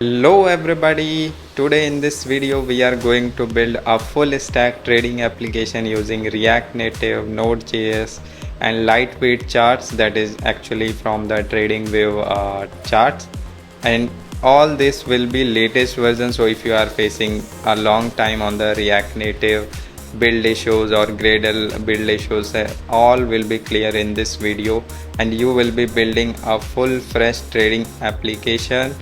Hello everybody, today in this video we are going to build a full stack trading application using React Native, Node.js and lightweight charts, that is actually from the TradingView charts, and all this will be latest version. So if you are facing a long time on the React Native build issues or Gradle build issues, all will be clear in this video and you will be building a full fresh trading application.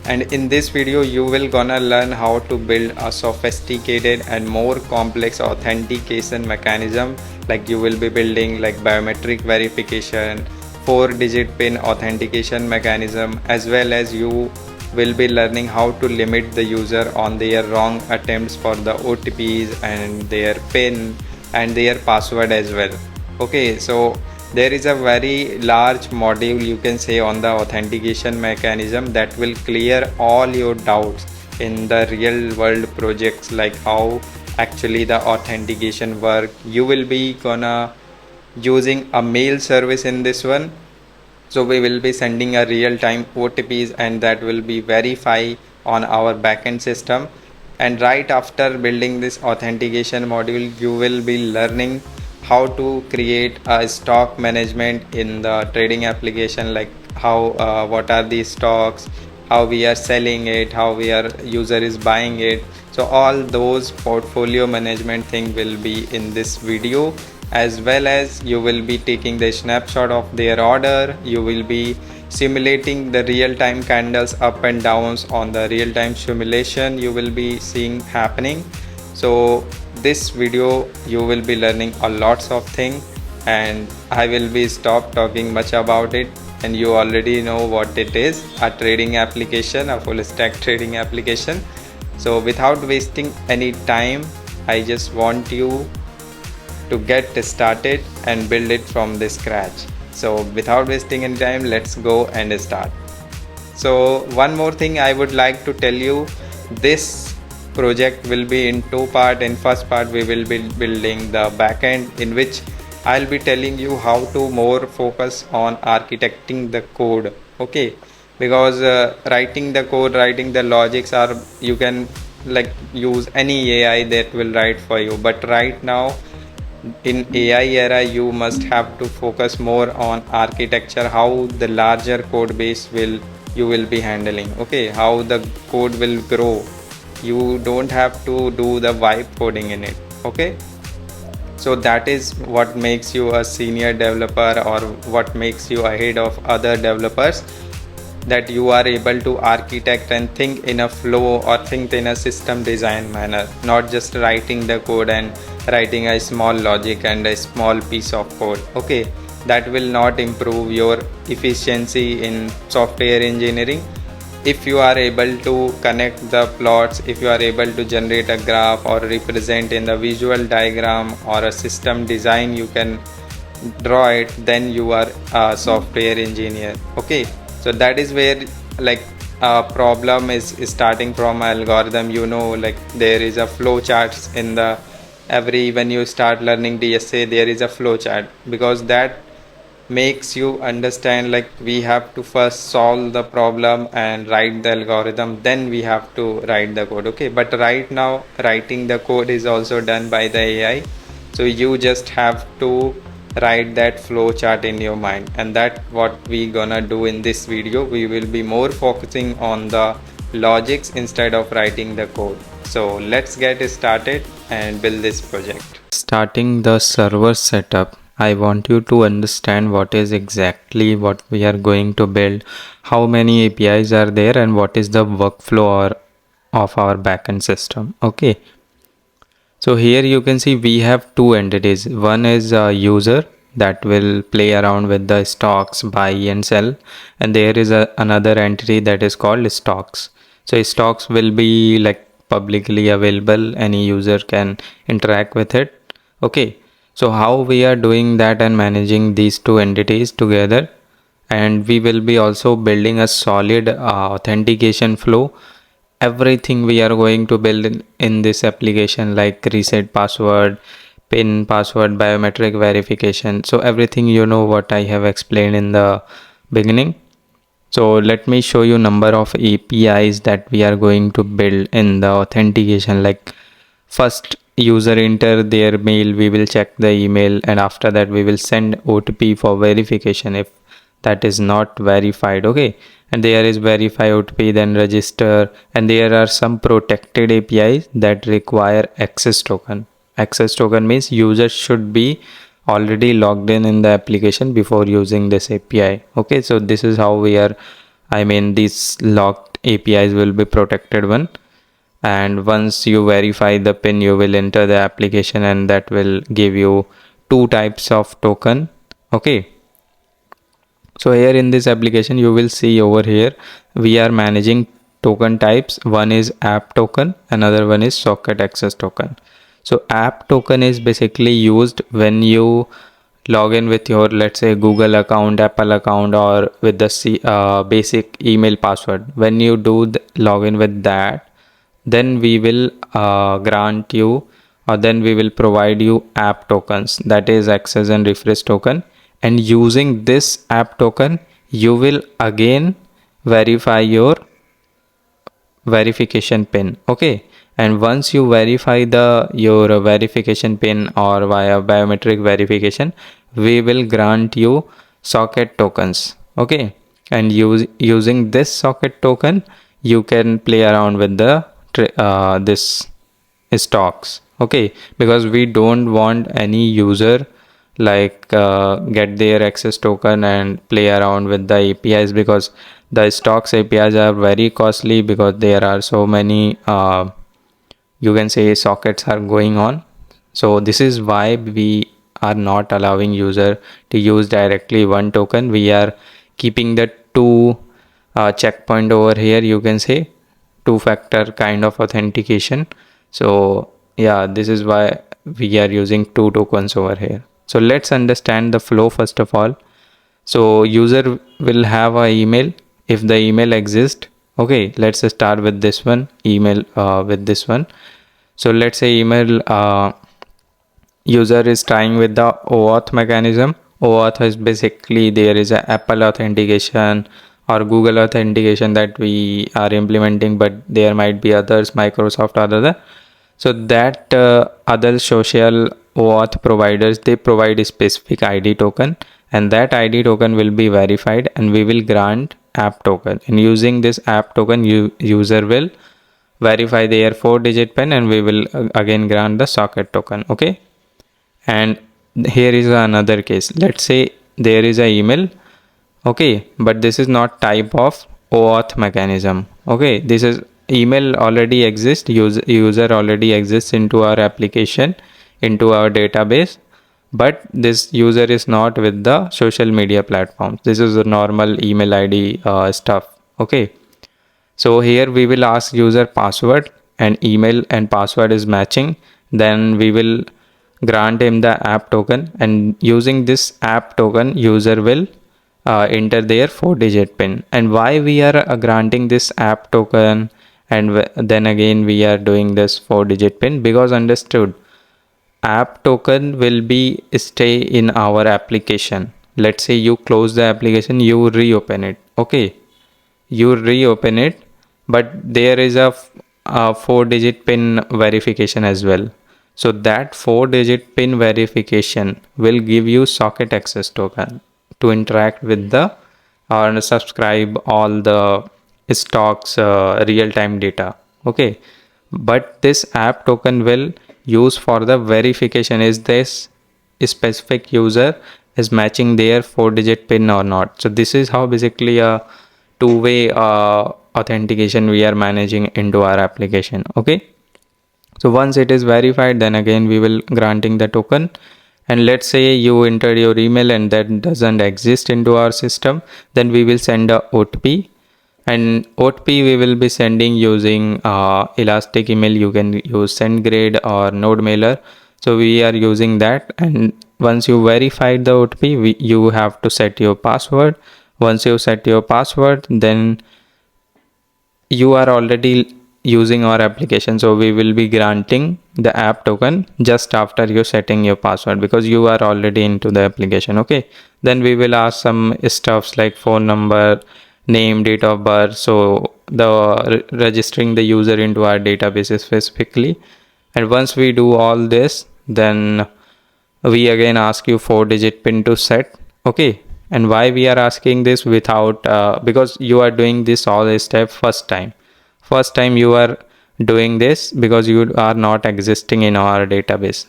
And in this video you will gonna learn how to build a sophisticated and more complex authentication mechanism, like you will be building like biometric verification, 4-digit pin authentication mechanism, as well as you will be learning how to limit the user on their wrong attempts for the OTPs and their pin and their password as well. Okay, so there is a very large module, you can say, on the authentication mechanism that will clear all your doubts in the real world projects, like how actually the authentication work. You will be gonna using a mail service in this one, so we will be sending a real-time OTPs and that will be verify on our backend system. And right after building this authentication module, you will be learning how to create a stock management in the trading application, like how what are the stocks, how we are selling it, how we are user is buying it. So all those portfolio management thing will be in this video, as well as you will be taking the snapshot of their order. You will be simulating the real-time candles up and downs on the real-time simulation you will be seeing happening. So this video you will be learning a lots of things and I will be stop talking much about it, and you already know what it is, a trading application, a full stack trading application. So without wasting any time, I just want you to get started and build it from the scratch. So without wasting any time, let's go and start. So one more thing I would like to tell you, this project will be in two parts. In first part we will be building the backend, in which I'll be telling you how to more focus on architecting the code. Okay, because writing the code, writing the logics are, you can like use any AI that will write for you, but right now in AI era you must have to focus more on architecture, how the larger code base will you will be handling. Okay, how the code will grow. You don't have to do the vibe coding in it. Okay, so that is what makes you a senior developer or what makes you ahead of other developers, that you are able to architect and think in a flow or think in a system design manner, not just writing the code and writing a small logic and a small piece of code. Okay, that will not improve your efficiency in software engineering. If you are able to connect the plots, if you are able to generate a graph or represent in the visual diagram or a system design, you can draw it, then you are a software engineer. Okay, so that is where like a problem is starting from algorithm. You know, like there is a flow charts in the every, when you start learning DSA there is a flow chart, because that makes you understand like we have to first solve the problem and write the algorithm, then we have to write the code. Okay, but right now writing the code is also done by the AI, so you just have to write that flow chart in your mind, and that what we gonna do in this video. We will be more focusing on the logics instead of writing the code. So let's get started and build this project. Starting the server setup, I want you to understand what is exactly what we are going to build, how many APIs are there, and what is the workflow of our backend system. Okay, so here you can see we have two entities. One is a user that will play around with the stocks, buy and sell, and there is another entity that is called stocks. So stocks will be like publicly available, any user can interact with it. Okay, so how we are doing that and managing these two entities together, and we will be also building a solid authentication flow. Everything we are going to build in this application, like reset password, pin password, biometric verification. So everything, you know, what I have explained in the beginning. So let me show you number of APIs that we are going to build in the authentication. Like first user enter their mail, we will check the email, and after that we will send OTP for verification if that is not verified. Okay, and there is verify OTP, then register, and there are some protected APIs that require access token. Access token means user should be already logged in the application before using this API. Okay, so this is how we are, I mean, these locked APIs will be protected one. And once you verify the pin, you will enter the application, and that will give you two types of token. Okay, so here in this application you will see over here we are managing token types. One is app token, another one is socket access token. So app token is basically used when you log in with your, let's say, Google account, Apple account, or with the basic email password. When you do log in with that, then we will grant you, or then we will provide you app tokens, that is access and refresh token. And using this app token you will again verify your verification pin. Okay, and once you verify your verification pin or via biometric verification, we will grant you socket tokens. Okay, and using this socket token you can play around with the this stocks. Okay, because we don't want any user like get their access token and play around with the APIs, because the stocks APIs are very costly, because there are so many you can say sockets are going on. So this is why we are not allowing user to use directly one token. We are keeping the two checkpoint over here, you can say two-factor kind of authentication. So yeah, this is why we are using two tokens over here. So let's understand the flow first of all. So user will have a email if the email exists. Okay, let's start with this one, email with this one. So let's say email user is trying with the OAuth mechanism. OAuth is basically there is a Apple authentication or Google authentication that we are implementing, but there might be others, Microsoft or other. So that other social OAuth providers, they provide a specific ID token, and that ID token will be verified, and we will grant app token. And using this app token, user will verify their 4-digit pin, and we will again grant the socket token. Okay, and here is another case. Let's say there is a email. Okay, but this is not type of OAuth mechanism. Okay, this is email already exists, user already exists into our application, into our database, but this user is not with the social media platforms. This is a normal email ID stuff. Okay, so here we will ask user password, and email and password is matching, then we will grant him the app token, and using this app token user will enter their 4-digit pin. And why we are granting this app token, and then again we are doing this 4-digit pin, because understood, app token will be stay in our application. Let's say you close the application, you reopen it. Okay, you reopen it, but there is a 4-digit pin verification as well. So that 4-digit pin verification will give you socket access token to interact with the or subscribe all the stocks real-time data. Okay, but this app token will use for the verification, is this specific user is matching their 4-digit pin or not. So this is how basically a two-way authentication we are managing into our application. Okay, so once it is verified, then again we will granting the token. And let's say you entered your email and that doesn't exist into our system, then we will send a OTP, and OTP we will be sending using elastic email. You can use SendGrid or NodeMailer. So we are using that, and once you verified the OTP, you have to set your password. Once you set your password, then you are already using our application, so we will be granting the app token just after you setting your password, because you are already into the application. Okay, then we will ask some stuffs like phone number, name, date of birth, so the registering the user into our database specifically. And once we do all this, then we again ask you 4-digit pin to set. Okay, and why we are asking this without because you are doing this all this step first time you are doing this because you are not existing in our database.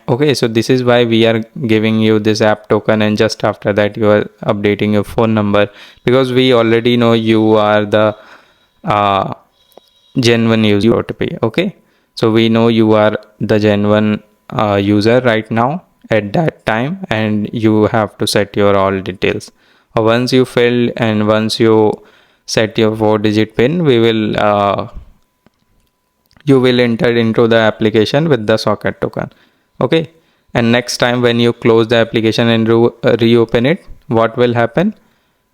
Okay, so this is why we are giving you this app token, and just after that you are updating your phone number, because we already know you are the uh, genuine user OTP. Okay, so we know you are the genuine user right now at that time, and you have to set your all details. Once you fill and once you set your 4-digit pin, you will enter into the application with the socket token. Okay, and next time when you close the application and reopen it, what will happen?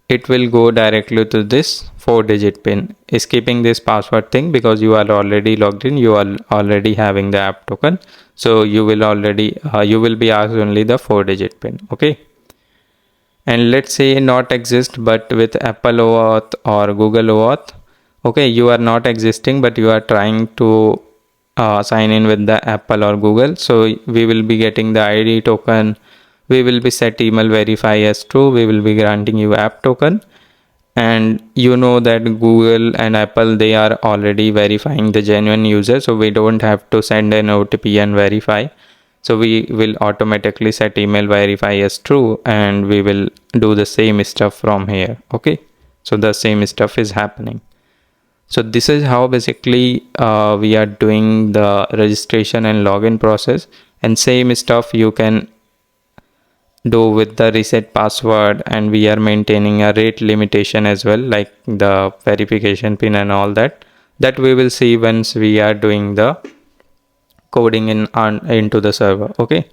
It will go directly to this 4-digit pin, skipping this password thing, because you are already logged in, you are already having the app token, so you will be asked only the 4-digit pin. Okay, and let's say not exist, but with Apple OAuth or Google OAuth, okay, you are not existing but you are trying to sign in with the Apple or Google, so we will be getting the ID token, we will be set email verify as true, we will be granting you app token. And you know that Google and Apple, they are already verifying the genuine user, so we don't have to send an OTP and verify. So we will automatically set email verify as true, and we will do the same stuff from here. Okay, so the same stuff is happening. So this is how basically we are doing the registration and login process, and same stuff you can do with the reset password, and we are maintaining a rate limitation as well, like the verification pin and all that we will see once we are doing the coding into the server. Okay,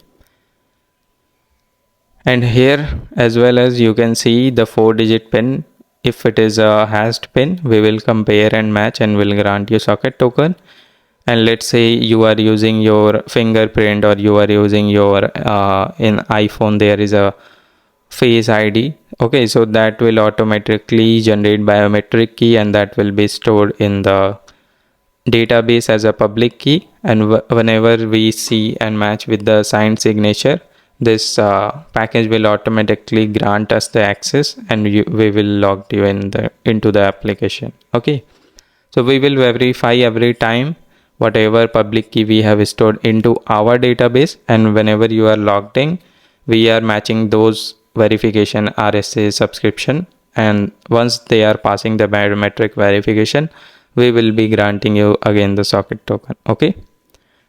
and here as well as you can see the 4-digit pin. If it is a hashed pin, we will compare and match and will grant you socket token. And let's say you are using your fingerprint, or you are using your in iPhone there is a face ID. Okay, so that will automatically generate biometric key, and that will be stored in the database as a public key. And whenever we see and match with the signed signature, this package will automatically grant us the access, and we will log you into the application. Okay, so we will verify every time whatever public key we have stored into our database, and whenever you are logged in, we are matching those verification RSA subscription, and once they are passing the biometric verification, we will be granting you again the socket token. Okay,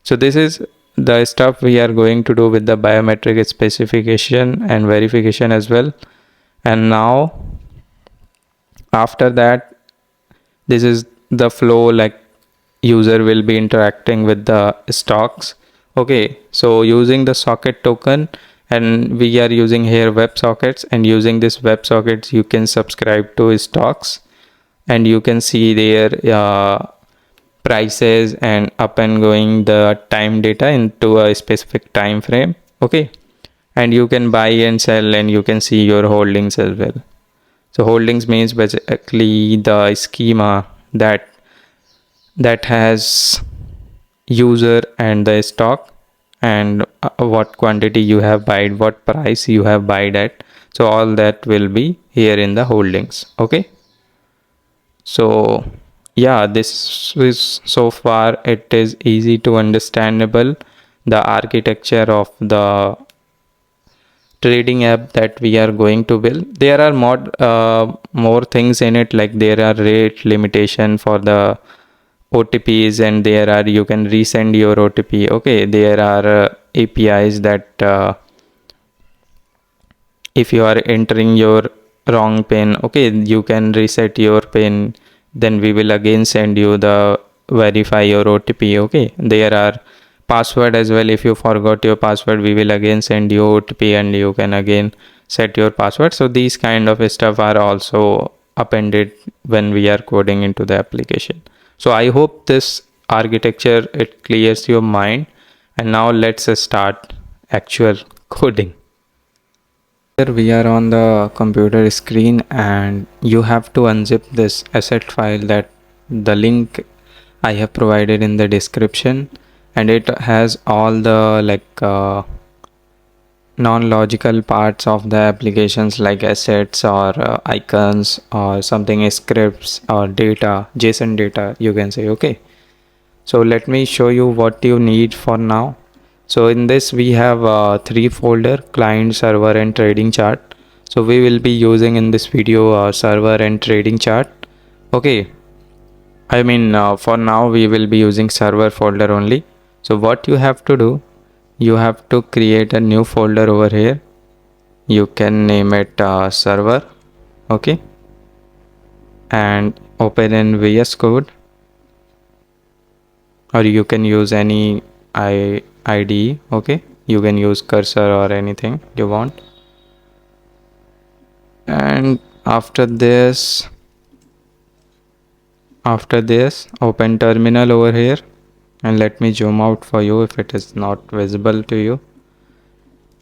so this is the stuff we are going to do with the biometric specification and verification as well. And now after that, this is the flow, like user will be interacting with the stocks. Okay, so using the socket token, and we are using here WebSockets, and using this WebSockets you can subscribe to stocks, and you can see their prices and up and going the time data into a specific time frame. Okay, and you can buy and sell, and you can see your holdings as well. So holdings means basically the schema that has user and the stock, and what quantity you have bought, what price you have bought at. So all that will be here in the holdings. Okay, so yeah, this is so far it is easy to understandable, the architecture of the trading app that we are going to build. There are more things in it, like there are rate limitation for the OTPs, and there are, you can resend your OTP. Okay, there are APIs that if you are entering your wrong pin, okay, you can reset your pin, then we will again send you the verify your OTP. Okay, there are password as well. If you forgot your password, we will again send you OTP, and you can again set your password. So these kind of stuff are also appended when we are coding into the application. So I hope this architecture, it clears your mind. And now let's start actual coding. Here we are on the computer screen and you have to unzip this asset file, that the link I have provided in the description, and it has all the non-logical parts of the applications like assets or icons or something, scripts or data, JSON data you can say. Okay, so let me show you what you need for now. So in this we have three folder: client, server and trading chart. So we will be using in this video server and trading chart. Okay, I mean for now we will be using server folder only. So what you have to do, you have to create a new folder over here. You can name it server. Okay, and open in VS Code, or you can use any IDE. Okay, you can use cursor or anything you want. And after this open terminal over here, and let me zoom out for you if it is not visible to you.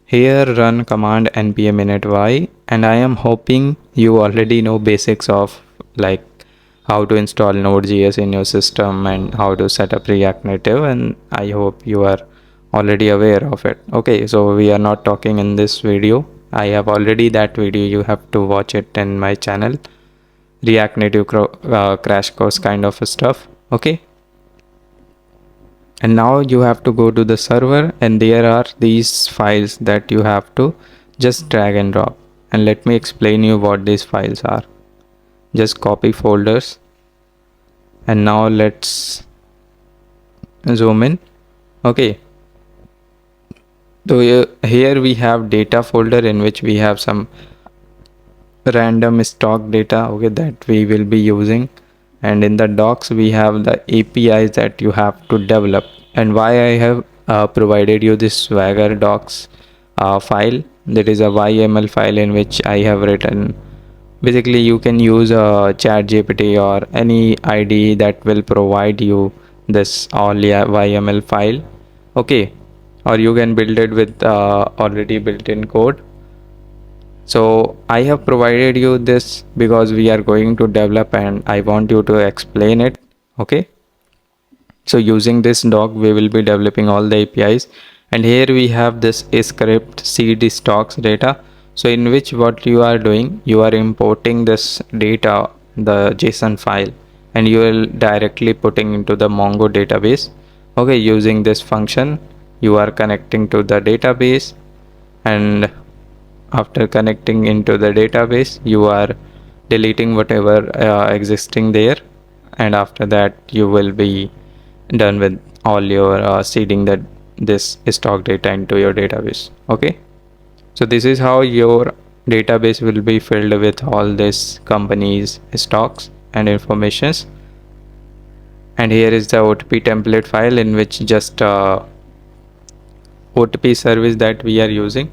Here run command npm init and I am hoping you already know basics of like how to install Node.js in your system and how to set up React Native, and I hope you are already aware of it. Okay, so we are not talking in this video. I have already that video, you have to watch it in my channel, React Native crash course kind of stuff. Okay, and now you have to go to the server and there are these files that you have to just drag and drop, and let me explain you what these files are. Just copy folders, and now let's zoom in. Okay, so here we have data folder in which we have some random stock data, okay, that we will be using, and in the docs we have the APIs that you have to develop. And why I have provided you this Swagger docs file, that is a YML file in which I have written. Basically you can use a chat GPT or any IDE that will provide you this all YML file. Okay, or you can build it with already built-in code. So I have provided you this because we are going to develop and I want you to explain it. Okay, so using this doc we will be developing all the APIs, and here we have this script cd stocks data. So in which what you are doing, you are importing this data, the JSON file, and you will directly putting into the Mongo database. Okay, using this function you are connecting to the database, and after connecting into the database you are deleting whatever existing there, and after that you will be done with all your seeding that this stock data into your database. Okay, so this is how your database will be filled with all this companies stocks and informations. And here is the OTP template file in which just OTP service that we are using.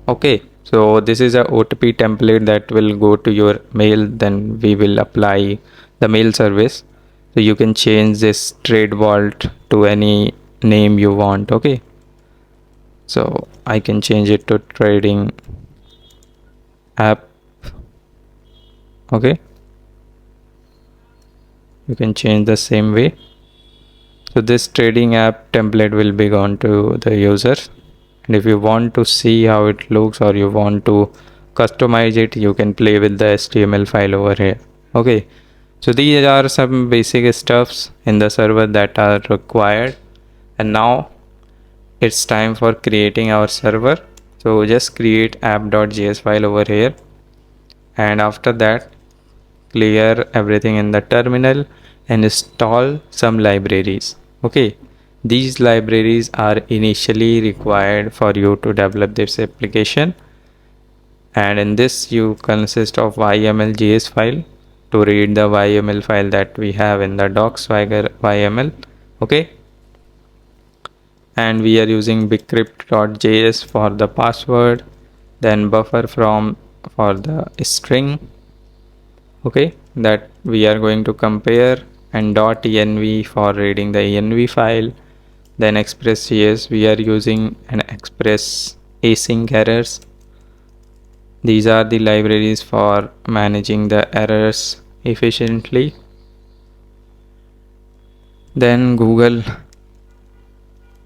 Okay, so this is a OTP template that will go to your mail, then we will apply the mail service. So you can change this trade vault to any name you want. Okay, so I can change it to trading app. Okay, you can change the same way. So this trading app template will be gone to the users, and if you want to see how it looks or you want to customize it, you can play with the HTML file over here. Okay, so these are some basic stuffs in the server that are required, and now it's time for creating our server. So just create app.js file over here, and after that clear everything in the terminal and install some libraries. Okay, these libraries are initially required for you to develop this application, and in this you consist of YML.js file to read the YML file that we have in the docs Swagger YML. Okay, and we are using bcrypt.js for the password, then buffer from for the string. Okay, that we are going to compare, and .env for reading the env file, then express.js we are using an express async errors. These are the libraries for managing the errors efficiently. Then Google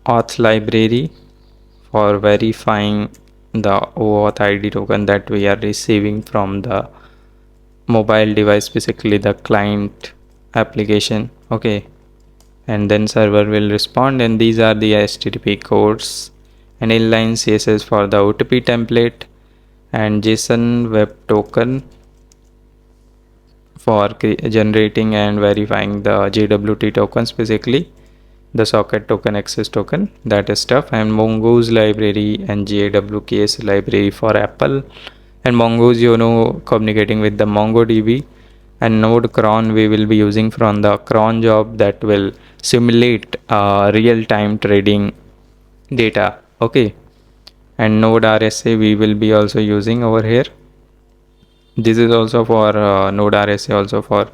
Auth library for verifying the OAuth ID token that we are receiving from the mobile device, basically the client application. Okay, and then server will respond, and these are the HTTP codes and inline CSS for the OTP template and JSON web token for generating and verifying the JWT tokens, basically the socket token, access token, that is stuff. And Mongoose library and GAWKS library for Apple, and Mongoose, communicating with the MongoDB, and Node cron we will be using from the cron job that will simulate real-time trading data. Okay, and Node RSA we will be also using over here. This is also for Node RSA, also for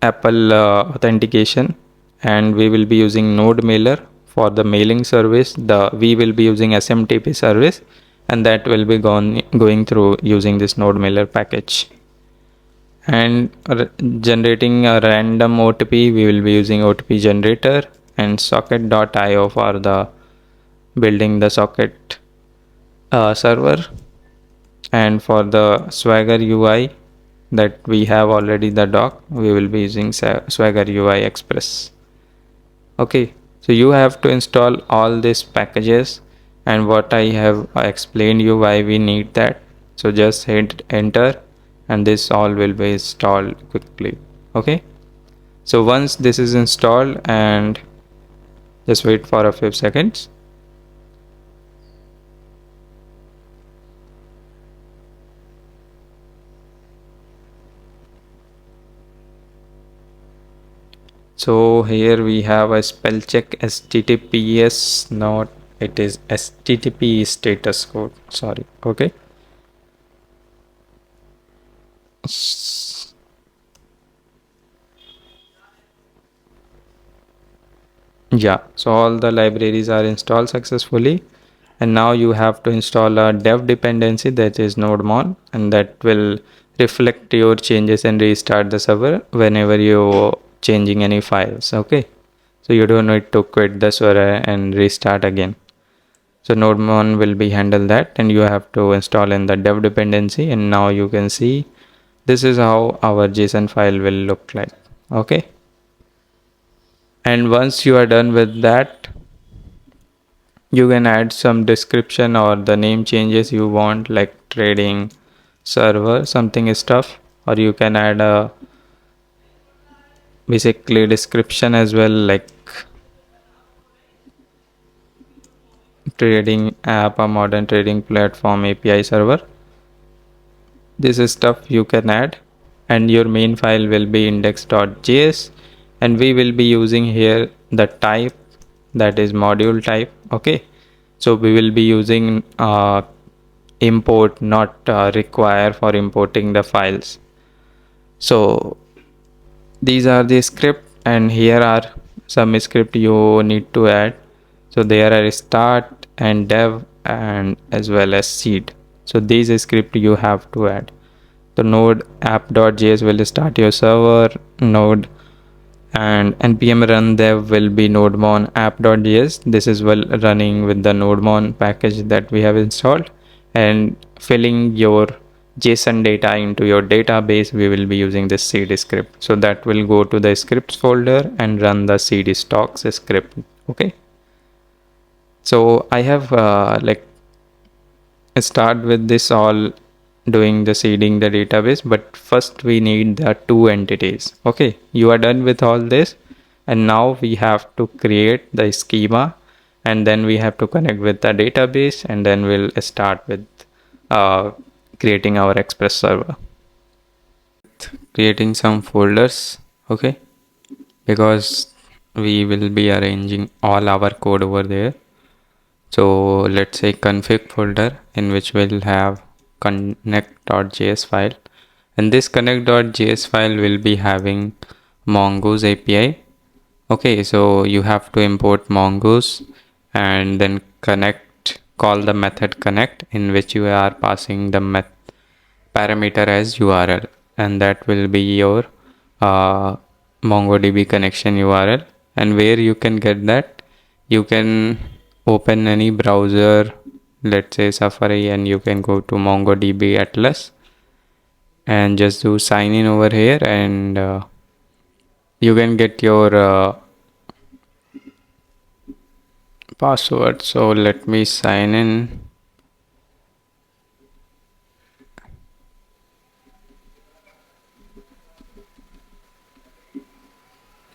Apple authentication, and we will be using Node Mailer for the mailing service. We will be using SMTP service, and that will be going through using this Node Mailer package. And generating a random OTP, we will be using OTP generator, and socket.io for the building the socket server. And for the Swagger UI that we have already the doc, we will be using Swagger UI Express. Okay, so you have to install all these packages, and what I have explained you why we need that. So just hit enter, and this all will be installed quickly. Okay, so once this is installed, and just wait for a few seconds. So here we have a spell check HTTPS, not it is HTTP status code, sorry. Okay, yeah, so all the libraries are installed successfully, and now you have to install a dev dependency, that is nodemon, and that will reflect your changes and restart the server whenever you changing any files. Okay, so you don't need to quit the server and restart again. So nodemon will be handle that, and you have to install in the dev dependency, and now you can see this is how our JSON file will look like. Okay, and once you are done with that, you can add some description or the name changes you want, like trading server something stuff, or you can add a basically description as well, like trading app, a modern trading platform, API server. This is stuff you can add, and your main file will be index.js, and we will be using here the type, that is module type. Okay, so we will be using import, not require for importing the files. So these are the script, and here are some script you need to add. So there are start and dev and as well as seed. So these script you have to add. So node app.js will start your server node, and npm run dev will be nodemon app.js. This is well running with the nodemon package that we have installed, and filling your JSON data into your database, we will be using this seed script. So that will go to the scripts folder and run the seed stocks script. Okay, so I have start with this all doing the seeding the database, but first we need the two entities. Okay, you are done with all this, and now we have to create the schema, and then we have to connect with the database, and then we'll start with creating our Express server, creating some folders. Okay, because we will be arranging all our code over there. So let's say config folder, in which we'll have connect.js file, and this connect.js file will be having Mongoose API. Okay, so you have to import Mongoose and then connect call the method connect, in which you are passing the parameter as URL, and that will be your MongoDB connection URL. And where you can get that, you can open any browser, let's say Safari, and you can go to MongoDB Atlas and just do sign in over here, and you can get your password. So let me sign in.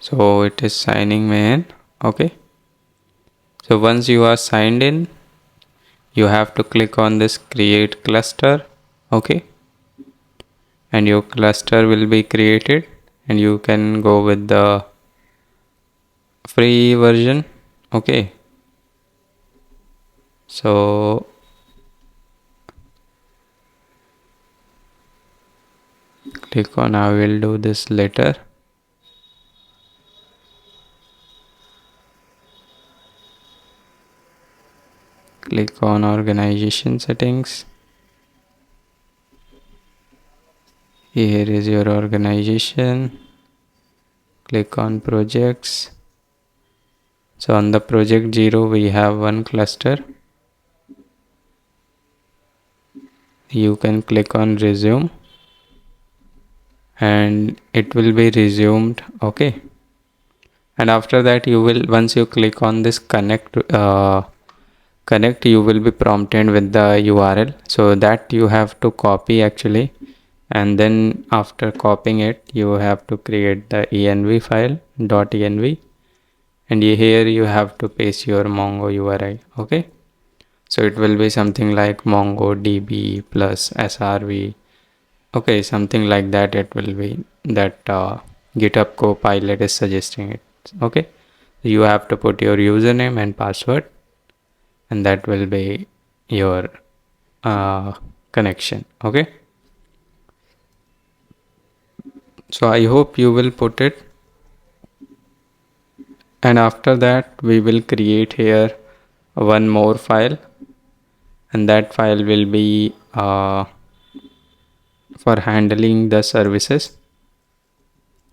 So it is signing me in. Okay, so once you are signed in, you have to click on this create cluster. Okay, and your cluster will be created, and you can go with the free version. Okay, so click on I will do this later. Click on organization settings. Here is your organization. Click on projects. So on the project 0 we have one cluster. You can click on resume and it will be resumed. Okay, and after that you will, once you click on this connect, you will be prompted with the URL, so that you have to copy actually, and then after copying it you have to create the env file .env, and here you have to paste your Mongo URI. Okay, so it will be something like MongoDB plus srv. Okay, something like that it will be, that GitHub Copilot is suggesting it. Okay, you have to put your username and password, and that will be your connection. Okay, so I hope you will put it, and after that we will create here one more file, and that file will be for handling the services.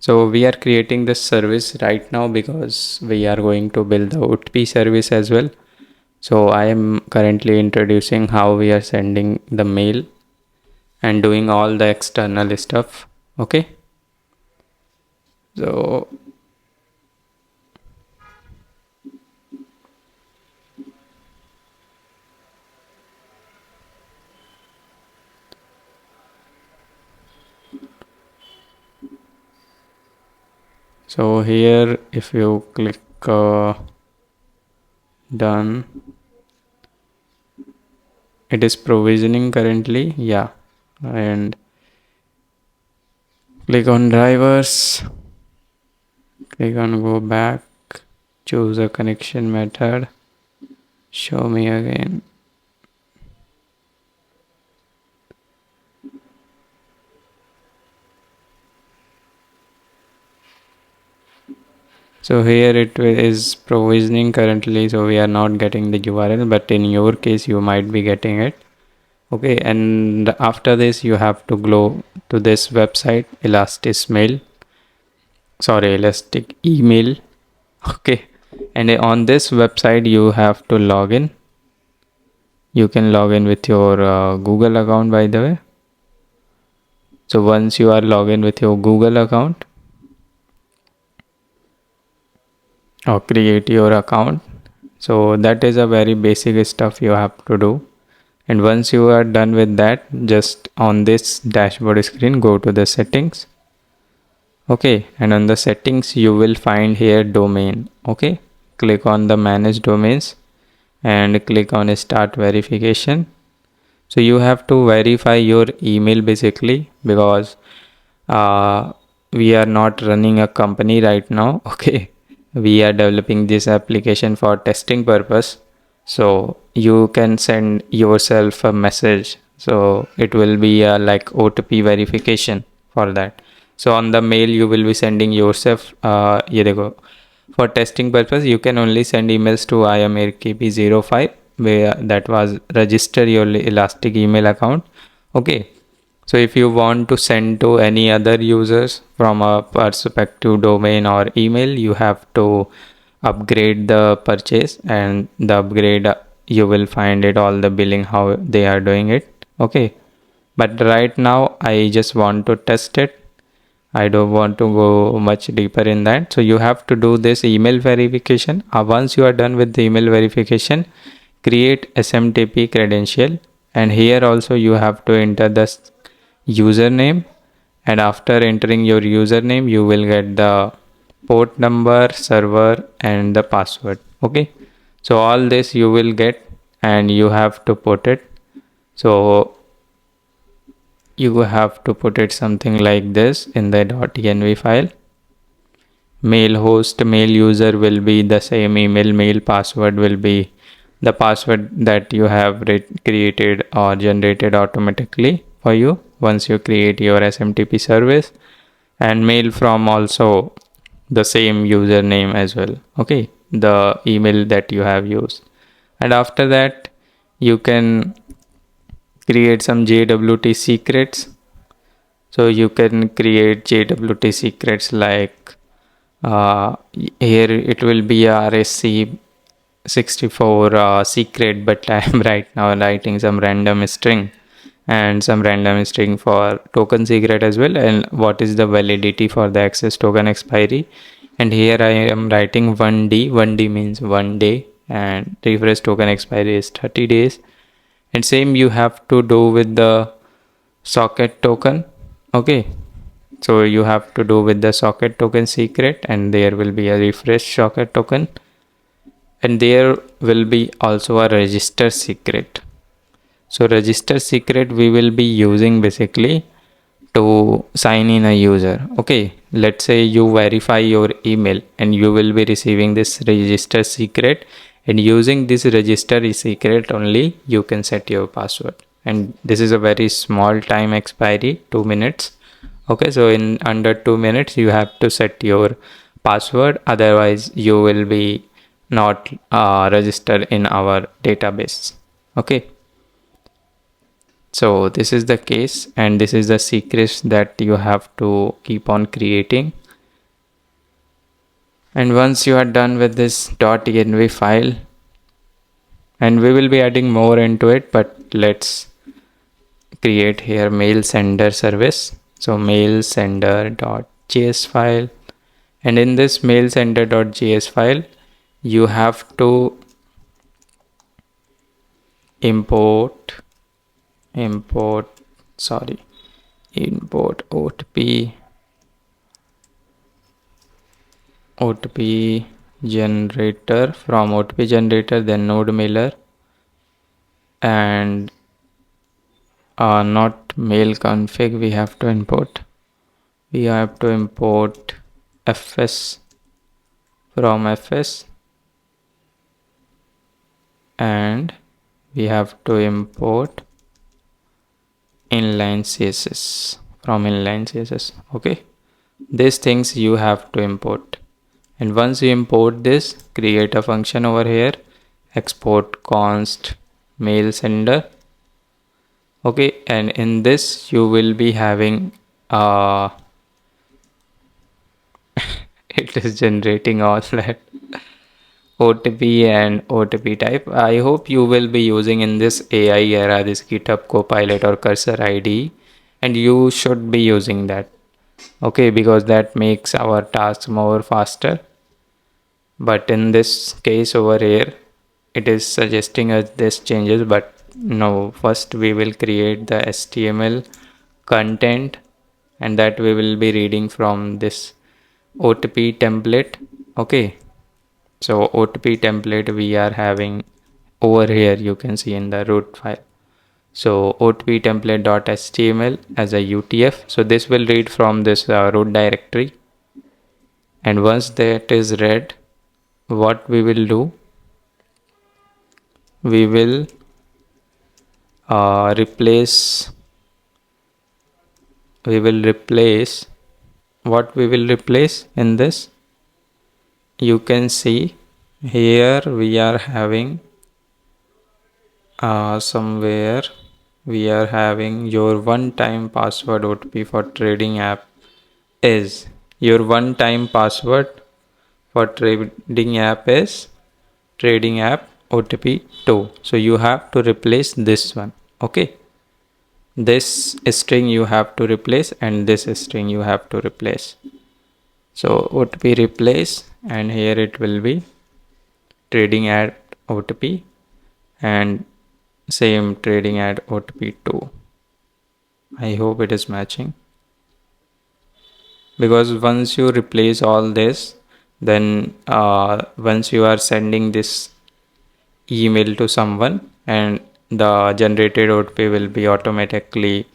So we are creating this service right now because we are going to build the OTP service as well. So I am currently introducing how we are sending the mail and doing all the external stuff. Okay, so here if you click done, it is provisioning currently. Yeah, and click on drivers, click on go back, choose a connection method, show me again. So here it is provisioning currently, so we are not getting the URL, but in your case you might be getting it. Okay, and after this you have to go to this website, elastic email. Okay, and on this website you have to log in. You can log in with your Google account, by the way. So once you are logged in with your Google account, or create your account, so that is a very basic stuff you have to do. And once you are done with that, just on this dashboard screen go to the settings. Okay, and on the settings you will find here domain. Okay, click on the manage domains and click on start verification. So you have to verify your email basically, because we are not running a company right now. Okay, we are developing this application for testing purpose, so you can send yourself a message, so it will be like OTP verification for that. So on the mail you will be sending yourself here you go. For testing purpose you can only send emails to IAMRKB05, where that was register your Elastic email account. Okay, so if you want to send to any other users from a perspective domain or email, you have to upgrade the purchase, and the upgrade you will find it all the billing how they are doing it. Okay, but right now I just want to test it. I don't want to go much deeper in that. So you have to do this email verification. Once you are done with the email verification, create SMTP credential, and here also you have to enter the username, and after entering your username you will get the port number, server, and the password. Okay, so all this you will get, and you have to put it. So you have to put it something like this in the .env file. Mail host, mail user will be the same email, mail password will be the password that you have created or generated automatically for you once you create your SMTP service, and mail from also the same username as well. Okay, the email that you have used, and after that you can create some JWT secrets. So you can create JWT secrets like here it will be a RSC 64 secret, but I am right now writing some random string and some random string for token secret as well, and what is the validity for the access token expiry. And here I am writing 1D. 1D means 1 day, and refresh token expiry is 30 days. And same you have to do with the socket token. Okay, so you have to do with the socket token secret, and there will be a refresh socket token, and there will be also a register secret. So register secret we will be using basically to sign in a user. Okay, let's say you verify your email and you will be receiving this register secret, and using this register secret only you can set your password, and this is a very small time expiry, 2 minutes. Okay, so in under 2 minutes you have to set your password, otherwise you will be not registered in our database. Okay, so this is the case, and this is the secrets that you have to keep on creating. And once you are done with this .env file, and we will be adding more into it, but let's create here mail sender service. So mail sender.js file, and in this mail sender.js file you have to import OTP generator, from OTP generator, then node mailer, and not mail config we have to import. We have to import fs from fs, and we have to import inline css from inline css. Okay, these things you have to import, and once you import this, create a function over here, export const mail sender. Okay, and in this you will be having it is generating all that OTP and OTP type. I hope you will be using in this AI era this GitHub Copilot or Cursor IDE, and you should be using that. Okay, because that makes our tasks more faster. But in this case over here, it is suggesting us this changes, but no, first we will create the HTML content, and that we will be reading from this OTP template. Okay, so OTP template we are having over here, you can see in the root file. So OTP template.html as a UTF. So this will read from this root directory, and once that is read, what we will do, we will replace what we will replace in this. You can see here we are having somewhere we are having your one-time password OTP for trading app is your one-time password for trading app is trading app OTP 2. So you have to replace this one. Okay. This string you have to replace and this string you have to replace. So OTP replace and here it will be trading app OTP and same trading at OTP 2. I hope it is matching, because once you replace all this, then once you are sending this email to someone, and the generated OTP will be automatically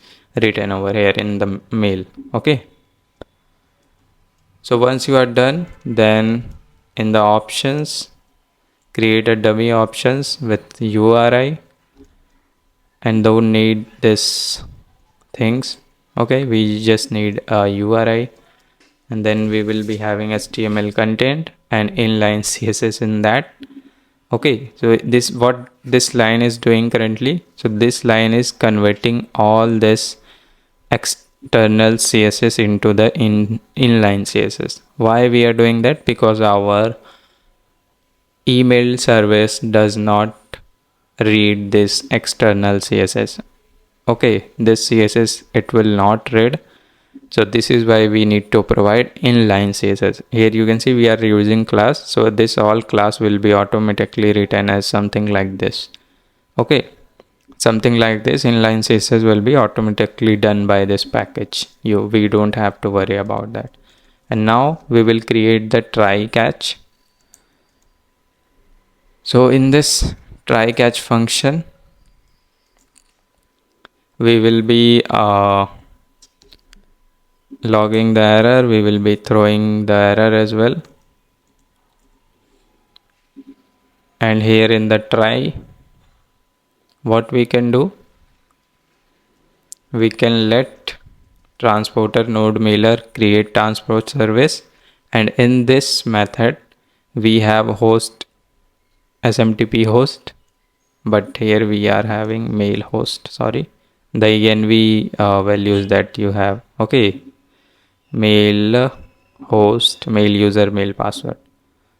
written over here in the mail. Okay, so once you are done, then in the options, create a dummy options with URI, and don't need this things. Okay, we just need a URI, and then we will be having HTML content and inline CSS in that. Okay, so this what this line is doing currently. So this line is converting all this external CSS into the inline CSS. Why we are doing that? Because our email service does not read this external CSS. Okay, this CSS it will not read. So this is why we need to provide inline CSS. Here you can see we are using class. So this all class will be automatically written as something like this. Okay, something like this inline CSS will be automatically done by this package. We don't have to worry about that. And now we will create the try catch. So in this try catch function, we will be logging the error, we will be throwing the error as well. And here in the try, what we can do, we can let transporter node mailer create transport service, and in this method we have host SMTP host, but here we are having mail host, sorry, the env values that you have. Okay, mail host, mail user, mail password,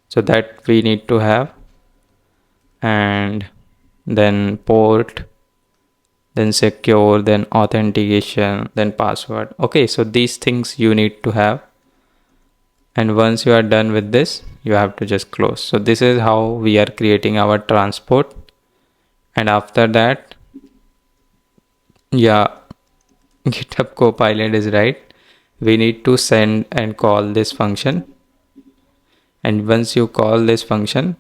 so that we need to have, and then port, then secure, then authentication, then password. Okay, so these things you need to have, and once you are done with this, you have to just close. So this is how we are creating our transport. And after that, yeah, GitHub Copilot is right, we need to send and call this function, and once you call this function,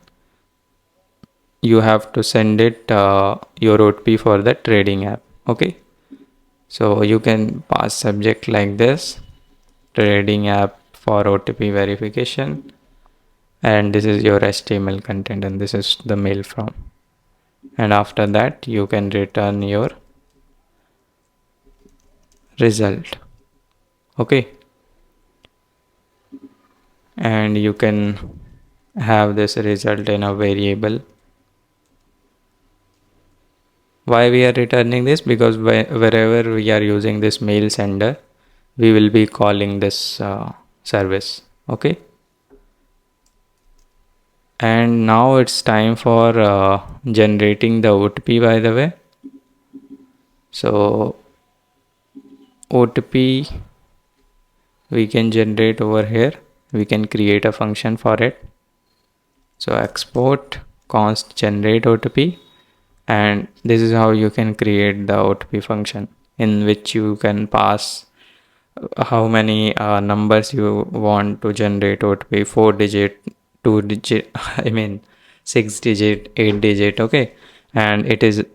you have to send it your OTP for the trading app. Okay, so you can pass subject like this, trading app for OTP verification, and this is your HTML content, and this is the mail from, and after that you can return your result. Okay, and you can have this result in a variable. Why we are returning this? Because wherever we are using this mail sender, we will be calling this service. Okay, and now it's time for generating the OTP, by the way. So OTP we can generate over here, we can create a function for it. So export const generate OTP, and this is how you can create the OTP function, in which you can pass how many numbers you want to generate OTP, 4 digit, 2 digit, I mean 6 digit, 8 digit. Okay, and it is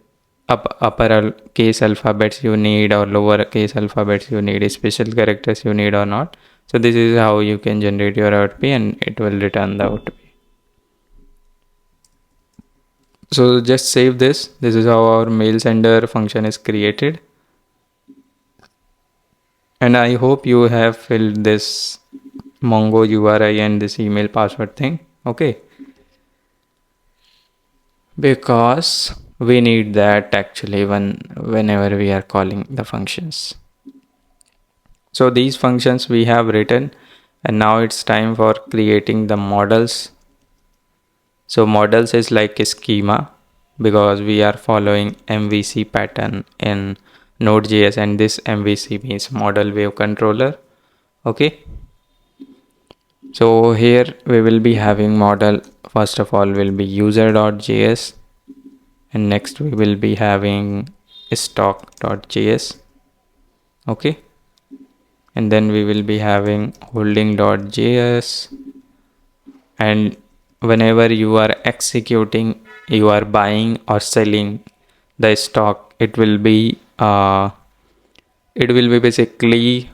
upper case alphabets you need or lower case alphabets you need, special characters you need or not. So this is how you can generate your OTP, and it will return the OTP. So just save this. This is how our mail sender function is created. And I hope you have filled this Mongo URI and this email password thing. Okay. Because we need that actually whenever we are calling the functions. So these functions we have written, and now it's time for creating the models. So models is like a schema because we are following MVC pattern in Node.js, and this MVC means model wave controller. Okay. So here we will be having model. First of all will be user.js, and next we will be having stock.js. Okay. And then we will be having holding.js, and whenever you are executing, you are buying or selling the stock, it will be basically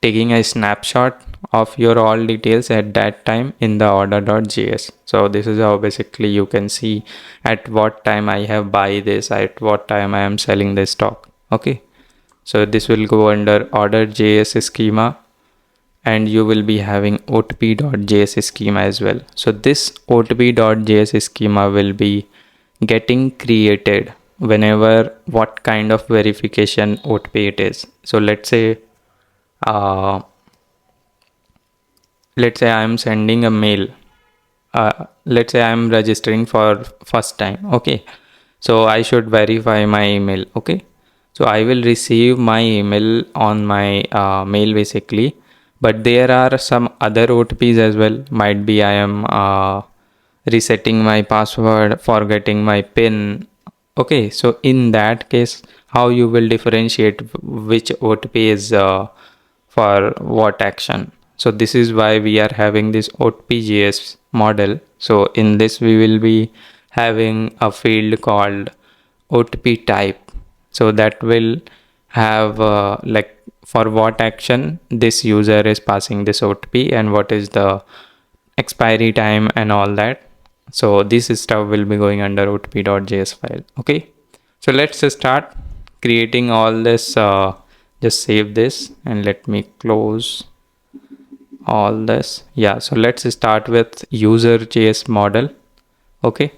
taking a snapshot of your all details at that time in the order.js. So this is how basically you can see at what time I have buy this, at what time I am selling the stock. Okay. So this will go under order.js schema, and you will be having otp.js schema as well. So this otp.js schema will be getting created whenever what kind of verification otp it is. So uh, let's say I am sending a mail. Let's say I am registering for first time. Okay. So I should verify my email. Okay. So I will receive my email on my mail basically, but there are some other OTPs as well. Might be I am resetting my password, forgetting my PIN. Okay. So in that case, how you will differentiate which OTP is for what action? So this is why we are having this OTP.js model. So in this we will be having a field called OTP type. So that will have like for what action this user is passing this OTP and what is the expiry time and all that. So this stuff will be going under otp.js file. Okay. So let's start creating all this. Just save this and let me close all this. Yeah, so let's start with user.js model. Okay.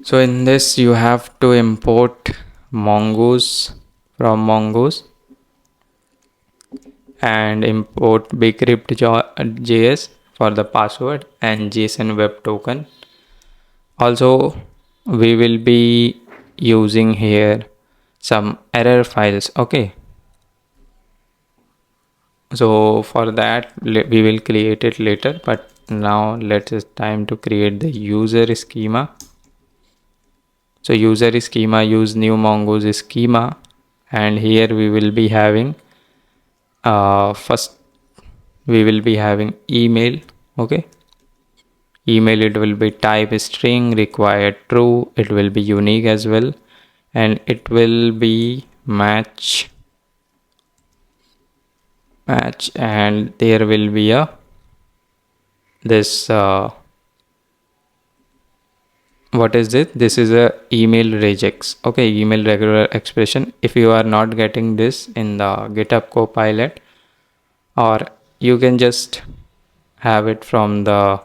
So in this you have to import mongoose from mongoose and import bcrypt.js for the password and JSON web token. Also we will be using here some error files. Okay. So for that we will create it later, but now it's time to create the user schema. So user schema, use new mongoose schema, and here we will be having first we will be having email. Okay. Email, it will be type string, required true, it will be unique as well, and it will be match, and there will be a this what is it? This is a email regex. Okay, email regular expression. If you are not getting this in the GitHub Copilot, or you can just have it from the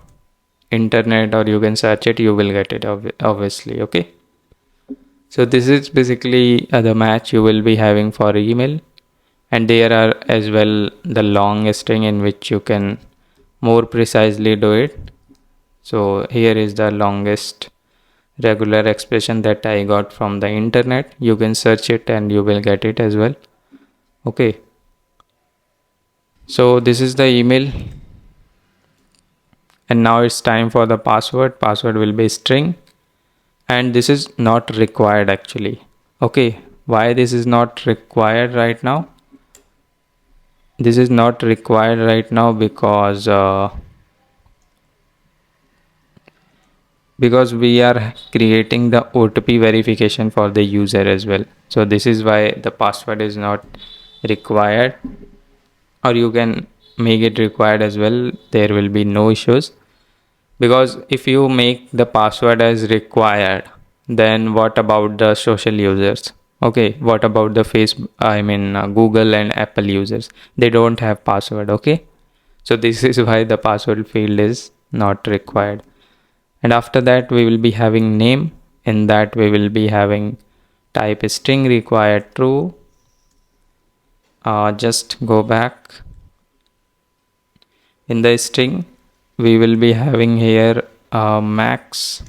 internet, or you can search it, you will get it obviously. Okay. So this is basically the match you will be having for email, and there are as well the long string in which you can more precisely do it. So here is the longest regular expression that I got from the internet. You can search it and you will get it as well. Okay. So this is the email, and now it's time for the password. Password will be string, and this is not required actually. Okay. Why this is not required right now? This is not required right now because we are creating the OTP verification for the user as well. So this is why the password is not required, or you can make it required as well. There will be no issues, because if you make the password as required, then what about the social users? Okay, what about the Google and Apple users? They don't have password. Okay, so this is why the password field is not required. And after that we will be having name. In that we will be having type string required true. Just go back. In the string we will be having here max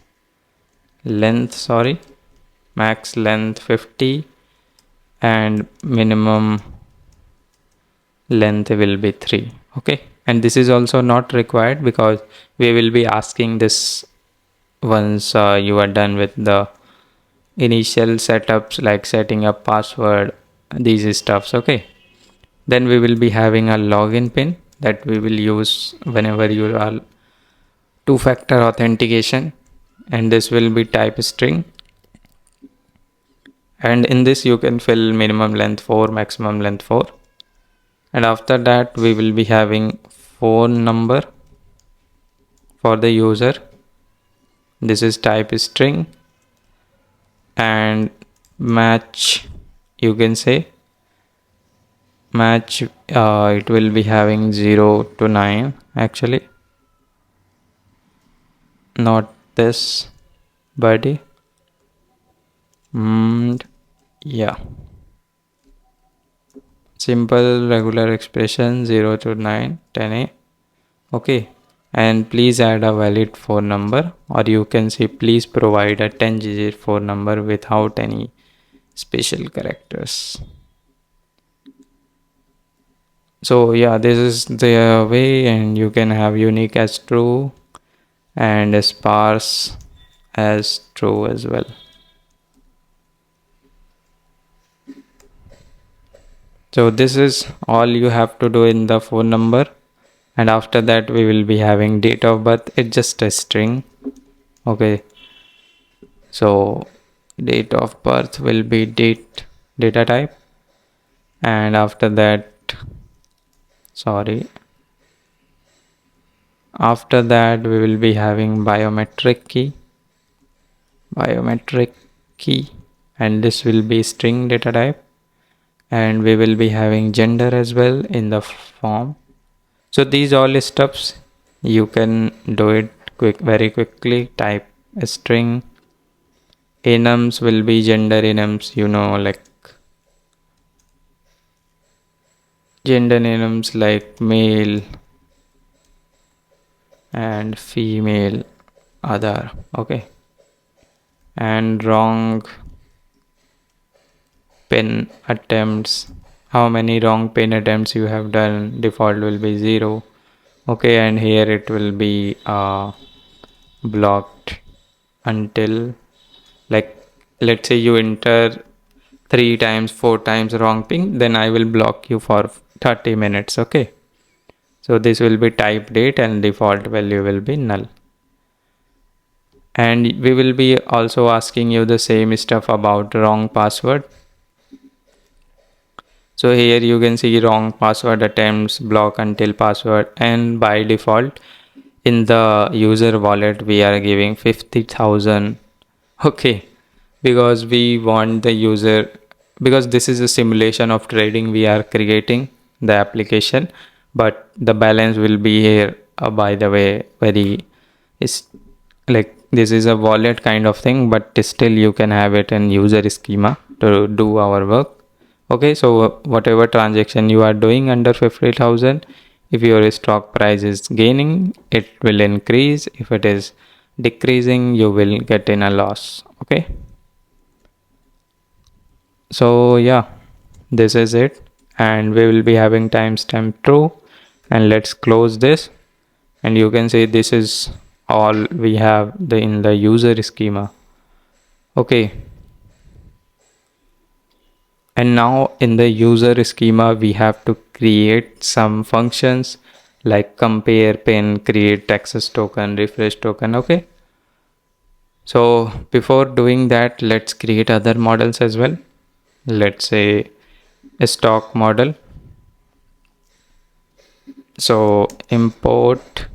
length 50 and minimum length will be 3. Okay, and this is also not required because we will be asking this once you are done with the initial setups like setting up password, these stuffs. Okay, then we will be having a login pin that we will use whenever you are two-factor authentication, and this will be type string, and in this you can fill minimum length 4, maximum length 4. And after that we will be having phone number for the user. This is type string, and match, you can say match, it will be having 0 to 9 actually, not this body. And yeah, simple regular expression 0 to 9 10a. Okay, and please add a valid phone number, or you can say please provide a 10-digit phone number without any special characters. So yeah, this is the way, and you can have unique as true and sparse as true as well. So this is all you have to do in the phone number, and after that we will be having date of birth. It's just a string. Okay, so date of birth will be data type, and after that we will be having biometric key, and this will be string data type, and we will be having gender as well in the form. So these all steps you can do it very quickly. Type a string. Enums will be gender enums, like gender enums like male and female, other. Okay, and wrong pen attempts, how many wrong pen attempts you have done, default will be 0. Okay, and here it will be blocked until, like, let's say you enter 3 times 4 times wrong ping, then I will block you for 30 minutes. Okay, so this will be type date and default value will be null. And we will be also asking you the same stuff about wrong password. So here you can see wrong password attempts, block until password, and by default in the user wallet we are giving 50,000. Okay, because we want the user, because this is a simulation of trading we are creating the application, but the balance will be here, by the way, very is like this is a wallet kind of thing, but still you can have it in user schema to do our work. Okay, so whatever transaction you are doing under 50,000, if your stock price is gaining, it will increase. If it is decreasing, you will get in a loss. Okay, so yeah, this is it, and we will be having timestamp true, and let's close this, and you can see this is all we have in the user schema. Okay, and now in the user schema we have to create some functions like compare pin, create access token, refresh token. Okay, so before doing that, let's create other models as well. Let's say a stock model. So import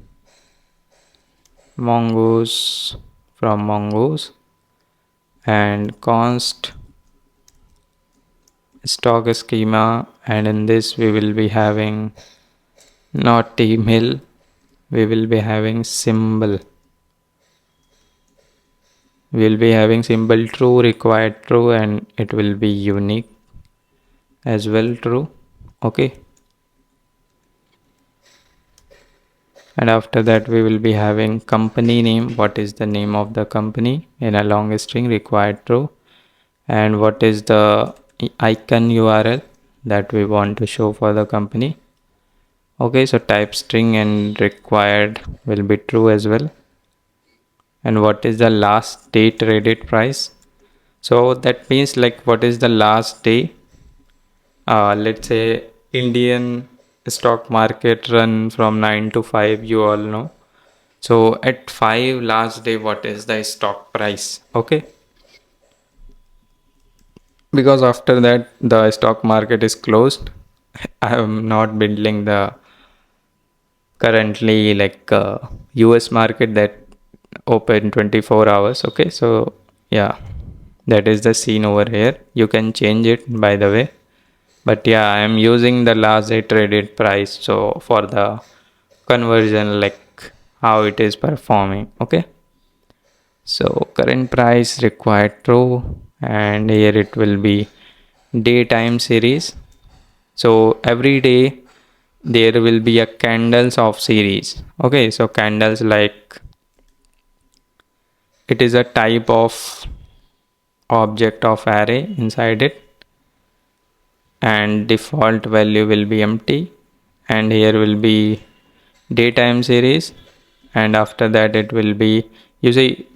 mongoose from mongoose and const stock schema, and in this we will be having not email, we will be having symbol. we'll be having symbol true, required true, and it will be unique as well true. Okay, and after that we will be having company name. What is the name of the company in a long string, required true. And what is the icon URL that we want to show for the company. Okay, so type string and required will be true as well. And what is the last day traded price? So that means like what is the last day? Let's say Indian stock market run from 9 to 5, you all know. So at 5 last day, what is the stock price? Okay. Because after that, the stock market is closed. I am not building the currently like US market that open 24 hours. Okay. So yeah, that is the scene over here. You can change it by the way. But yeah, I am using the last day traded price. So for the conversion, like how it is performing. Okay. So current price required true, and here it will be daytime series. So every day there will be a candles of series. Okay, so candles like it is a type of object of array inside it, and default value will be empty, and here will be daytime series, and after that it will be, you see,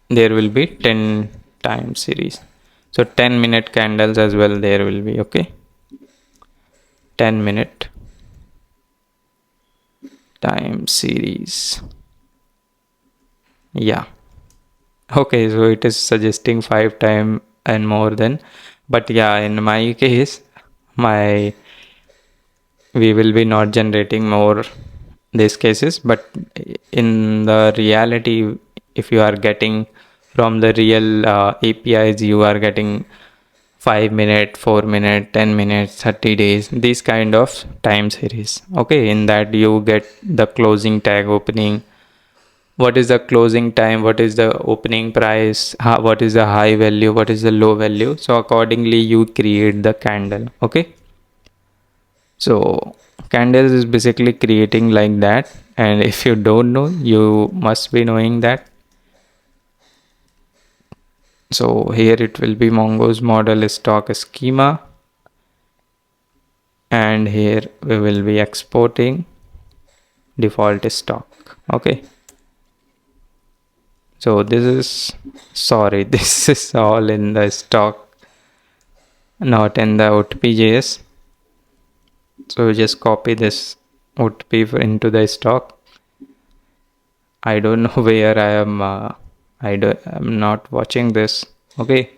there will be 10 time series. So 10-minute candles as well there will be. Okay, 10-minute time series. Yeah. Okay, so it is suggesting 5 time and more than, but yeah, in my case, my we will be not generating more these cases, but in the reality, if you are getting from the real APIs, you are getting 5 minute, 4 minute, 10 minutes, 30 days, these kind of time series. Okay, in that you get the closing tag opening, what is the closing time, what is the opening price, what is the high value, what is the low value. So accordingly you create the candle. Okay, so candles is basically creating like that, and if you don't know, you must be knowing that. So here it will be Mongo's model stock schema, and here we will be exporting default stock. Okay, so this is, sorry, this is all in the stock, not in the OTP.js. So just copy this OTP into the stock. I don't know where I am. I'm not watching this. Okay.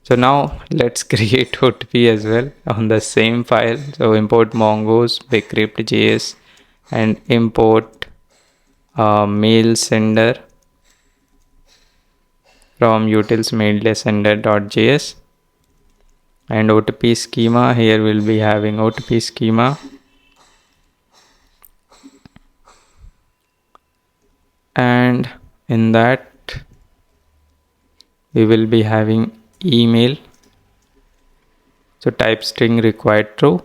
So now let's create OTP as well on the same file. So import Mongo's bcrypt.js and import mail sender from utils mail-sender.js, and OTP schema. Here we'll be having OTP schema, and in that we will be having email. So type string required true,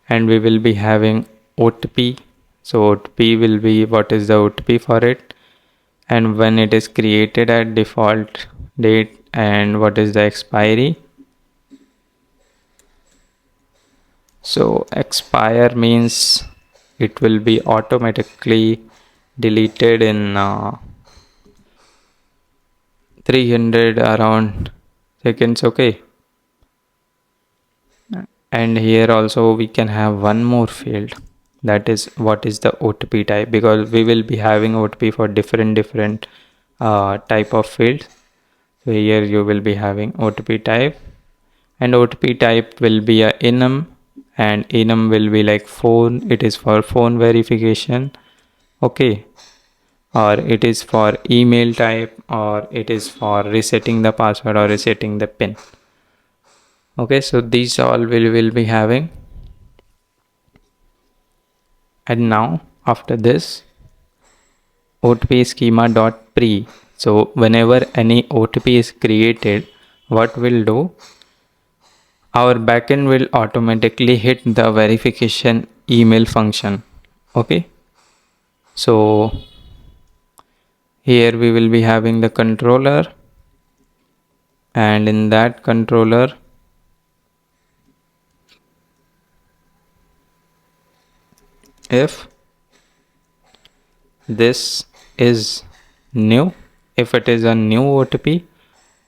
and we will be having OTP. So OTP will be, what is the OTP for it, and when it is created at default date, and what is the expiry. So expire means it will be automatically deleted in 300 around seconds. Okay, and here also we can have one more field, that is what is the OTP type, because we will be having OTP for different type of fields. So here you will be having OTP type, and OTP type will be a enum, and enum will be like phone, it is for phone verification. Okay, or it is for email type, or it is for resetting the password or resetting the pin. Okay, so these all we will be having. And now after this, OTP schema dot pre. So whenever any OTP is created, what we'll do, our backend will automatically hit the verification email function. Okay, so here we will be having the controller, and in that controller if this is new, if it is a new OTP,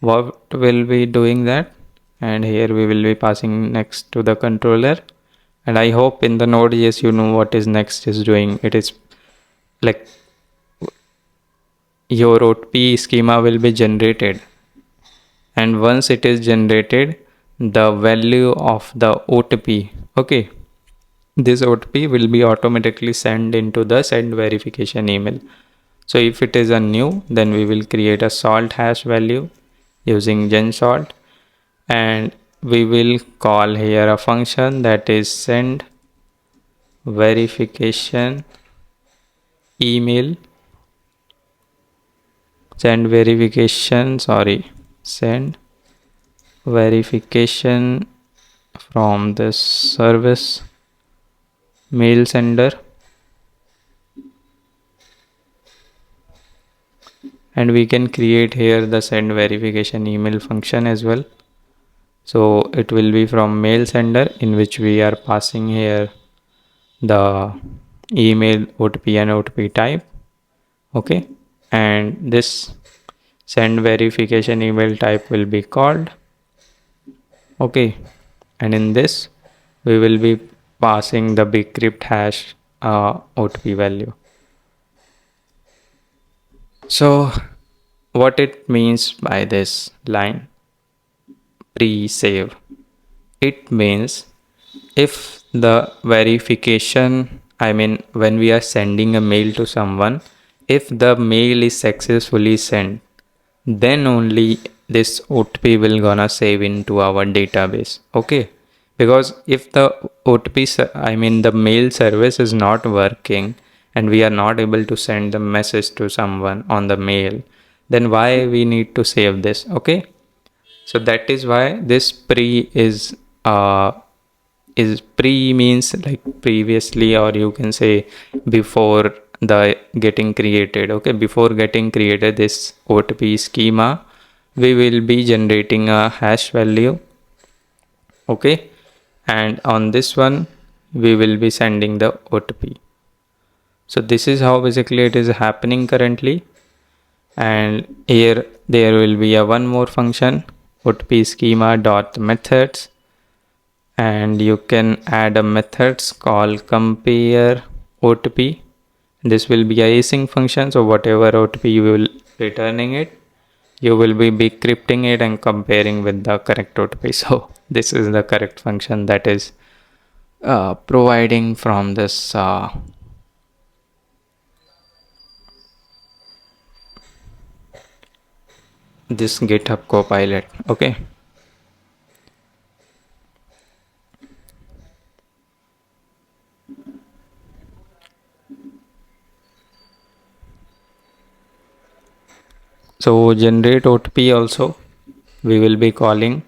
what will be doing that, and here we will be passing next to the controller. And I hope in the Node.js you know what is next is doing. It is like your OTP schema will be generated, and once it is generated, the value of the OTP, okay, this OTP will be automatically sent into the send verification email. So if it is a new, then we will create a salt hash value using gensalt, and we will call here a function that is send verification email, send verification from this service mail sender, and we can create here the send verification email function as well. So it will be from mail sender, in which we are passing here the email OTP and OTP type. Okay, and this send verification email type will be called. Okay, and in this we will be passing the bcrypt hash OTP value. So what it means by this line pre-save, it means if the verification, I mean when we are sending a mail to someone, if the mail is successfully sent, then only this OTP will gonna save into our database. Okay, because if the OTP, I mean the mail service is not working and we are not able to send the message to someone on the mail, then why we need to save this? Okay, so that is why this pre is pre means like previously, or you can say before the getting created. Okay, before getting created this OTP schema, we will be generating a hash value. Okay, and on this one we will be sending the OTP. So this is how basically it is happening currently. And here there will be a one more function, OTP schema dot methods, and you can add a methods called compare OTP. This will be a async function, so whatever OTP you will returning it, you will be decrypting it and comparing with the correct OTP. So this is the correct function that is providing from this this GitHub Copilot. Okay, so generate OTP also we will be calling,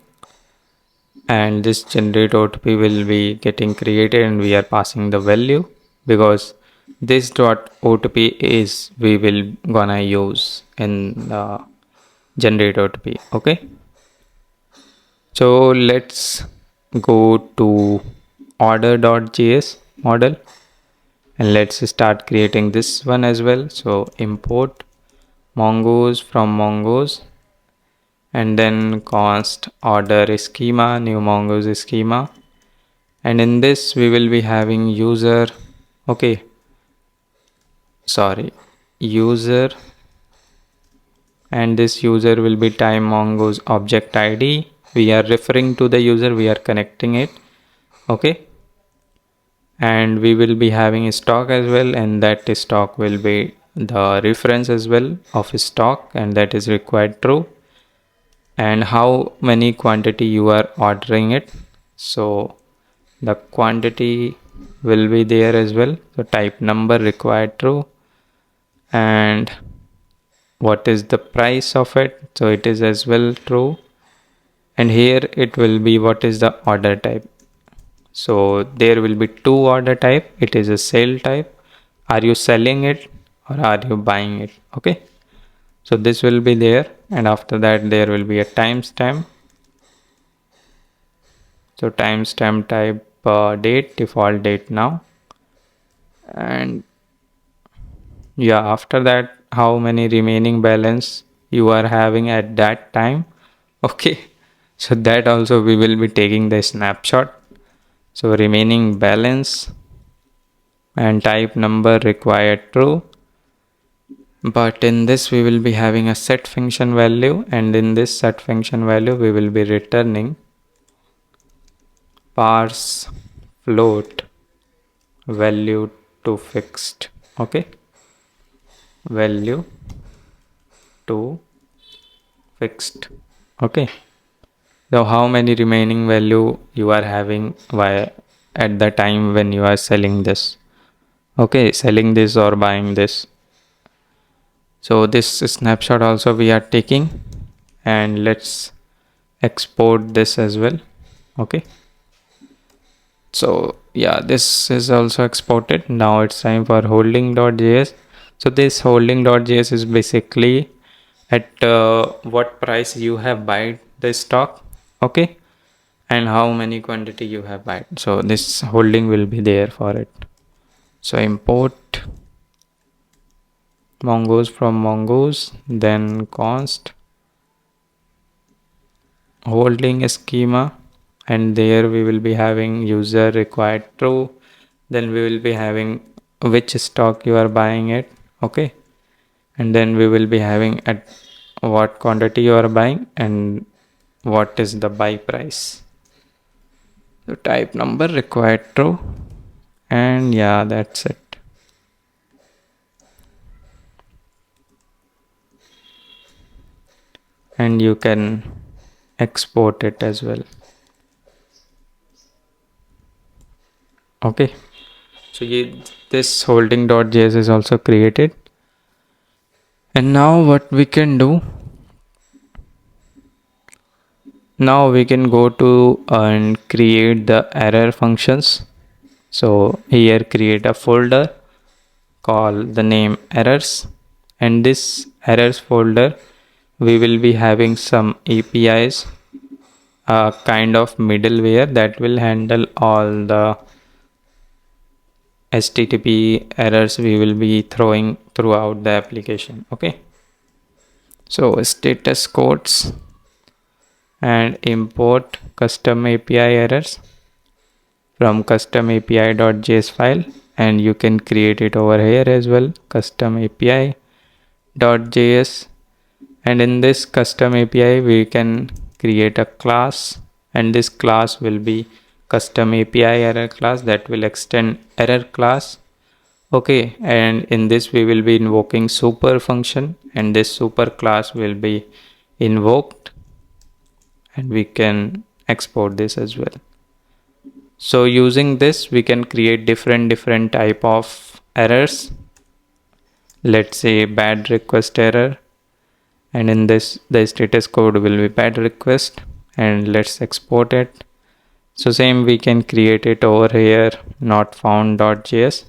and this generate OTP will be getting created and we are passing the value, because this dot OTP is we will gonna use in the generate OTP. Okay, so let's go to order.js model and let's start creating this one as well. So import mongoose from mongoose, and then const order schema, new mongoose schema, and in this we will be having user, okay, sorry, user, and this user will be time mongoose object ID. We are referring to the user, we are connecting it. Okay, and we will be having stock as well, and that stock will be the reference as well of stock, and that is required true, and how many quantity you are ordering it, so the quantity will be there as well, so type number required true, and what is the price of it, so it is as well true. And here it will be what is the order type. So there will be two order type. It is a sale type. Are you selling it or are you buying it? Okay. So this will be there, and after that there will be a timestamp. So timestamp type date, default date now. And yeah, after that, how many remaining balance you are having at that time. Okay. So that also we will be taking the snapshot. So remaining balance and type number required true. But in this we will be having a set function value, and in this set function value we will be returning parse float value to fixed. Okay, value to fixed. Okay, so how many remaining value you are having via at the time when you are selling this. Okay, selling this or buying this. So this snapshot also we are taking, and let's export this as well. Okay, so yeah, this is also exported. Now it's time for holding.js. So this holding.js is basically at what price you have buy the stock. Okay, and how many quantity you have buy. So this holding will be there for it. So import mongoose from mongoose, then const holding schema, and there we will be having user required true. Then we will be having which stock you are buying it. Okay, and then we will be having at what quantity you are buying and what is the buy price. So type number required true, and yeah, that's it. And you can export it as well. Okay, so this holding.js is also created. And now what we can do, now we can go to and create the error functions. So here create a folder, call the name errors, and this errors folder we will be having some APIs, a kind of middleware that will handle all the HTTP errors we will be throwing throughout the application. Okay, so status codes and import custom API errors from custom api.js file, and you can create it over here as well, custom api.js. and in this custom API we can create a class, and this class will be custom API error class that will extend error class. Okay, and in this we will be invoking super function, and this super class will be invoked, and we can export this as well. So using this we can create different type of errors. Let's say bad request error, and in this the status code will be bad request, and let's export it. So same we can create it over here, not found.js.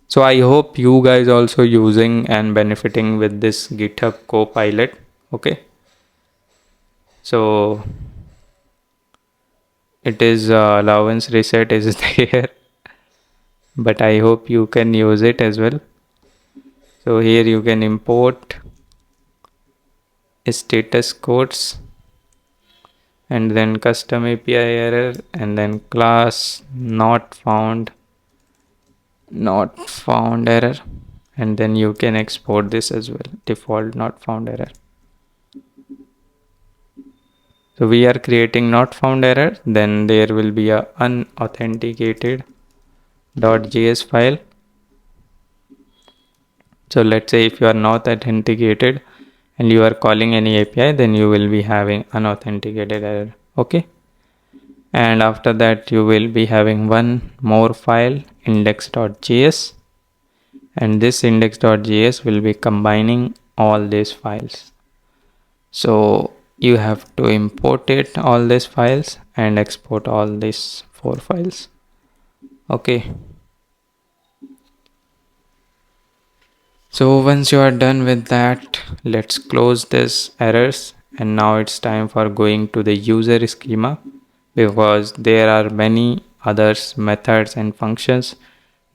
So I hope you guys also using and benefiting with this GitHub Copilot. Okay, so it is allowance reset is there, but I hope you can use it as well. So here you can import status codes, and then custom API error, and then class not found error, and then you can export this as well, default not found error. So we are creating not found error, then there will be a unauthenticated .js file. So let's say if you are not authenticated and you are calling any API, then you will be having unauthenticated error. Okay, and after that you will be having one more file, index.js, and this index.js will be combining all these files. So you have to import it, all these files, and export all these 4 files. Okay. So once you are done with that, let's close this errors, and now it's time for going to the user schema, because there are many others methods and functions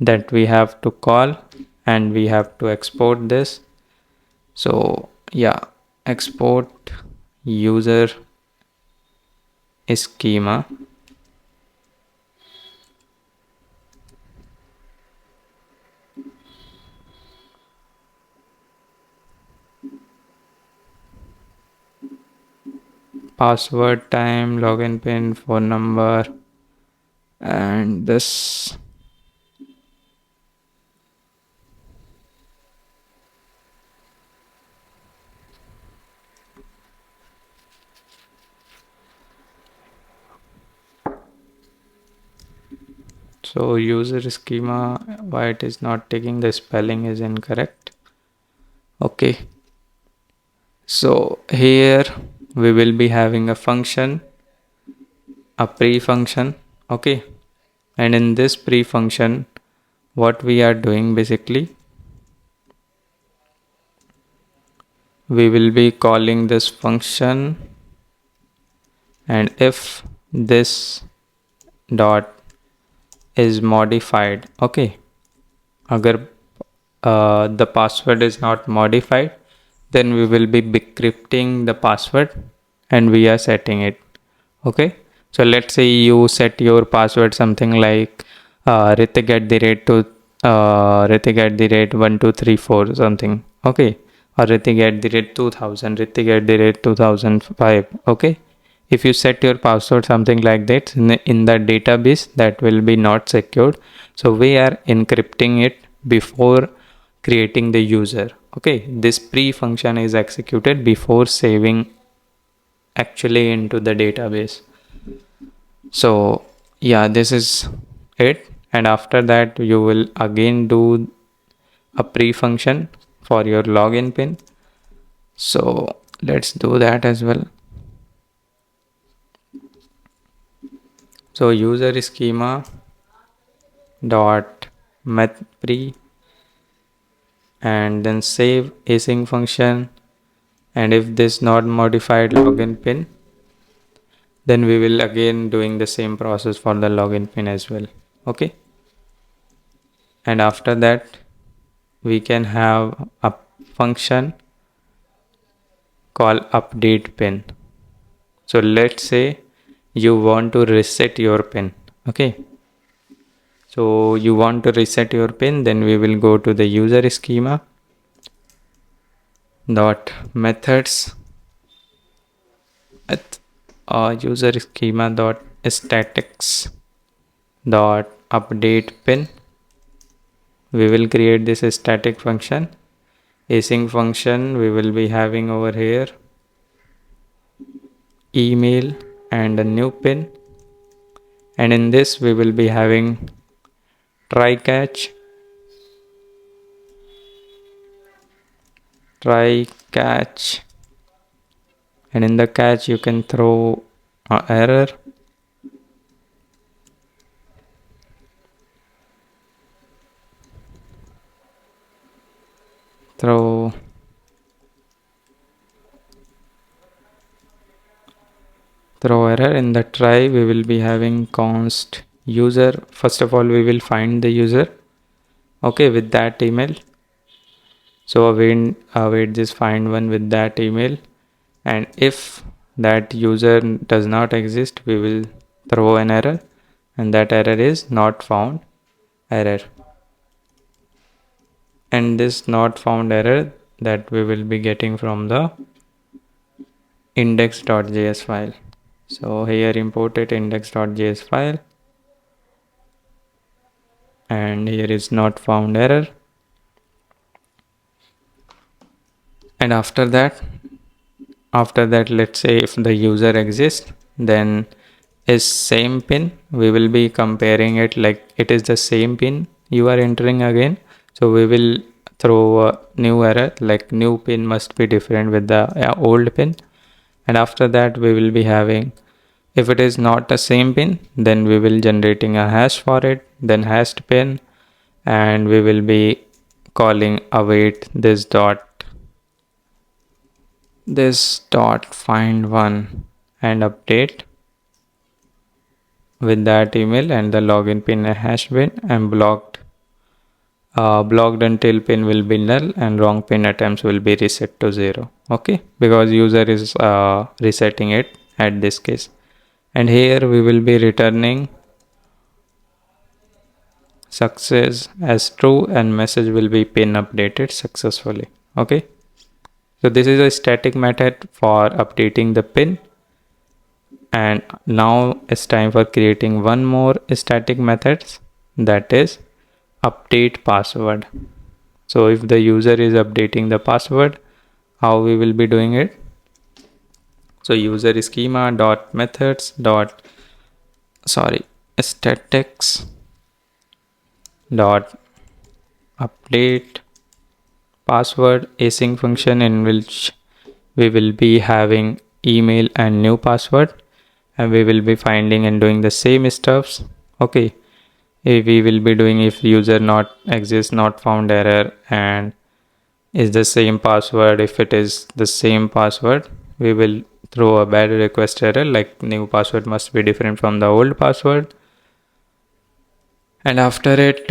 that we have to call, and we have to export this. So yeah, export user schema. Password, time, login pin, phone number, and this. So user schema, why it is not taking, the spelling is incorrect. Okay. So here we will be having a function, a pre-function. Okay. And in this pre-function, what we are doing basically, we will be calling this function, and if this dot is modified, okay, agar the password is not modified, then we will be decrypting the password and we are setting it. Okay, so let's say you set your password something like Ritik at the rate to Ritik at the rate 1234 something. Okay, or Ritik at the rate 2000, Ritik at the rate 2005. Okay, if you set your password something like that in the database, that will be not secured. So we are encrypting it before creating the user. Okay, this pre function is executed before saving actually into the database. So yeah, this is it, and after that you will again do a pre function for your login pin. So let's do that as well. So user schema dot meth pre, and then save async function, and if this not modified login pin, then we will again doing the same process for the login pin as well. Okay, and after that we can have a function called update pin. So let's say you want to reset your pin. Okay, so you want to reset your pin, then we will go to the user schema dot methods at user schema dot statics dot update pin. We will create this static function. Async function we will be having over here email and a new pin, and in this we will be having try catch, and in the catch you can throw an error, throw error. In the try we will be having const user. First of all we will find the user, okay, with that email. So await this find one with that email, and if that user does not exist, we will throw an error, and that error is not found error. And this not found error that we will be getting from the index.js file. So here imported index.js file, and here is not found error. And after that let's say if the user exists, then is same pin, we will be comparing it like it is the same pin you are entering again. So we will throw a new error like new pin must be different with the old pin. And after that we will be having, if it is not the same pin, then we will generating a hash for it, then hashed pin, and we will be calling await this dot find one and update with that email and the login pin and hash pin, and blocked until pin will be null and wrong pin attempts will be reset to 0. Okay, because user is resetting it at this case. And here we will be returning success as true and message will be pin updated successfully. Okay, so this is a static method for updating the pin. And now it's time for creating one more static methods, that is update password. So if the user is updating the password, how we will be doing it? So user schema dot methods dot statics dot update password async function, in which we will be having email and new password, and we will be finding and doing the same stuffs. Okay, if we will be doing if user not exists not found error and is the same password. If it is the same password, we will throw a bad request error like new password must be different from the old password. And after it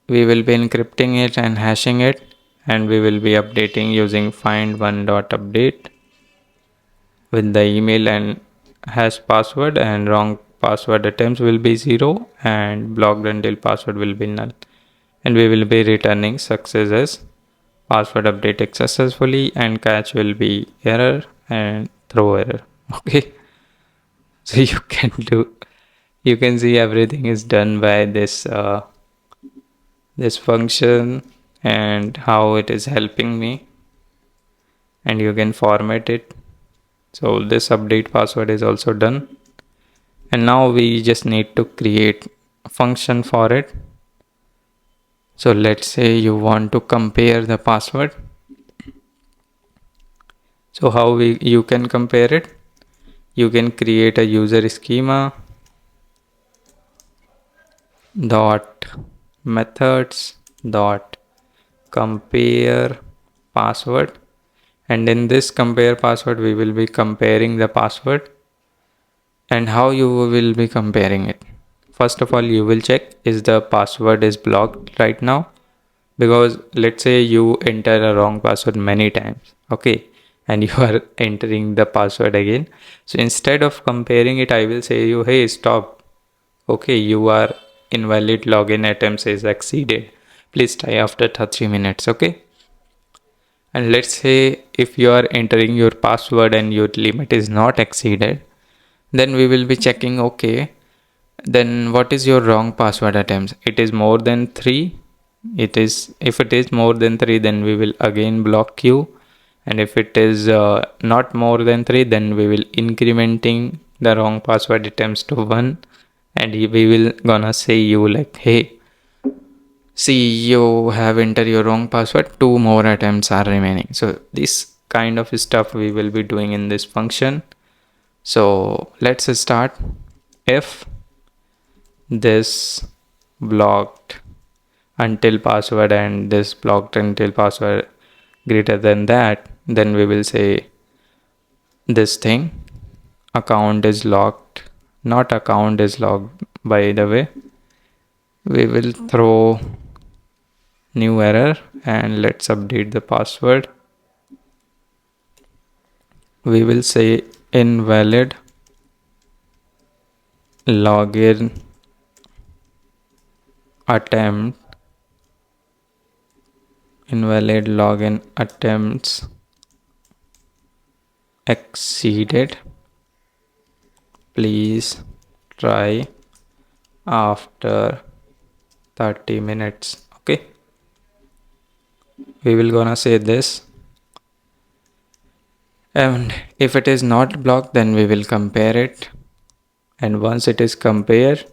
we will be encrypting it and hashing it, and we will be updating using find one dot update with the email and hash password, and wrong password attempts will be 0 and blocked until password will be null, and we will be returning success as password updated successfully, and catch will be error and throw error. Okay, so you can see everything is done by this function and how it is helping me, and you can format it. So this update password is also done, and now we just need to create a function for it. So let's say you want to compare the password. So how you can compare it? You can create a user schema dot methods dot compare password, and in this compare password we will be comparing the password. And how you will be comparing it? First of all, you will check is the password is blocked right now, because let's say you enter a wrong password many times, okay, and you are entering the password again. So instead of comparing it, I will say you, hey, stop. Okay, you are invalid login attempts is exceeded. Please try after 30 minutes. Okay. And let's say if you are entering your password and your limit is not exceeded, then we will be checking, okay, then what is your wrong password attempts? It is more than 3. If it is more than 3, then we will again block you. And if it is not more than 3, then we will incrementing the wrong password attempts to 1, and we will gonna say you like, hey, see, you have entered your wrong password, 2 more attempts are remaining. So this kind of stuff we will be doing in this function. So let's start. If this blocked until password and this blocked until password greater than that, then we will say this thing, account is locked, not account is locked, by the way. We will throw new error and let's update the password. We will say invalid login attempt, invalid login attempts exceeded, please try after 30 minutes. Okay, we will gonna say this, and if it is not blocked, then we will compare it, and once it is compared,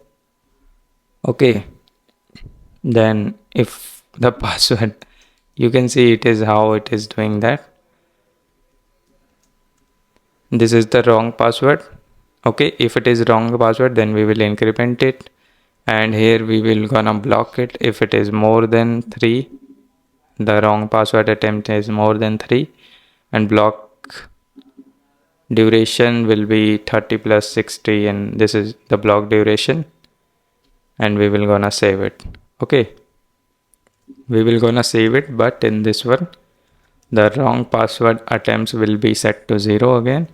okay, then if the password. You can see it is how it is doing that. This is the wrong password. Okay, if it is wrong password, then we will increment it, and here we will gonna block it if it is more than 3. The wrong password attempt is more than 3, and block duration will be 30 plus 60, and this is the block duration, and we will gonna save it. Okay, we will gonna save it, but in this one the wrong password attempts will be set to 0 again,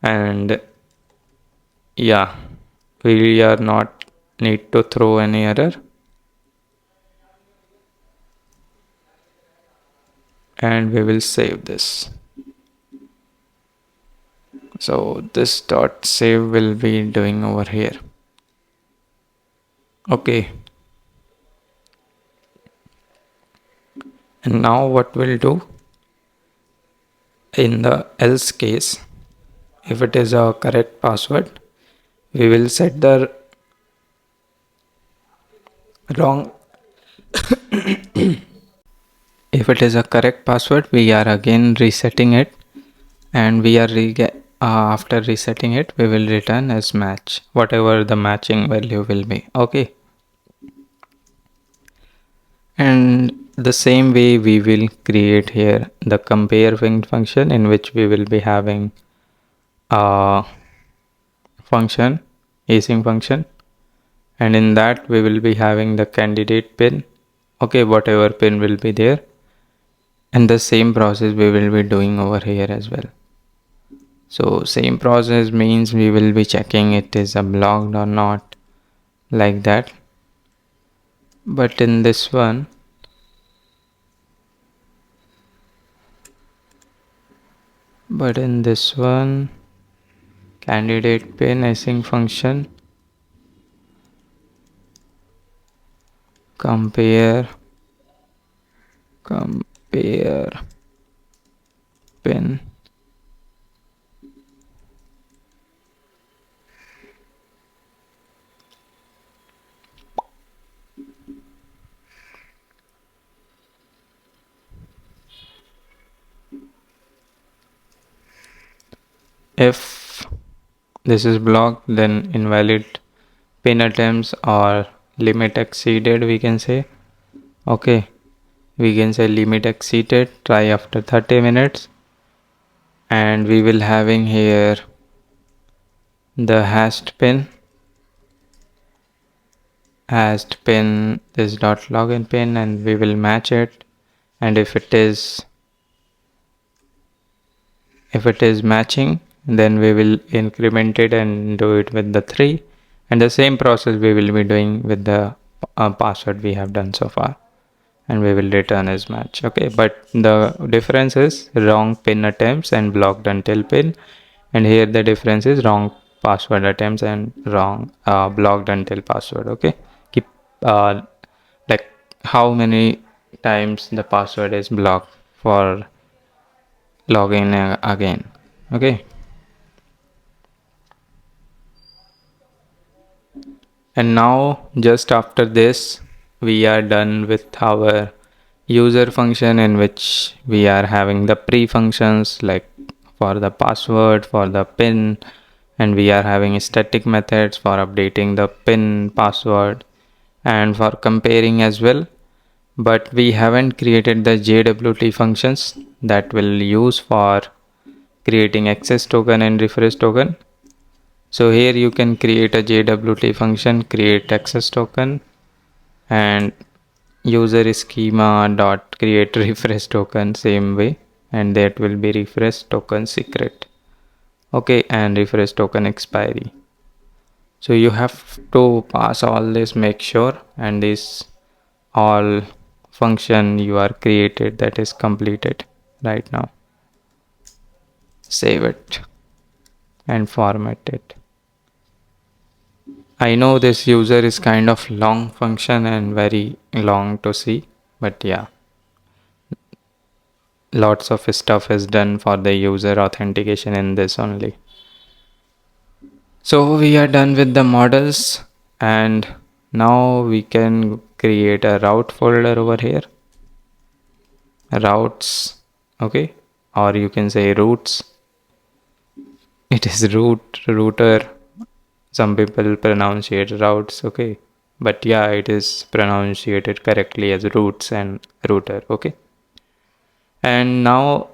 and yeah, we are not need to throw any error, and we will save this. So this dot save will be doing over here. Okay, and now what we'll do in the else case, if it is a correct password, we will set the wrong. If it is a correct password, we are again resetting it, and we are after resetting it, we will return as match, whatever the matching value will be. Okay, and the same way we will create here the compare function, in which we will be having a function, async function, and in that we will be having the candidate pin. Okay, whatever pin will be there, and the same process we will be doing over here as well. So same process means we will be checking it is a blocked or not, like that. But in this one, candidate pin async function compare pin if this is blocked, then invalid pin attempts or limit exceeded, we can say. Okay, we can say limit exceeded, try after 30 minutes, and we will having here the hashed pin this dot login pin, and we will match it, and if it is matching, then we will increment it and do it with the 3, and the same process we will be doing with the password we have done so far, and we will return as match. Okay, but the difference is wrong pin attempts and blocked until pin, and here the difference is wrong password attempts and wrong blocked until password. Okay, keep like how many times the password is blocked for login again. Okay, and now just after this we are done with our user function, in which we are having the pre functions like for the password, for the pin, and we are having static methods for updating the pin, password, and for comparing as well. But we haven't created the JWT functions that will use for creating access token and refresh token. So here you can create a JWT function, create access token, and user schema dot create refresh token, same way, and that will be refresh token secret. Okay, and refresh token expiry. So you have to pass all this, make sure, and this all function you are created, that is completed right now. Save it and format it. I know this user is kind of long function and very long to see, but yeah, lots of stuff is done for the user authentication in this only. So we are done with the models, and now we can create a route folder over here, routes, okay, or you can say routes. It is router. Some people pronunciate routes, okay, but yeah, it is pronunciated correctly as routes and router, okay. And now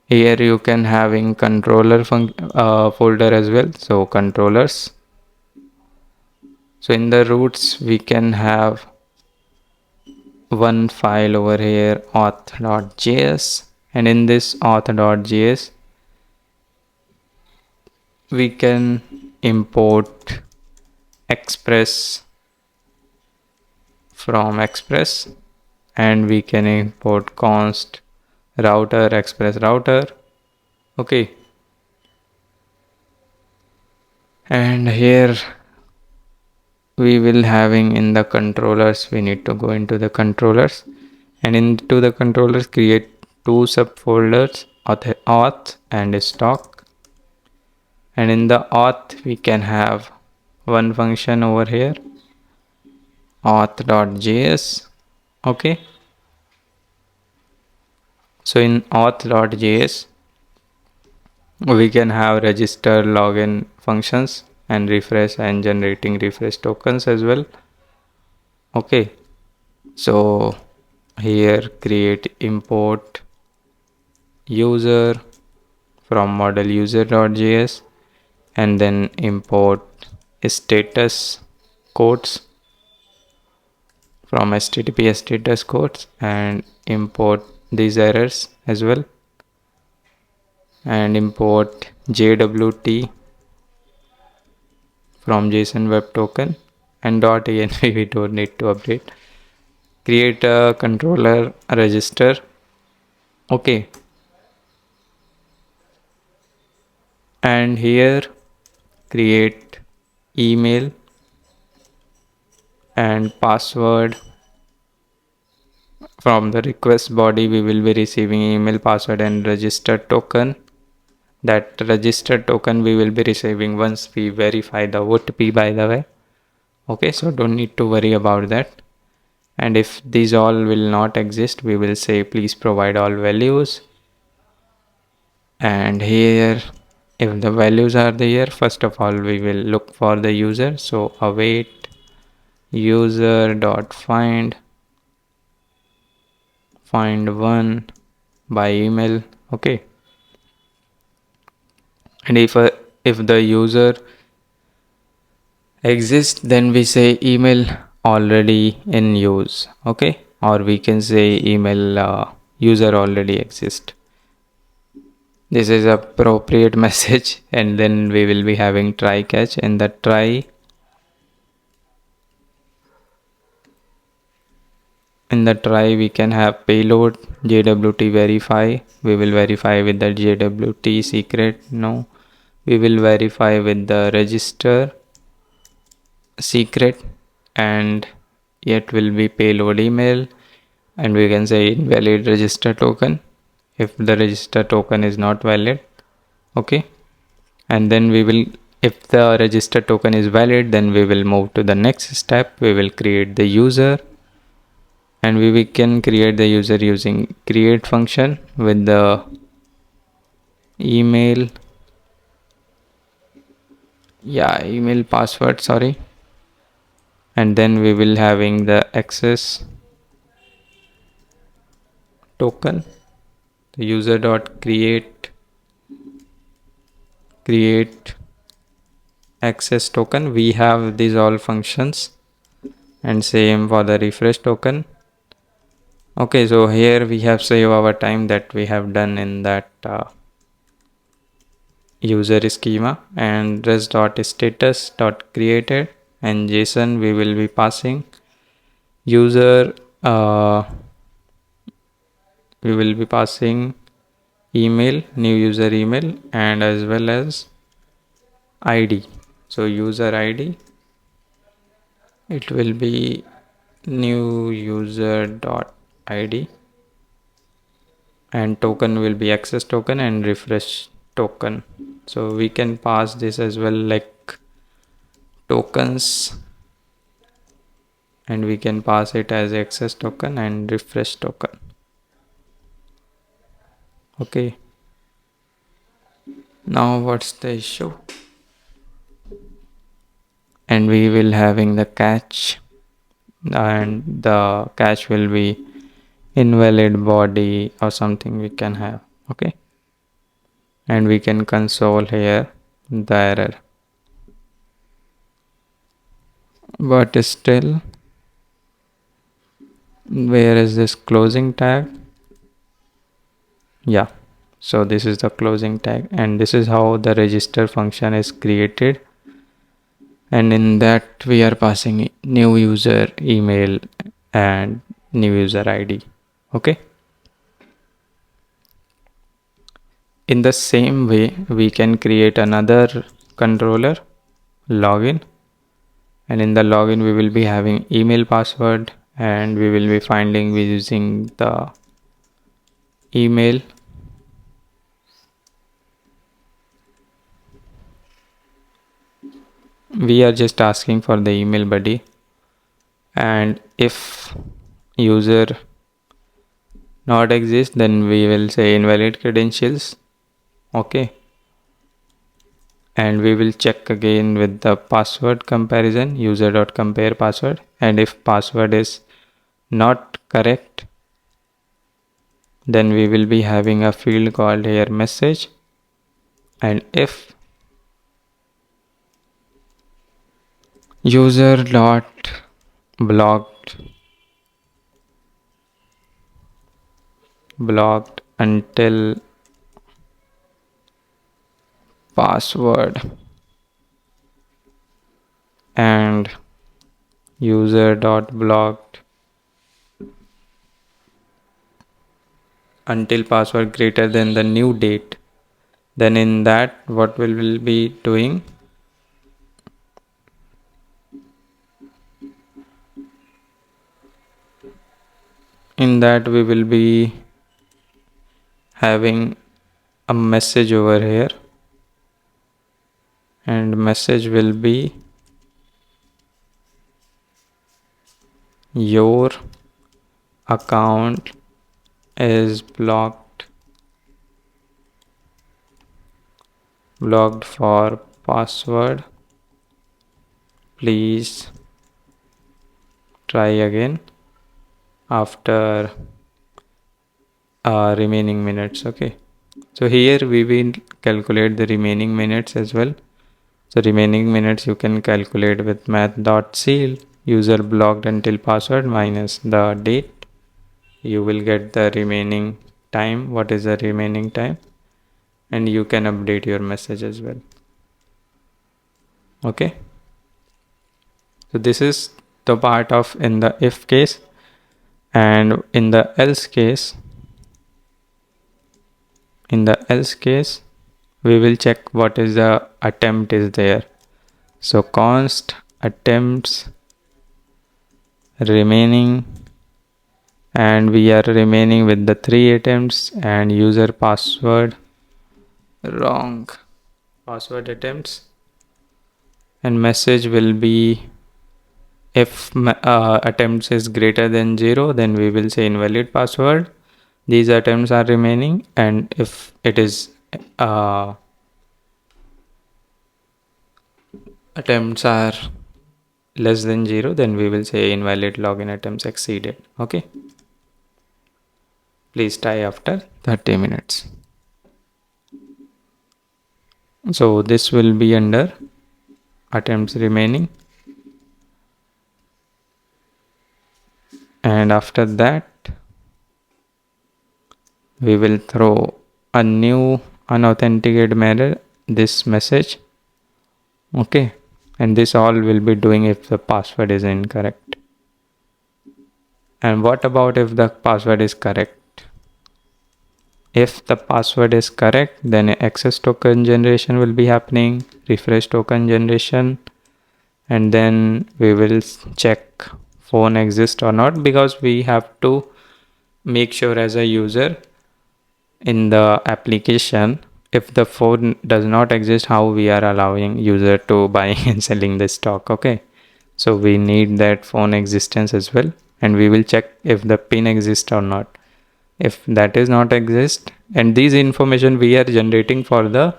here you can having controller folder as well. So controllers. So in the roots we can have one file over here, auth.js, and in this auth.js we can import express from express, and we can import const router express router, okay. And here we will having in the controllers, we need to go into the controllers, and into the controllers create two subfolders, auth and stock. And in the auth we can have one function over here, auth.js, okay. So in auth.js we can have register login functions and refresh and generating refresh tokens as well, okay. So here create import user from model user.js, and then import status codes from http status codes, and import these errors as well, and import jwt from JSON web token, and .env we don't need to update. Create a controller register, okay. And here create email and password. From the request body we will be receiving email, password and register token. That register token we will be receiving once we verify the OTP, by the way, okay. So don't need to worry about that. And if these all will not exist, we will say please provide all values. And here if the values are there, first of all we will look for the user. So await user dot find one by email, okay. And if the user exists, then we say email already in use, okay, or we can say email user already exists. This is appropriate message. And then we will be having try catch. In the try, we can have payload jwt verify. We will verify with the jwt secret, no, we will verify with the register secret, and yet will be payload email, and we can say invalid register token if the register token is not valid, okay. And then we will, if the register token is valid, then we will move to the next step. We will create the user, and we can create the user using create function with the email password, sorry. And then we will having the access token, the user dot create access token. We have these all functions, and same for the refresh token, okay. So here we have saved our time that we have done in that user schema, and rest dot status dot created, and JSON we will be passing user we will be passing email, new user email, and as well as ID. So user ID, it will be new user dot ID, and token will be access token and refresh token. So we can pass this as well, like tokens and we can pass it as access token and refresh token. Okay, now what's the issue? And we will having the catch, and the catch will be invalid body or something we can have. Okay, and we can console here the error, but still, where is this closing tag? Yeah, so this is the closing tag, and this is how the register function is created, and in that we are passing new user email and new user ID. Okay, in the same way we can create another controller login, and in the login we will be having email password, and we will be finding using the email. We are just asking for the email buddy, and if user not exist, then we will say invalid credentials. Okay, and we will check again with the password comparison, user.compare password, and if password is not correct, then we will be having a field called here message, and if user dot blocked until password and user dot blocked until password greater than the new date, then in that what we will be doing, in that we will be having a message over here, and message will be your account is blocked for password, please try again after remaining minutes. Okay, so here we will calculate the remaining minutes as well. So remaining minutes you can calculate with math.ceil user blocked until password minus the date. You will get the remaining time, what is the remaining time, and you can update your message as well. Okay, so this is the part of in the if case, and in the else case, we will check what is the attempt is there. So const attempts remaining, and we are remaining with the 3 attempts, and user password wrong password attempts, and message will be if attempts is greater than 0, then we will say invalid password, these attempts are remaining, and if it is attempts are less than 0, then we will say invalid login attempts exceeded. Okay, please try after 30 minutes. So this will be under attempts remaining, and after that we will throw a new unauthenticated mirror this message. Okay, and this all will be doing if the password is incorrect. And what about if the password is correct? If the password is correct, then access token generation will be happening, refresh token generation, and then we will check phone exists or not, because we have to make sure as a user in the application, if the phone does not exist, how we are allowing user to buy and selling the stock. Okay, So we need that phone existence as well, and we will check if the pin exists or not. If that is not exist, and these information we are generating for the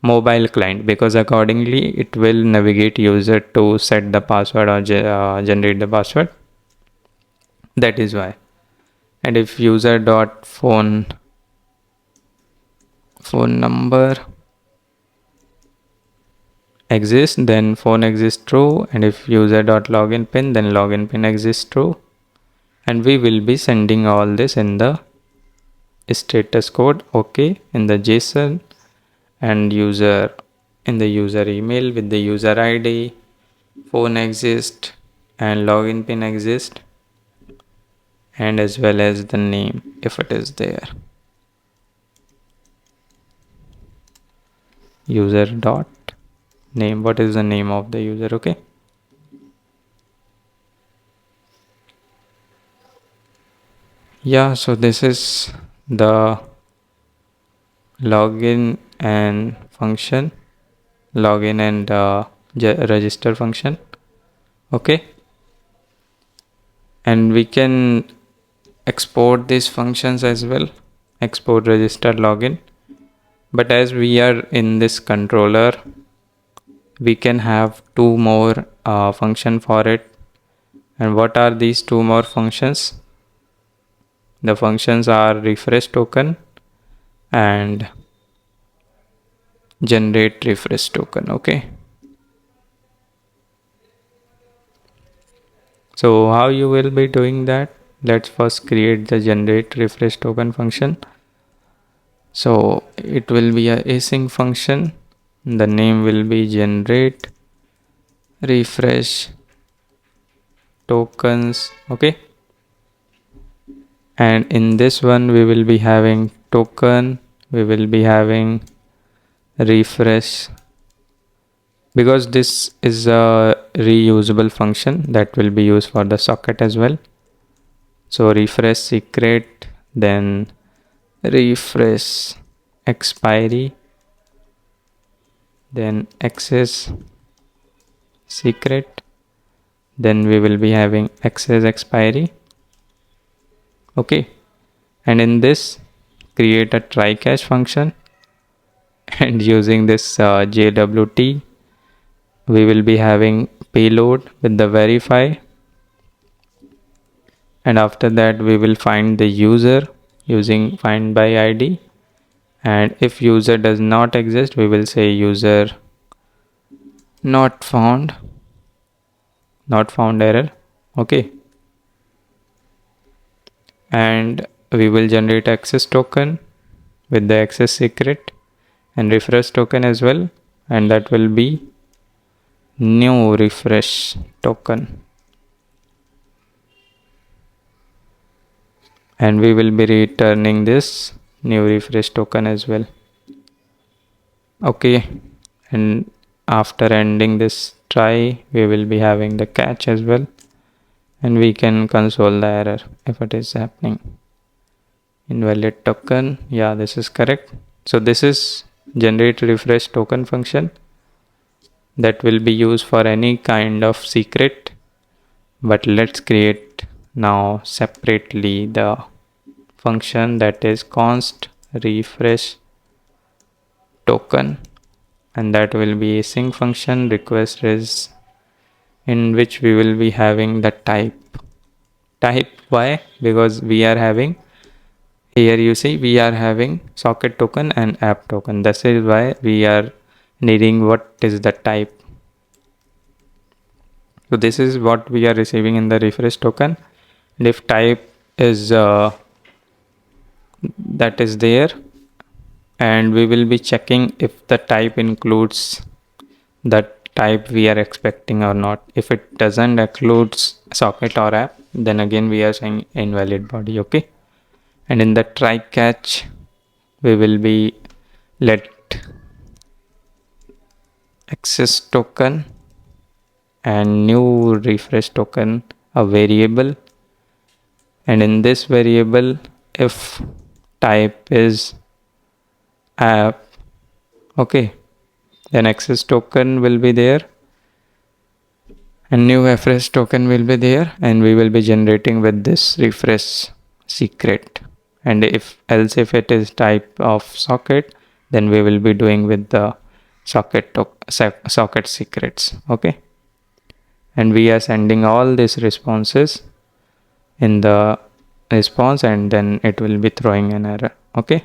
mobile client, because accordingly it will navigate user to set the password or generate the password. That is why. And if user dot phone number exists, then phone exists true, and if user dot login pin, then login pin exists true. And we will be sending all this in the status code, okay, in the JSON, and user in the user email with the user ID, phone exists, and login pin exists, and as well as the name if it is there. User dot name, what is the name of the user? Okay, yeah, so this is the login and function, login and register function. Okay, and we can export these functions as well, export register login. But as we are in this controller, we can have two more function for it. And what are these two more functions? The functions are refresh token and generate refresh token. Okay, so how you will be doing that? Let's first create the generate refresh token function. So it will be a async function. The name will be generate refresh tokens. Okay, and in this one we will be having token, we will be having refresh, because this is a reusable function that will be used for the socket as well. So refresh secret, then refresh expiry, then access secret, then we will be having access expiry. Okay, and in this create a try catch function, and using this JWT we will be having payload with the verify, and after that we will find the user using find by ID, and if user does not exist we will say user not found, not found error. Okay, and we will generate access token with the access secret and refresh token as well, and that will be new refresh token, and we will be returning this new refresh token as well. Okay, and after ending this try we will be having the catch as well, and we can console the error if it is happening. Invalid token, yeah, this is correct. So this is generate refresh token function that will be used for any kind of secret, but let's create now separately the function that is const refresh token, and that will be a async function request is, in which we will be having the type. Why? Because we are having here, you see, we are having socket token and app token. This is why we are needing what is the type. So this is what we are receiving in the refresh token, and if type is that is there, and we will be checking if the type includes the type we are expecting or not. If it doesn't includes socket or app, then again we are saying invalid body. Okay, and in the try catch we will be let access token and new refresh token a variable, and in this variable if type is app, okay, then access token will be there, and new refresh token will be there, and we will be generating with this refresh secret. And if it is type of socket, then we will be doing with the socket secrets. Okay, and we are sending all these responses in the response, and then it will be throwing an error. Okay,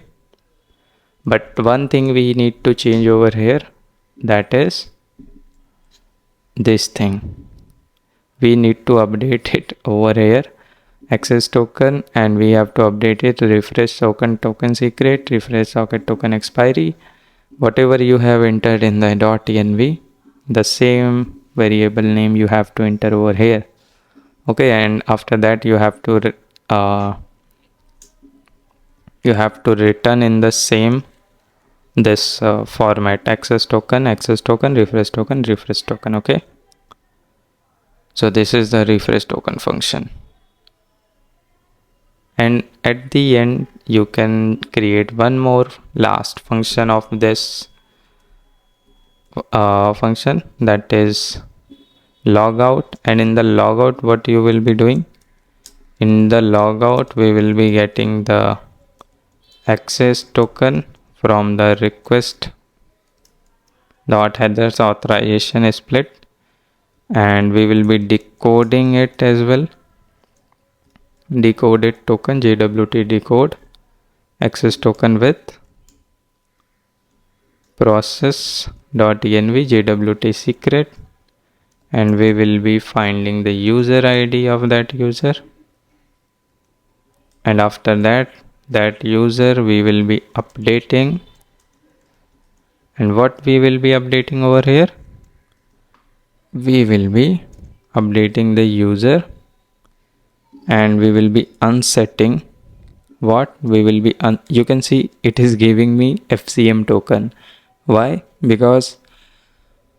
but one thing we need to change over here, that is this thing. We need to update it over here, access token, and we have to update it refresh token secret, refresh socket token expiry, whatever you have entered in the .env, the same variable name you have to enter over here. Okay, and after that you have to return in the same this format, access token, refresh token, refresh token. Okay, so this is the refresh token function. And at the end you can create one more last function of this function, that is logout. And in the logout, what you will be doing, in the logout we will be getting the access token from the request dot headers authorization split, and we will be decoding it as well, decoded token jwt decode access token with process.env jwt secret, and we will be finding the user id of that user, and after that user we will be updating. And what we will be updating over here, we will be updating the user, and we will be unsetting what we will be you can see it is giving me FCM token. Why? Because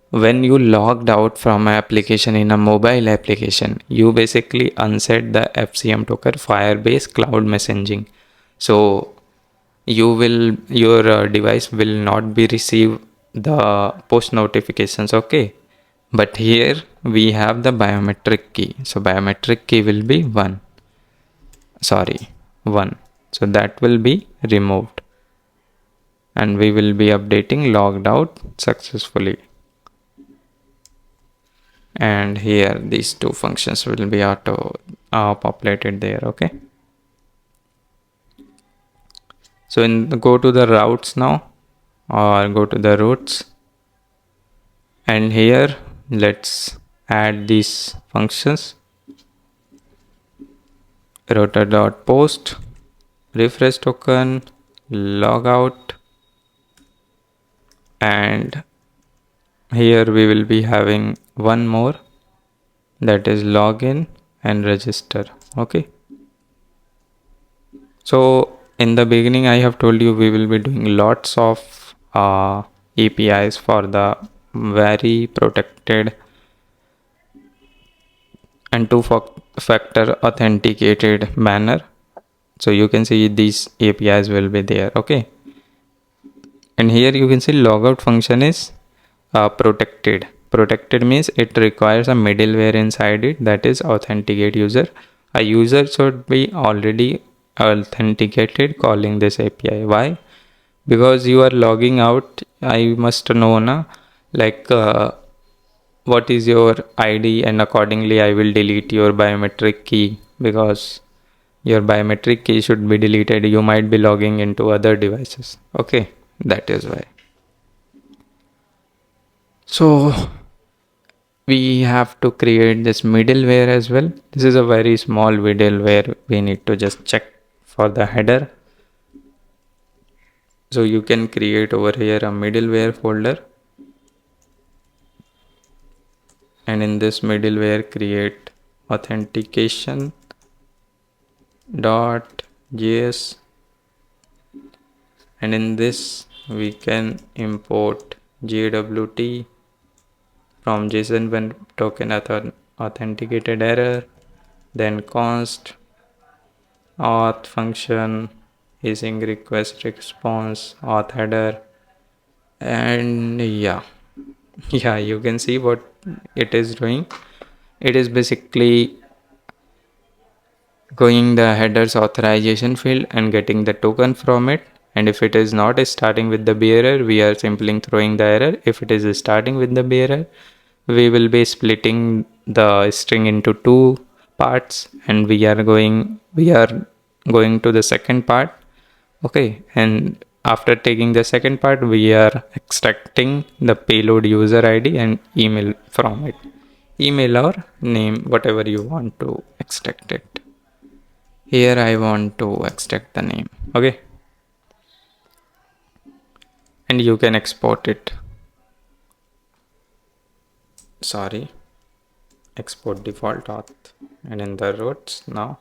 when you logged out from an application in a mobile application, you basically unset the FCM token, Firebase Cloud Messaging. So your device will not be receive the push notifications. Okay, but here we have the biometric key, so biometric key will be 1, so that will be removed, and we will be updating logged out successfully. And here these two functions will be auto populated there. Okay, so go to the routes now, or go to the routes, and here let's add these functions, router.post refresh token logout, and here we will be having one more, that is login and register. Okay, so in the beginning I have told you we will be doing lots of APIs for the very protected and two-factor authenticated manner. So you can see these APIs will be there. Okay, and here you can see logout function is protected means it requires a middleware inside it, that is authenticate user. A user should be already authenticated calling this API. Why? Because you are logging out, I must know na, like what is your ID, and accordingly I will delete your biometric key, because your biometric key should be deleted. You might be logging into other devices. Okay, that is why. So we have to create this middleware as well. This is a very small middleware. We need to just check for the header. So you can create over here a middleware folder, and in this middleware create authentication .js, and in this we can import jwt from JSON when token authenticated error, then const auth function using request response auth header, and yeah you can see what it is doing. It is basically going the headers authorization field and getting the token from it. And if it is not starting with the bearer, we are simply throwing the error. If it is starting with the bearer, we will be splitting the string into two parts, and we are going to the second part. Okay, and after taking the second part, we are extracting the payload user ID and email from it. Email or name, whatever you want to extract it. Here I want to extract the name. Okay, and you can export it. Sorry, export default auth. And in the routes now,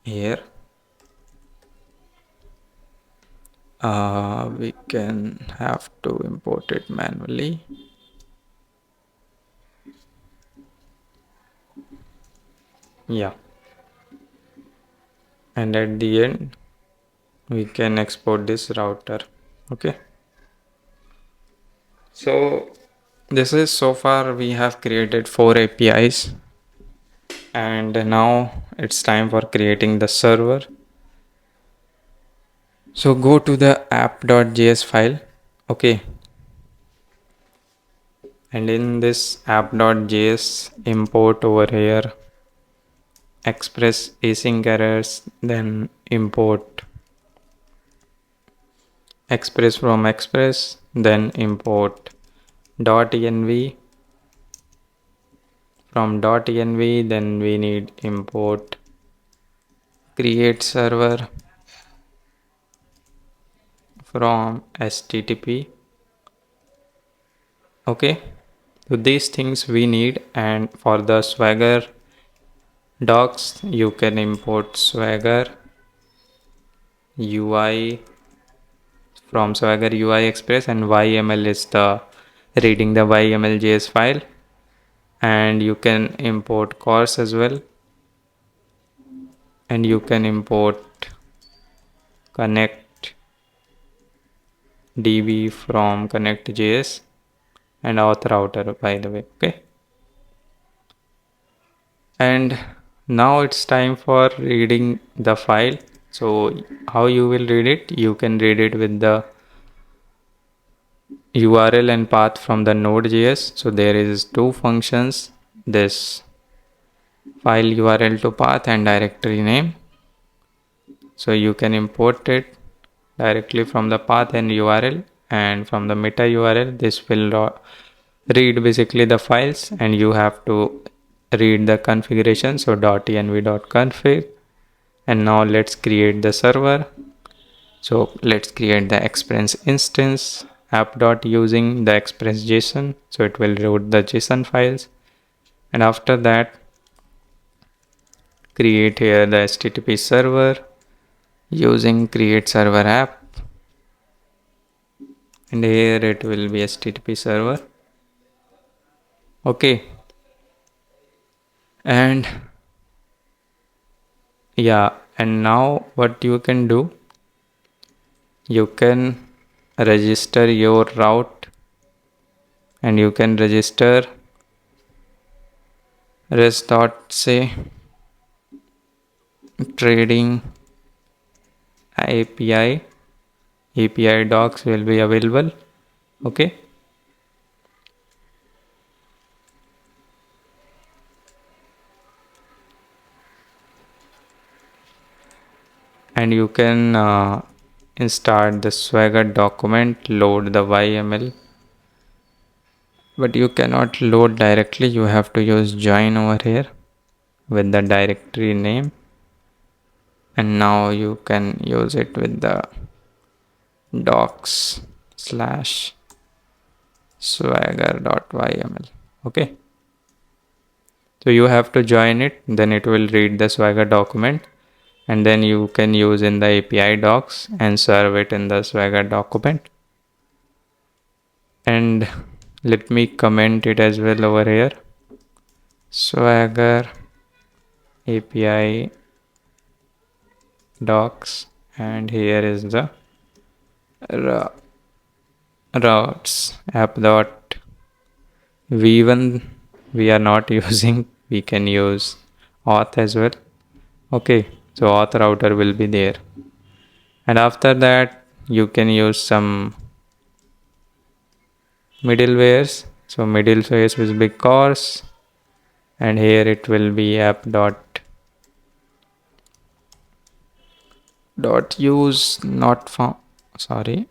here we can have to import it manually. Yeah, and at the end we can export this router. Okay, so this is, so far we have created 4 APIs, and now it's time for creating the server. So go to the app.js file. Okay, and in this app.js import over here express async errors, then import express from express, then import .env. From .env, then we need import create server from http. Okay, so these things we need. And for the Swagger docs, you can import Swagger UI from Swagger UI Express, and YML is the reading the YML.js file. And you can import course as well, and you can import connect db from connect.js and auth router, by the way. Okay, and now it's time for reading the file. So how you will read it? You can read it with the URL and path from the node.js. So there is two functions, this file URL to path and directory name. So you can import it directly from the path and URL, and from the meta URL this will read basically the files, and you have to read the configuration. So .env.config. And now let's create the server. So let's create the express instance app.using the express JSON. So it will load the JSON files, and after that create here the HTTP server using create server app, and here it will be HTTP server. Okay, and yeah, and now what you can do, you can register your route, and you can register res.say trading API docs will be available. Okay, and you can start the Swagger document, load the YML, but you cannot load directly. You have to use join over here with the directory name, and now you can use it with the docs slash swagger.yml. Okay, so you have to join it, then it will read the Swagger document, and then you can use in the API docs and serve it in the Swagger document. And let me comment it as well over here, Swagger API docs, and here is the routes app.v1 we are not using, we can use auth as well. Okay, so auth router will be there, and after that you can use some middlewares. So middlewares will be course, and here it will be app dot use not found, sorry,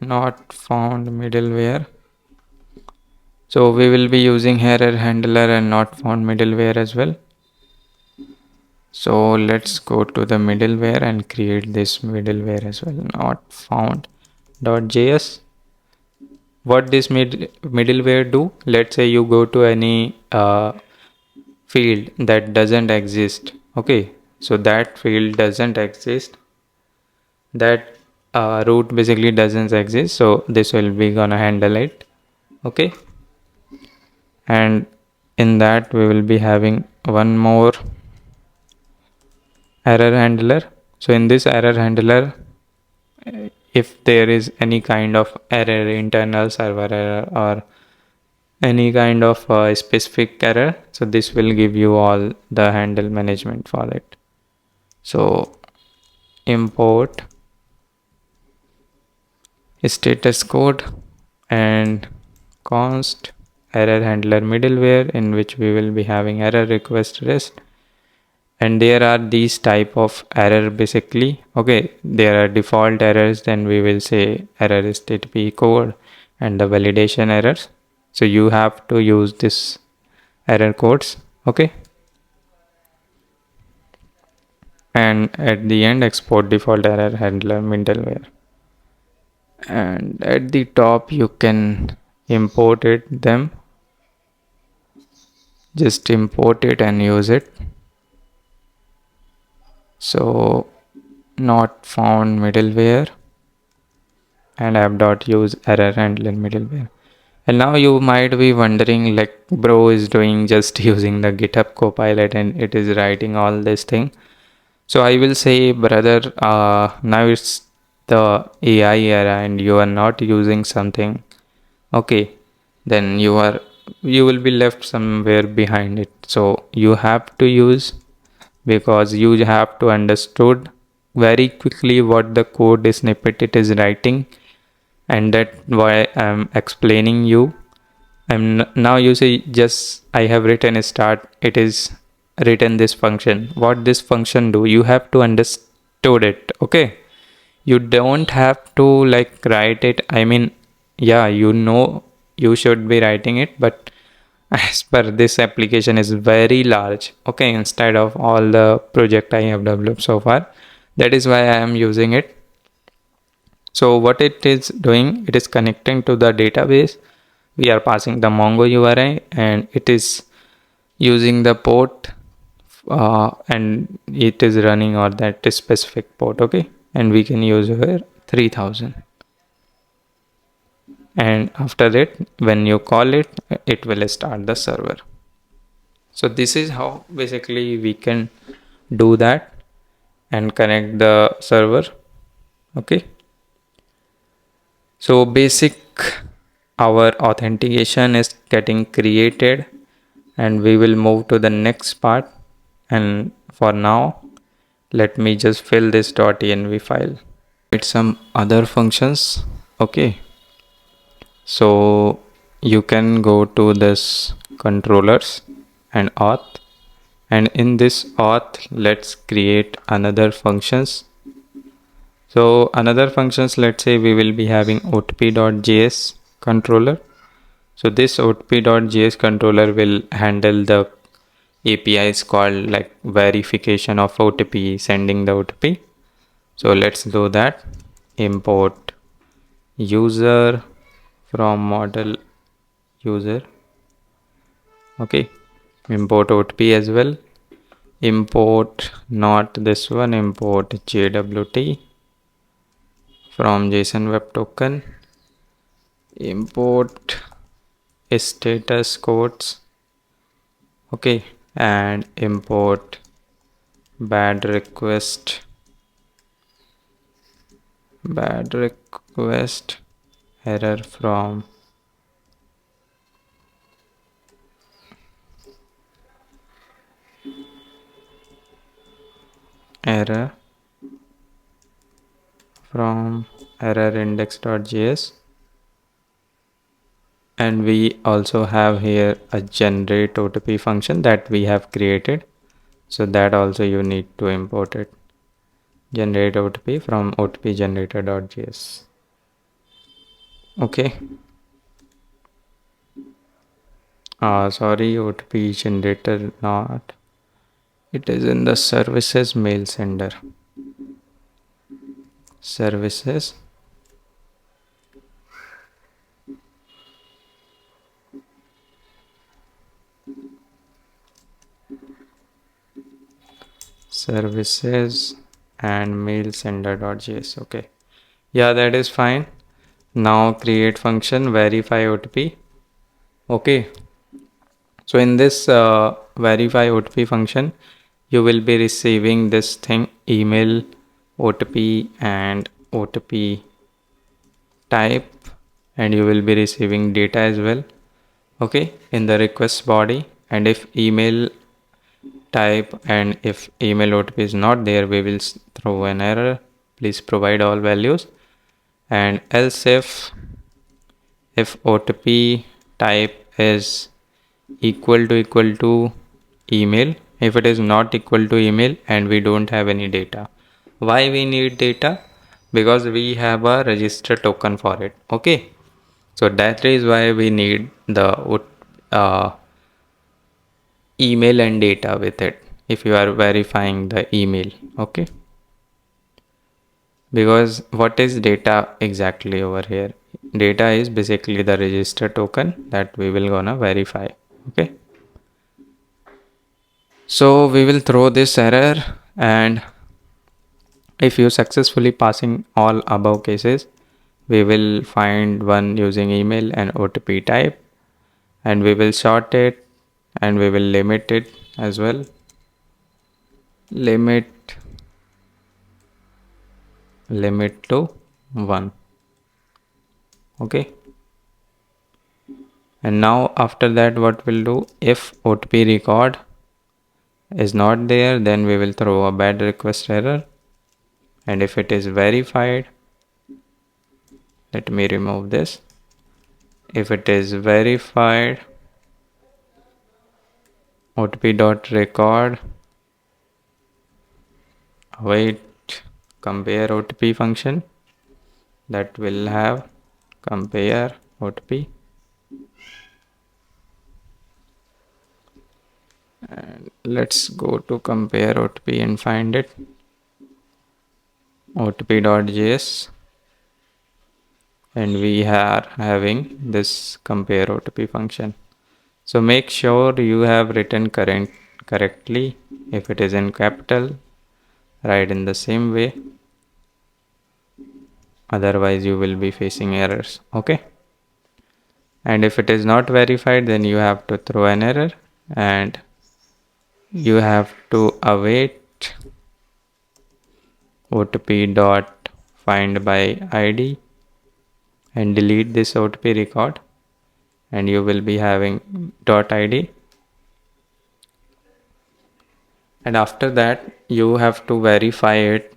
not found middleware. So we will be using error handler and not found middleware as well. So let's go to the middleware and create this middleware as well, not found.js. What this middleware do? Let's say you go to any field that doesn't exist. Okay, so that field doesn't exist. That root basically doesn't exist. So this will be gonna handle it. Okay, and in that we will be having one more error handler. So in this error handler, if there is any kind of error, internal server error or any kind of specific error, so this will give you all the handle management for it. So import status code and const error handler middleware, in which we will be having error request rest, and there are these type of error basically. Okay, there are default errors, then we will say error is HTTP code and the validation errors. So you have to use this error codes. Okay, and at the end export default error handler middleware, and at the top you can import it them, just import it and use it. So not found middleware and app.use error handler middleware. And now you might be wondering, like, bro is doing just using the GitHub Copilot and it is writing all this thing. So I will say, brother, now it's the AI era and you are not using something. Okay, then you will be left somewhere behind it. So you have to use, because you have to understood very quickly what the code snippet it is writing, and that why I'm explaining you. Now you see, just I have written a start, it is written this function. What this function do, you have to understood it. Okay, you don't have to like write it. I mean, yeah, you know you should be writing it, but as per this application is very large. Okay, instead of all the project I have developed so far, that is why I am using it. So what it is doing, it is connecting to the database. We are passing the Mongo URI and it is using the port and it is running on that specific port. Okay, and we can use here 3000, and after that when you call it, it will start the server. So this is how basically we can do that and connect the server. Okay, so basic, our authentication is getting created and we will move to the next part. And for now, let me just fill this .env file. Write some other functions. Okay, so you can go to this controllers and auth, and in this auth let's create another functions. So another functions, let's say we will be having otp.js controller. So this otp.js controller will handle the APIs called like verification of OTP, sending the OTP. So let's do that. Import user from model user. Okay, import OTP as well. Import not this one, import JWT from JSON web token. Import status codes. Okay, and import bad request error from error from error index.js, and we also have here a generate OTP function that we have created, so that also you need to import it. Generate OTP from OTP generator.js. Okay. Sorry, OTP generator not. It is in the services mail sender. Services. Services and mail sender.js. Okay. Yeah, that is fine. Now create function verify OTP. Okay. So in this verify OTP function, you will be receiving this thing email, OTP and OTP type, and you will be receiving data as well. Okay, in the request body, and if email type and if email OTP is not there, we will throw an error. Please provide all values. And else if OTP type is equal to email, if it is not equal to email and we don't have any data. Why we need data? Because we have a register token for it. Okay, so that is why we need the email and data with it if you are verifying the email. Okay, because what is data exactly over here? Data is basically the register token that we will gonna verify. Okay, so we will throw this error, and if you successfully passing all above cases, we will find one using email and OTP type, and we will sort it, and we will limit it as well. Limit to 1. Okay, and now after that what we'll do, if OTP record is not there, then we will throw a bad request error, and if it is verified, let me remove this. If it is verified, OTP.record, await compare OTP function that will have compare OTP, and let's go to compare OTP and find it. OTP.js, and we are having this compare OTP function. So make sure you have written correctly. If it is in capital, write in the same way, otherwise you will be facing errors. Okay, and if it is not verified, then you have to throw an error, and you have to await OTP dot find by ID and delete this OTP record, and you will be having dot ID, and after that you have to verify it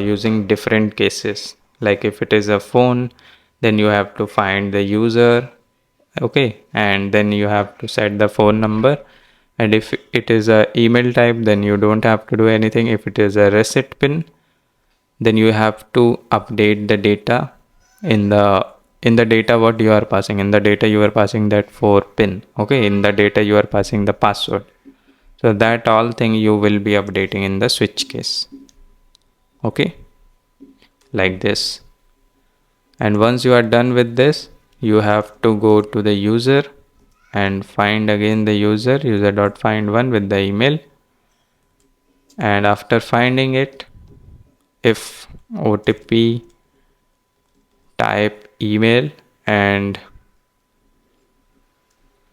using different cases. Like if it is a phone, then you have to find the user. Okay, and then you have to set the phone number, and if it is a email type, then you don't have to do anything. If it is a receipt pin, then you have to update the data in the data what you are passing. In the data you are passing that 4 pin. Okay, in the data you are passing the password, so that all thing you will be updating in the switch case. Okay, like this. And once you are done with this, you have to go to the user and find again the user.find1 with the email, and after finding it, if OTP type email and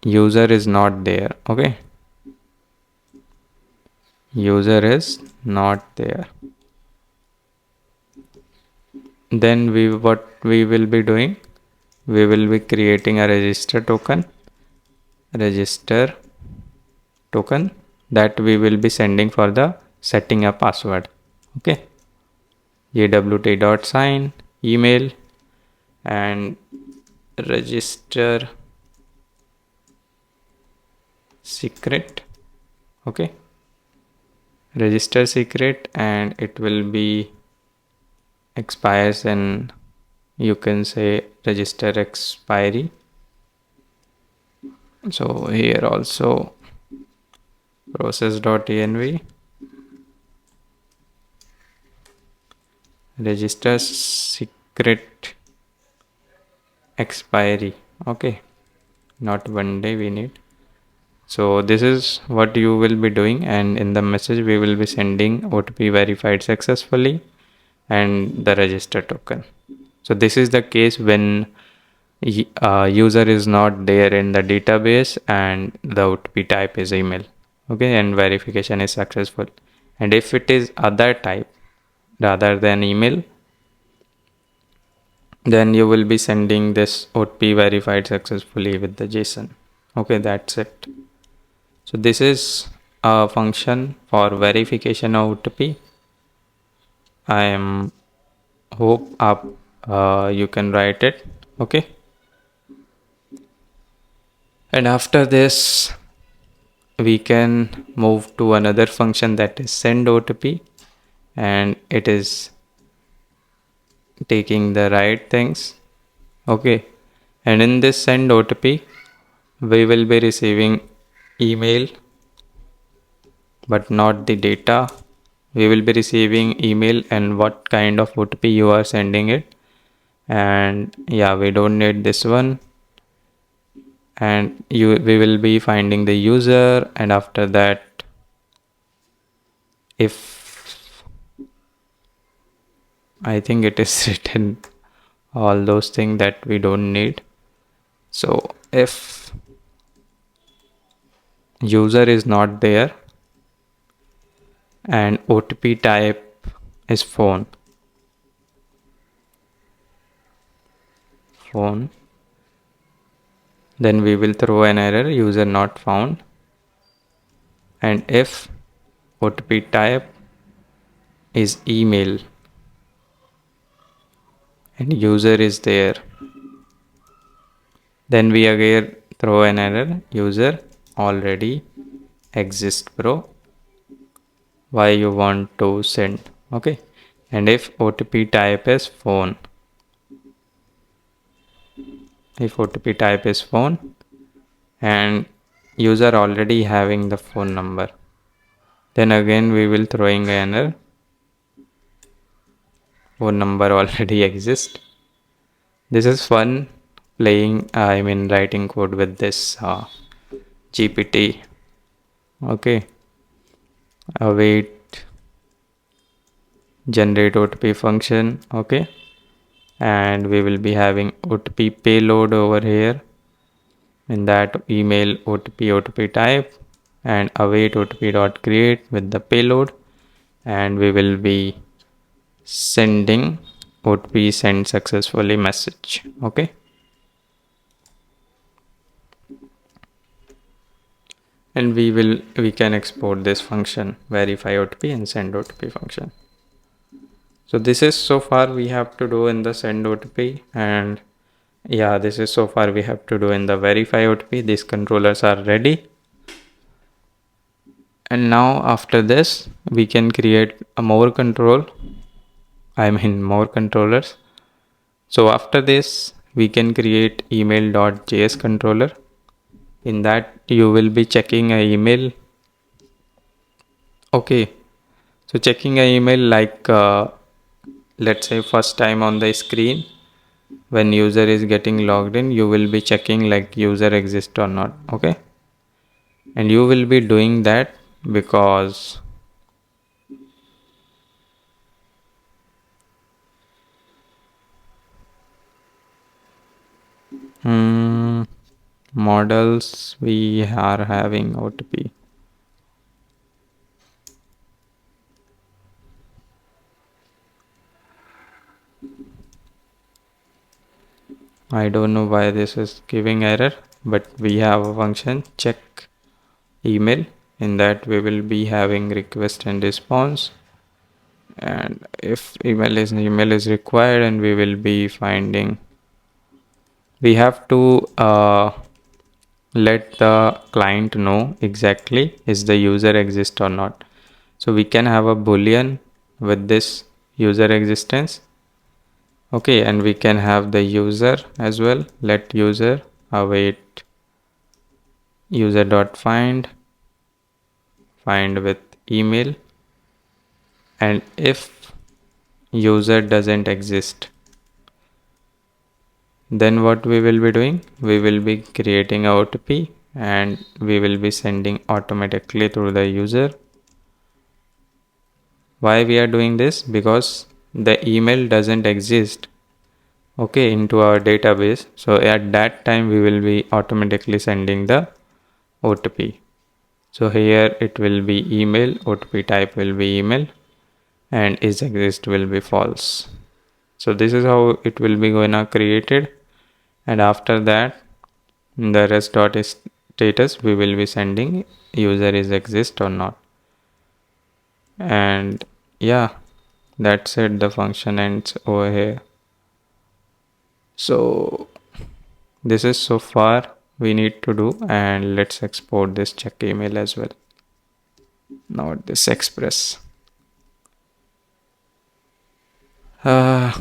user is not there. Okay, user is not there, then what we will be doing, we will be creating a register token that we will be sending for the setting a password. Okay, jwt.sign email and register secret. Okay, register secret, and it will be expires, and you can say register expiry. So here also process.env register secret expiry. Okay, not one day we need. So this is what you will be doing, and in the message we will be sending OTP verified successfully and the register token. So this is the case when user is not there in the database and the OTP type is email. Okay, and verification is successful. And if it is other type rather than email, then you will be sending this OTP verified successfully with the JSON. Okay, that's it. So this is a function for verification of OTP. I am hope up you can write it. Okay, and after this we can move to another function, that is send OTP, and it is taking the right things. Okay, and in this send OTP we will be receiving email but not the data. We will be receiving email and what kind of OTP you are sending it, and yeah, we don't need this one. And we will be finding the user, and after that if I think it is written all those things that we don't need. So if user is not there and OTP type is phone, then we will throw an error user not found. And if OTP type is email and user is there, then we again throw an error user already exists bro, why you want to send. Okay, and if OTP type is phone, and user already having the phone number, then again we will throwing an error phone number already exists. This is fun playing, writing code with this GPT. Okay, await generate OTP function. Okay, and we will be having OTP payload over here. In that email OTP type and await OTP dot create with the payload, and we will be sending OTP send successfully message. Okay, and we can export this function verify OTP and send OTP function. So this is so far we have to do in the send OTP, and yeah, this is so far we have to do in the verify OTP. These controllers are ready, and now after this we can create a more controllers. So after this we can create email.js controller. In that you will be checking a email. Okay, so checking a email like let's say first time on the screen when user is getting logged in, you will be checking like user exists or not. Okay, and you will be doing that because models we are having OTP. I don't know why this is giving error, but we have a function check email. In that we will be having request and response, And if email is required, and we will be finding, we have to let the client know exactly is the user exist or not. So we can have a boolean with this user existence. Okay, and we can have the user as well. Let user await user dot find with email, and if user doesn't exist, then what we will be doing, we will be creating a OTP and we will be sending automatically through the user. Why we are doing this? Because the email doesn't exist, okay, into our database. So at that time we will be automatically sending the OTP. So here it will be email, OTP type will be email, and is exist will be false. So this is how it will be gonna created, and after that the rest dot is status we will be sending user is exist or not. And yeah, that's it, the function ends over here. So this is so far we need to do, and let's export this check email as well, not this express. uh,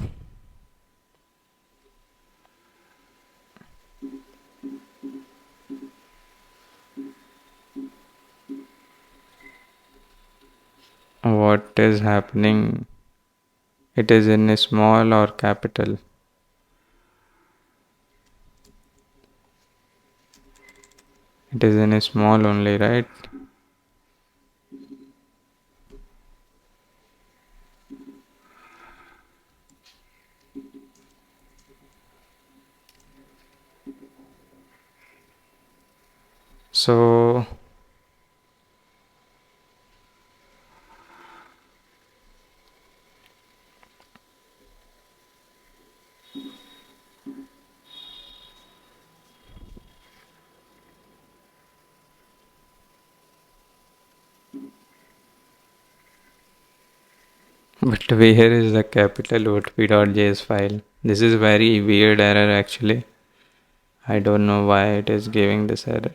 what is happening? It is in small or capital? It is in small only, right? So but where is the capital otp.js file? This is very weird error actually. I don't know why it is giving this error.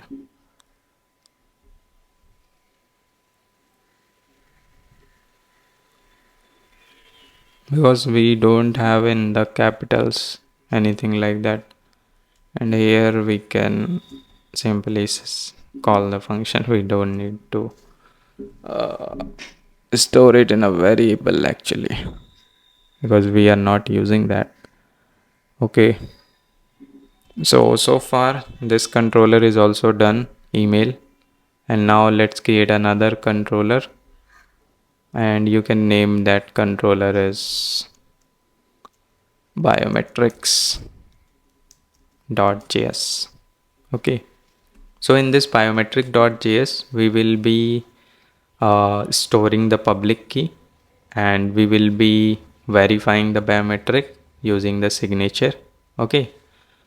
Because we don't have in the capitals anything like that, and here we can simply call the function. We don't need to store it in a variable actually, because we are not using that. Okay, so far this controller is also done, email. And now let's create another controller, and you can name that controller as biometrics.js. Okay, so in this biometric.js we will be storing the public key, and we will be verifying the biometric using the signature. Okay,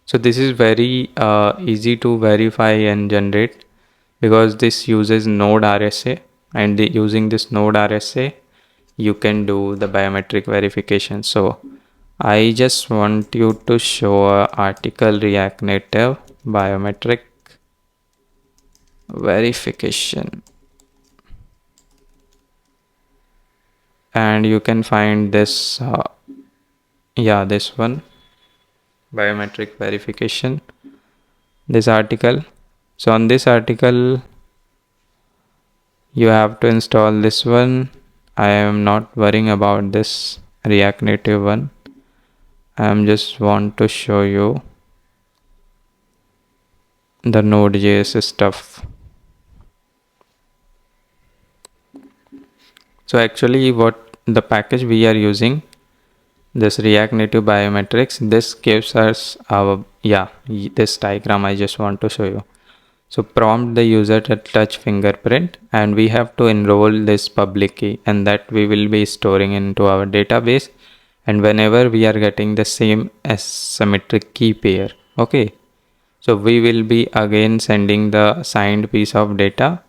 so this is very easy to verify and generate, because this uses node RSA, and using this node RSA you can do the biometric verification. So I just want you to show a article React Native biometric verification, and you can find this this one, biometric verification, this article. So on this article you have to install this one. I am not worrying about this React Native one. I am just want to show you the Node.js stuff. So actually what the package we are using, this React Native biometrics, this gives us our this diagram I just want to show you. So prompt the user to touch fingerprint, and we have to enroll this public key, and that we will be storing into our database. And whenever we are getting the same asymmetric key pair, okay, so we will be again sending the signed piece of data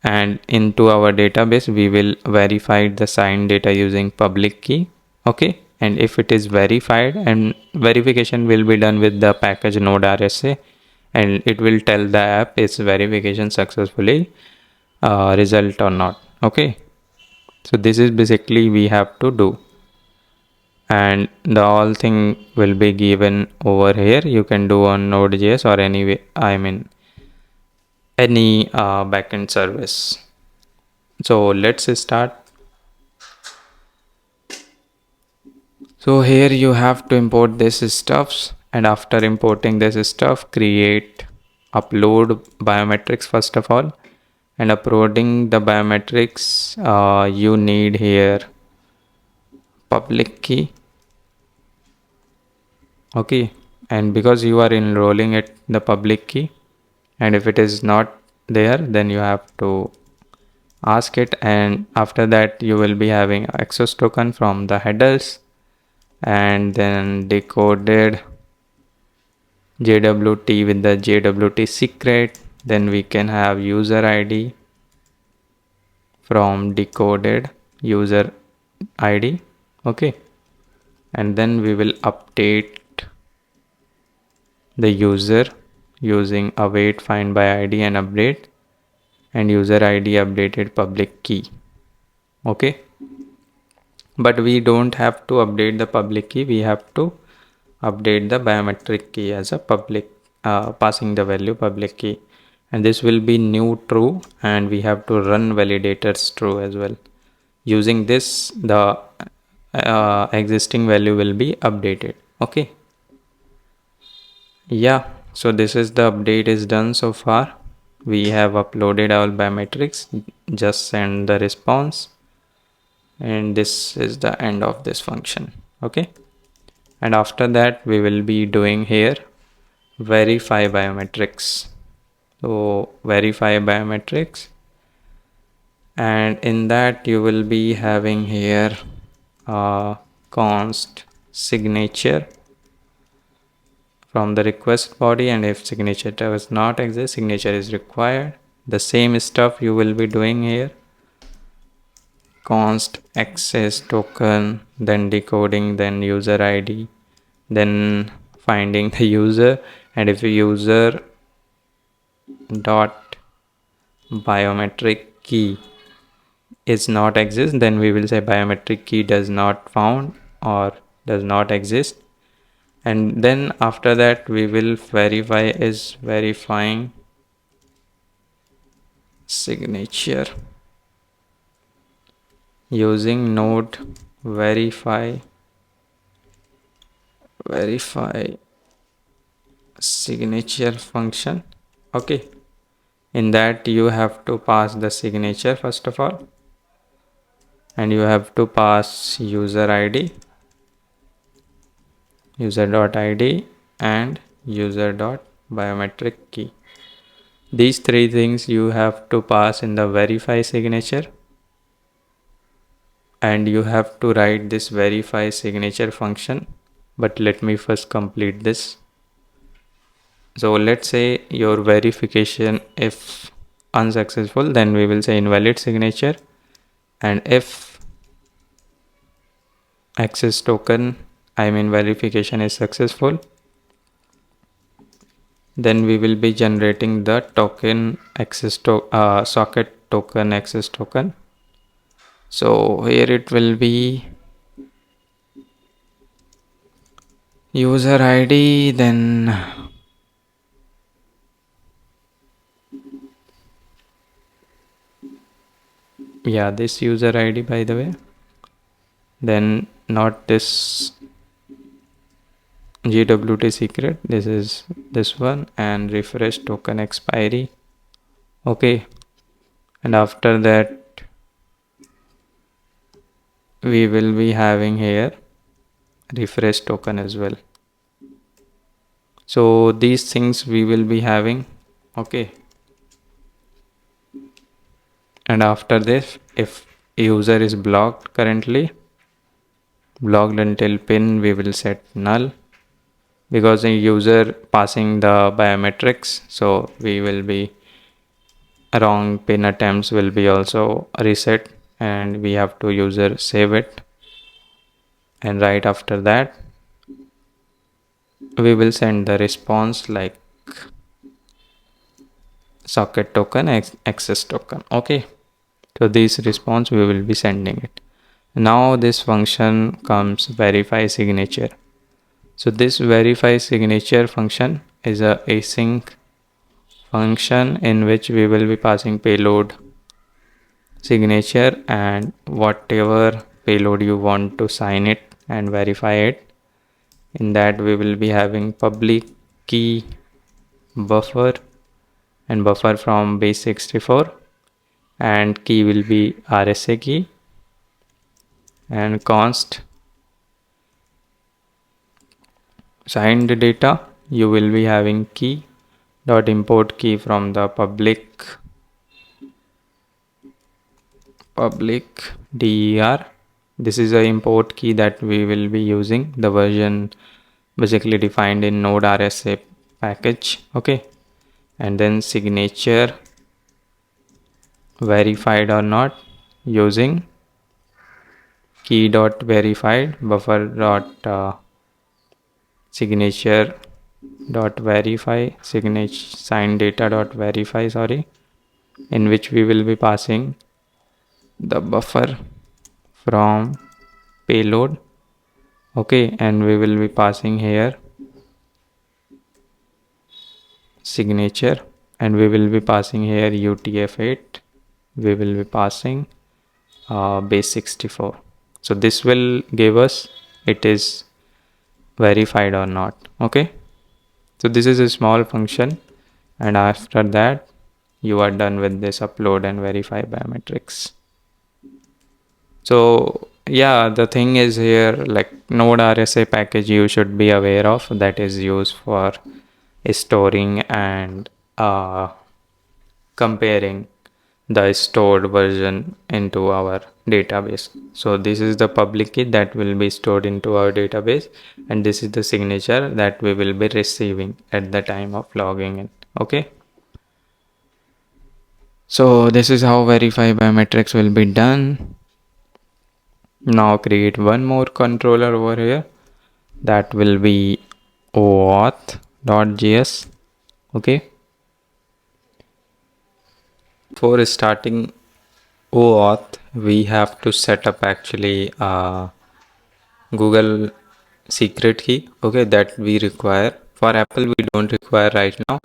and into our database we will verify the signed data using public key. Okay, and if it is verified, and verification will be done with the package node RSA, and it will tell the app is verification successfully result or not. Okay, so this is basically we have to do, and the all thing will be given over here. You can do on node.js or any backend service. So let's start. So here you have to import this stuffs, and after importing this stuff, upload biometrics first of all. And uploading the biometrics, you need here public key. Okay, and because you are enrolling it the public key, and if it is not there, then you have to ask it, and after that you will be having access token from the headers, and then decoded JWT with the JWT secret. Then we can have user ID from decoded user ID. Okay, and then we will update the user using await find by ID and update, and user ID updated public key. Okay, but we don't have to update the public key, we have to update the biometric key as a public, passing the value public key, and this will be new true, and we have to run validators true as well. Using this, the existing value will be updated. Okay, yeah, so this is the update is done so far. We have uploaded our biometrics, just send the response, and this is the end of this function. Okay, and after that we will be doing here verify biometrics. So verify biometrics, and in that you will be having here const signature from the request body, and if signature does not exist, signature is required. The same stuff you will be doing here, const access token, then decoding, then user ID, then finding the user, and if user dot biometric key is not exist, then we will say biometric key does not found or does not exist. And then after that we will verify is verifying signature using node verify signature function. Okay, in that you have to pass the signature first of all, and you have to pass user ID, user.id, and user.biometric key. These three things you have to pass in the verify signature, and you have to write this verify signature function. But let me first complete this. So let's say your verification if unsuccessful, then we will say invalid signature, and if access token verification is successful, then we will be generating the token access to socket token access token. So here it will be user ID, then yeah, this user ID by the way, then not this JWT secret, this is this one, and refresh token expiry. Okay, and after that we will be having here refresh token as well. So these things we will be having. Okay, and after this, if user is blocked currently, blocked until pin, we will set null, because the user passing the biometrics, so we will be wrong pin attempts will be also reset, and we have to user save it, and right after that we will send the response like socket token, access token. Okay, so this response we will be sending it. Now this function comes verify signature. So this verify signature function is a async function in which we will be passing payload signature and whatever payload you want to sign it and verify it. In that we will be having public key buffer and buffer from base64, and key will be RSA key, and const signed data you will be having key dot import key from the public der. This is a import key that we will be using, the version basically defined in node RSA package. Okay, and then signature verified or not using key dot verified buffer dot signature dot verify signature signed data dot verify, sorry, in which we will be passing the buffer from payload. Okay, and we will be passing here signature, and we will be passing here UTF-8, we will be passing base64. So this will give us it is verified or not. Okay, so this is a small function, and after that you are done with this upload and verify biometrics. So yeah, the thing is here, like node RSA package you should be aware of, that is used for storing and comparing the stored version into our database. So this is the public key that will be stored into our database, and this is the signature that we will be receiving at the time of logging in. Okay, so this is how verify biometrics will be done. Now create one more controller over here, that will be auth.js. Okay, for starting OAuth we have to set up actually Google secret key. Okay, that we require. For Apple we don't require right now.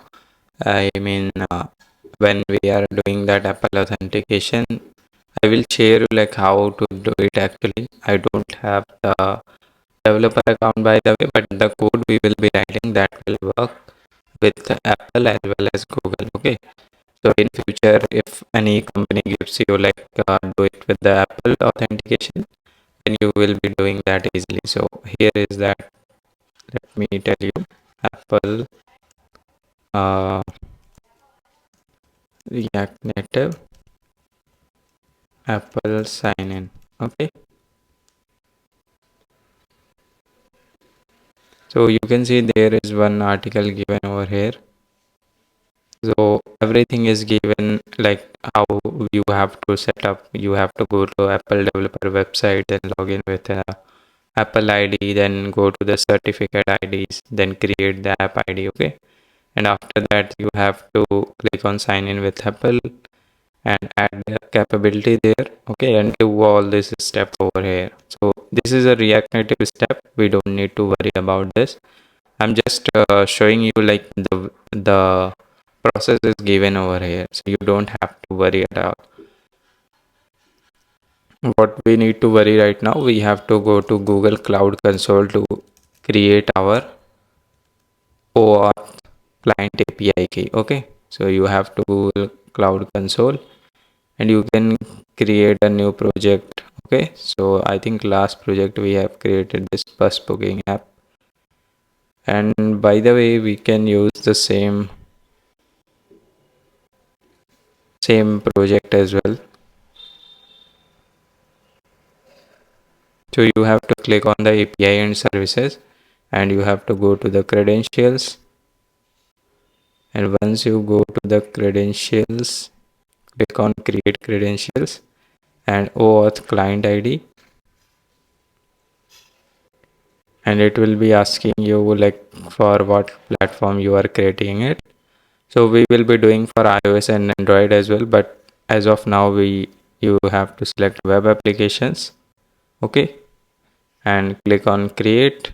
I mean when we are doing that Apple authentication, I will share you like how to do it actually. I don't have the developer account by the way, but the code we will be writing that will work with Apple as well as Google. Okay, so in future if any company gives you like do it with the Apple authentication, then you will be doing that easily. So here is that, let me tell you, Apple React Native Apple sign in. Okay, so you can see there is one article given over here. So everything is given like how you have to set up. You have to go to Apple developer website, then log in with Apple ID, then go to the certificate IDs, then create the app ID. Okay, and after that you have to click on sign in with Apple and add the capability there. Okay, and do all these steps over here. So this is a React Native step, we don't need to worry about this. I'm just showing you like the process is given over here, so you don't have to worry at all. What we need to worry right now, we have to go to Google Cloud Console to create our OAuth client API key. Okay, so you have to Google Cloud Console and you can create a new project. Okay, so I think last project we have created this bus booking app, and by the way we can use the same project as well. So you have to click on the API and services, and you have to go to the credentials, and once you go to the credentials click on create credentials and OAuth client ID, and it will be asking you like for what platform you are creating it. So we will be doing for iOS and Android as well, but as of now you have to select web applications. Okay, and click on create,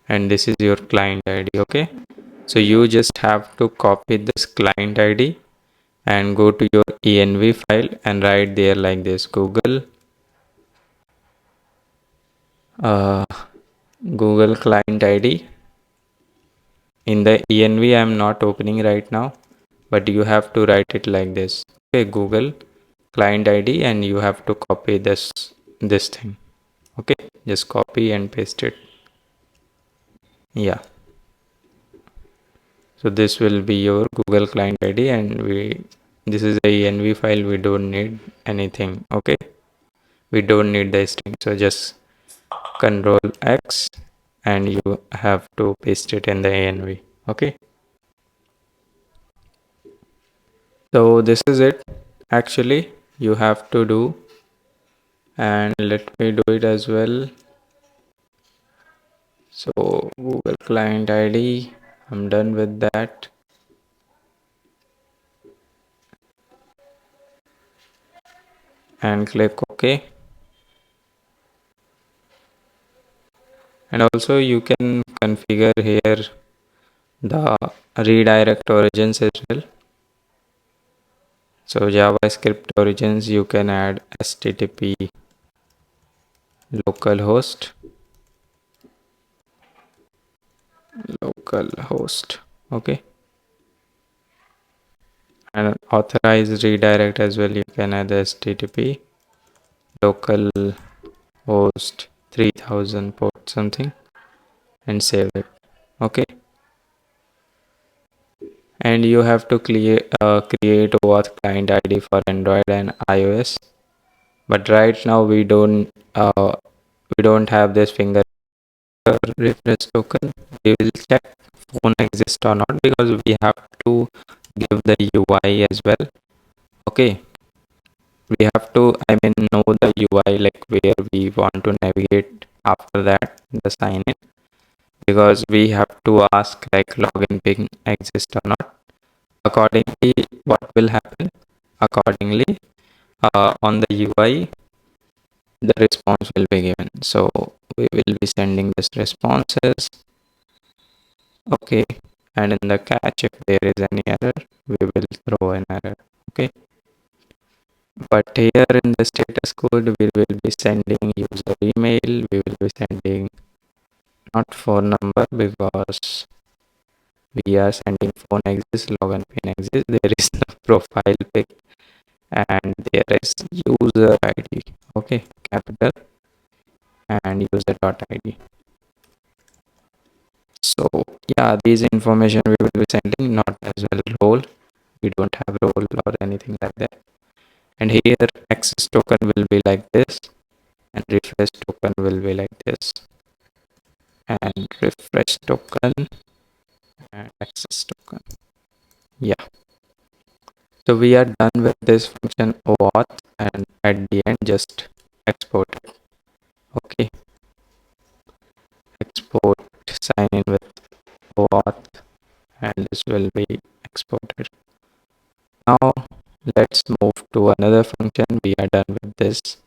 and this is your client ID. Okay, so you just have to copy this client ID and go to your env file and write there like this: uh, Google client ID. In the env I am not opening right now, but you have to write it like this. Okay, Google client ID, and you have to copy this thing. Okay, just copy and paste it. Yeah, so this will be your Google client ID, and this is a env file. We don't need anything. Okay, we don't need the string, so just Control X and you have to paste it in the env. Okay, so this is it actually you have to do, and let me do it as well. So Google client ID, I'm done with that, and click OK. And also you can configure here the redirect origins as well. So JavaScript origins, you can add HTTP localhost. Okay, and authorized redirect as well, you can add HTTP localhost 3000 port something and save it. Okay, and you have to create OAuth client ID for Android and iOS, but right now we don't have this finger refresh token. We will check phone exists or not, because we have to give the UI as well. Okay, we have to know the UI, like where we want to navigate after that the sign in, because we have to ask like login ping exists or not. Accordingly, what will happen accordingly, on the UI the response will be given. So we will be sending this responses. Okay, and in the catch, if there is any error, we will throw an error. Okay, but here in the status code we will be sending user email, we will be sending not phone number, because we are sending phone exists, login pin exists, there is no profile pic, and there is user id. Okay, capital and user dot id. So yeah, these information we will be sending, not as well role. We don't have role or anything like that. And here access token will be like this, and refresh token will be like this, and refresh token and access token. Yeah, so we are done with this function OAuth, and at the end just export it. Okay, export sign in with OAuth, and this will be exported. Now let's move to another function. We are done with this.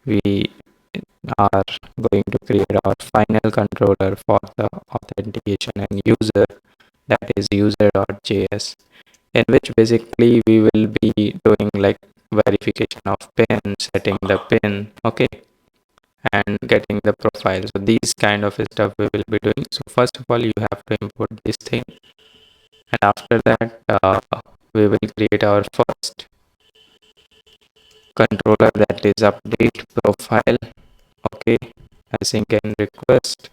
We are going to create our final controller for the authentication and user, that is user.js, in which basically we will be doing like verification of pin, setting the pin, okay, and getting the profile. So these kind of stuff we will be doing. So first of all you have to import this thing, and after that we will create our first controller, that is update profile. Okay, async and request,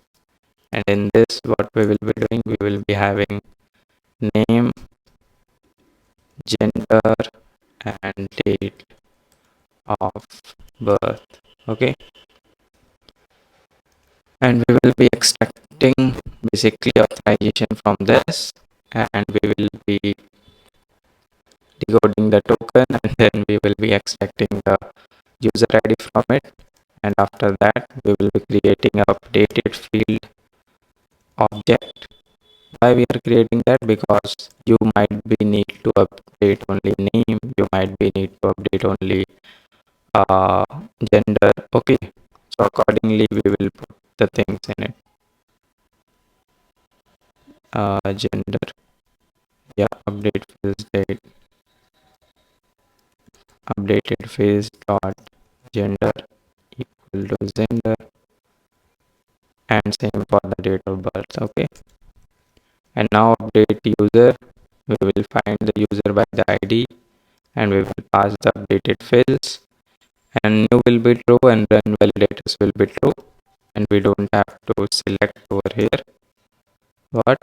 and in this what we will be doing, we will be having name, gender, and date of birth. Okay, and we will be extracting basically authorization from this, and we will be decoding the token, and then we will be extracting the user ID from it. And after that, we will be creating a updated field object. Why we are creating that? Because you might be need to update only name, you might be need to update only uh, gender. Okay, so accordingly we will put the things in it. Gender, yeah, update fields date, updated fields dot gender equal to gender, and same for the date of birth. Okay, and now update user, we will find the user by the ID, and we will pass the updated fields, and new will be true and then validators will be true, and we don't have to select over here what,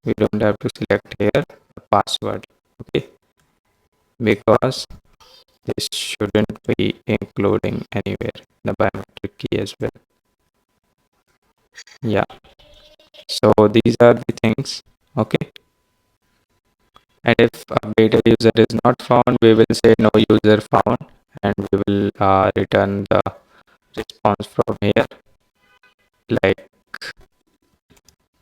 we don't have to select here the password. Okay, because this shouldn't be including anywhere the biometric key as well. Yeah, so these are the things. Okay, and if updated user is not found, we will say no user found, and we will return the response from here, like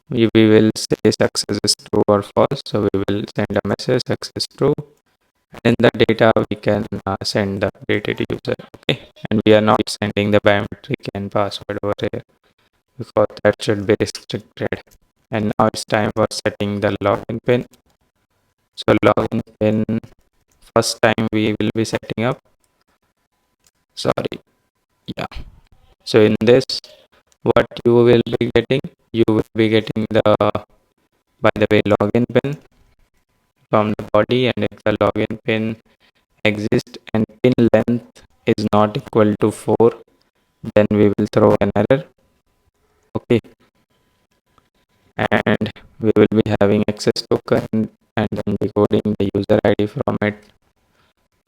we will say success is true or false. So we will send a message success true, and in the data we can send the updated user. Okay, and we are not sending the biometric and password over here because that should be restricted. And now it's time for setting the login pin. So login pin, first time we will be setting up, sorry, yeah. So in this, what you will be getting, you will be getting the, by the way, login pin from the body, and if the login pin exists and pin length is not equal to 4, then we will throw an error. Okay, and we will be having access token and then decoding the user ID from it,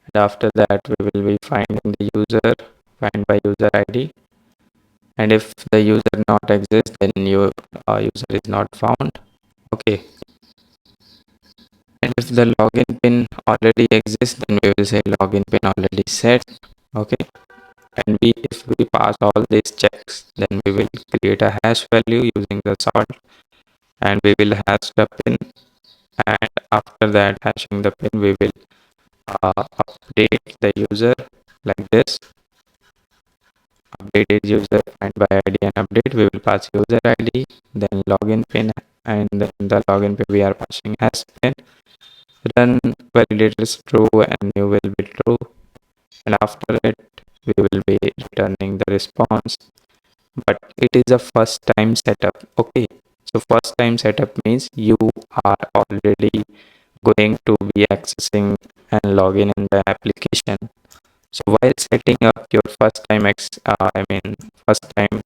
and after that we will be finding the user, find by user ID, and if the user not exists, then your user is not found. Okay, and if the login pin already exists, then we will say login pin already set. Okay, and if we pass all these checks, then we will create a hash value using the sort, and we will hash the pin, and after that hashing the pin, we will update the user like this. Updated user find by ID and update, we will pass user ID, then login pin, and then the login pin we are passing hash pin. Run validator is true and new will be true, and after it we will be returning the response, but it is a first time setup. Okay, so first time setup means you are already going to be accessing and login in the application. So while setting up your first time first time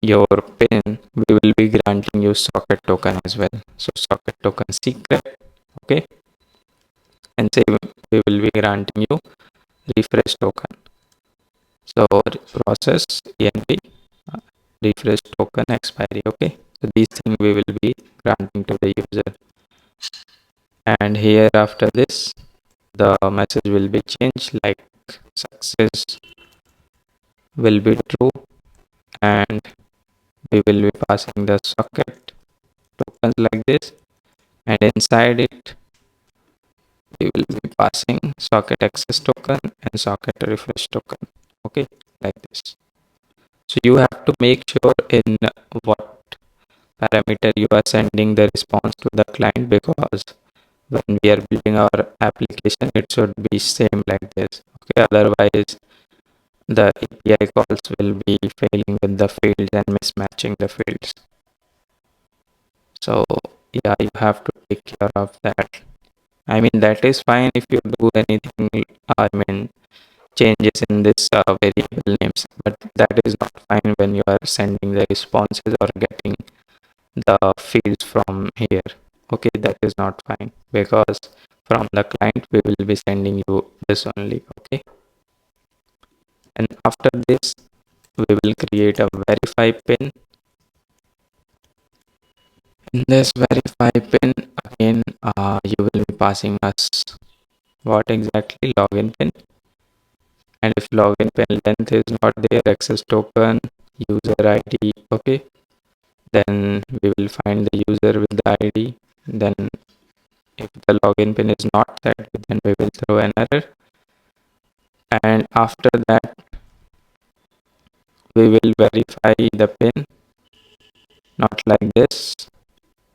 your pin, we will be granting you socket token as well. So socket token secret. Okay, and say we will be granting you refresh token. So process env refresh token expiry. Okay, so these things we will be granting to the user, and here after this the message will be changed like success will be true, and we will be passing the socket tokens like this, and inside it we will be passing socket access token and socket refresh token. Okay, like this. So you have to make sure in what parameter you are sending the response to the client, because when we are building our application it should be same like this. Okay, otherwise the API calls will be failing with the fields and mismatching the fields. So yeah, you have to take care of that. I mean, that is fine if you do anything, changes in this variable names, but that is not fine when you are sending the responses or getting the fields from here. Okay, that is not fine, because from the client we will be sending you this only. Okay, and after this we will create a verify pin. In this verify pin, again, you will be passing us what exactly? Login pin. And if login pin length is not there, access token, user ID, okay, then we will find the user with the ID. Then if the login pin is not set, then we will throw an error. And after that, we will verify the pin, not like this,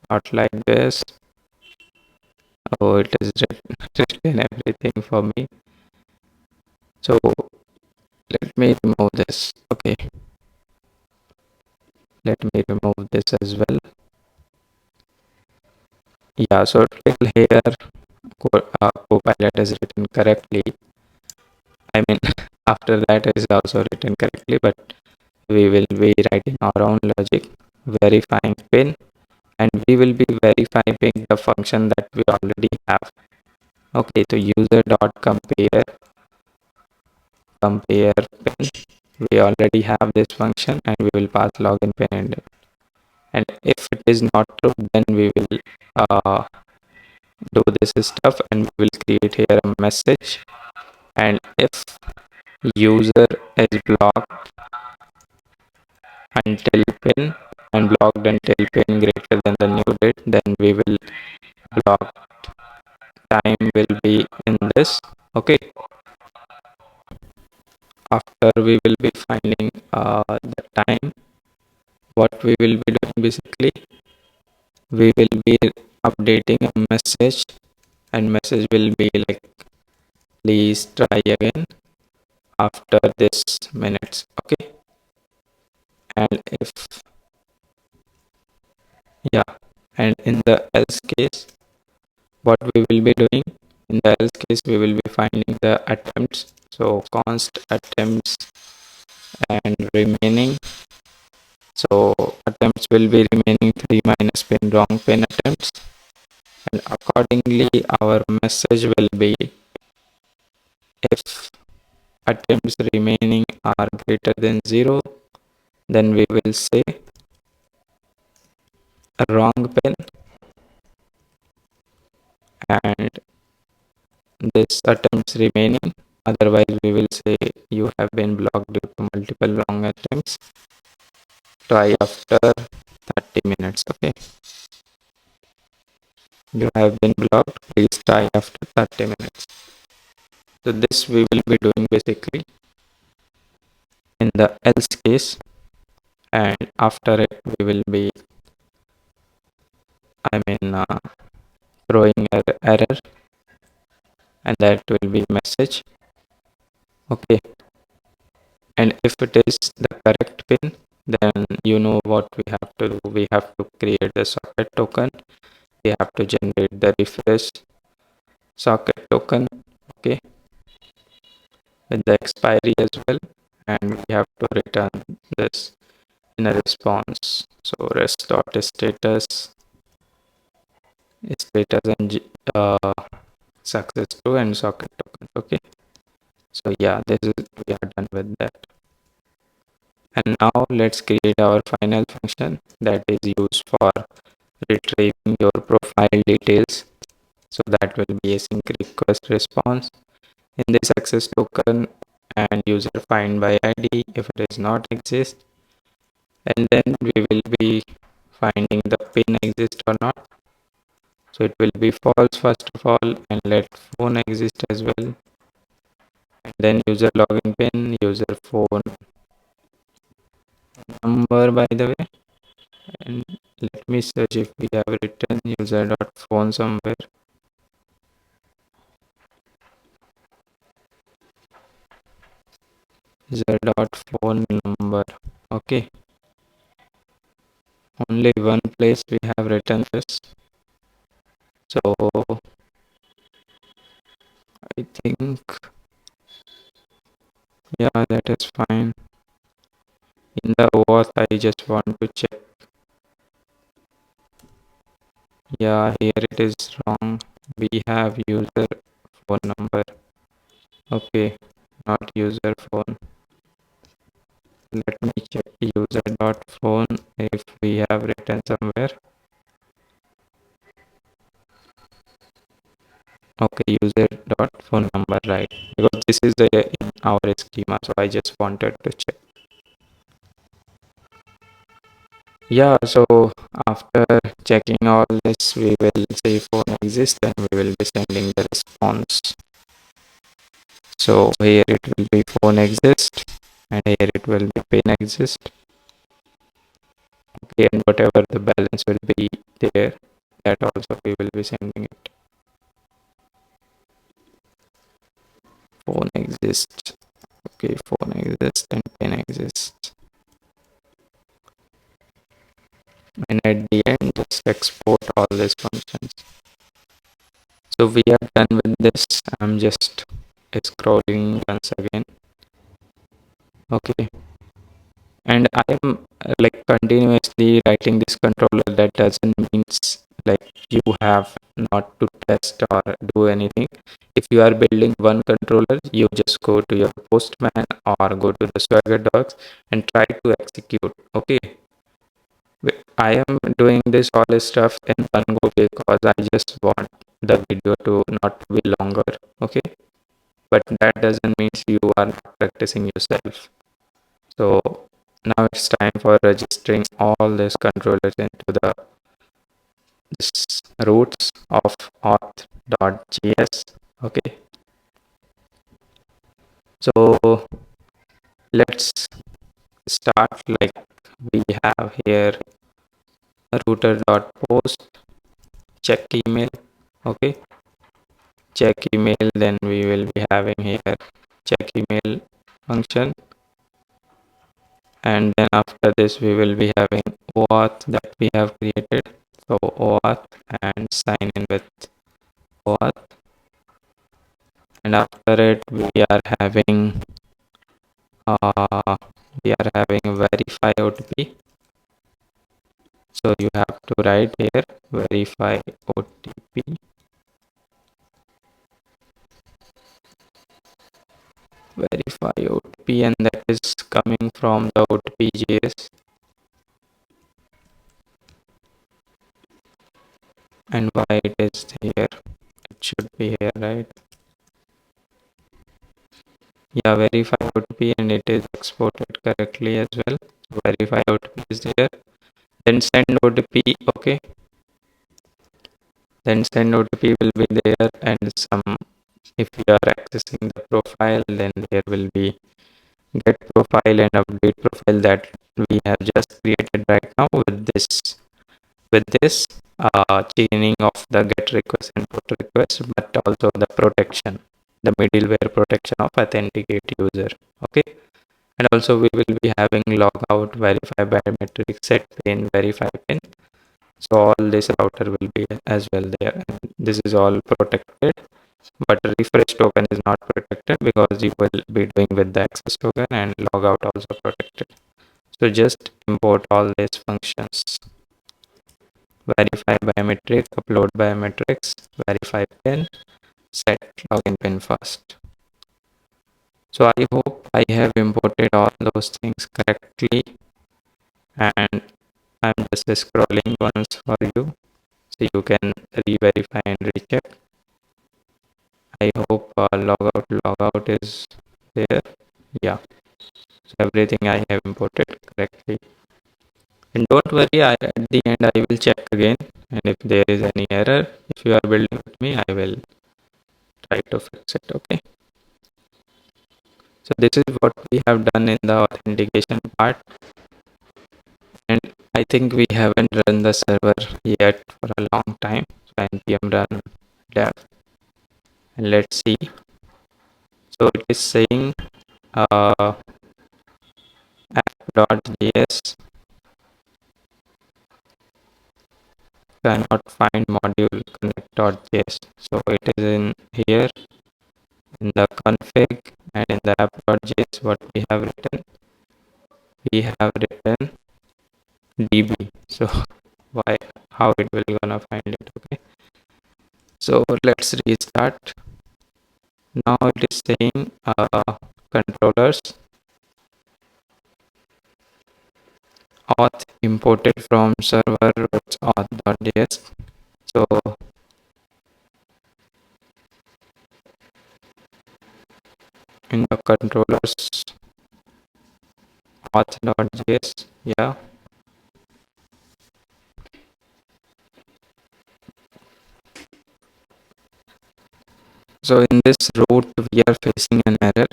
not like this. Oh, it is written everything for me. So let me remove this. Okay, let me remove this as well. Yeah, so till here, Copilot is written correctly. I mean, after that it is also written correctly, but we will be writing our own logic, verifying pin, and we will be verifying the function that we already have. Okay, so user dot compare pin. We already have this function, and we will pass login pin in it. And if it is not true, then we will do this stuff, and we will create here a message. And if user is blocked until pin and blocked until pin greater than the new date, then we will block time will be in this. Okay, after we will be finding the time, what we will be doing basically, we will be updating a message, and message will be like, please try again after this minutes. Okay, and if, yeah, and in the else case, what we will be doing, in the else case, we will be finding the attempts. So const attempts and remaining. So attempts will be remaining 3 minus pin wrong pin attempts, and accordingly our message will be, if attempts remaining are greater than 0, then we will say a wrong pin, and this attempts remaining, otherwise we will say you have been blocked due to multiple wrong attempts, try after 30 minutes. Okay, you have been blocked, please try after 30 minutes. So this we will be doing basically in the else case, and after it we will be, I mean, throwing an error, and that will be message. Okay, and if it is the correct pin, then you know what we have to do. We have to create the socket token, we have to generate the refresh socket token, okay, with the expiry as well, and we have to return this in a response. So rest.status status and success to and socket token. Okay, so yeah, this is, we are done with that. And now let's create our final function that is used for retrieving your profile details. So that will be async request response in this access token, and user find by id if it does not exist, and then we will be finding the pin exist or not. So it will be false first of all, and let phone exist as well, and then user login pin, user phone number by the way, and let me search if we have written user dot phone somewhere. User dot phone number. Okay, only one place we have written this, so I think, yeah, that is fine. In the auth I just want to check. Yeah, here it is wrong. We have user phone number. Okay, not user phone. Let me check user dot phone if we have written somewhere. Okay, user dot phone number, right? Because this is the in our schema, so I just wanted to check. Yeah, so after checking all this, we will say phone exists, and we will be sending the response. So here it will be phone exist, and here it will be pin exist. Okay, and whatever the balance will be there, that also we will be sending it. Phone exists. Okay, phone exists and pin exists. And at the end, just export all these functions. So we are done with this. I'm just scrolling once again. Okay, and I am like continuously writing this controller. That doesn't means like you have not to test or do anything. If you are building one controller, you just go to your postman or go to the swagger docs and try to execute. Okay, I am doing this all this stuff in one go because I just want the video to not be longer. Okay, but that doesn't mean you are not practicing yourself. So now it's time for registering all these controllers into the this roots of auth.js. Okay, so let's start. Like we have here router.post check email. Okay, check email, then we will be having here check email function, and then after this we will be having OAuth that we have created. So OAuth and sign in with OAuth, and after it uh, we are having verify OTP. So you have to write here verify OTP, verify OTP, and that is coming from the OTP.js. And why it is here? It should be here, right? Yeah, verify OTP, and it is exported correctly as well. Verify OTP is there. Then send OTP. Okay. Then send OTP will be there, and some if you are accessing the profile, then there will be get profile and update profile that we have just created right now with this chaining of the get request and put request, but also the protection, the middleware protection of authenticate user. Okay, and also we will be having logout, verify biometric, set pin, verify pin. So all this router will be as well there, and this is all protected, but refresh token is not protected because you will be doing with the access token, and logout also protected. So just import all these functions: verify biometric, upload biometrics, verify pin, set login pin first. So I hope I have imported all those things correctly, and I'm just scrolling once for you so you can re-verify and recheck. I hope logout is there. Yeah, so everything I have imported correctly. And don't worry, at the end I will check again, and if there is any error, if you are building with me, I will try to fix it. Okay, so this is what we have done in the authentication part, and I think we haven't run the server yet for a long time. So npm run dev, and let's see. So it is saying app.js cannot find module connect.js. So it is in here in the config, and in the app.js what we have written db. So why, how it will gonna find it? Okay, so let's restart. Now it is saying controllers auth imported from server auth.js. So in the controllers auth.js. Yeah. So in this route we are facing an error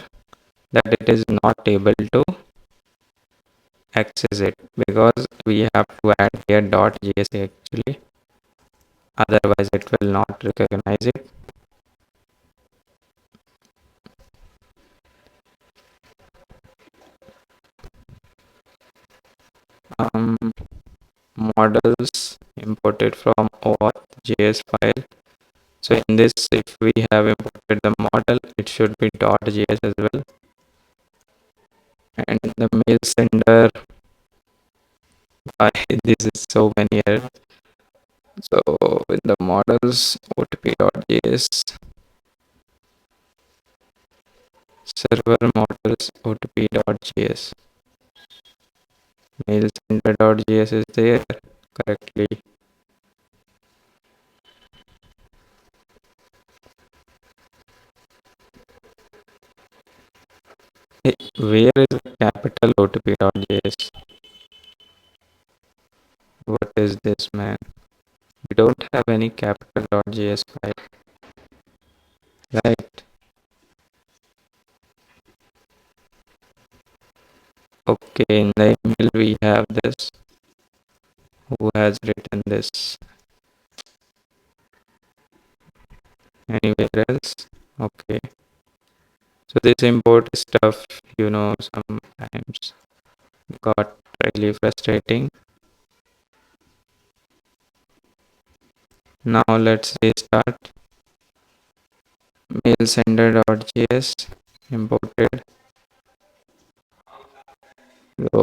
that it is not able to access it because we have to add here .js actually, otherwise it will not recognize it. um, Models imported from auth.js file. So in this, if we have imported the model, it should be .js as well. And the mail sender, why this is so many errors. So in the models otp.js, server models otp.js, mail sender.js is there correctly. Hey, where is the capital otp.js? What is this, man? We don't have any capital.js file, right? Okay, in the email we have this. Who has written this? Anywhere else? Okay. So this import stuff, sometimes got really frustrating. Now let's restart. Mail sender.js imported. So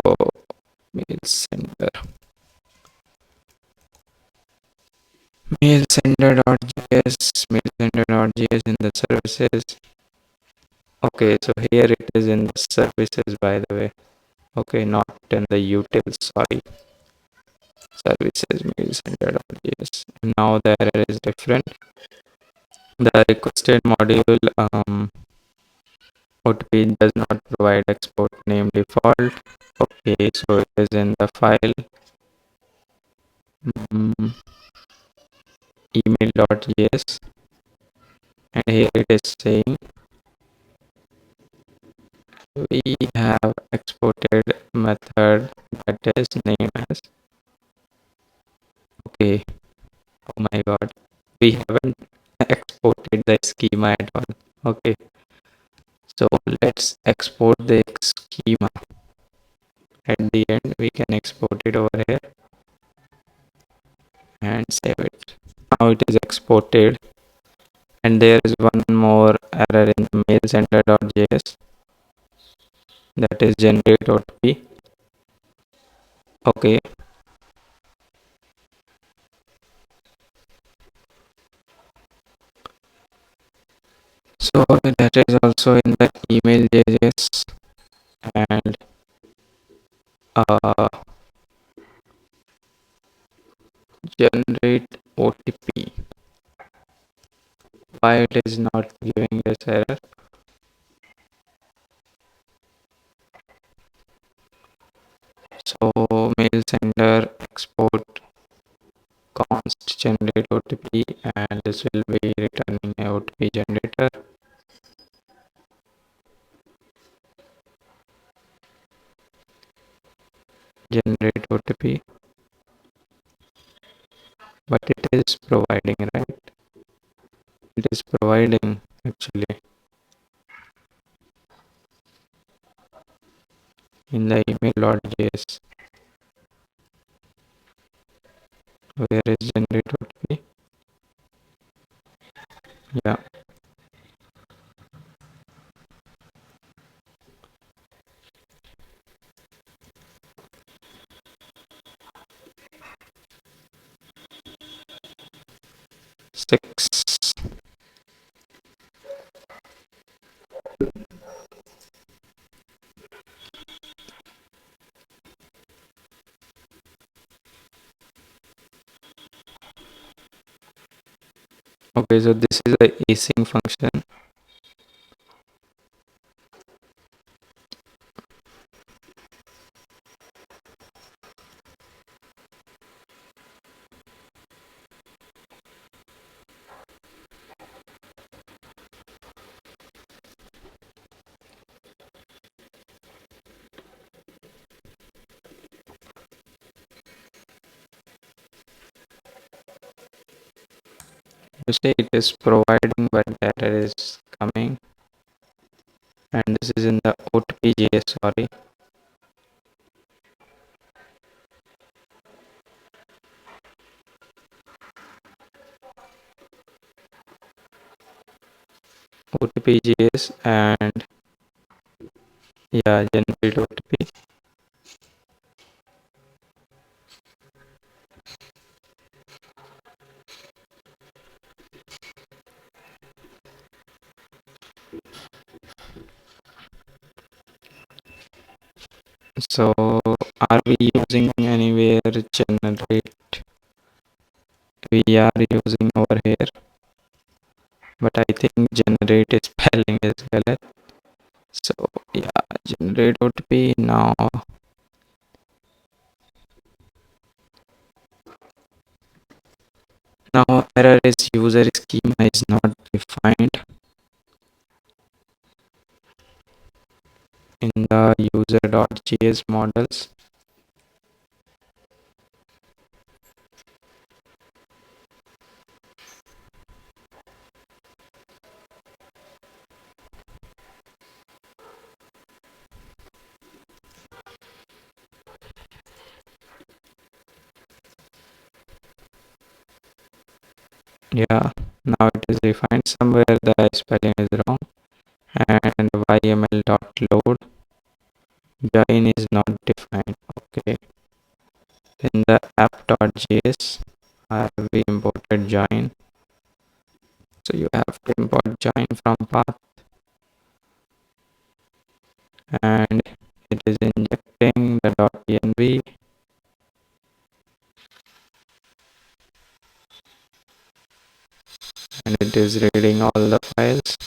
mail sender. Mail sender.js. Mail sender.js in the services. Okay, so here it is in the services, by the way. Okay, not in the utils, sorry. Services mail sender.js. Now the error is different. The requested module OTP does not provide export name default. Okay, so it is in the file email.js, and here it is saying we have exported method that is name as. Okay, oh my god, we haven't exported the schema at all. Okay, so let's export the schema. At the end we can export it over here and save it. Now it is exported, and there is one more error in the mail sender.js, that is generate OTP. Okay, so that is also in the email JS, and generate OTP. Why it is not giving this error? So mail sender export const generate OTP, and this will be returning a OTP generator. Generate OTP, but it is providing, right? It is providing actually in the email.js. Where is generate OTP? Yeah. Six. Okay, so this is a async function. You say it is providing, but the error is coming, and this is in the OTP.js, sorry. OTP.js and yeah, generate OTP. So are we using anywhere generate? We are using over here, but I think generate is spelling is correct. So yeah, generate OTP now. Now error is user schema is not defined in the user.js models. Yeah, now it is defined somewhere the spelling is wrong, and yml.load join is not defined. Okay, in the app.js we imported join, so you have to import join from path, and it is injecting the .env, and it is reading all the files.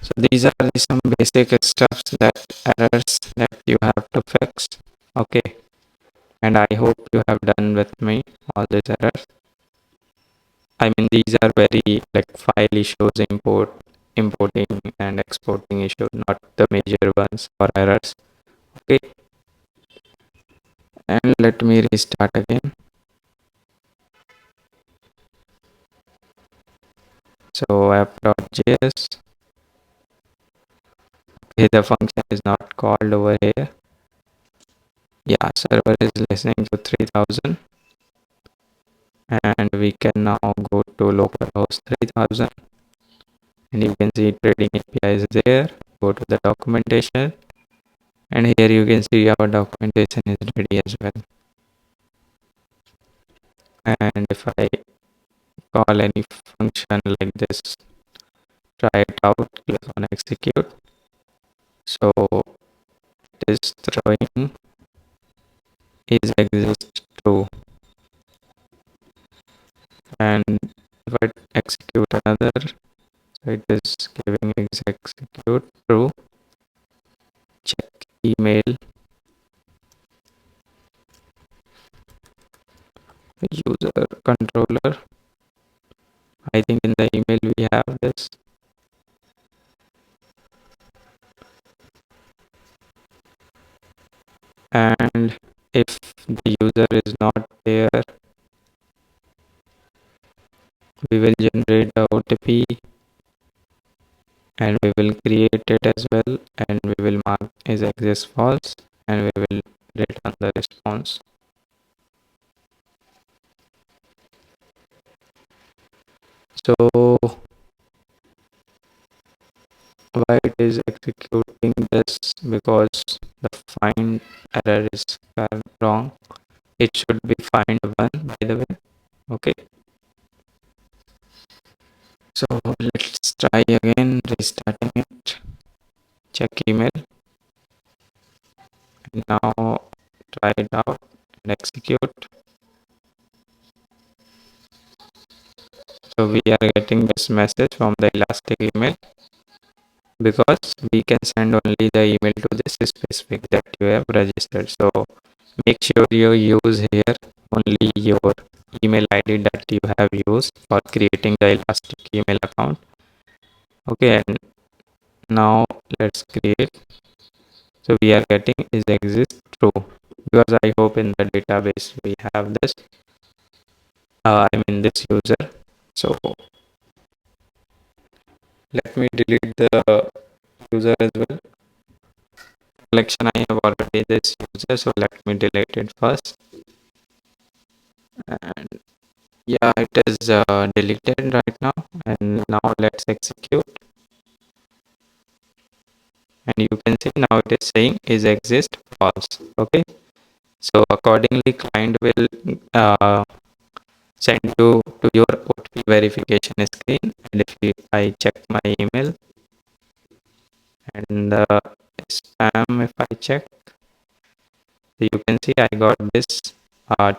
So these are some basic stuffs that errors that you have to fix. Okay, and I hope you have done with me all these errors. I mean, these are very like file issues, importing and exporting issue, not the major ones or errors. Okay, and let me restart again. So app.js, okay, the function is not called over here. Yeah, server is listening to 3000, and we can now go to localhost 3000, and you can see trading API is there. Go to the documentation, and here you can see our documentation is ready as well. And if I call any function like this, try it out, click on execute. So it is throwing is exist true, and if I execute another, so it is giving execute true. Check email, user controller. I think in the email we have this, and if the user is not there, we will generate the OTP, and we will create it as well, and we will mark is exists false, and we will return the response. So why it is executing this? Because the find error is wrong. It should be find one, by the way. Okay, so let's try again, restarting it. Check email, and now try it out and execute. So we are getting this message from the elastic email, because we can send only the email to this specific that you have registered. So make sure you use here only your email ID that you have used for creating the elastic email account. Okay, and now let's create. So we are getting is exist true, because I hope in the database we have this. I mean this user. So let me delete the user as well. Collection I have already this user, so let me delete it first. And yeah, it is deleted right now. And now let's execute. And you can see now it is saying is exist false. Okay, so accordingly client will send you to your OTP verification screen. And I check my email and spam, if I check, so you can see I got this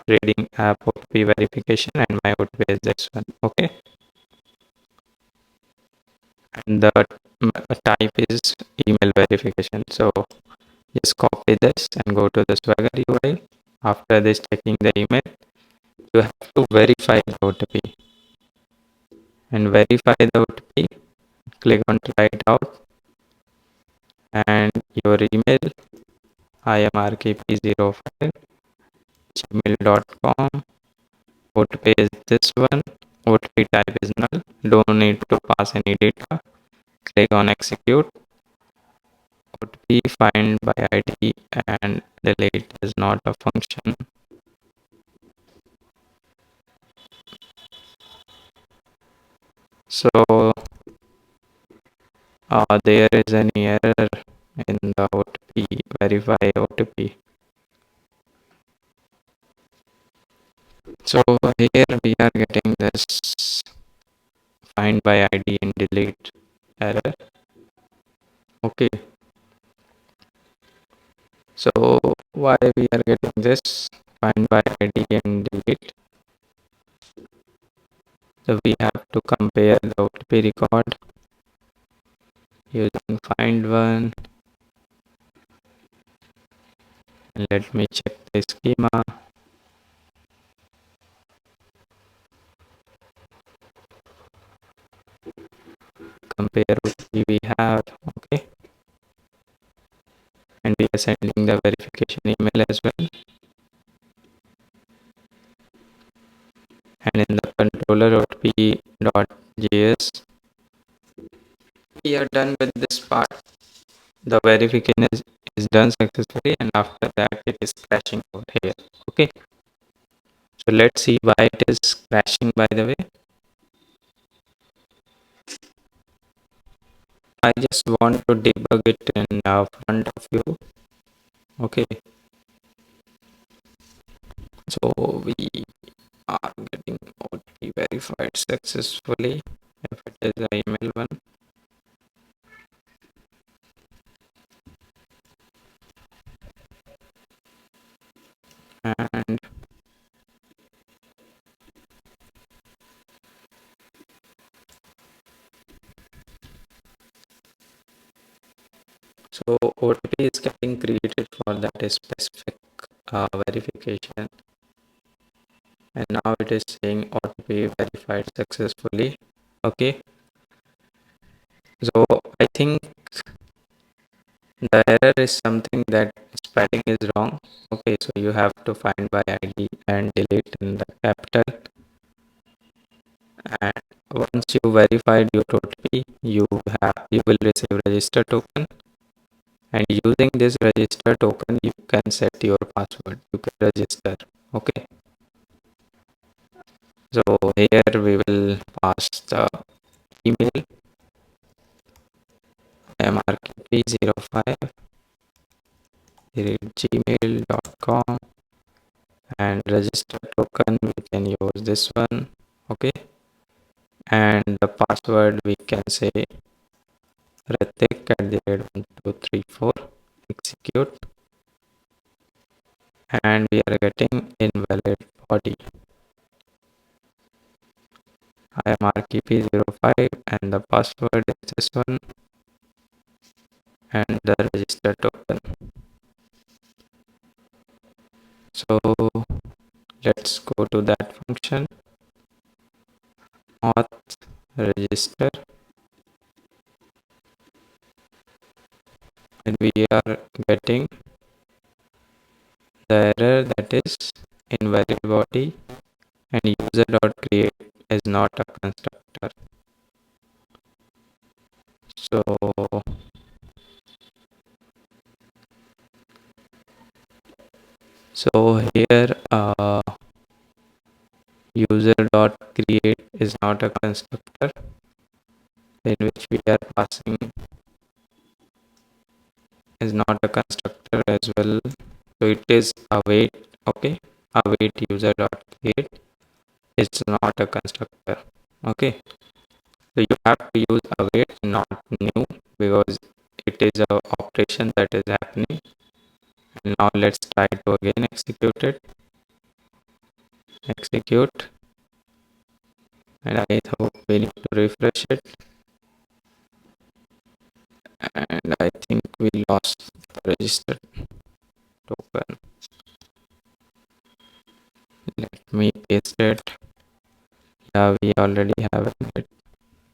trading app OTP verification and my OTP is this one. Okay, and the type is email verification. So just copy this and go to the Swagger UI. After this, checking the email, you have to verify the OTP and verify the OTP. Click on try it out and your email imrkp05 gmail.com. OTP is this one. OTP type is null. Don't need to pass any data. Click on execute. OTP find by ID and delete is not a function. So there is an error in the OTP, verify OTP. So here we are getting this find by ID and delete error. Okay, so why we are getting this find by ID and delete? So we have to compare the OTP record using find one, and let me check the schema. Compare OTP we have. Okay, and we are sending the verification email as well. And in the controller.p.js, we are done with this part. The verification is done successfully, and after that it is crashing over here. Okay, so let's see why it is crashing. By the way, I just want to debug it in front of you. Okay, so we are getting OTP verified successfully if it is the email one. And so OTP is getting created for that specific verification, and now it is saying OTP verified successfully. Okay, so I think the error is something that spelling is wrong. Okay, so you have to find by ID and delete in the capital. And once you verified your OTP, you will receive register token. And using this register token, you can set your password. You can register. Okay. So here we will pass the email mrkp05@gmail.com, and register token we can use this one. Okay, and the password we can say Ratik@1234. Execute, and we are getting invalid body imrkp05, and the password is this one, and the register token. So let's go to that function auth register, and we are getting the error that is invalid body and user.create is not a constructor. So here user.create is not a constructor in which we are passing is not a constructor as well. So it is await. Okay, await user.create. It's not a constructor. Okay, so you have to use await, not new, because it is a operation that is happening. And now let's try to again execute it. Execute, and I hope we need to refresh it. And I think we lost the registered token. Let me paste it. Yeah, we already have it.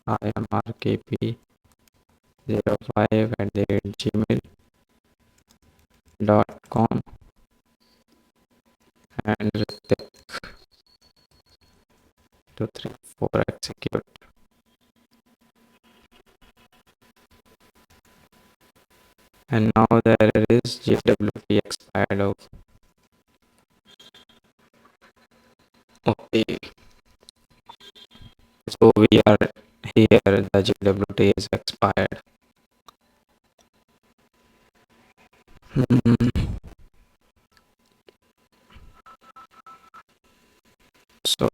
imrkp05@gmail.com and Ritik 234 execute. And now the error is JWT expired out. Okay, so we are here, the JWT is expired. So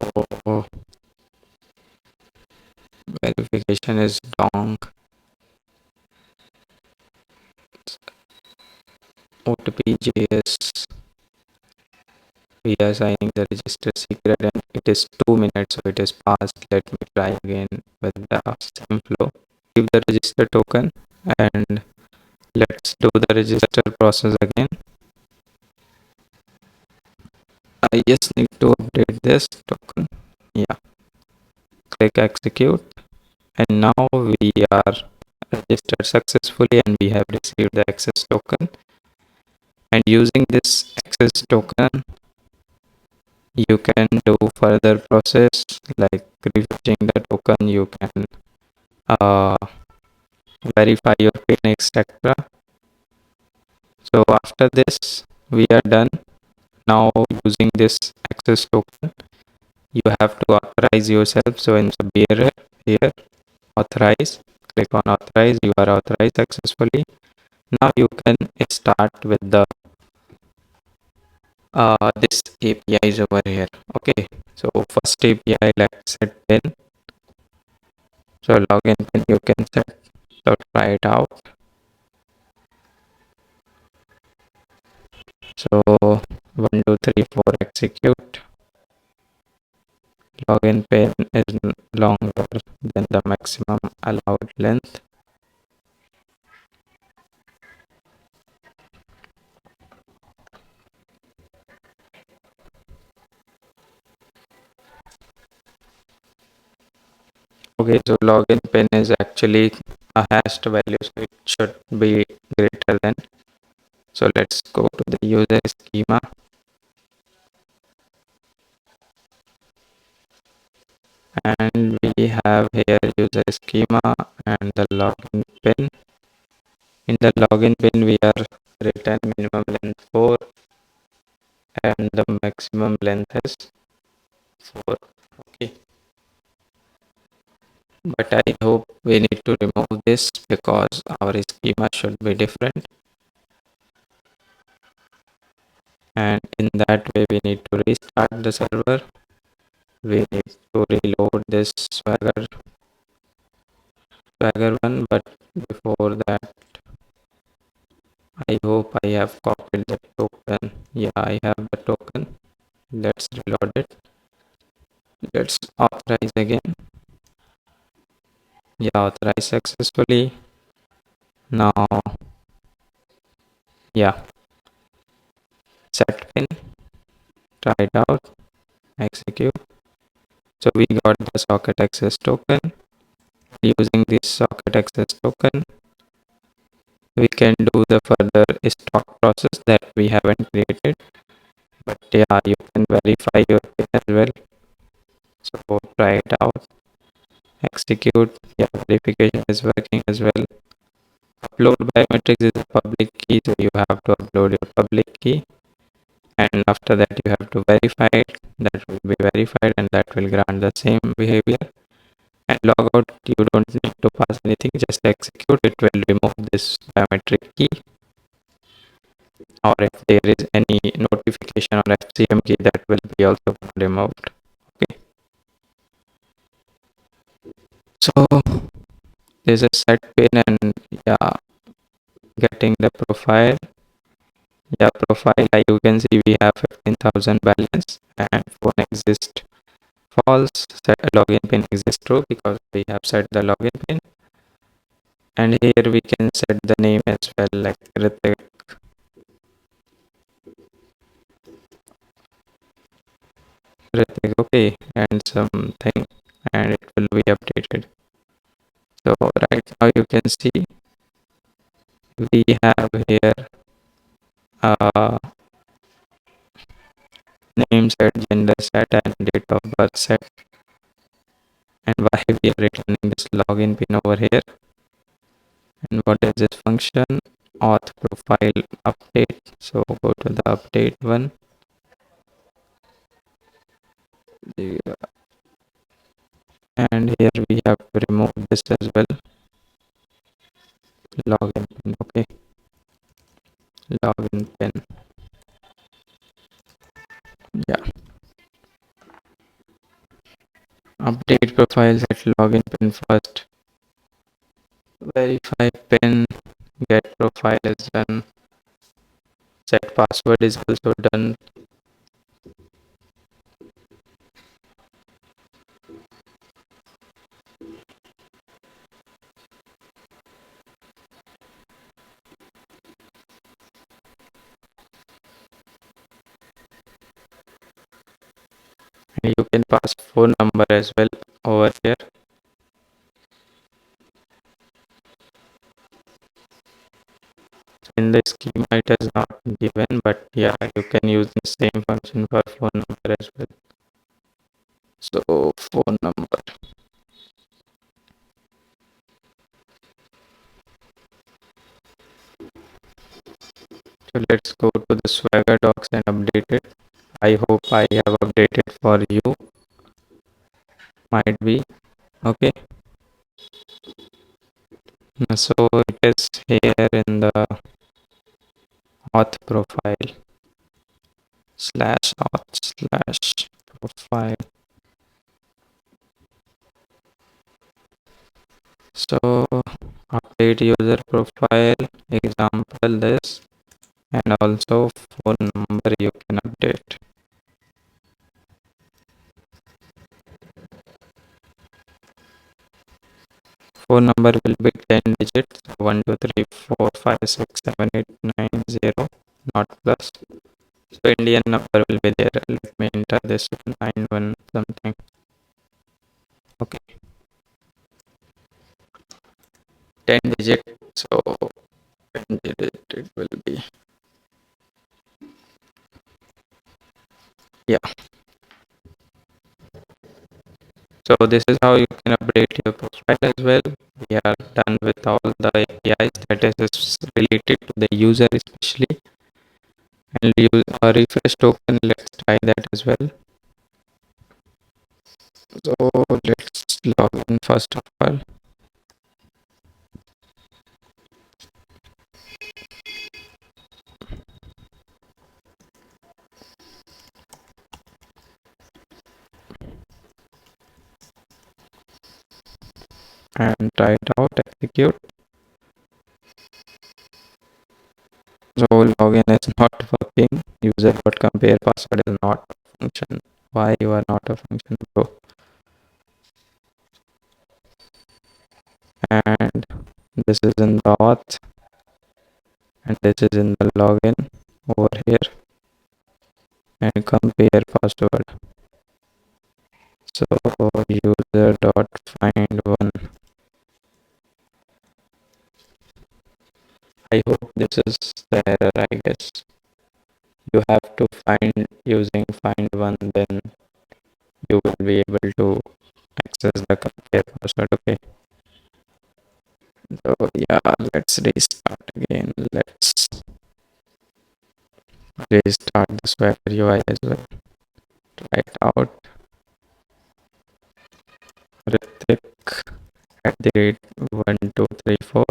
verification is long. OTP.js, we are signing the register secret and it is 2 minutes, so it is passed. Let me try again with the same flow. Give the register token and let's do the register process again. I just need to update this token. Yeah, click execute, and now we are registered successfully and we have received the access token. And using this access token, you can do further process like refreshing the token. You can verify your pin, etc. So after this, we are done. Now using this access token, you have to authorize yourself. So in the bearer here, authorize, click on authorize. You are authorized successfully. Now you can start with the this API is over here. Okay, so first API, let's set pin. So login pin you can set. So try it out. So 1 2 3 4 execute. Login pin is longer than the maximum allowed length. Okay, so login pin is actually a hashed value, so it should be greater than. So let's go to the user schema. And we have here user schema and the login pin. In the login pin, we are written minimum length 4 and the maximum length is 4. Okay, but I hope we need to remove this because our schema should be different, and in that way we need to restart the server. We need to reload this swagger one, but before that I hope I have copied the token. Yeah, I have the token. Let's reload it. Let's authorize again. Yeah, authorize successfully. Now, yeah, set pin, try it out, execute. So we got the socket access token. Using this socket access token, we can do the further stock process that we haven't created. But yeah, you can verify your pin as well. So try it out, execute. Yeah, verification is working as well. Upload biometrics is a public key, so you have to upload your public key, and after that you have to verify it. That will be verified and that will grant the same behavior. And log out, you don't need to pass anything, just execute. It will remove this biometric key, or if there is any notification or FCM key, that will be also removed. Okay, so there's a set pin, and yeah, getting the profile. Yeah, profile, you can see we have 15,000 balance, and phone exists false, set login pin exists true because we have set the login pin. And here we can set the name as well, like Ritik. Okay, and something, and it will be updated. So right now you can see we have here uh, name set, gender set, and date of birth set. And why we are returning this login pin over here? And what is this function? Auth profile update. So go to the update one. And here we have to remove this as well. Login pin. Okay, login pin. Yeah, update profile, set login pin first. Verify pin, get profile is done. Set password is also done. And you can pass phone number as well over here. In the schema it is not given, but yeah, you can use the same function for phone number as well. So phone number. So let's go to the Swagger docs and update it. I hope I have updated for you. Might be. Okay. So it is here in the auth profile /auth/profile. So update user profile, example this, and also phone number you can update. Phone number will be 10 digits, 1 2 3 4 5 6 7 8 9 0, not plus. So Indian number will be there. Let me enter this 91 something. Okay, 10 digit. So 10 digit it will be. Yeah. So this is how you can update your profile as well. We are done with all the APIs that is related to the user especially. And use a refresh token. Let's try that as well. So let's log in first of all. And try it out, execute. So login is not working. User.compare password is not a function. Why you are not a function, bro? And this is in the auth, and this is in the login over here, and compare password. So user.find1. I hope this is the error. I guess you have to find using find1, then you will be able to access the compare password. Okay, so yeah, let's restart again. Let's restart the Swagger UI as well. Try it out. Ritik at the rate 1234,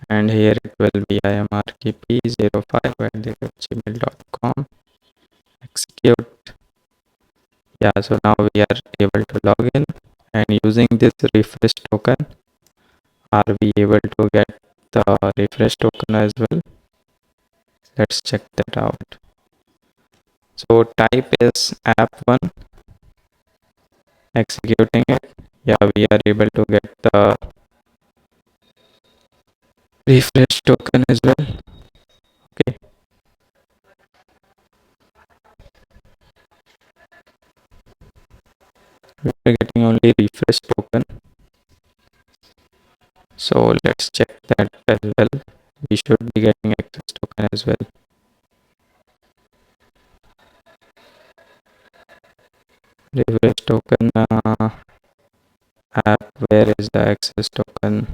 and here it will be imrkp05 at the gmail.com. Execute. Yeah, so now we are able to log in, and using this refresh token, are we able to get the refresh token as well? Let's check that out. So type is app1, executing it. Yeah, we are able to get the refresh token as well. Okay, we are getting only refresh token. So let's check that as well. We should be getting access token as well. Refresh token app, where is the access token?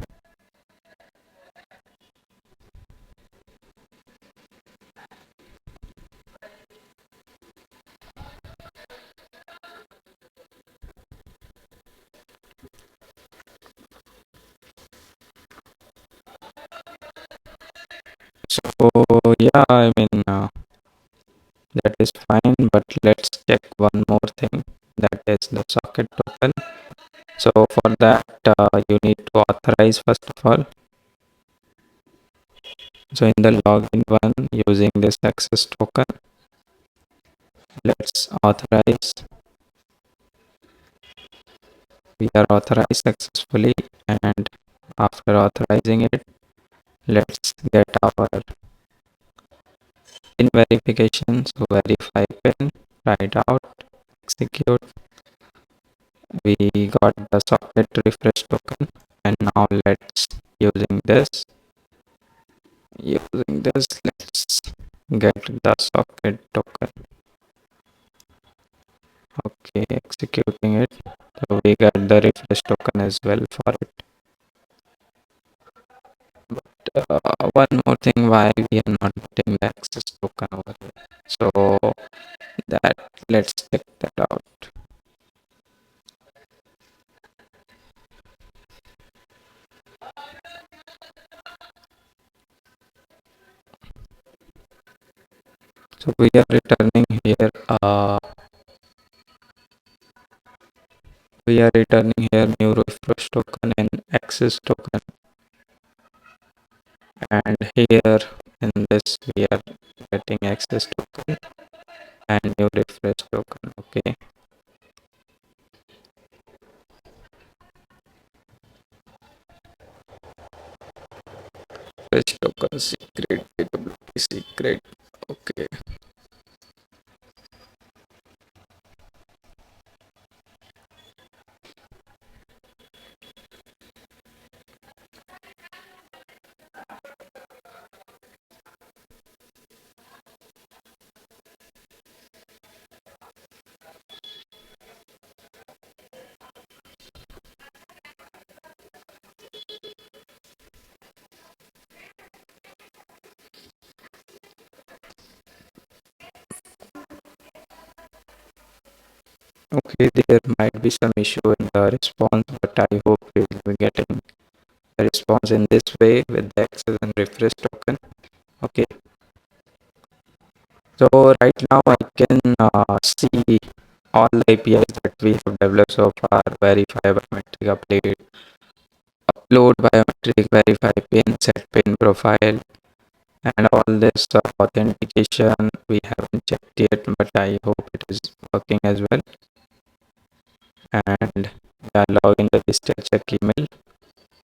So yeah, I mean that is fine, but let's check one more thing, that is the socket token. So for that you need to authorize first of all. So in the login one, using this access token, let's authorize. We are authorized successfully, and after authorizing it, let's get our pin verification. So verify pin, try it out, execute. We got the socket refresh token, and now let's let's get the socket token. Okay, executing it. So we got the refresh token as well for it. But one more thing, why we are not getting the access token over here. So that, let's check that out. So we are returning here new refresh token and access token, and here in this we are getting access token and new refresh token. Okay, refresh token secret, AWT secret. Okay, okay, there might be some issue in the response, but I hope we will be getting the response in this way with the access and refresh token. Okay, so right now I can see all the APIs that we have developed so far: verify biometric, upload biometric, verify pin, set pin profile, and all this authentication we haven't checked yet, but I hope it is working as well. And yeah, login, register, check email,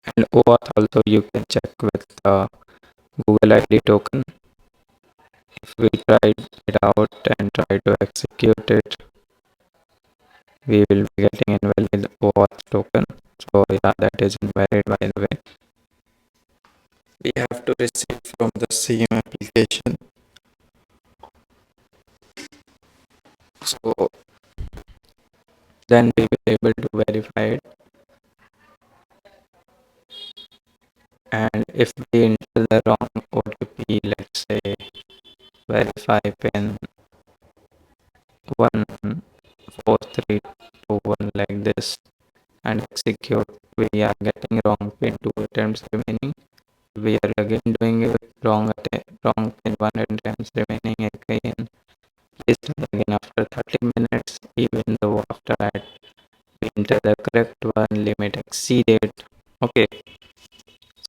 and OAuth also you can check with Google ID token. If we try it out and try to execute it, we will be getting invalid OAuth token. So yeah, that is invalid by the way. We have to receive from the same application. So Then we will able to verify it. And if we enter the wrong OTP, let's say verify pin 14321 like this, and execute, we are getting wrong pin, 2 attempts remaining. We are again doing it with wrong pin, 1 attempts remaining again. Please try again after 30 minutes. Even though after that we enter the correct one, limit exceeded. Okay,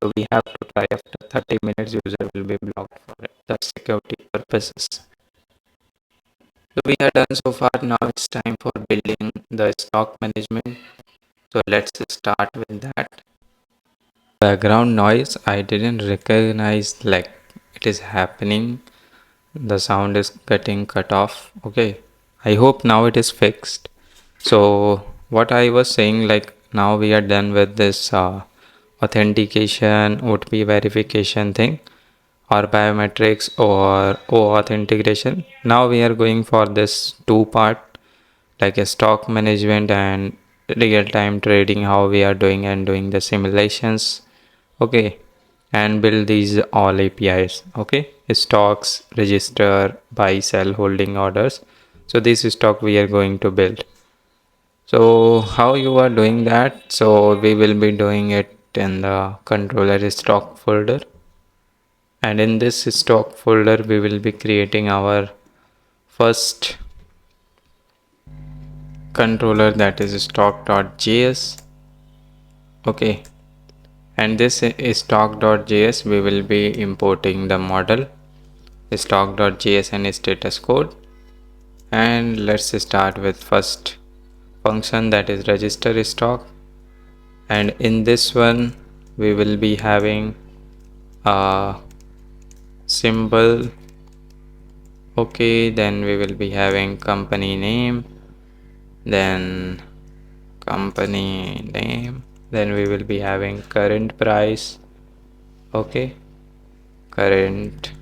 so we have to try after 30 minutes. User will be blocked for the security purposes. So we are done so far. Now it's time for building the stock management. So let's start with that. Background noise, I didn't recognize like it is happening. The sound is getting cut off. Okay, I hope now it is fixed. So what I was saying, like now we are done with this authentication, OTP verification thing, or biometrics or OAuth integration. Now we are going for this two part, like a stock management and real time trading, how we are doing and doing the simulations. Okay, and build these all APIs. Okay, stocks, register, buy, sell, holding orders. So this stock we are going to build. So how you are doing that? So we will be doing it in the controller stock folder, and in this stock folder we will be creating our first controller, that is stock.js. Okay, and this is stock.js. We will be importing the model stock.js and status code. And let's start with first function, that is register stock. And in this one we will be having a symbol. Okay, then we will be having company name, then then we will be having current price. Okay, current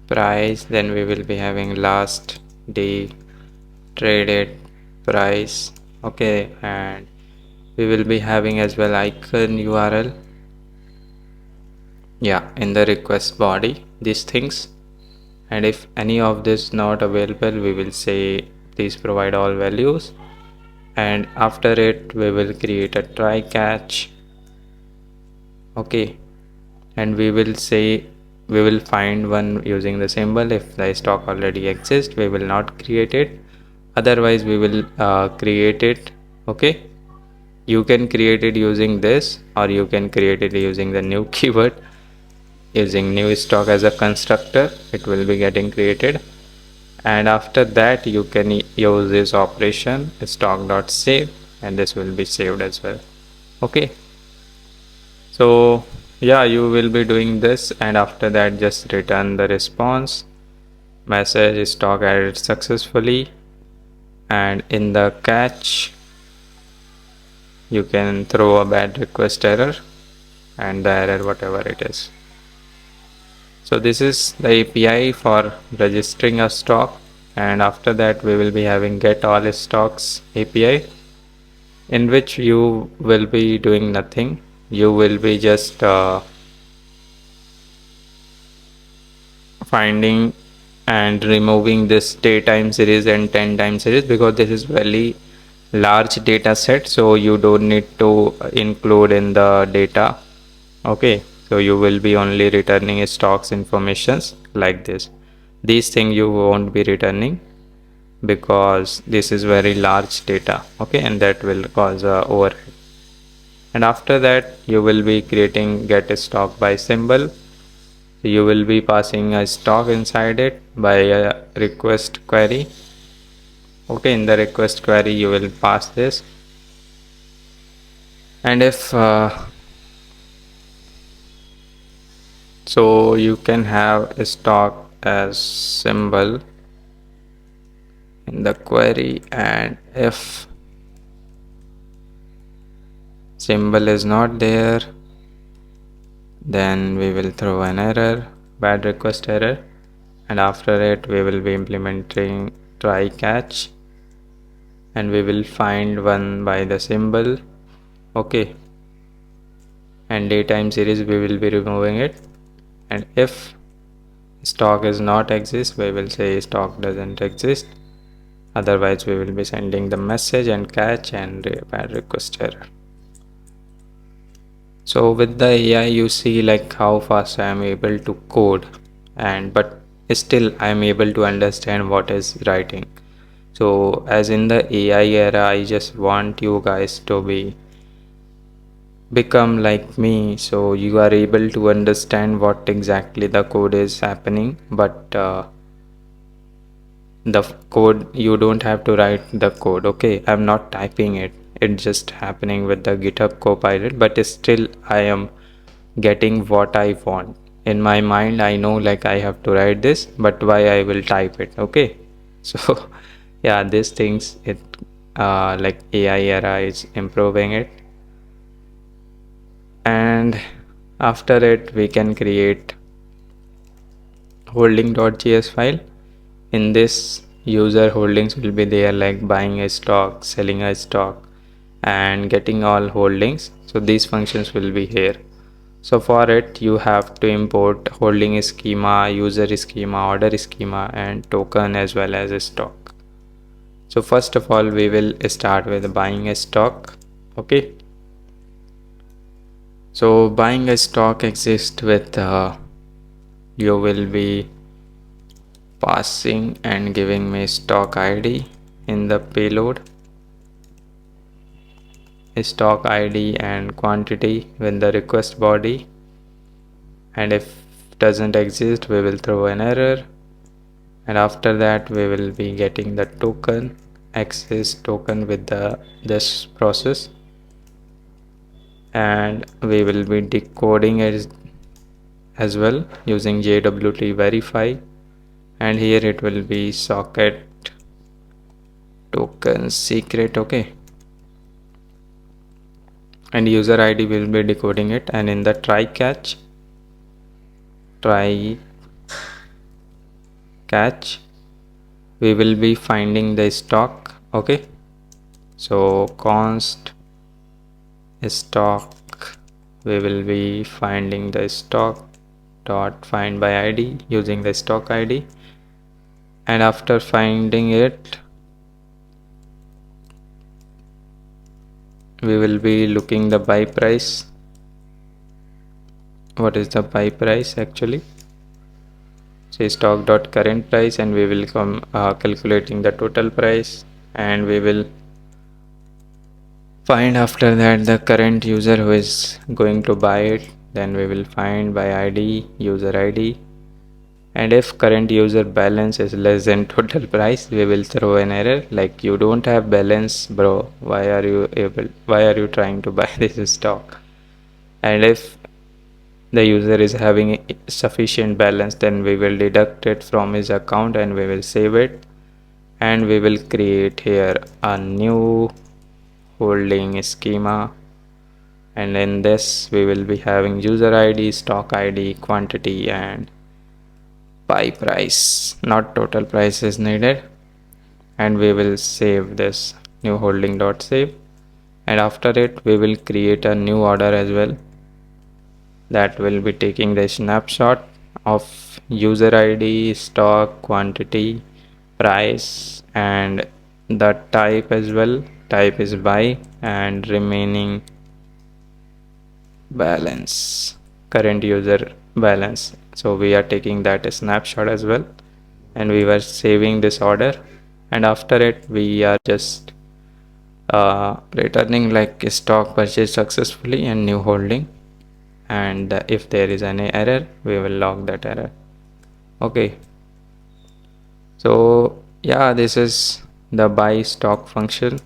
price, then we will be having last day traded price. Okay, and we will be having as well icon URL, yeah, in the request body, these things. And if any of this not available, we will say please provide all values, and after it we will create a try catch. Okay, and we will say we will find one using the symbol. If the stock already exists, we will not create it, otherwise we will create it. Okay, you can create it using this, or you can create it using the new keyword, using new stock as a constructor. It will be getting created, and after that you can use this operation stock.save, and this will be saved as well. Okay, so yeah, you will be doing this, and after that just return the response message stock added successfully. And in the catch you can throw a bad request error, and the error whatever it is. So this is the API for registering a stock. And after that we will be having get all stocks API, in which you will be doing nothing. You will be just finding and removing this day time series and 10 time series, because this is very large data set, so you don't need to include in the data. Okay, so you will be only returning stocks informations like this. These things you won't be returning, because this is very large data. Okay, and that will cause a overhead. And after that you will be creating get stock by symbol. So you will be passing a stock inside it by a request query. Okay, in the request query you will pass this. And if so you can have a stock as symbol in the query, and if symbol is not there, then we will throw an error, bad request error. And after it we will be implementing try catch. and we will find one by the symbol. Okay, and daytime series we will be removing it, and if stock is not exist, we will say stock doesn't exist. Otherwise we will be sending the message and catch and bad request error. So with the AI you see like how fast I am able to code, and but still I am able to understand what is writing. So as in the AI era, I just want you guys to become like me, so you are able to understand what exactly the code is happening. But the code, you don't have to write the code. Okay, I'm not typing it, it's just happening with the GitHub Copilot, but still I am getting what I want. In my mind I know like I have to write this, but why I will type it. Okay, so yeah, these things, it like AI era is improving it. And after it we can create holding.js file. In this, user holdings will be there, like buying a stock, selling a stock, and getting all holdings. So these functions will be here. So for it you have to import holding schema, user schema, order schema, and token as well as a stock. So first of all we will start with buying a stock. Okay, so buying a stock exists with you will be passing and giving me stock ID in the payload, stock ID and quantity with the request body, and if doesn't exist we will throw an error. And after that we will be getting the token, access token with the this process, and we will be decoding it as well using JWT verify, and here it will be socket token secret. Okay, and user ID will be decoding it, and in the try catch we will be finding the stock. Okay, so const stock, we will be finding the stock dot find by id using the stock id, and after finding it we will be looking the buy price. What is the buy price actually? Say stock dot current price, and we will come calculating the total price, and we will find after that the current user who is going to buy it. Then we will find by id, user id, and if current user balance is less than total price we will throw an error like you don't have balance bro, why are you trying to buy this stock. And if the user is having sufficient balance, then we will deduct it from his account and we will save it, and we will create here a new holding schema, and in this we will be having user id, stock id, quantity, and buy price. Not total price is needed, and we will save this new holding dot save, and after it we will create a new order as well that will be taking the snapshot of user id, stock, quantity, price, and the type as well. Type is buy, and remaining balance, current user balance. So we are taking that snapshot as well, and we were saving this order, and after it we are just returning like stock purchase successfully and new holding, and if there is any error we will log that error. Okay, so yeah, this is the buy stock function,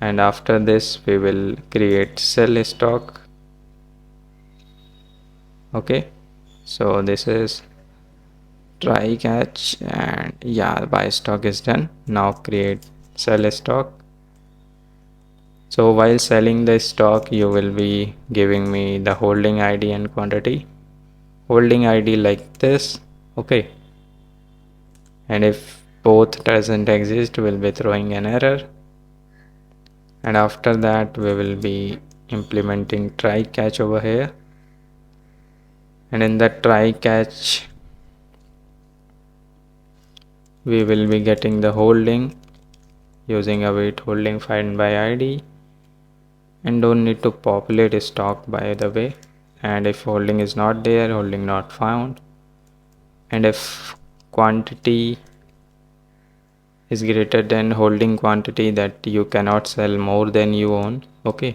and after this we will create sell stock. Okay, so this is try catch, and yeah, buy stock is done. Now create sell stock. So while selling the stock you will be giving me the holding id and quantity. Holding id like this. Okay, and if both doesn't exist, we'll be throwing an error. And after that we will be implementing try catch over here, and in that try catch we will be getting the holding using await holding find by id, and don't need to populate stock by the way. And if holding is not there, holding not found. And if quantity is greater than holding quantity, that you cannot sell more than you own. Okay,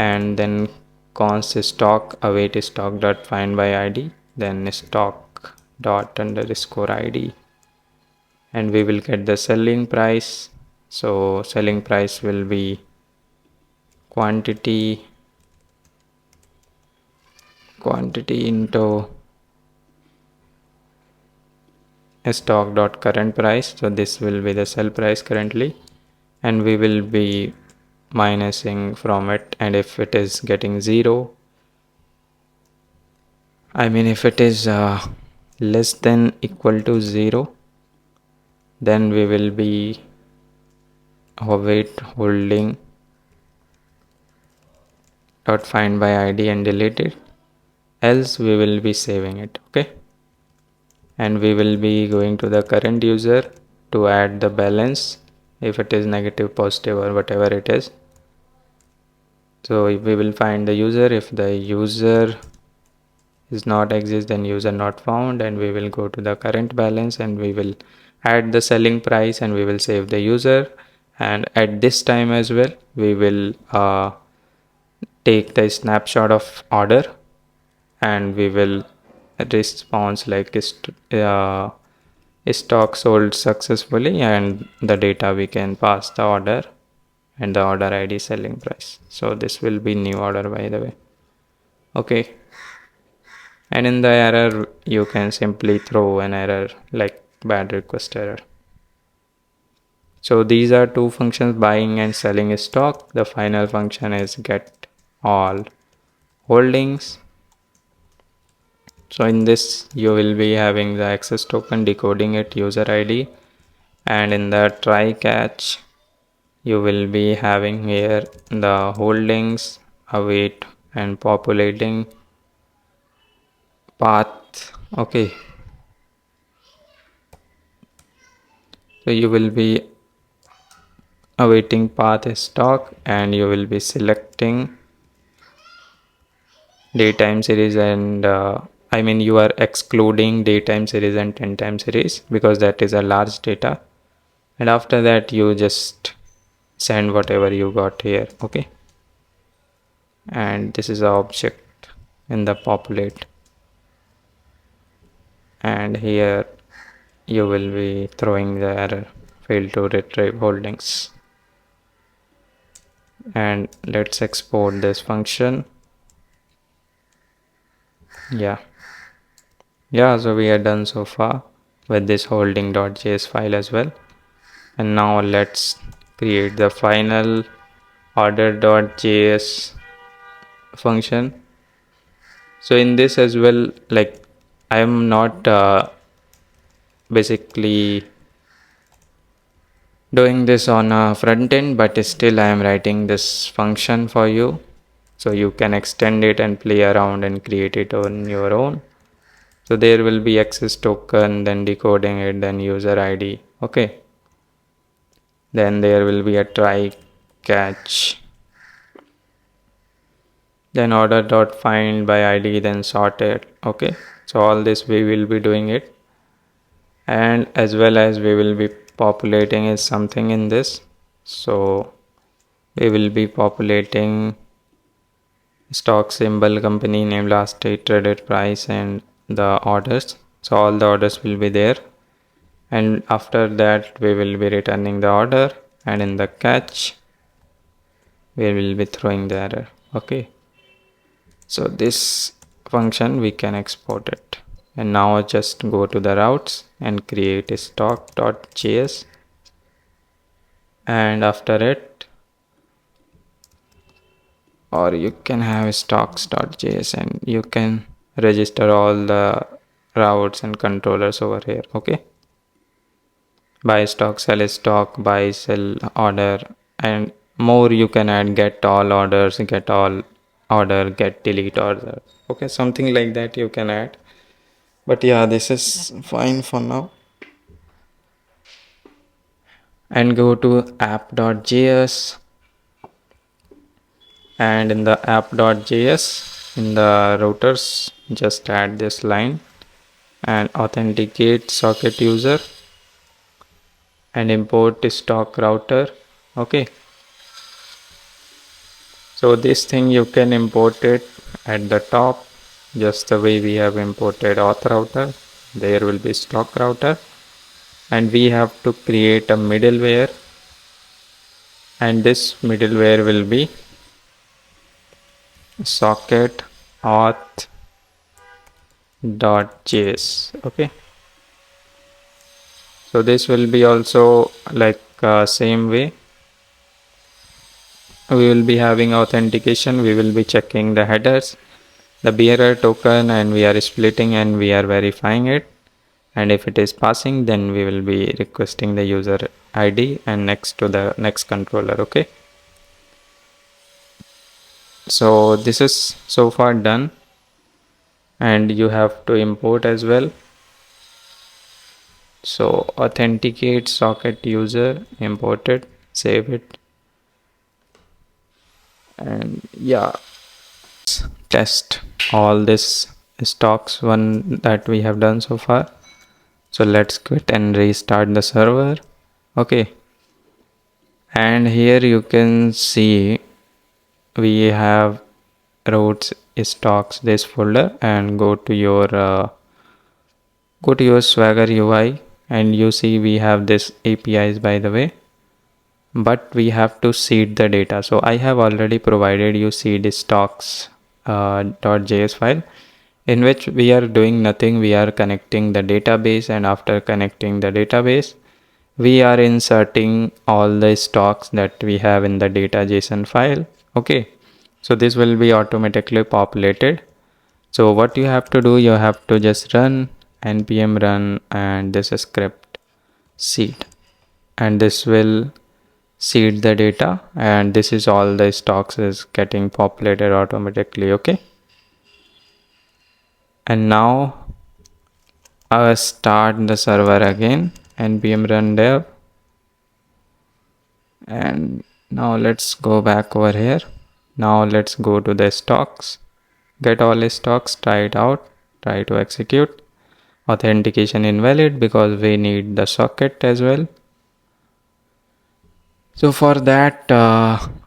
and then const stock await stock dot find by id, then stock dot underscore id, and we will get the selling price. So selling price will be quantity into stock dot current price. So this will be the sell price currently, and we will be minusing from it. And if it is getting 0, I mean if it is less than equal to 0, then we will be await holding dot find by id and delete it, else we will be saving it. Okay, and we will be going to the current user to add the balance if it is negative, positive, or whatever it is. So we will find the user. If the user is not exist, then user not found, and we will go to the current balance and we will add the selling price and we will save the user. And at this time as well we will take the snapshot of order, and we will response like stock sold successfully, and the data we can pass the order and the order id selling price. So this will be new order by the way. Okay, and in the error you can simply throw an error like bad request error. So these are two functions, buying and selling stock. The final function is get all holdings. So in this you will be having the access token, decoding it user id, and in the try catch you will be having here the holdings, await, and populating path. Okay, so you will be awaiting path stock, and you will be selecting daytime series, and I mean you are excluding daytime series and 10 time series because that is a large data. And after that you just send whatever you got here. Okay, and this is the object in the populate, and here you will be throwing the error failed to retrieve holdings. And let's export this function. Yeah, so we are done so far with this holding.js file as well. And now let's create the final order.js function. So in this as well, like I am not basically doing this on a front end, but still I am writing this function for you, so you can extend it and play around and create it on your own. So there will be access token, then decoding it, then user id. Okay, then there will be a try catch, then order dot find by id, then sort it. Okay, so all this we will be doing it, and as well as we will be populating is something in this. So we will be populating stock symbol, company name, last date, traded price, and the orders. So all the orders will be there, and after that we will be returning the order, and in the catch we will be throwing the error. Okay, so this function we can export it. And now just go to the routes and create a stock.js, and after it, or you can have stocks.js, and you can register all the routes and controllers over here. Okay, buy stock, sell stock, buy, sell, order, and more you can add get all orders, get all order, get delete order. Okay, something like that you can add. But yeah, this is fine for now. And go to app.js, and in the app.js, in the routers, just add this line and authenticate socket user and import stock router. Okay, so this thing you can import it at the top, just the way we have imported auth router. There will be stock router, and we have to create a middleware, and this middleware will be socket auth.js. Okay, so this will be also like same way. We will be having authentication, we will be checking the headers, the bearer token, and we are splitting and we are verifying it. And if it is passing, then we will be requesting the user ID and next to the next controller. Okay, so this is so far done, and you have to import as well. So authenticate socket user, import it, save it, and yeah, test all this stocks one that we have done so far. So let's quit and restart the server. Okay, and here you can see we have routes stocks this folder, and go to your Swagger UI, and you see we have this APIs by the way, but we have to seed the data. So I have already provided you seed stocks .js file, in which we are doing nothing. We are connecting the database, and after connecting the database, we are inserting all the stocks that we have in the data JSON file. Okay, so this will be automatically populated. So what you have to do, you have to just run npm run and this script seed, and this will seed the data, and this is all the stocks is getting populated automatically. Okay, and now I'll start the server again, npm run dev, and now let's go back over here. Now let's go to the stocks, get all stocks, try it out, try to execute. Authentication invalid because we need the socket as well. So for that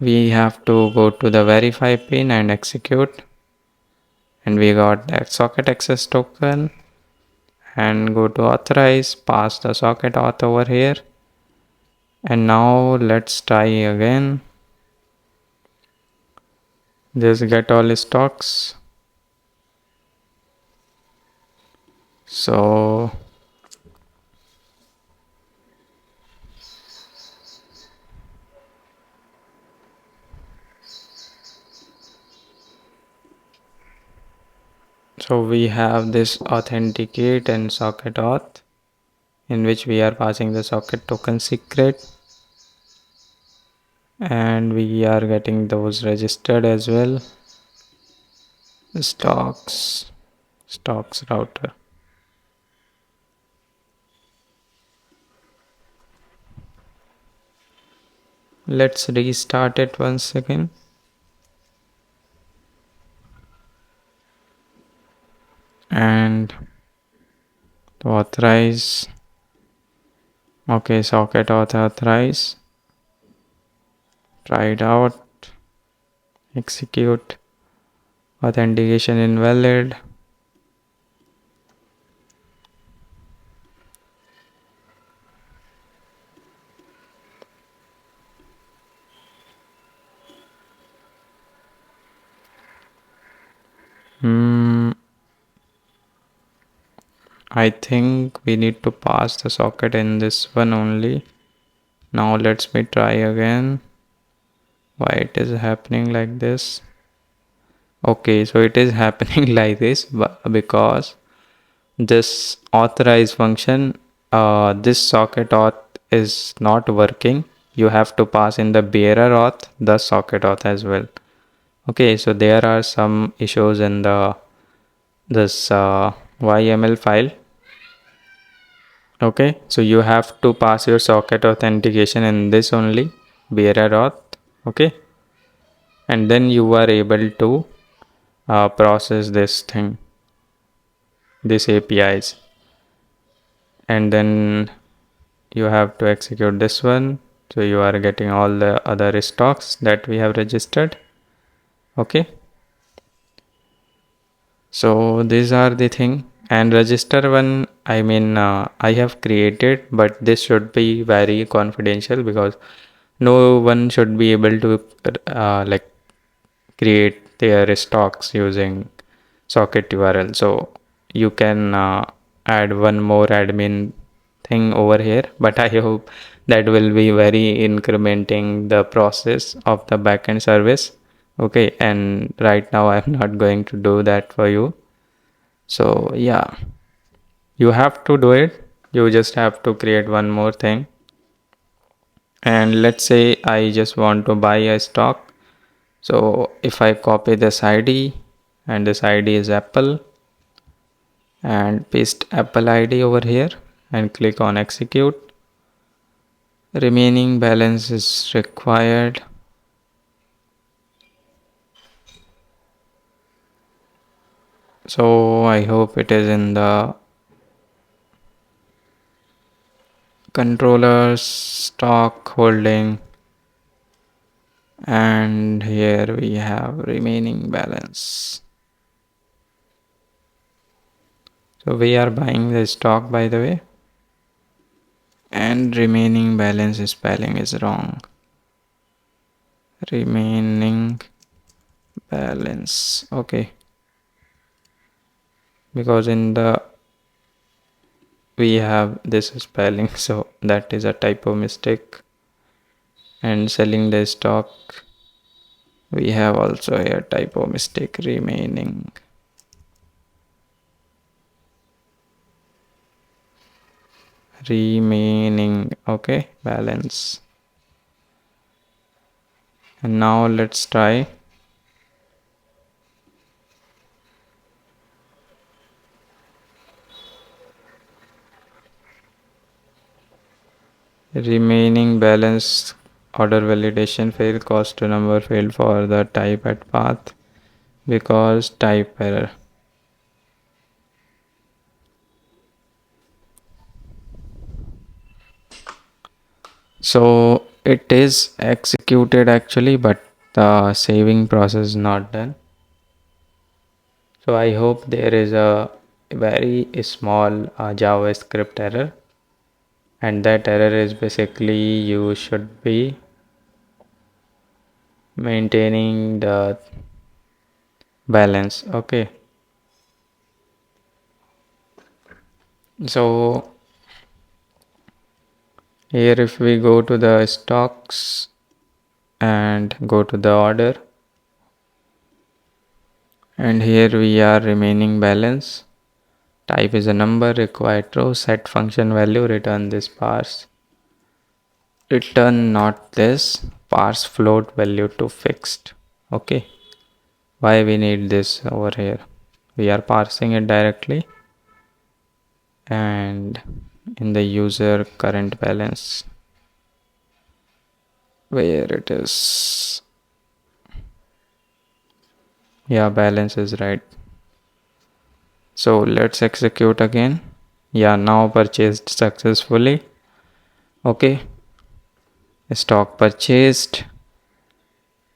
we have to go to the verify pin and execute, and we got that socket access token, and go to authorize, pass the socket auth over here, and now let's try again. Just get all stocks. So we have this authenticate and socket auth, in which we are passing the socket token secret, and we are getting those registered as well. Stocks router. Let's restart it once again. And to authorize, okay, socket auth authorize, try it out, execute, authentication invalid. I think we need to pass the socket in this one only. Now let's me try again. Why it is happening like this? Okay, so it is happening like this because this authorize function, this socket auth is not working, you have to pass in the bearer auth, the socket auth as well. Okay, so there are some issues in the this YML file. Okay, so you have to pass your socket authentication in this only bearer auth. Okay, and then you are able to process this thing, this APIs, and then you have to execute this one. So you are getting all the other stocks that we have registered. Okay, so these are the thing. And register one, I mean, I have created, but this should be very confidential because no one should be able to like create their stocks using socket URL. So you can add one more admin thing over here, but I hope that will be very incrementing the process of the backend service. Okay, and right now I'm not going to do that for you. So yeah, you have to do it. You just have to create one more thing. And let's say I just want to buy a stock. So if I copy this ID, and this ID is Apple, and paste Apple ID over here and click on execute. Remaining balance is required. So I hope it is in the controllers stock holding, and here we have remaining balance. So we are buying the stock, by the way, and remaining balance spelling is wrong. Remaining balance, okay, because in the we have this spelling, so that is a typo mistake. And selling the stock, we have also a typo mistake. Remaining okay, balance. And now let's try. Remaining balance, order validation failed, cost to number failed for the type at path because type error. So it is executed actually, but the saving process is not done. So I hope there is a very small JavaScript error, and that error is basically you should be maintaining the balance. Okay, so here if we go to the stocks and go to the order, and here we are remaining balance, type is a number, required row, set function value, return this parse, return not this, parse float value to fixed. Okay, why we need this over here? We are parsing it directly, and in the user current balance, where it is, yeah, balance is right. So let's execute again. Yeah, now purchased successfully. Okay, stock purchased,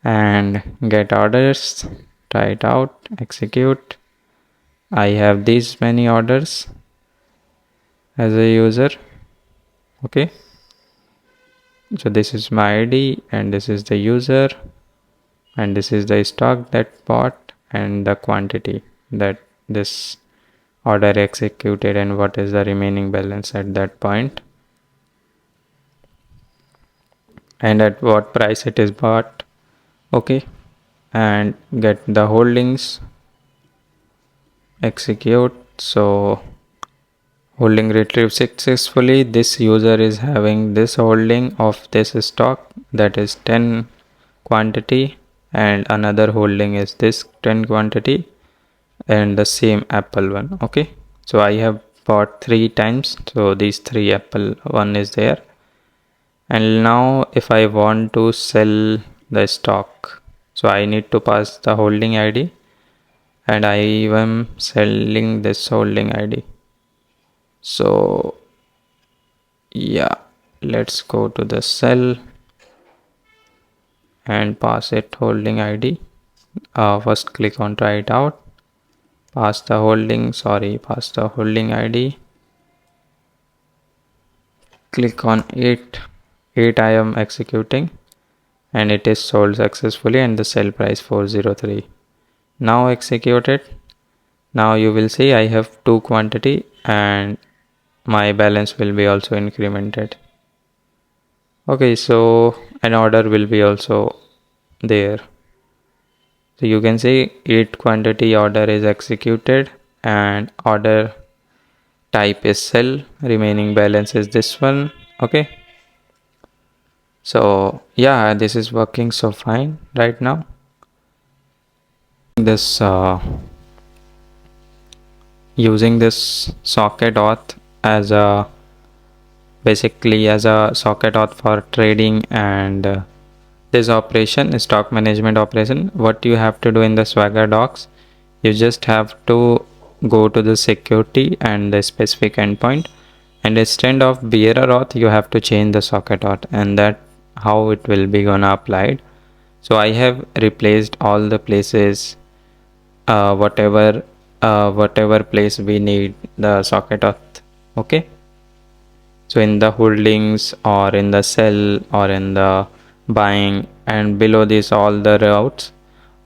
and get orders, try it out, execute. I have these many orders as a user. Okay, so this is my ID, and this is the user, and this is the stock that bought, and the quantity that this order executed, and what is the remaining balance at that point, and at what price it is bought. Okay, and get the holdings, execute. So Holding retrieved successfully. This user is having this holding of this stock, that is 10 quantity, and another holding is this 10 quantity, and the same apple one. Okay, so I have bought 3 times, so these 3 apple one is there. And now if I want to sell the stock, so I need to pass the holding ID, and I am selling this holding ID. So yeah, let's go to the cell and pass it holding ID. First click on try it out, pass the holding ID, click on 8 I am executing, and it is sold successfully, and the sell price 403. Now execute it. Now you will see I have 2 quantity, and my balance will be also incremented. Okay, so an order will be also there. So you can see 8 quantity order is executed, and order type is sell, remaining balance is this one. Okay, so yeah, this is working so fine right now. This using this socket auth as a basically as a socket auth for trading, and this operation, stock management operation, what you have to do in the Swagger docs, you just have to go to the security and the specific endpoint, and instead of bearer auth you have to change the socket auth, and that how it will be gonna applied. So I have replaced all the places, whatever place we need the socket auth. Okay, so in the holdings or in the sell or in the buying, and below this all the routes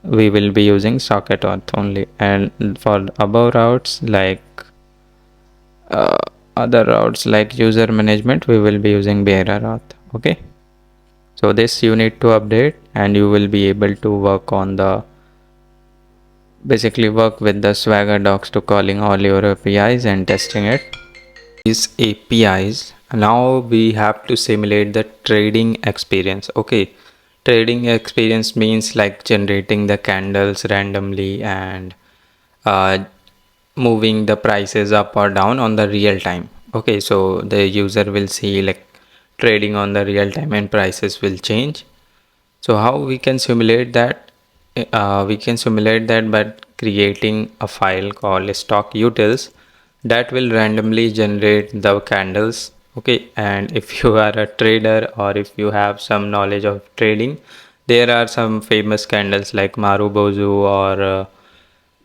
we will be using socket auth only, and for above routes like uh, other routes like user management we will be using bearer auth. Okay, so this you need to update, and you will be able to work on the basically work with the Swagger docs to calling all your APIs and testing it. These APIs, now we have to simulate the trading experience. Okay, trading experience means like generating the candles randomly, and uh, moving the prices up or down on the real time. Okay, so the user will see like trading on the real time, and prices will change. So how we can simulate that? We can simulate that by creating a file called stock utils that will randomly generate the candles. Okay, and if you are a trader or if you have some knowledge of trading, there are some famous candles like Marubozu, or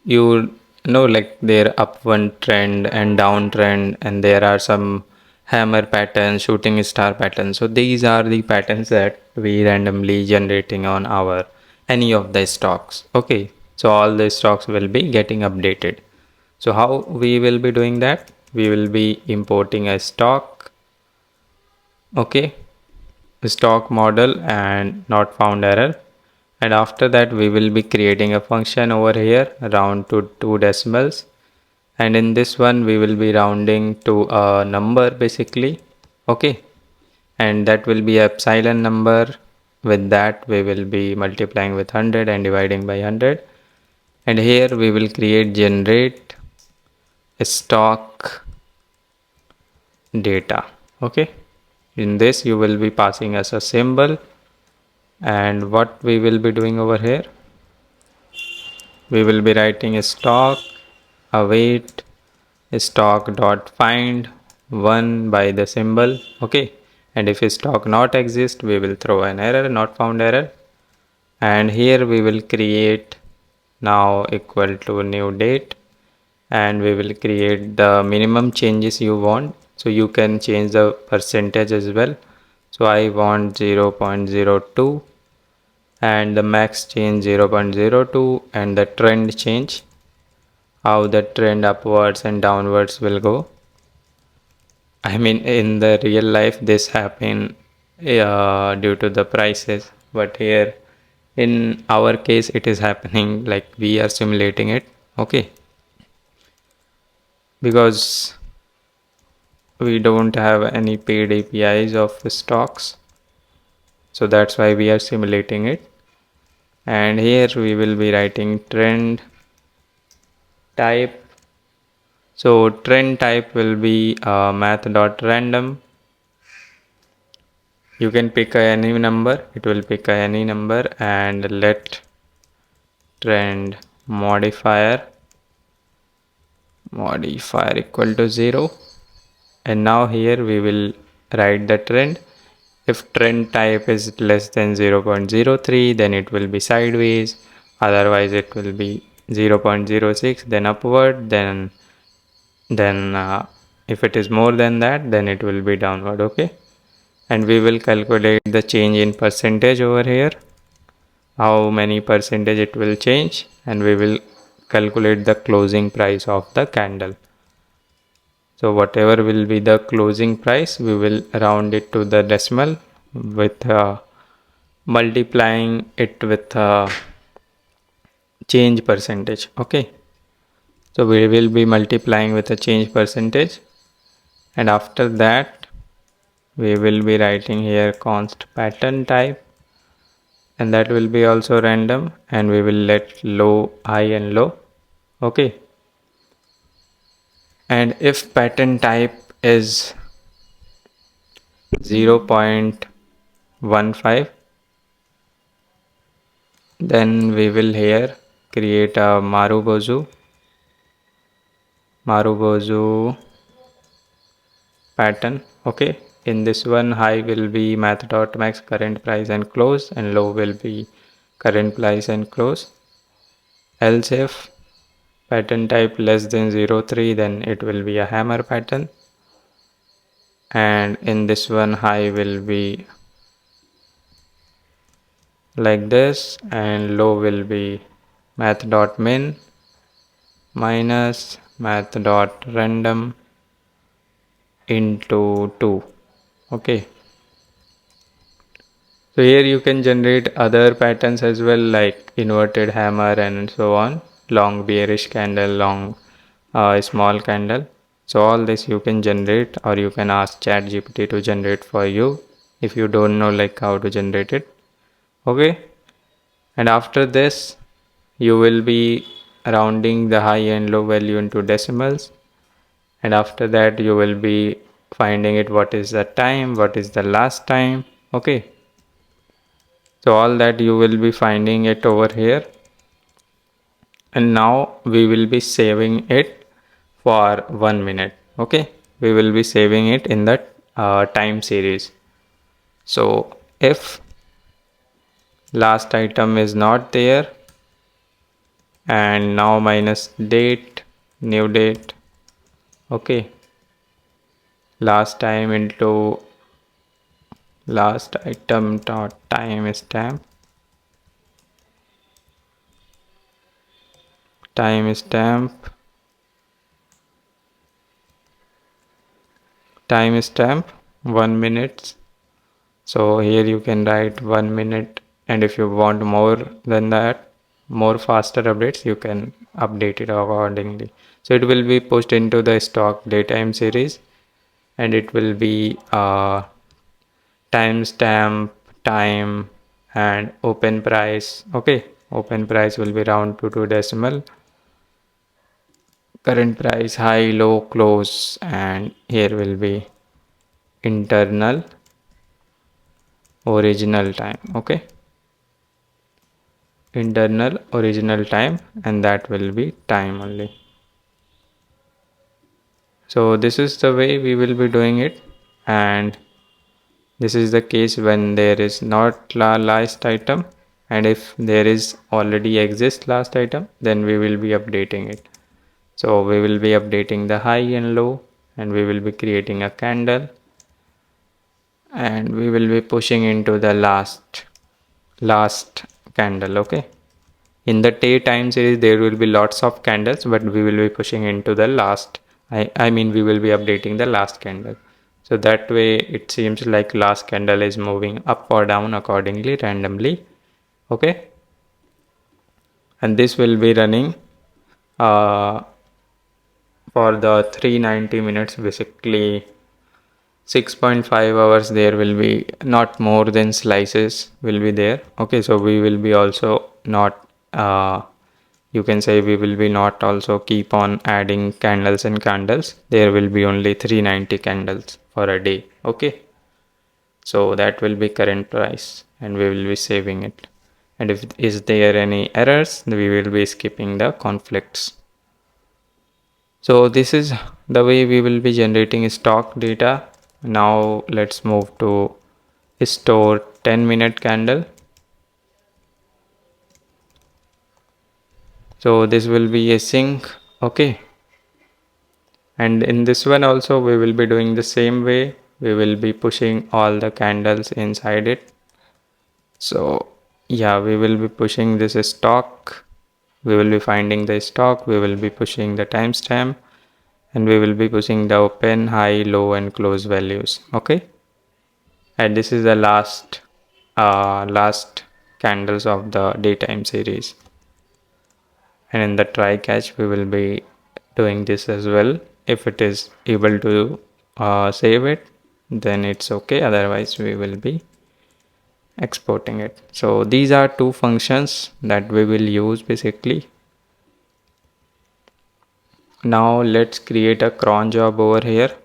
you know like their upward trend and downtrend, and there are some hammer patterns, shooting star patterns. So these are the patterns that we randomly generating on our any of the stocks. Okay, so all the stocks will be getting updated. So how we will be doing that? We will be importing a stock. Okay, stock model and not found error, and after that we will be creating a function over here round to 2 decimals, and in this one we will be rounding to a number basically. Okay, and that will be epsilon number. With that we will be multiplying with 100 and dividing by 100, and here we will create generate stock data. Okay, in this you will be passing us a symbol, and what we will be doing over here, we will be writing a stock await stock dot find one by the symbol. Okay, and if stock not exist we will throw an error, not found error, and here we will create now equal to new date, and we will create the minimum changes you want, so you can change the percentage as well. So I want 0.02, and the max change 0.02, and the trend change, how the trend upwards and downwards will go. I mean in the real life this happen due to the prices, but here in our case it is happening like we are simulating it. Okay, because we don't have any paid APIs of stocks, so that's why we are simulating it. And here we will be writing trend type. So trend type will be math.random. You can pick any number, it will pick any number, and let trend modifier equal to 0. And now here we will write the trend. If trend type is less than 0.03, then it will be sideways, otherwise it will be 0.06, then upward, then if it is more than that, then it will be downward. Okay, and we will calculate the change in percentage over here, how many percentage it will change, and we will calculate the closing price of the candle. So whatever will be the closing price, we will round it to the decimal with multiplying it with change percentage. Okay, so we will be multiplying with a change percentage, and after that we will be writing here const pattern type, and that will be also random, and we will let low, high and low. Okay, and if pattern type is 0.15, then we will here create a Marubozu pattern. Okay, in this one, high will be math.max current price and close, and low will be current price and close. Else if pattern type less than 0.3, then it will be a hammer pattern, and in this one high will be like this, and low will be math.min minus math.random into 2. Okay, so here you can generate other patterns as well, like inverted hammer and so on, long bearish candle, long small candle. So all this you can generate, or you can ask ChatGPT to generate for you if you don't know like how to generate it. Okay, and after this you will be rounding the high and low value into decimals, and after that you will be finding it what is the time, what is the last time. Okay, so all that you will be finding it over here, and now we will be saving it for 1 minute. Okay, we will be saving it in the time series. So if last item is not there, and now minus date, new date. Okay, last time into last item dot time stamp time stamp 1 minute. So here you can write 1 minute, and if you want more than that, more faster updates, you can update it accordingly. So it will be pushed into the stock daytime series, and it will be timestamp, time, and open price. Okay, open price will be round to decimal, current price, high, low, close, and here will be internal original time. Okay, internal original time, and that will be time only. So this is the way we will be doing it, and this is the case when there is not last item, and if there is already exist last item, then we will be updating it. So we will be updating the high and low, and we will be creating a candle, and we will be pushing into the last candle. Okay, in the daytime series there will be lots of candles, but we will be pushing into the last. I mean we will be updating the last candle. So that way it seems like last candle is moving up or down accordingly randomly. Okay, and this will be running for the 390 minutes basically. 6.5 hours there will be not more than slices will be there. Okay, so we will be also not you can say we will be not also keep on adding candles and candles. There will be only 390 candles for a day. Okay, so that will be current price and we will be saving it. And if is there any errors, we will be skipping the conflicts. So this is the way we will be generating stock data. Now let's move to store 10-minute candle. So this will be a sync. Okay, and in this one also we will be doing the same way. We will be pushing all the candles inside it. So yeah, we will be pushing this stock. We will be finding the stock. We will be pushing the timestamp, and we will be pushing the open, high, low, and close values. Okay, and this is the last candles of the daytime series. And in the try catch we will be doing this as well. If it is able to save it, then it's okay, otherwise we will be exporting it. So these are two functions that we will use basically. Now let's create a cron job over here.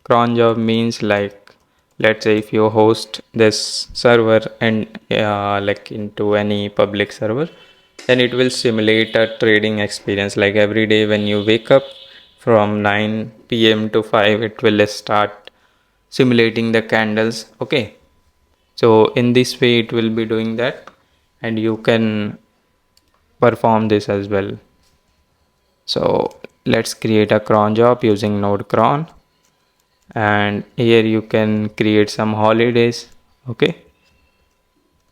Cron job means, like, let's say if you host this server and like into any public server, then it will simulate a trading experience. Like every day when you wake up from 9 p.m. to 5, it will start simulating the candles. Okay, so in this way it will be doing that, and you can perform this as well. So let's create a cron job using node cron, and here you can create some holidays. Okay,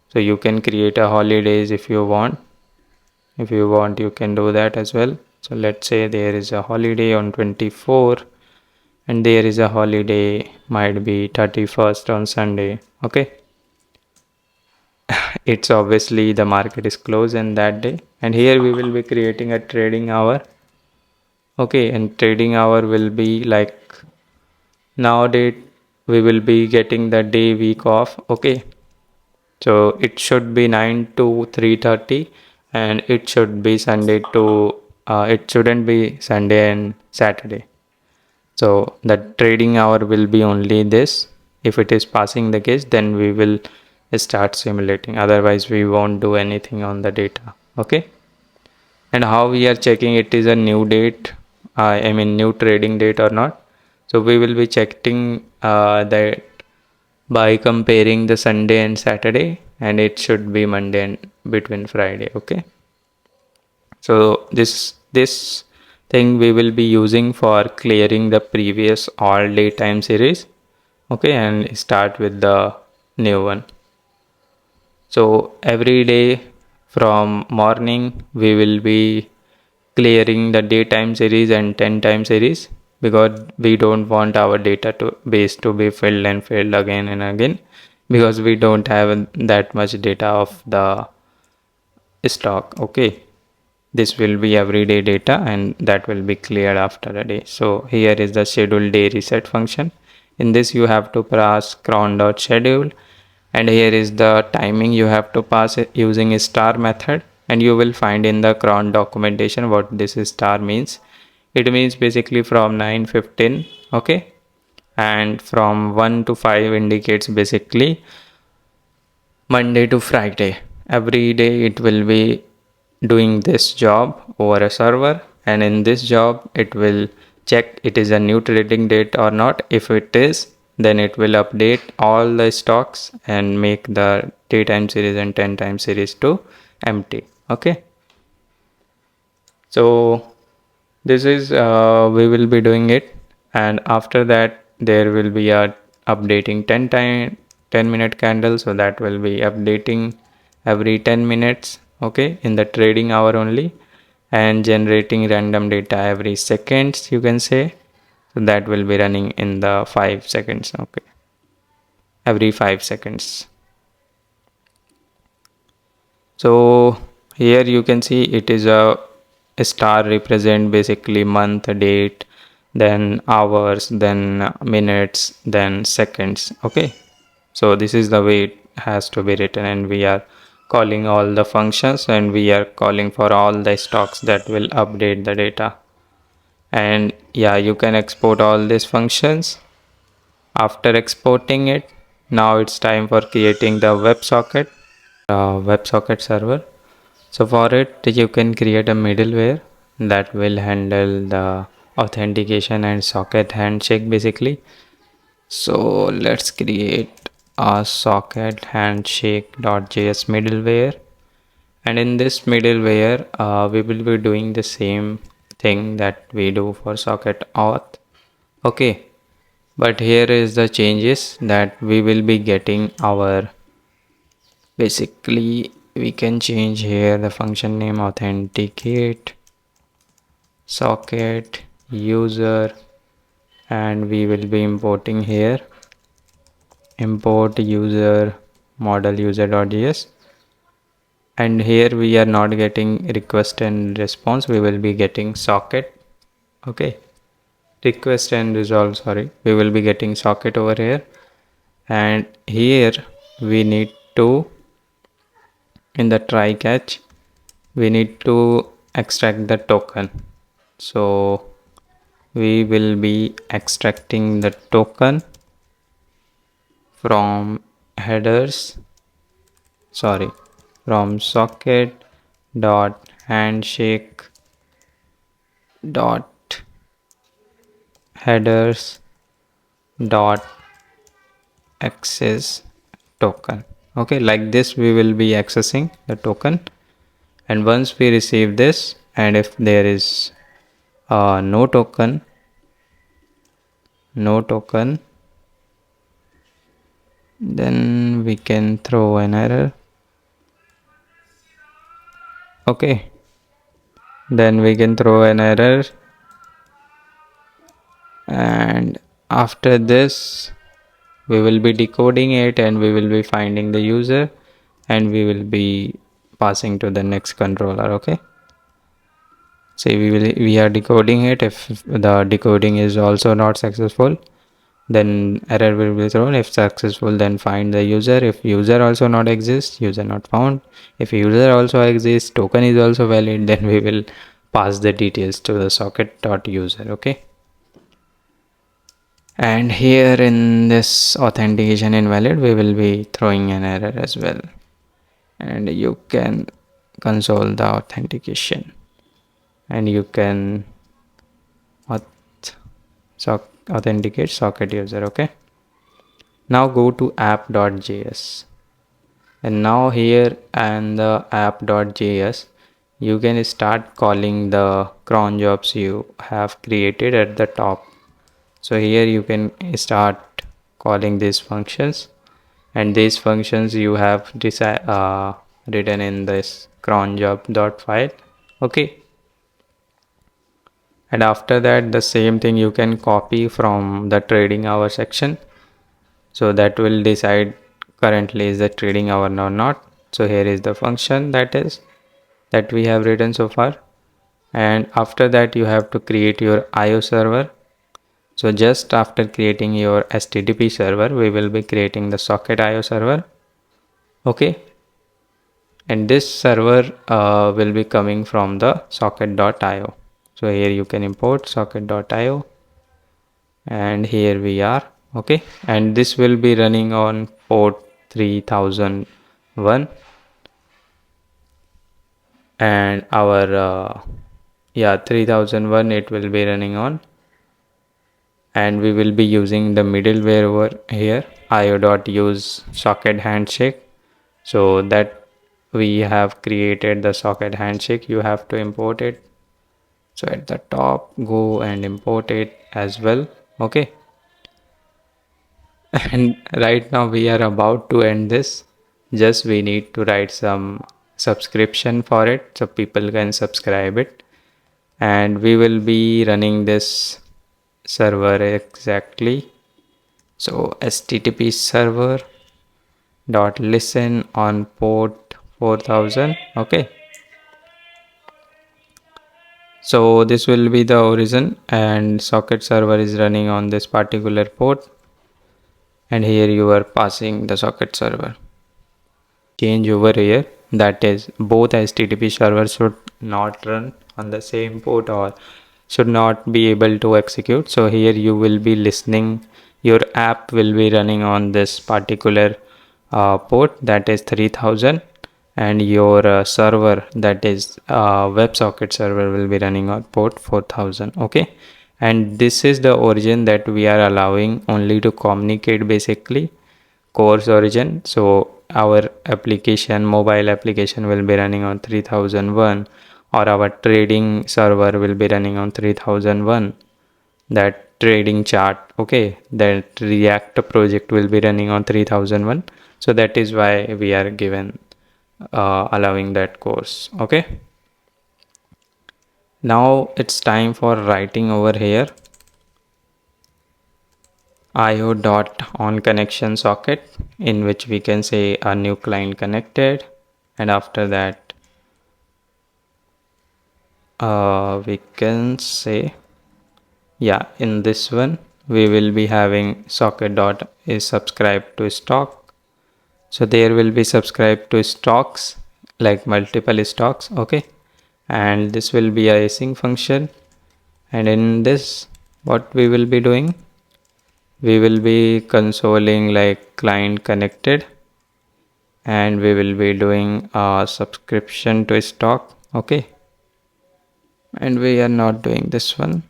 so you can create a holidays if you want. If you want, you can do that as well. So let's say there is a holiday on 24, and there is a holiday might be 31st on Sunday. Okay, it's obviously the market is closed in that day, and here we will be creating a trading hour. Okay, and trading hour will be like, nowadays we will be getting the day week off. Okay, so it should be 9 to 3:30, and it should be Sunday to it shouldn't be Sunday and Saturday. So the trading hour will be only this. If it is passing the case, then we will start simulating, otherwise we won't do anything on the data. Okay, and how we are checking it is a new date, I mean new trading date or not. So we will be checking that by comparing the Sunday and Saturday, and it should be Monday and between Friday. Okay, so this thing we will be using for clearing the previous all day time series. Okay, and start with the new one. So every day from morning we will be clearing the daytime series and 10 time series, because we don't want our data to base to be filled and filled again and again, because we don't have that much data of the stock. Okay, this will be everyday data, and that will be cleared after a day. So here is the schedule day reset function. In this you have to pass cron.schedule, and here is the timing you have to pass it using a star method, and you will find in the cron documentation what this star means. It means basically from 9:15. Okay, and from 1 to 5 indicates basically Monday to Friday. Every day it will be doing this job over a server, and in this job it will check it is a new trading date or not. If it is, then it will update all the stocks and make the daytime series and 10 time series to empty. Okay, so this is we will be doing it, and after that there will be a updating 10-minute candle, so that will be updating every 10 minutes. Okay, in the trading hour only, and generating random data every seconds, you can say. So that will be running in the 5 seconds. Okay, every 5 seconds. So here you can see it is a star represent basically month, date, then hours, then minutes, then seconds. Okay, so this is the way it has to be written, and we are calling all the functions, and we are calling for all the stocks that will update the data. And yeah, you can export all these functions. After exporting it, now it's time for creating the WebSocket server. So for it, you can create a middleware that will handle the authentication and socket handshake basically. So let's create a socket handshake.js middleware. And in this middleware, we will be doing the same thing that we do for socket auth. Okay, but here is the changes that we will be getting our, basically we can change here the function name authenticate socket user, and we will be importing here import user model user.js. And here we are not getting request and response, we will be getting socket. Okay, request and resolve, sorry, we will be getting socket over here. And here we need to, in the try catch, we need to extract the token. So we will be extracting the token from headers, sorry, from socket dot handshake dot headers dot access token. Okay, like this we will be accessing the token. And once we receive this, and if there is no token, then we can throw an error. Okay, then we can throw an error. And after this we will be decoding it, and we will be finding the user, and we will be passing to the next controller. Okay, say we are decoding it. If the decoding is also not successful, then error will be thrown. If successful, then find the user. If user also not exists, user not found. If user also exists, token is also valid, then we will pass the details to the socket.user. Okay, and here in this authentication invalid, we will be throwing an error as well. And you can console the authentication, and you can authenticate socket user. Okay, now go to app.js, and now here and the app.js, you can start calling the cron jobs you have created at the top. So here you can start calling these functions, and these functions you have written in this cron job.file. Okay, and after that the same thing you can copy from the trading hour section. So that will decide currently is the trading hour or not. So here is the function that we have written so far. And after that you have to create your IO server. So just after creating your HTTP server, we will be creating the socket IO server. Okay, and this server will be coming from the socket.io. So here you can import socket.io, and here we are. Okay, and this will be running on port 3001, and our 3001 it will be running on. And we will be using the middleware over here, io.use socket handshake. So that we have created the socket handshake, you have to import it. So at the top, go and import it as well. Okay, and right now we are about to end this. Just we need to write some subscription for it so people can subscribe it. And we will be running this server exactly. So http server dot listen on port 4000. Okay, So this will be the origin, and socket server is running on this particular port, and here you are passing the socket server. Change over here, that is both HTTP servers should not run on the same port or should not be able to execute. So here you will be listening, your app will be running on this particular port, that is 3000, and your server, that is WebSocket server, will be running on port 4000. Okay, and this is the origin that we are allowing only to communicate, basically course origin. So our application, mobile application, will be running on 3001, or our trading server will be running on 3001, that trading chart. Okay, that React project will be running on 3001. So that is why we are given allowing that course. Okay, now it's time for writing over here io dot on connection socket, in which we can say a new client connected, and after that we can say, yeah, in this one we will be having socket dot is subscribed to stock. So there will be subscribed to stocks, like multiple stocks. Okay, and this will be a async function, and in this what we will be doing, we will be consoling like client connected, and we will be doing a subscription to stock. Okay, and we are not doing this one.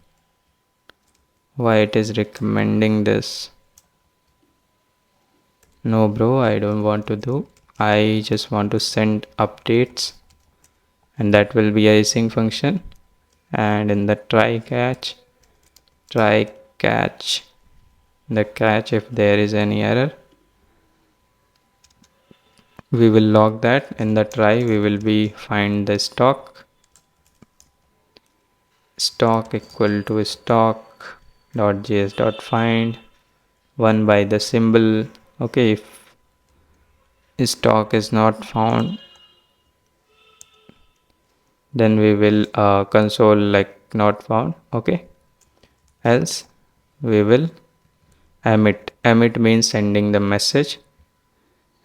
Why it is recommending this? No bro, I don't want to do. I just want to send updates, and that will be a async function. And in the try catch the catch, if there is any error, we will log that. In the try, we will be find the stock equal to stock dot js dot find one by the symbol. Okay, if stock is not found, then we will console like not found. Okay, else we will emit means sending the message,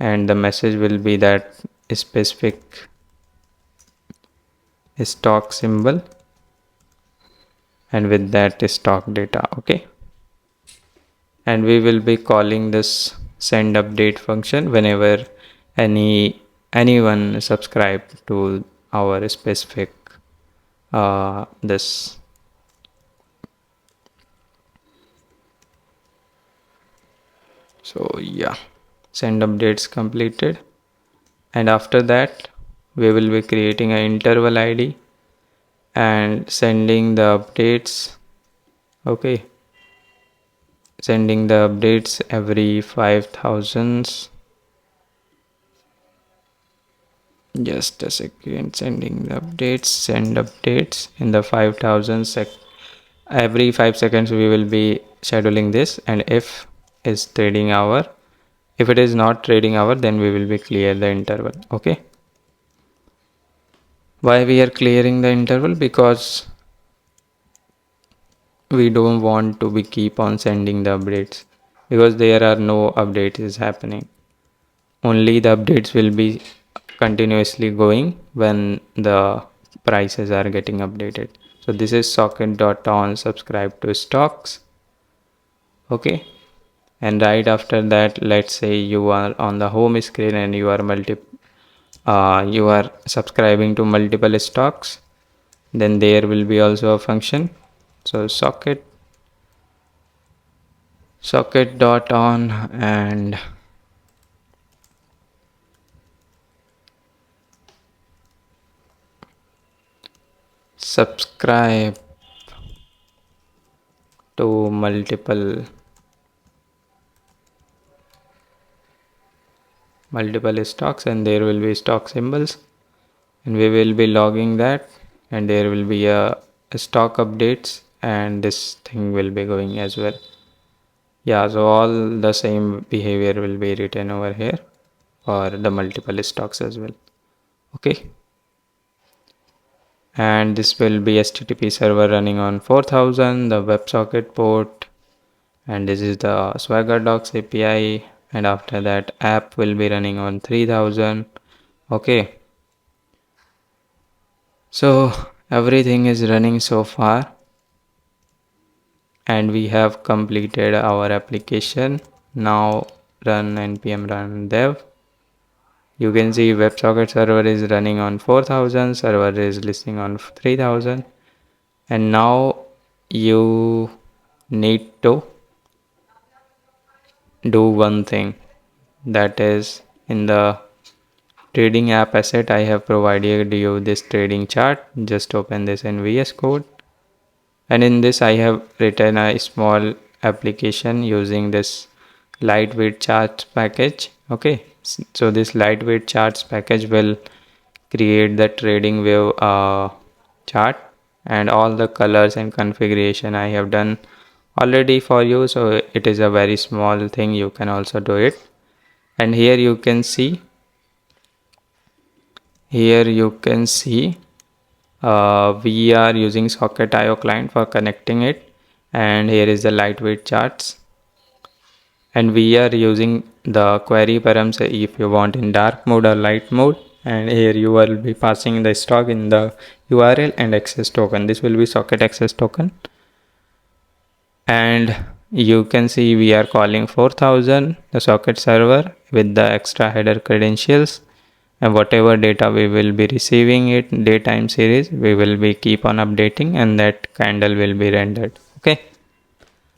and the message will be that specific stock symbol, and with that stock data. Okay, and we will be calling this send update function whenever anyone subscribe to our specific this. So yeah, send updates completed, and after that we will be creating an interval id and sending the updates. Okay, sending the updates every 5000s. Just a second, sending the updates, send updates in the 5000 every 5 seconds we will be scheduling this. And if is trading hour, if it is not trading hour, then we will be clear the interval. Okay, why we are clearing the interval? Because we don't want to be keep on sending the updates, because there are no updates is happening. Only the updates will be continuously going when the prices are getting updated. So this is socket.on subscribe to stocks. Okay, and right after that, let's say you are on the home screen and you are subscribing to multiple stocks, then there will be also a function. So socket.on and subscribe to multiple stocks, and there will be stock symbols, and we will be logging that, and there will be a stock updates, and this thing will be going as well. Yeah, so all the same behavior will be written over here for the multiple stocks as well. Okay, and this will be HTTP server running on 4000, the WebSocket port, and this is the Swagger Docs API, and after that app will be running on 3000. Okay, so everything is running so far, and we have completed our application. Now run npm run dev. You can see WebSocket server is running on 4000, server is listening on 3000, and now you need to do one thing, that is in the trading app asset I have provided you this trading chart. Just open this in VS Code, and in this I have written a small application using this lightweight charts package. Okay, so this lightweight charts package will create the trading wave chart, and all the colors and configuration I have done already for you, so it is a very small thing, you can also do it. And here you can see we are using socket.io client for connecting it, and here is the lightweight charts, and we are using the query params if you want in dark mode or light mode, and here you will be passing the stock in the URL and access token. This will be socket access token, and you can see we are calling 4000 the socket server with the extra header credentials, and whatever data we will be receiving it daytime series we will be keep on updating, and that candle will be rendered. Okay,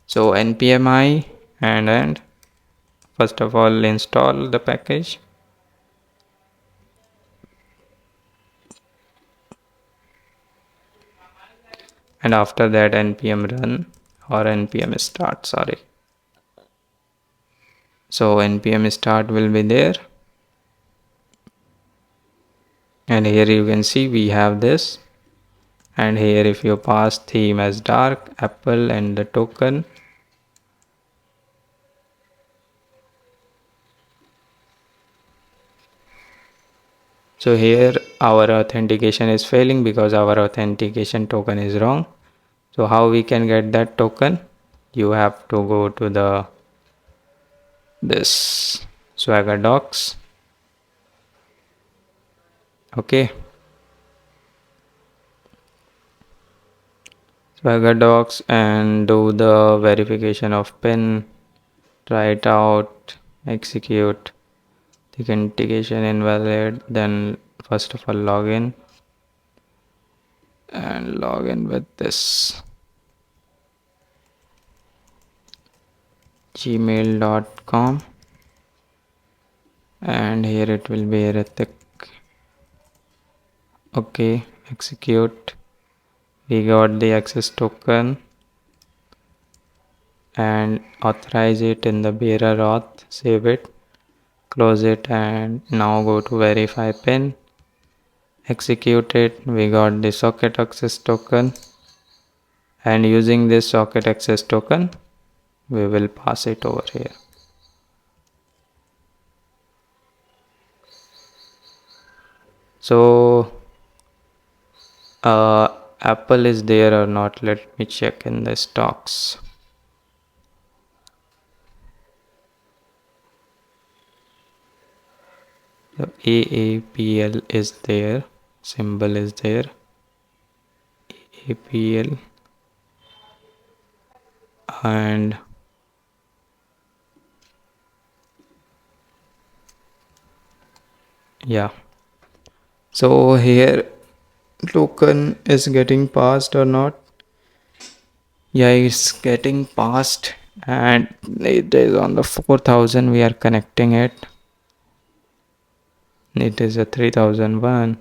so npmi and first of all install the package, and after that npm run or npm start, sorry. So npm start will be there, and here you can see we have this, and here if you pass theme as dark apple and the token, so here our authentication is failing because our authentication token is wrong. So how we can get that token? You have to go to the this Swagger Docs. Okay, Swagger Docs, and do the verification of PIN. Try it out, execute. The authentication invalid. Then first of all login, and login with this gmail.com, and here it will be Ritik. Okay, execute. We got the access token, and authorize it in the bearer auth, save it, close it, and now go to verify pin, execute it. We got the socket access token, and using this socket access token we will pass it over here. So Apple is there or not, let me check in the stocks. The AAPL is there, symbol is there, APL, and yeah, so here token is getting passed or not. Yeah, it's getting passed, and it is on the 4000 we are connecting it. It is a 3001,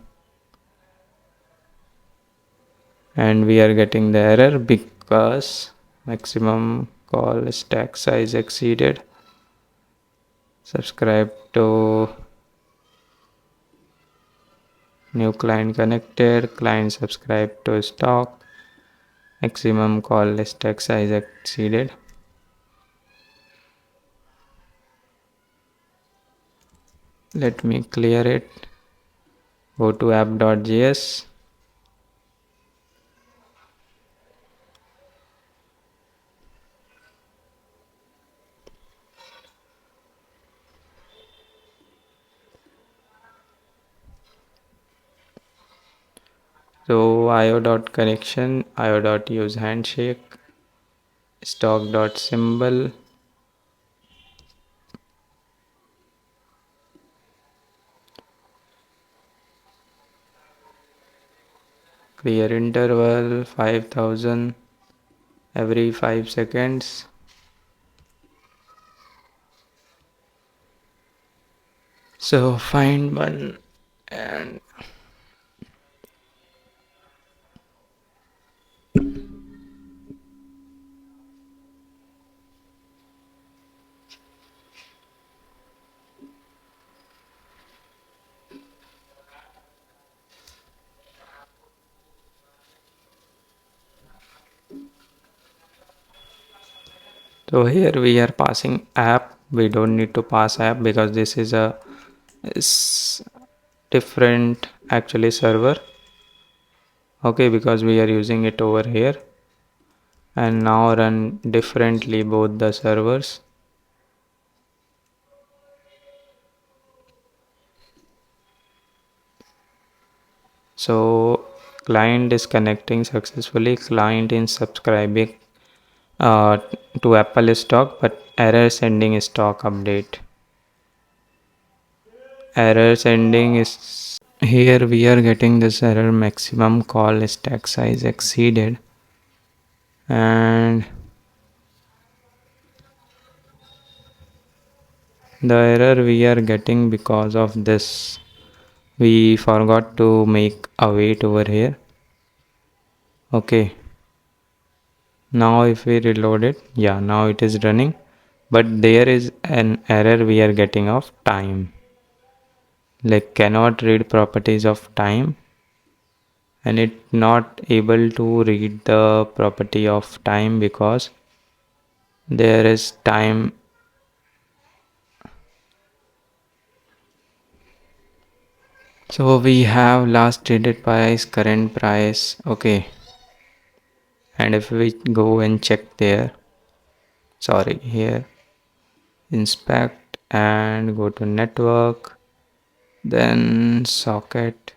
and we are getting the error because maximum call stack size exceeded. Subscribe to new client connected, client subscribe to stock, maximum call stack size exceeded. Let me clear it. Go to app.js, So io.connection, io.use handshake, stock.symbol, clear interval 5000 every 5 seconds. So find one, and so here we are passing app. We don't need to pass app because this is a is different actually server. Okay, because we are using it over here, and now run differently both the servers. So client is connecting successfully. Client is subscribing uh, to Apple stock, but error sending stock update. Error sending is here we are getting this error, maximum call stack size exceeded, and the error we are getting because of this. We forgot to make a wait over here. Okay, now if we reload it, yeah, now it is running, but there is an error we are getting of time, like cannot read properties of time, and it not able to read the property of time because there is time. So we have last traded price, current price. Okay, and if we go and check there, sorry, here inspect and go to network, then socket,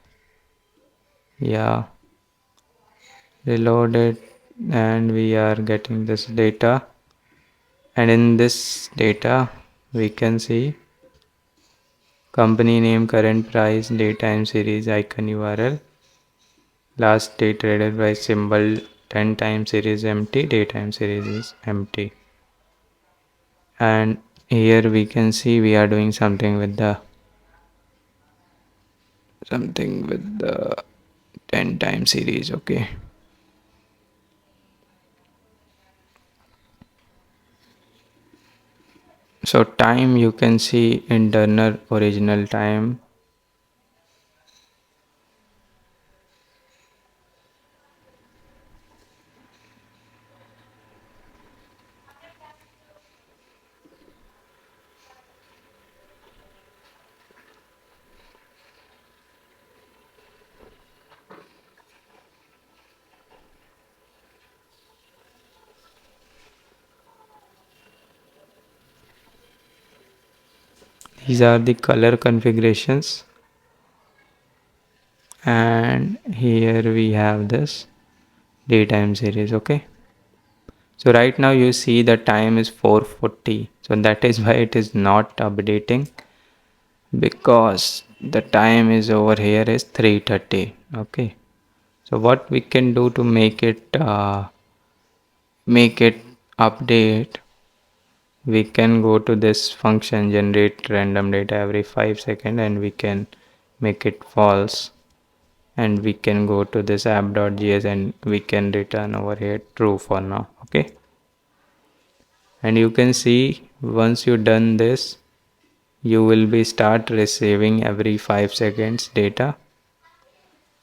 yeah, reload it, and we are getting this data, and in this data we can see company name, current price, date, time series, icon, URL, last day traded price symbol, 10 time series empty, daytime series is empty. And here we can see we are doing something with the 10 time series. Okay, so time you can see internal original time. These are the color configurations, and here we have this daytime series. Okay, so right now you see the time is 4:40, so that is why it is not updating, because the time is over here is 3:30. Okay, so what we can do to make it update, we can go to this function generate random data every 5 seconds, and we can make it false, and we can go to this app.js and we can return over here true for now. Okay, and you can see once you done this, you will be start receiving every 5 seconds data,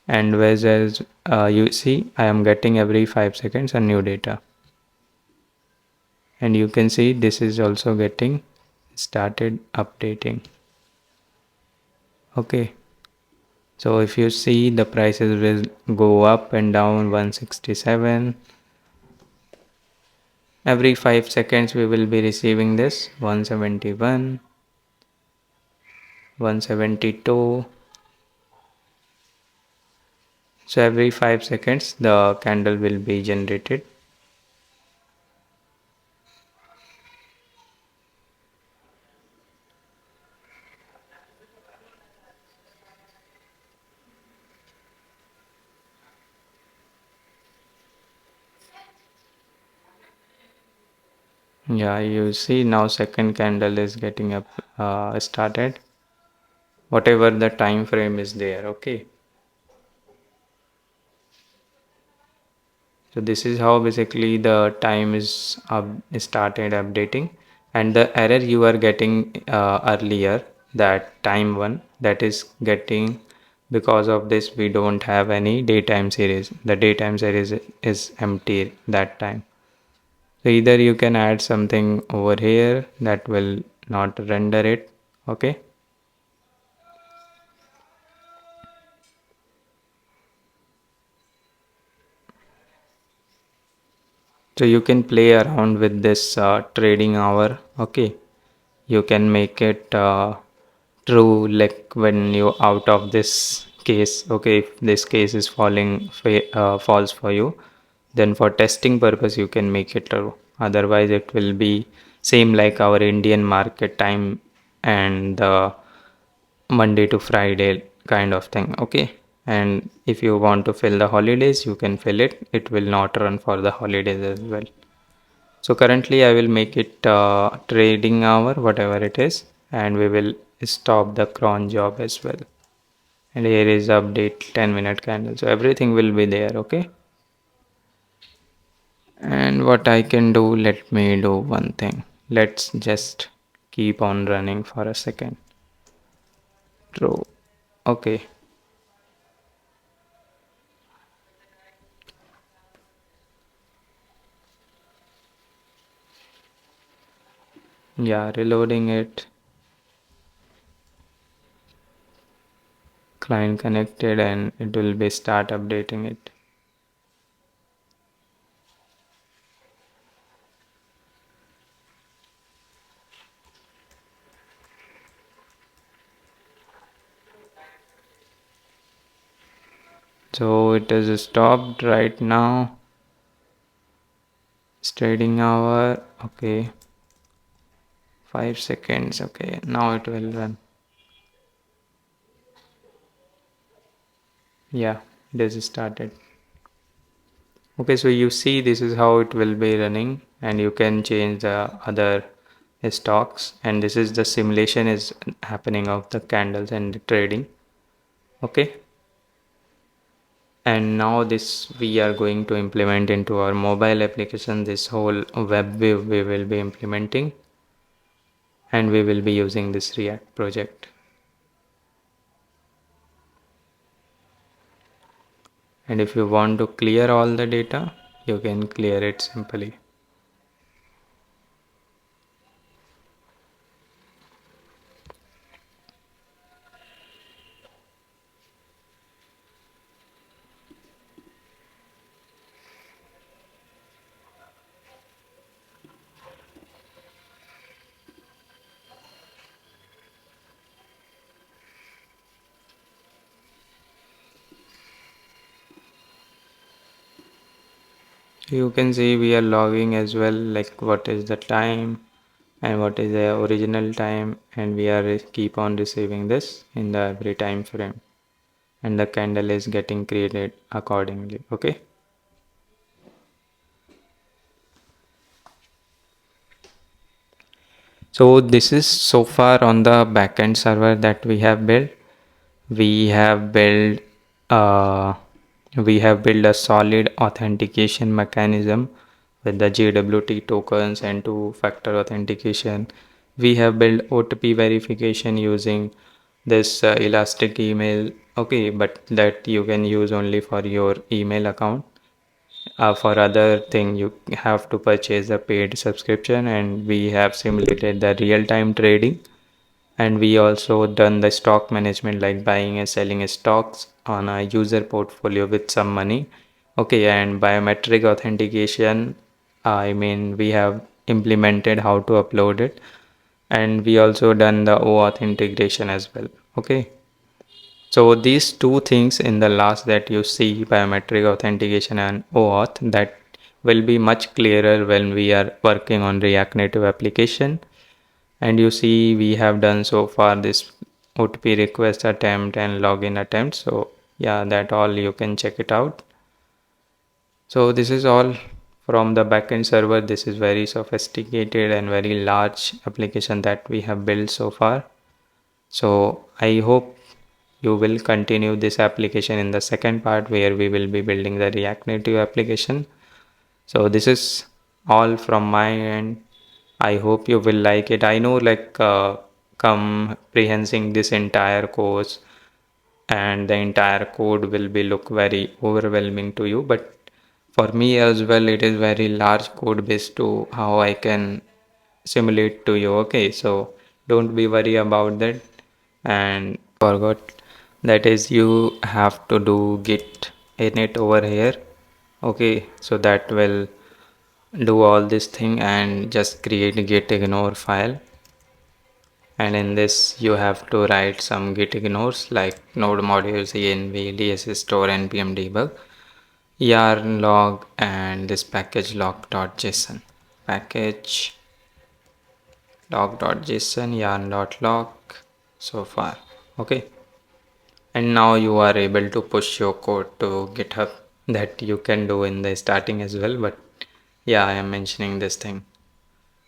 and whereas you see I am getting every 5 seconds a new data, and you can see this is also getting started updating. Okay, so if you see the prices will go up and down 167 every 5 seconds. We will be receiving this 171, 172, So every 5 seconds the candle will be generated. Yeah, you see now second candle is getting up started, whatever the time frame is there. Okay, so this is how basically the time is started updating, and the error you are getting earlier, that time one, that is getting because of this we don't have any daytime series. The daytime series is empty that time. So either you can add something over here that will not render it. Okay. So you can play around with this trading hour. Okay. You can make it true like when you out of this case. Okay. If this case is false for you, then for testing purpose you can make it true. Otherwise it will be same like our Indian market time and the Monday to Friday kind of thing. Okay. And if you want to fill the holidays, you can fill it. It will not run for the holidays as well. So currently I will make it trading hour, whatever it is, and we will stop the cron job as well. And here is update 10-minute candle. So everything will be there. Okay. And what I can do, let me do one thing. Let's just keep on running for a second. True. Okay. Yeah, reloading it. Client connected, and it will be start updating it. So it is stopped right now. Trading hour. Okay. 5 seconds. Okay. Now it will run. Yeah, this is started. Okay, so you see this is how it will be running, and you can change the other stocks, and this is the simulation is happening of the candles and the trading. Okay. And now this we are going to implement into our mobile application. This whole web view we will be implementing, and we will be using this React project. And if you want to clear all the data, you can clear it simply. You can see we are logging as well, like what is the time and what is the original time, and we are keep on receiving this in the every time frame, and the candle is getting created accordingly. Okay. So this is so far on the backend server that we have built. We have built uh, we have built a solid authentication mechanism with the JWT tokens and two-factor authentication. We have built OTP verification using this elastic email. Okay, but that you can use only for your email account. For other thing you have to purchase a paid subscription, and we have simulated the real-time trading, and we also done the stock management like buying and selling stocks on a user portfolio with some money. Okay, and biometric authentication, I mean we have implemented how to upload it, and we also done the OAuth integration as well. Okay. So these two things in the last that you see, biometric authentication and OAuth, that will be much clearer when we are working on React Native application. And you see we have done so far this OTP request attempt and login attempt. So yeah, that all you can check it out. So this is all from the backend server. This is very sophisticated and very large application that we have built so far. So I hope you will continue this application in the second part where we will be building the React Native application. So this is all from my end. I hope you will like it. I know like comprehending this entire course and the entire code will be look very overwhelming to you, but for me as well it is very large code base to how I can simulate to you. Okay, so don't be worry about that. And forgot that is you have to do git init over here. Okay, so that will do all this thing and just create git ignore file, and in this you have to write some git ignores like node modules env dss store npm debug yarn log and this package log.json package log.json yarn.log so far. Okay, and now you are able to push your code to github. That you can do in the starting as well, but yeah, I am mentioning this thing.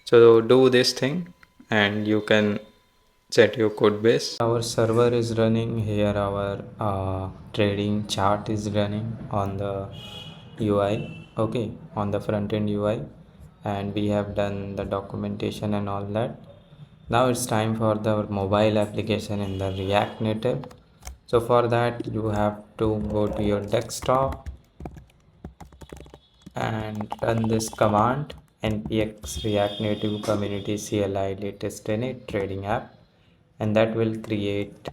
So do this thing and you can set your code base. Our server is running here, our trading chart is running on the UI. Okay, on the front end UI, and we have done the documentation and all that. Now it's time for the mobile application in the React Native. So for that you have to go to your desktop and run this command npx react native community cli latest init trading app, and that will create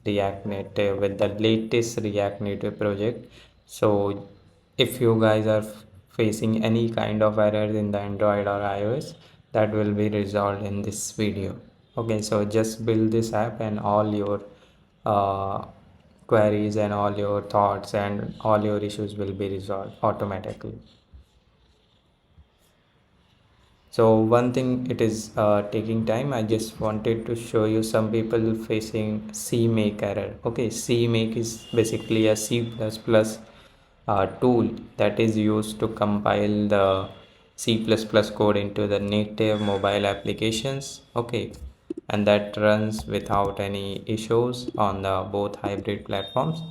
React Native with the latest React Native project. So if you guys are facing any kind of errors in the Android or iOS, that will be resolved in this video. Okay, so just build this app and all your uh, queries and all your thoughts and all your issues will be resolved automatically. So one thing, it is taking time. I just wanted to show you some people facing CMake error. Okay, CMake is basically a C++ tool that is used to compile the C++ code into the native mobile applications. Okay, and that runs without any issues on the both hybrid platforms.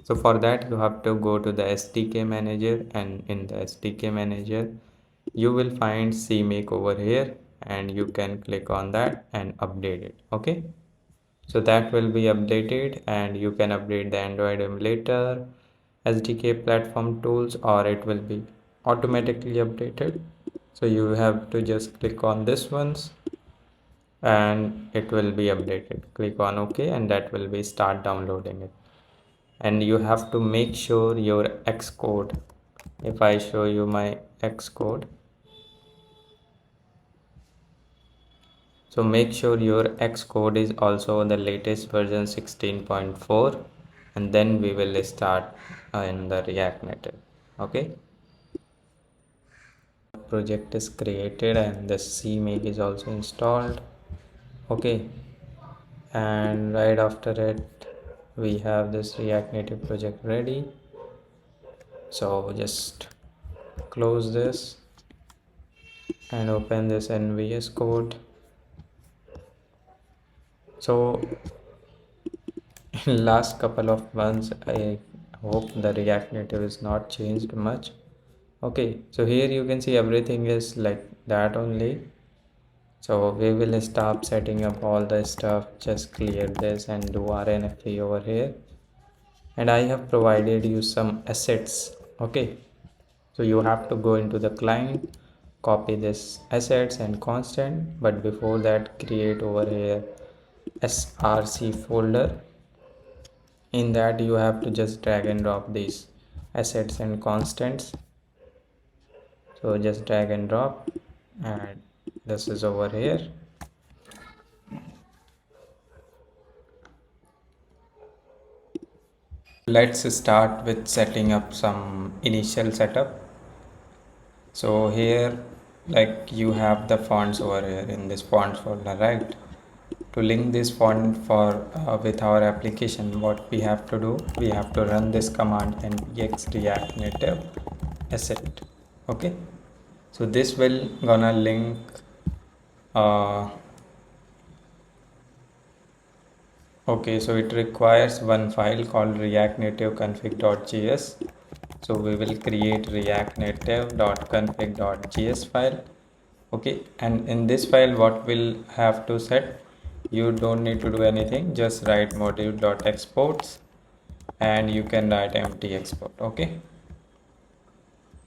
So for that you have to go to the SDK manager, and in the SDK manager you will find CMake over here, and you can click on that and update it. Okay, so that will be updated, and you can update the Android emulator, SDK platform tools, or it will be automatically updated. So you have to just click on this ones and it will be updated. Click on OK and that will be start downloading it. And you have to make sure your Xcode, if I show you my Xcode, so make sure your Xcode is also the latest version 16.4, and then we will start in the React Native. Okay, project is created and the CMake is also installed. Okay, and right after it we have this React Native project ready. So just close this and open this NVS code. So in last couple of months I hope the React Native is not changed much. Okay, so here you can see everything is like that only. So we will stop setting up all the stuff. Just clear this and do RNFE over here, and I have provided you some assets. Okay, so you have to go into the client, copy this assets and constant, but before that create over here src folder. In that you have to just drag and drop these assets and constants. So just drag and drop, and this is over here. Let's start with setting up some initial setup. So here, like, you have the fonts over here in this fonts folder, right? To link this font for with our application, what we have to do, we have to run this command npx react native asset. Okay, so this will gonna link okay, so it requires one file called react native config.js. So we will create react native.config.js file. Okay, and in this file what we'll have to set, you don't need to do anything, just write module.exports and you can write empty export. Okay,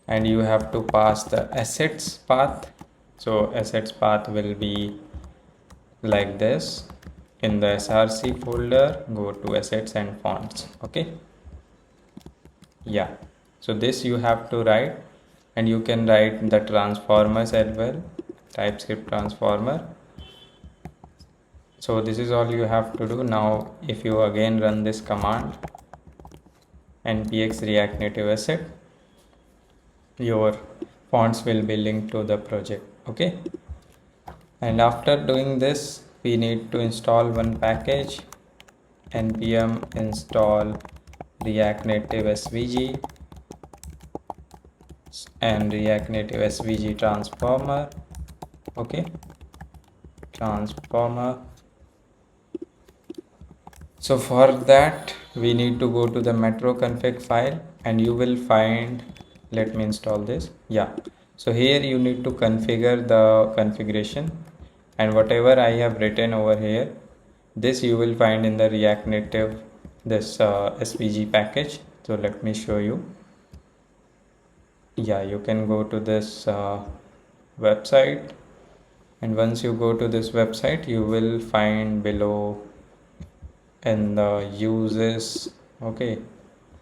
and you have to pass the assets path. So assets path will be like this. In the src folder, go to assets and fonts. Okay, yeah, so this you have to write, and you can write the transformers as well, typescript transformer. So this is all you have to do. Now if you again run this command npx react native asset, your fonts will be linked to the project. Okay, and after doing this, we need to install one package, npm install react native svg and react native svg transformer. Okay, transformer. So for that we need to go to the metro config file, and you will find, let me install this. Yeah, so here you need to configure the configuration, and whatever I have written over here, this you will find in the react native this svg package. So let me show you. Yeah, you can go to this website, and once you go to this website, you will find below in the uses, okay,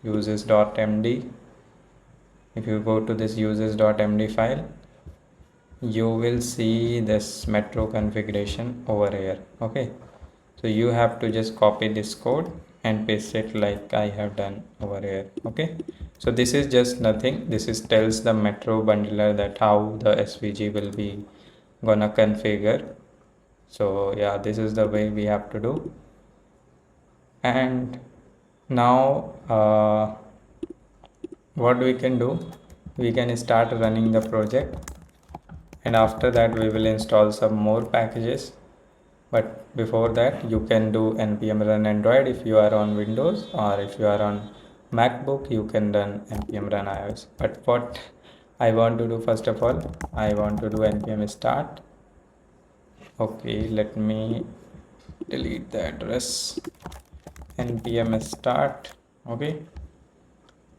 uses.md. if you go to this uses.md file, you will see this metro configuration over here. Okay, so you have to just copy this code and paste it like I have done over here. Okay, so this is just nothing, this is tells the metro bundler that how the svg will be gonna configure. So yeah, this is the way we have to do. And now what we can do, we can start running the project, and after that we will install some more packages. But before that, you can do npm run android if you are on windows, or if you are on macbook, you can run npm run ios. But what I want to do, first of all, I want to do npm start. Okay, let me delete the address. npm start. Okay,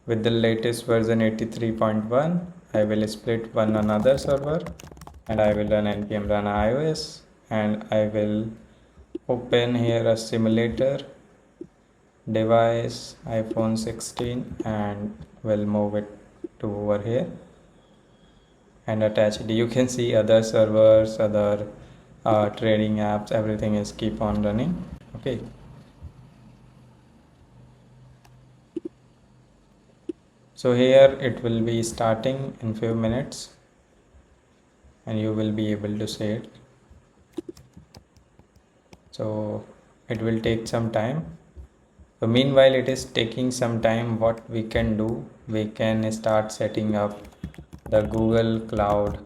with the latest version 83.1, I will split one another server, and I will run npm run ios, and I will open here a simulator device iphone 16, and will move it to over here and attach it. You can see other servers, other trading apps, everything is keep on running. Okay, so here it will be starting in few minutes, and you will be able to see it. So it will take some time. So meanwhile it is taking some time, what we can do, we can start setting up the Google Cloud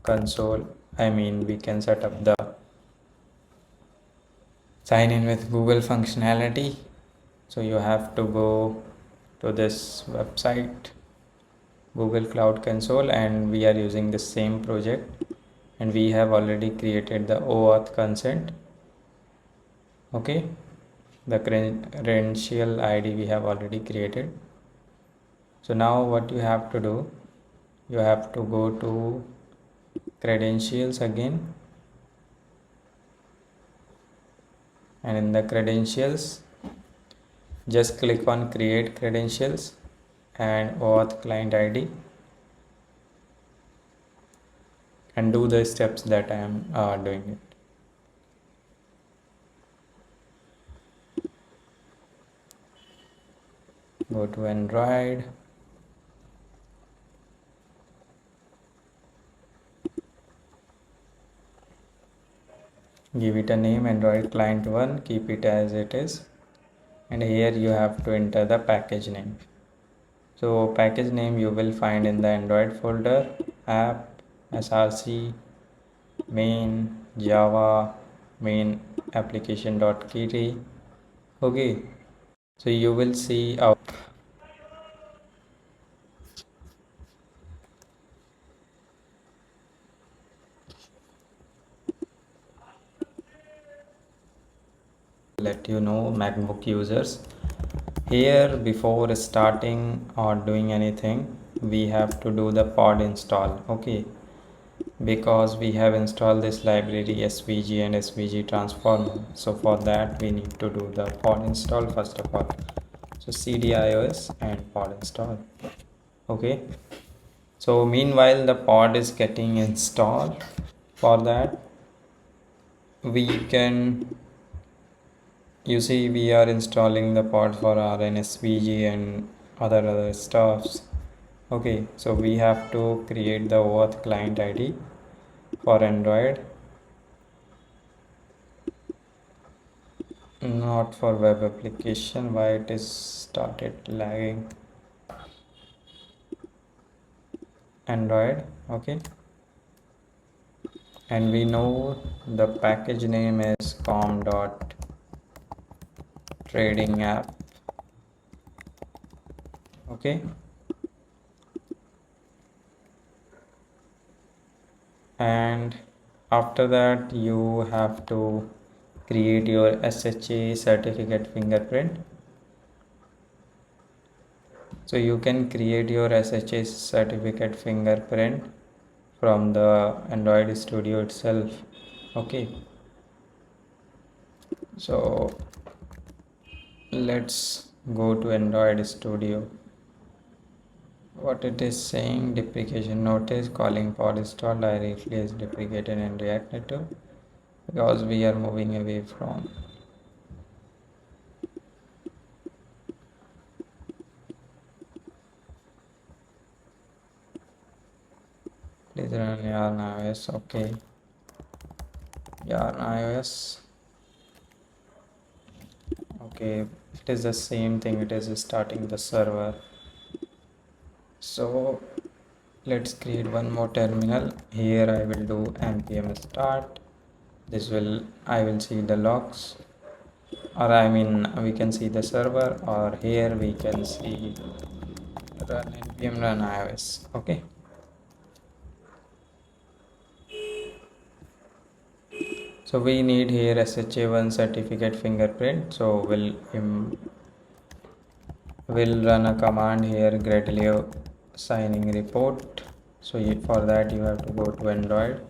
console. I mean, we can set up the sign in with Google functionality. So you have to go to this website, Google Cloud Console, and we are using the same project, and we have already created the OAuth consent. Okay, the credential ID we have already created. So now what you have to do, you have to go to credentials again, and in the credentials, just click on create credentials and OAuth client ID, and do the steps that I am doing it. Go to Android. Give it a name, Android client 1, keep it as it is, and here you have to enter the package name. So package name you will find in the Android folder, app, src, main, java, main application.kt. Okay, so you will see our let you know MacBook users. Here before starting or doing anything, we have to do the pod install. Okay, because we have installed this library svg and svg transformer, so for that we need to do the pod install first of all. So cd ios and pod install. Okay, so meanwhile the pod is getting installed, for that we can, you see we are installing the pod for rnsvg and other stuffs. Okay, so we have to create the auth client id for Android, not for web application. Why it is started lagging? Android. Okay, and we know the package name is com dot trading app. Okay, and after that you have to create your SHA certificate fingerprint. So you can create your SHA certificate fingerprint from the Android Studio itself. Okay, so let's go to Android Studio. What it is saying, deprecation notice, calling pod install directly is deprecated in React Native, because we are moving away from. Please run yarn iOS. Okay, yarn iOS. Okay, it is the same thing, it is starting the server. So let's create one more terminal. Here I will do npm start. This will, I will see the logs, or I mean we can see the server, or here we can see run npm run iOS. Okay, so we need here sha1 certificate fingerprint. So we'll run a command here, gradleo signing report. So for that you have to go to Android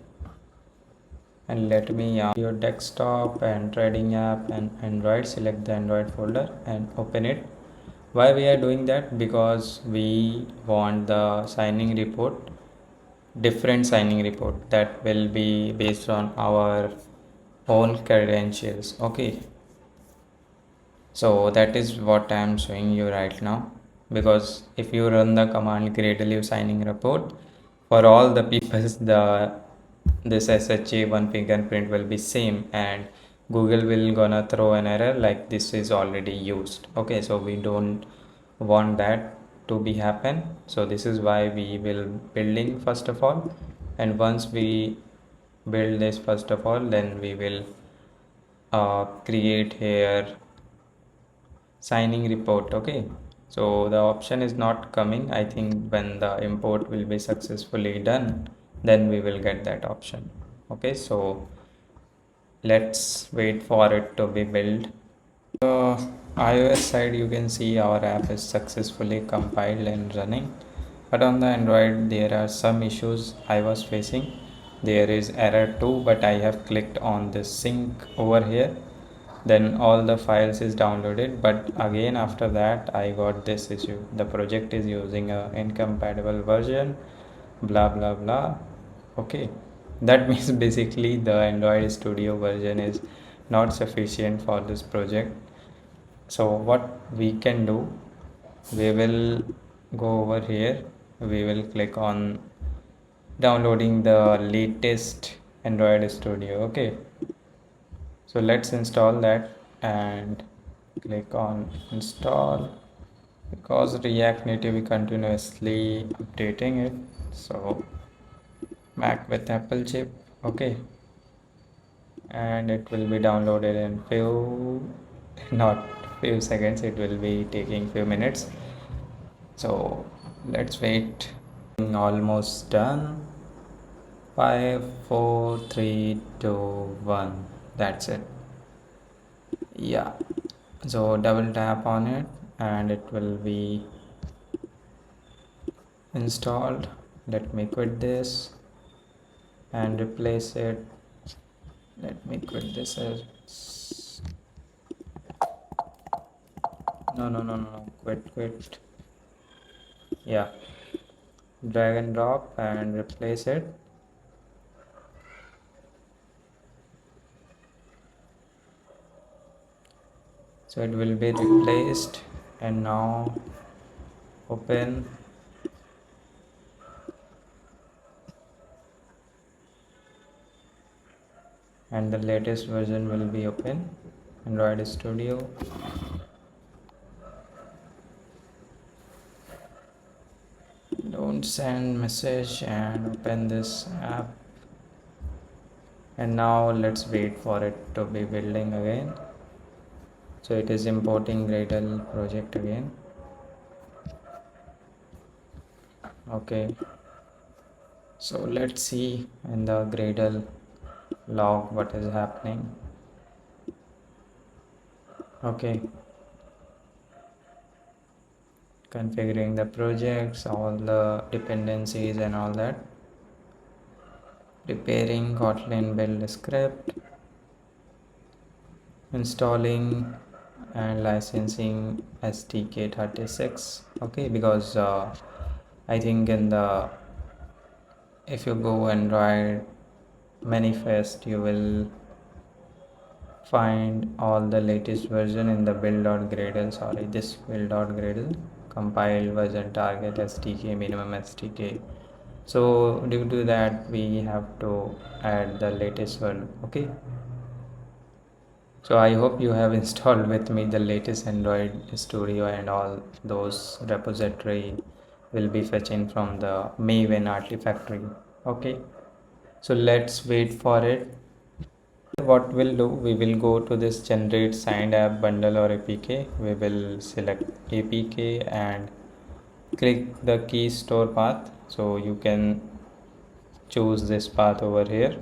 and let me your desktop and trading app and Android, select the Android folder and open it. Why we are doing that? Because we want the signing report, different signing report that will be based on our own credentials. Okay, so that is what I am showing you right now, because if you run the command create a live signing report for all the people, the this SHA1 fingerprint will be same, and Google will gonna throw an error like this is already used. Okay, so we don't want that to be happen. So this is why we will building first of all, and once we build this first of all, then we will create here signing report. Okay, so the option is not coming. I think when the import will be successfully done, then we will get that option. Okay, so let's wait for it to be built. The iOS side you can see our app is successfully compiled and running, but on the Android there are some issues I was facing. There is error too, but I have clicked on this sync over here, then all the files is downloaded, but again after that I got this issue, the project is using a incompatible version, blah blah blah. Okay, that means basically the Android Studio version is not sufficient for this project. So what we can do, we will go over here. We will click on downloading the latest Android Studio. Okay, so let's install that and click on install. Because React Native is continuously updating it, so Mac with Apple chip. Okay, and it will be downloaded in few, not few seconds, it will be taking few minutes, so let's wait. Almost done. 5 4 3 2 1, that's it. Yeah, so double tap on it and it will be installed. Let me quit this and replace it. Let me quit this as no, quit. Yeah, drag and drop and replace it. So it will be replaced, and now open. And the latest version will be open, Android Studio. Don't send message and open this app. And now let's wait for it to be building again. So it is importing Gradle project again. Okay, so let's see in the Gradle log what is happening. Okay, configuring the projects, all the dependencies and all that. Preparing Kotlin build script, installing and licensing STK36. Okay, because I think in the, if you go Android manifest, you will find all the latest version in the build.gradle, sorry, this build.gradle, compiled version, target STK, minimum STK. So due to that we have to add the latest one. Okay, so I hope you have installed with me the latest Android Studio, and all those repository will be fetching from the Maven Artifactory. Okay, so let's wait for it. What we'll do, we will go to this generate signed app bundle or APK. We will select APK and click the key store path. So you can choose this path over here.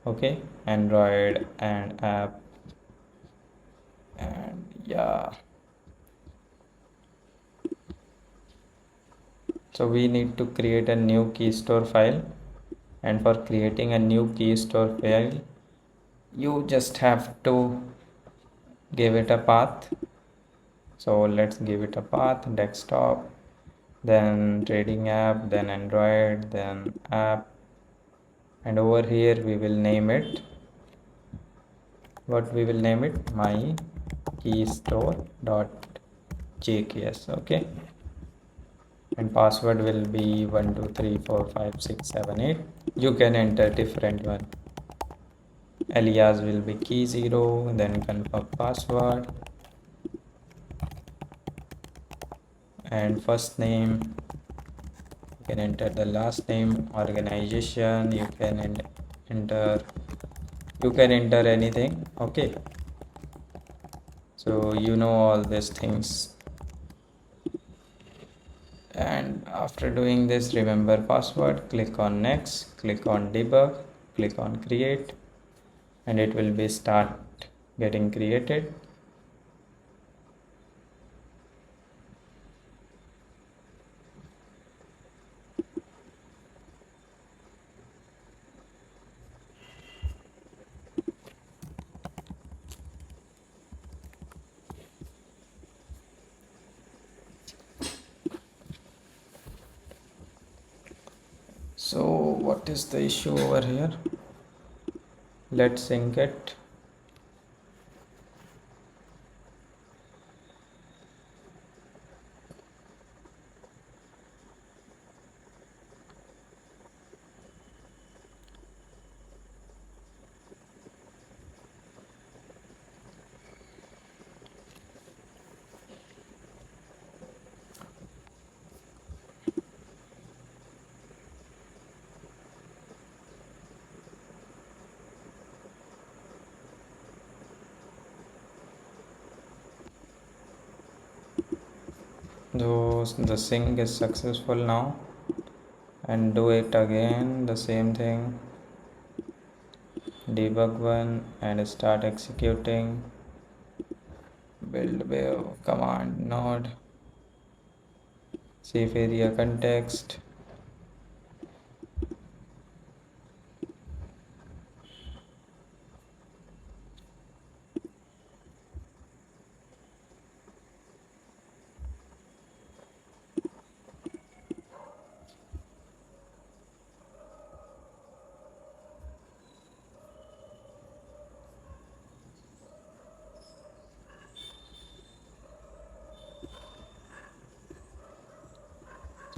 Okay, Android and app, and yeah, so we need to create a new key store file, and for creating a new key store file you just have to give it a path. So let's give it a path, desktop, then trading app, then Android, then app, and over here we will name it, what we will name it, my key store dot jks. Okay, and password will be 12345678. You can enter different one. Alias will be key 0, then confirm password, and first name you can enter the last name, organization you can enter, you can enter anything. Okay, so you know all these things. And after doing this, remember password, click on next, click on debug, click on create, and it will be start getting created. So what is the issue over here? Let's sync it. So the sync is successful now, and do it again, the same thing, debug one and start executing. Build wave command node, safe area context.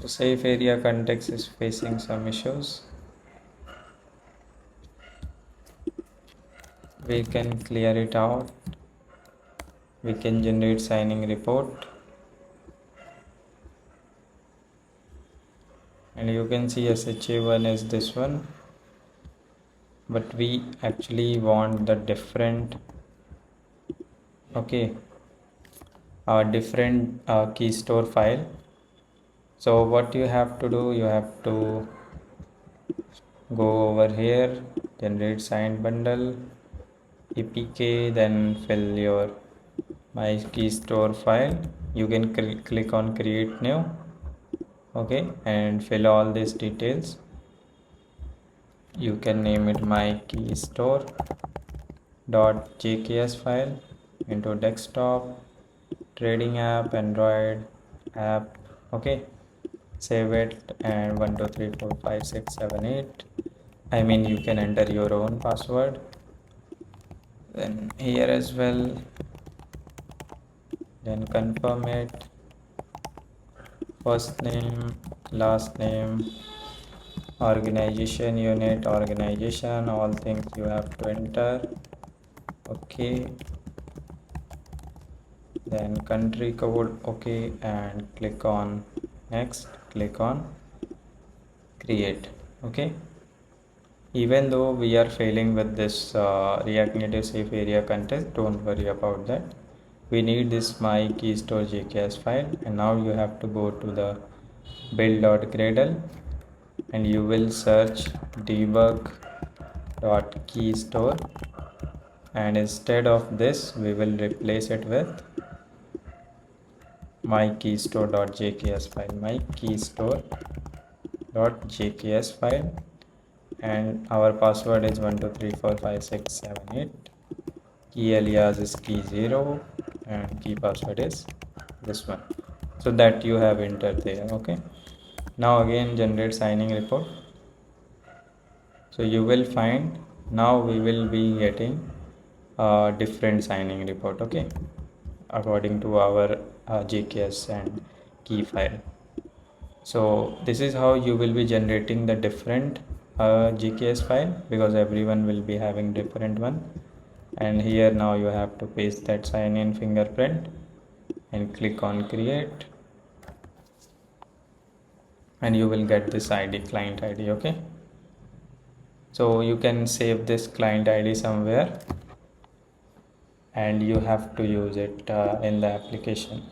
So safe area context is facing some issues. We can clear it out. We can generate signing report, and you can see SHA1 is this one, but we actually want the different, okay, different key store file. So what you have to do, you have to go over here, generate signed bundle, apk, then fill your my key store file. You can click on create new, okay, and fill all these details. You can name it my key store .jks file into desktop, trading app, Android app, okay. Save it, and 1 2 3 4 5 6 7 8, I mean you can enter your own password, then here as well, then confirm it, first name, last name, organization, unit, organization, all things you have to enter, okay, then country code, okay, and click on next, click on create, okay. Even though we are failing with this React Native safe area context, don't worry about that. We need this my key store jks file, and now you have to go to the build.gradle, and you will search debug.keystore, and instead of this we will replace it with my keystore.jks file, my keystore.jks file, and our password is 1 2 3 4 5 6 7 8, key alias is key 0, and key password is this one, so that you have entered there, okay. Now again generate signing report. So you will find now we will be getting a different signing report, okay, according to our jks and key file. So this is how you will be generating the different jks file, because everyone will be having different one. And here now you have to paste that sign in fingerprint and click on create, and you will get this id, client id, okay. So you can save this client id somewhere, and you have to use it in the application.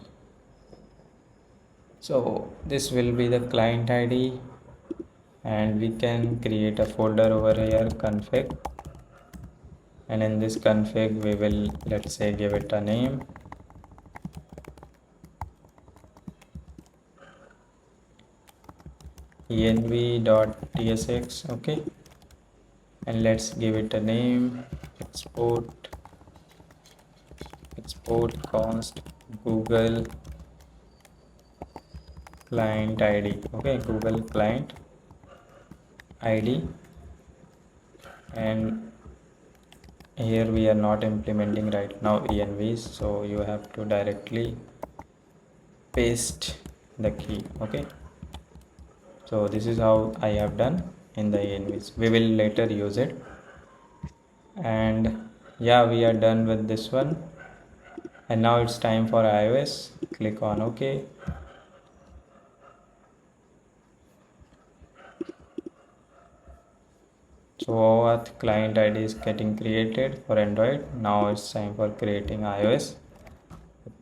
So this will be the client id, and we can create a folder over here, config, and in this config we will, let's say, give it a name, env.tsx, okay, and let's give it a name, export const google client id, okay, google client id. And here we are not implementing right now envs, so you have to directly paste the key, okay. So this is how I have done in the envs. We will later use it. And yeah, we are done with this one, and now it's time for iOS. Click on OK. So OAuth client ID is getting created for Android. Now it's time for creating iOS.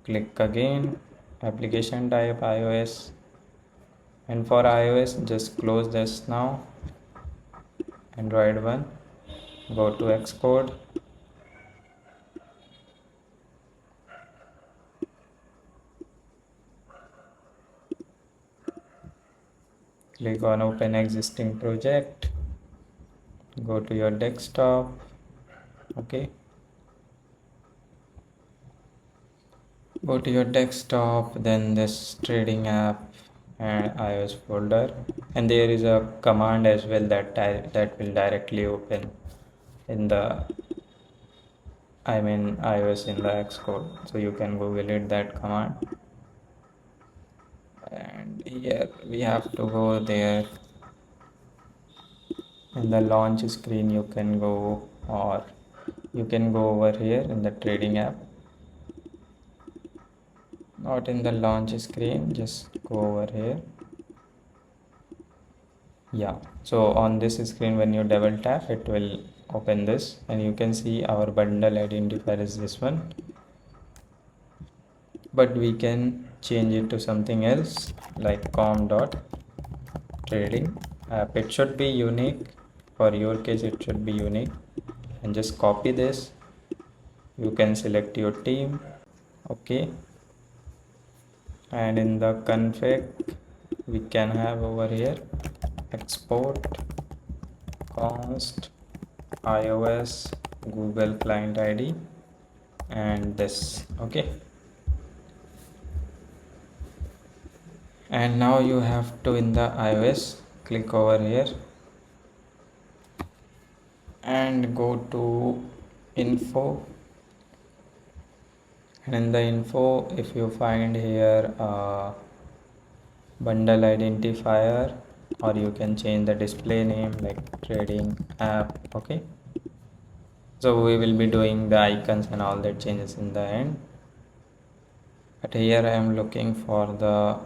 Click again, application type iOS, and for iOS just close this now. Android one, go to Xcode, click on open existing project, go to your desktop. Okay, go to your desktop, then this trading app and iOS folder, and there is a command as well that will directly open in the iOS in the Xcode, so you can Google it, that command. And here we have to go there in the launch screen. You can go, or you can go over here in the trading app, not in the launch screen, just go over here. Yeah, so on this screen when you double tap it will open this, and you can see our bundle identifier is this one, but we can change it to something else like com.trading app. It should be unique, for your case it should be unique, and just copy this. You can select your team. Okay, and in the config we can have over here export const iOS Google client ID and this. Okay, and now you have to, in the iOS, click over here and go to info, and in the info if you find here bundle identifier, or you can change the display name like trading app. Okay, so we will be doing the icons and all that changes in the end, but here I am looking for the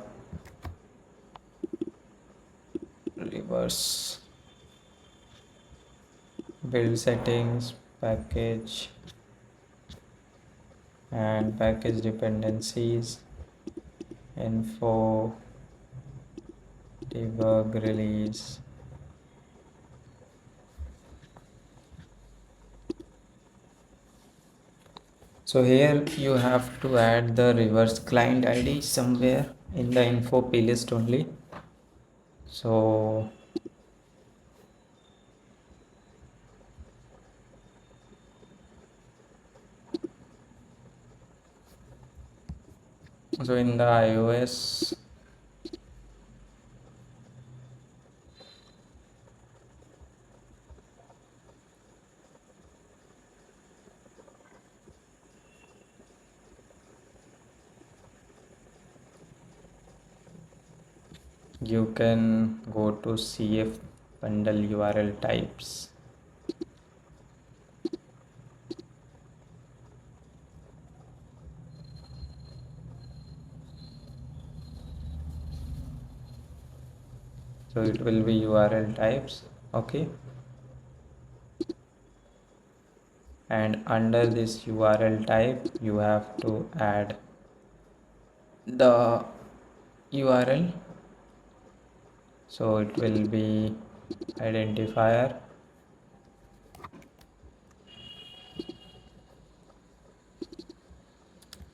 reverse build settings, package and package dependencies, info, debug, release. So here you have to add the reverse client ID somewhere in the info plist only. So in the iOS you can go to CF bundle URL types. So it will be URL types. Okay, and under this URL type you have to add the URL, so it will be identifier,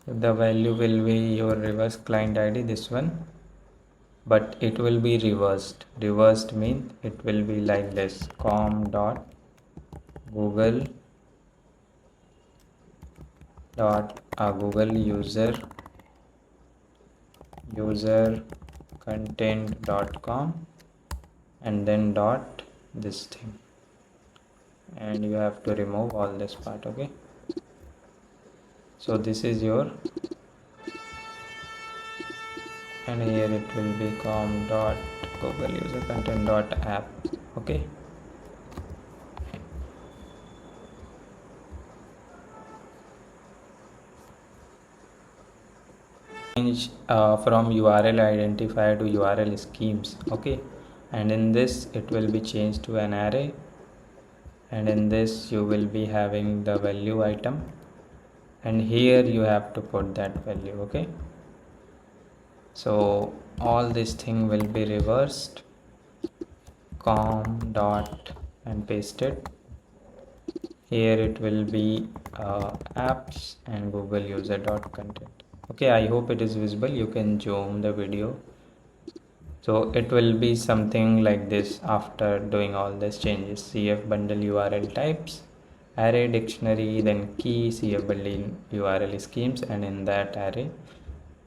the value will be your reverse client ID, this one, but it will be reversed means it will be like this: com dot google dot google user content.com, and then dot this thing, and you have to remove all this part. Okay, so this is your, and here it will be com dot google user content dot app. Okay, change from URL identifier to URL schemes. Okay, and in this it will be changed to an array, and in this you will be having the value item, and here you have to put that value. Okay, So all this thing will be reversed, com dot and pasted. Here it will be apps and Google user dot content. Okay, I hope it is visible. You can zoom the video. So it will be something like this after doing all these changes. CF bundle URL types, array dictionary, then key, CF bundle URL schemes, and in that array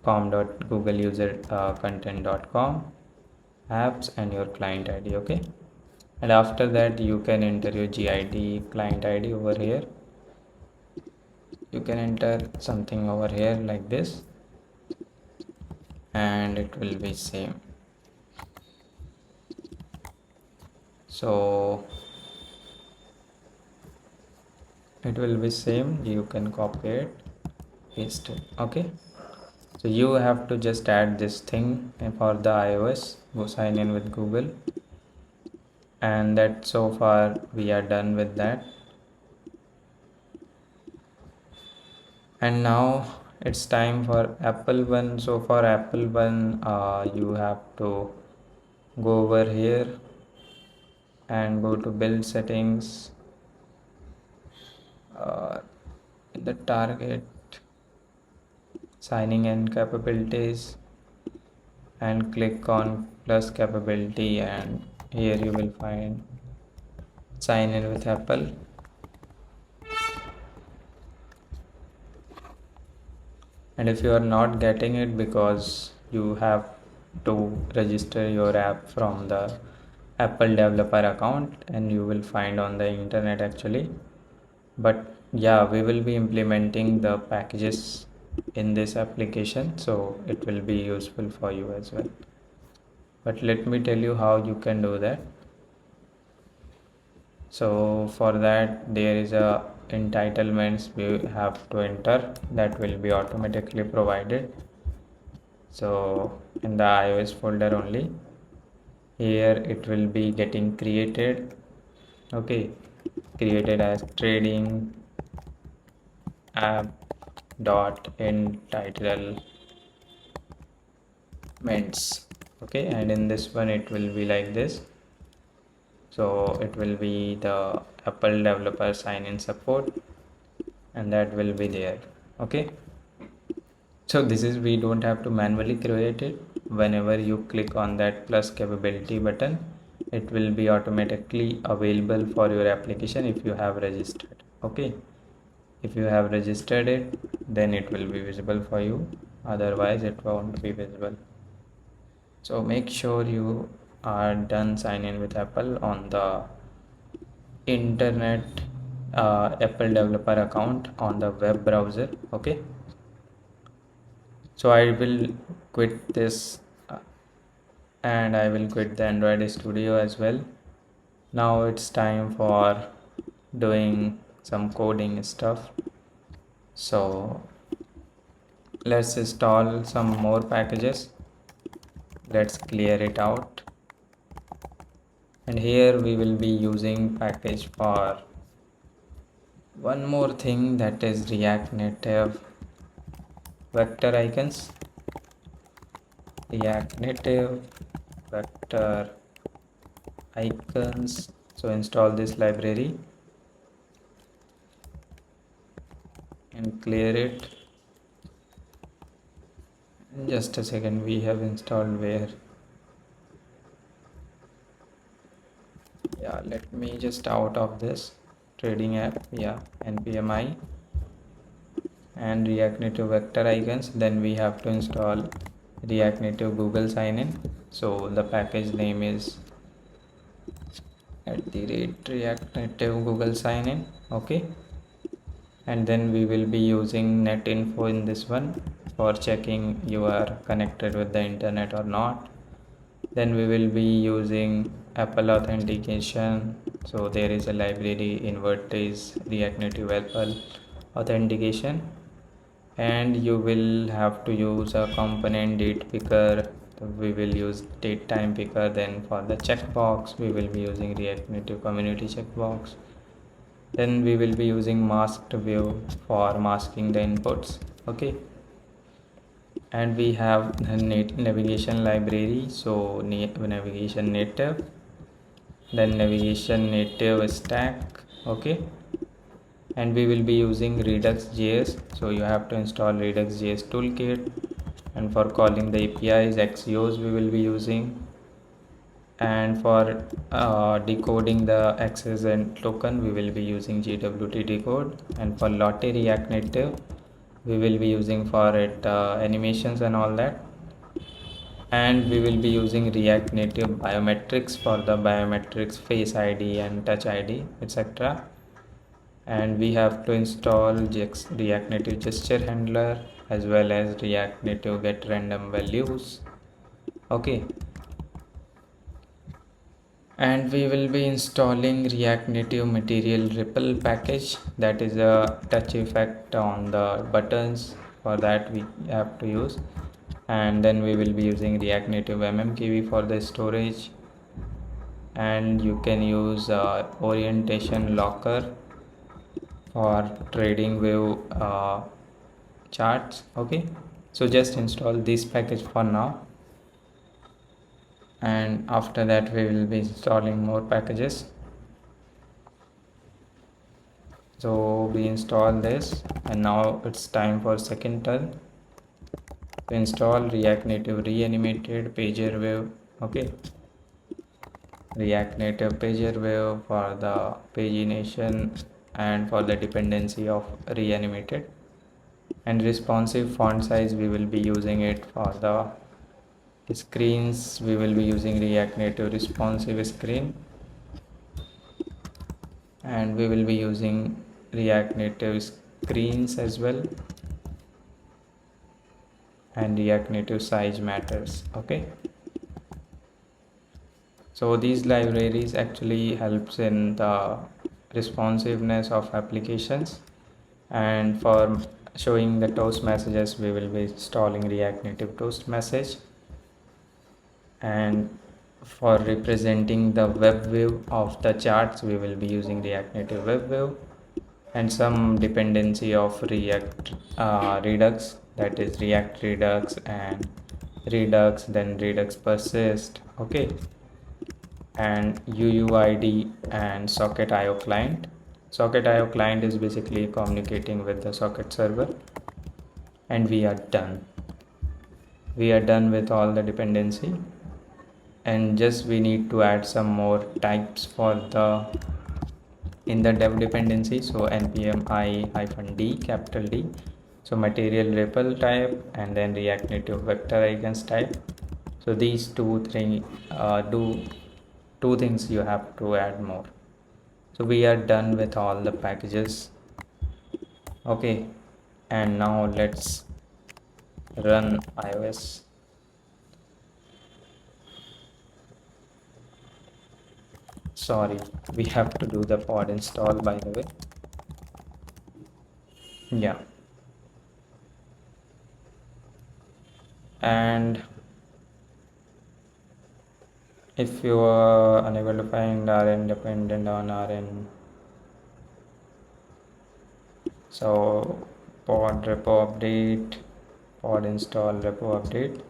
com.googleUserContent.com, apps and your client ID. Okay, and after that you can enter your GID client ID over here. You can enter something over here like this, and it will be same. So it will be same. You can copy it, paste it. Okay, so you have to just add this thing for the iOS. Go sign in with Google, and that so far we are done with that. And now it's time for Apple one. So for Apple one, you have to go over here and go to build settings, in the target signing in capabilities, and click on plus capability, and here you will find sign in with Apple. And if you are not getting it because you have to register your app from the Apple developer account, and you will find on the internet actually. But yeah, we will be implementing the packages in this application, so it will be useful for you as well. But let me tell you how you can do that. So for that there is a entitlements we have to enter, that will be automatically provided. So in the iOS folder only, here it will be getting created. Okay, created as trading app dot entitlements. Okay, and in this one it will be like this. So it will be the Apple developer sign in support, and that will be there. Okay, so this is, we don't have to manually create it. Whenever you click on that plus capability button, it will be automatically available for your application if you have registered. Okay, if you have registered it, then it will be visible for you, otherwise it won't be visible. So make sure you are done sign in with Apple on the internet, Apple developer account on the web browser. Okay, so I will quit this, and I will quit the Android Studio as well. Now it's time for doing some coding stuff. So let's install some more packages. Let's clear it out, and here we will be using package for one more thing, that is React Native vector icons. React Native vector icons. So install this library and clear it. In just a second, we have installed where, yeah, let me just out of this trading app, yeah, npmi and React Native vector icons. Then we have to install React Native Google sign-in. So the package name is @React Native Google sign-in. Okay, and then we will be using netinfo in this one for checking you are connected with the internet or not. Then we will be using Apple authentication. So there is a library in Vertex React Native Apple authentication, and you will have to use a component date picker. We will use date time picker. Then for the checkbox we will be using React Native community checkbox. Then we will be using masked view for masking the inputs. Okay, and we have the navigation library. So navigation native, then navigation native stack. Okay, and we will be using redux.js, so you have to install redux.js toolkit, and for calling the apis axios we will be using, and for decoding the access and token we will be using gwt decode, and for Lotte React Native we will be using for it animations and all that, and we will be using React Native biometrics for the biometrics face id and touch id, etc. And we have to install React Native gesture handler as well as React Native get random values. Okay, and we will be installing React Native material ripple package, that is a touch effect on the buttons. For that we have to use, and then we will be using React Native mmkv for the storage, and you can use orientation locker for trading view charts. Okay, so just install this package for now, and after that we will be installing more packages. So we install this, and now it's time for second turn to install React Native reanimated pager wave. Okay, React Native pager wave for the pagination and for the dependency of reanimated, and responsive font size we will be using it for the screens. We will be using React Native responsive screen, and we will be using React Native screens as well, and React Native size matters. Okay, so these libraries actually helps in the responsiveness of applications, and for showing the toast messages we will be installing React Native toast message, and for representing the web view of the charts we will be using React Native web view, and some dependency of React Redux, that is React Redux and Redux, then Redux persist. Okay, and UUID and Socket IO client. Socket IO client is basically communicating with the Socket server, and we are done. We are done with all the dependency, and just we need to add some more types for the in the dev dependency. So npm I-d capital D, so material ripple type, and then React Native vector icons type. So these do two things you have to add more. So we are done with all the packages. Okay, and now let's run iOS. Sorry, we have to do the pod install, by the way. Yeah, and if you are unable to find rn dependent on rn, so pod repo update, pod install repo update.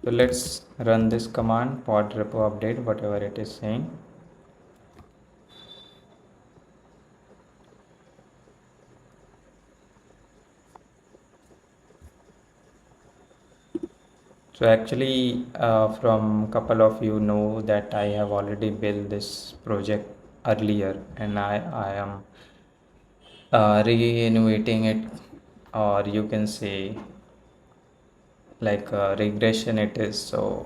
So let's run this command pod repo update, whatever it is saying. So actually from couple of you know that I have already built this project earlier, and I am re-innovating it, or you can say like regression it is. So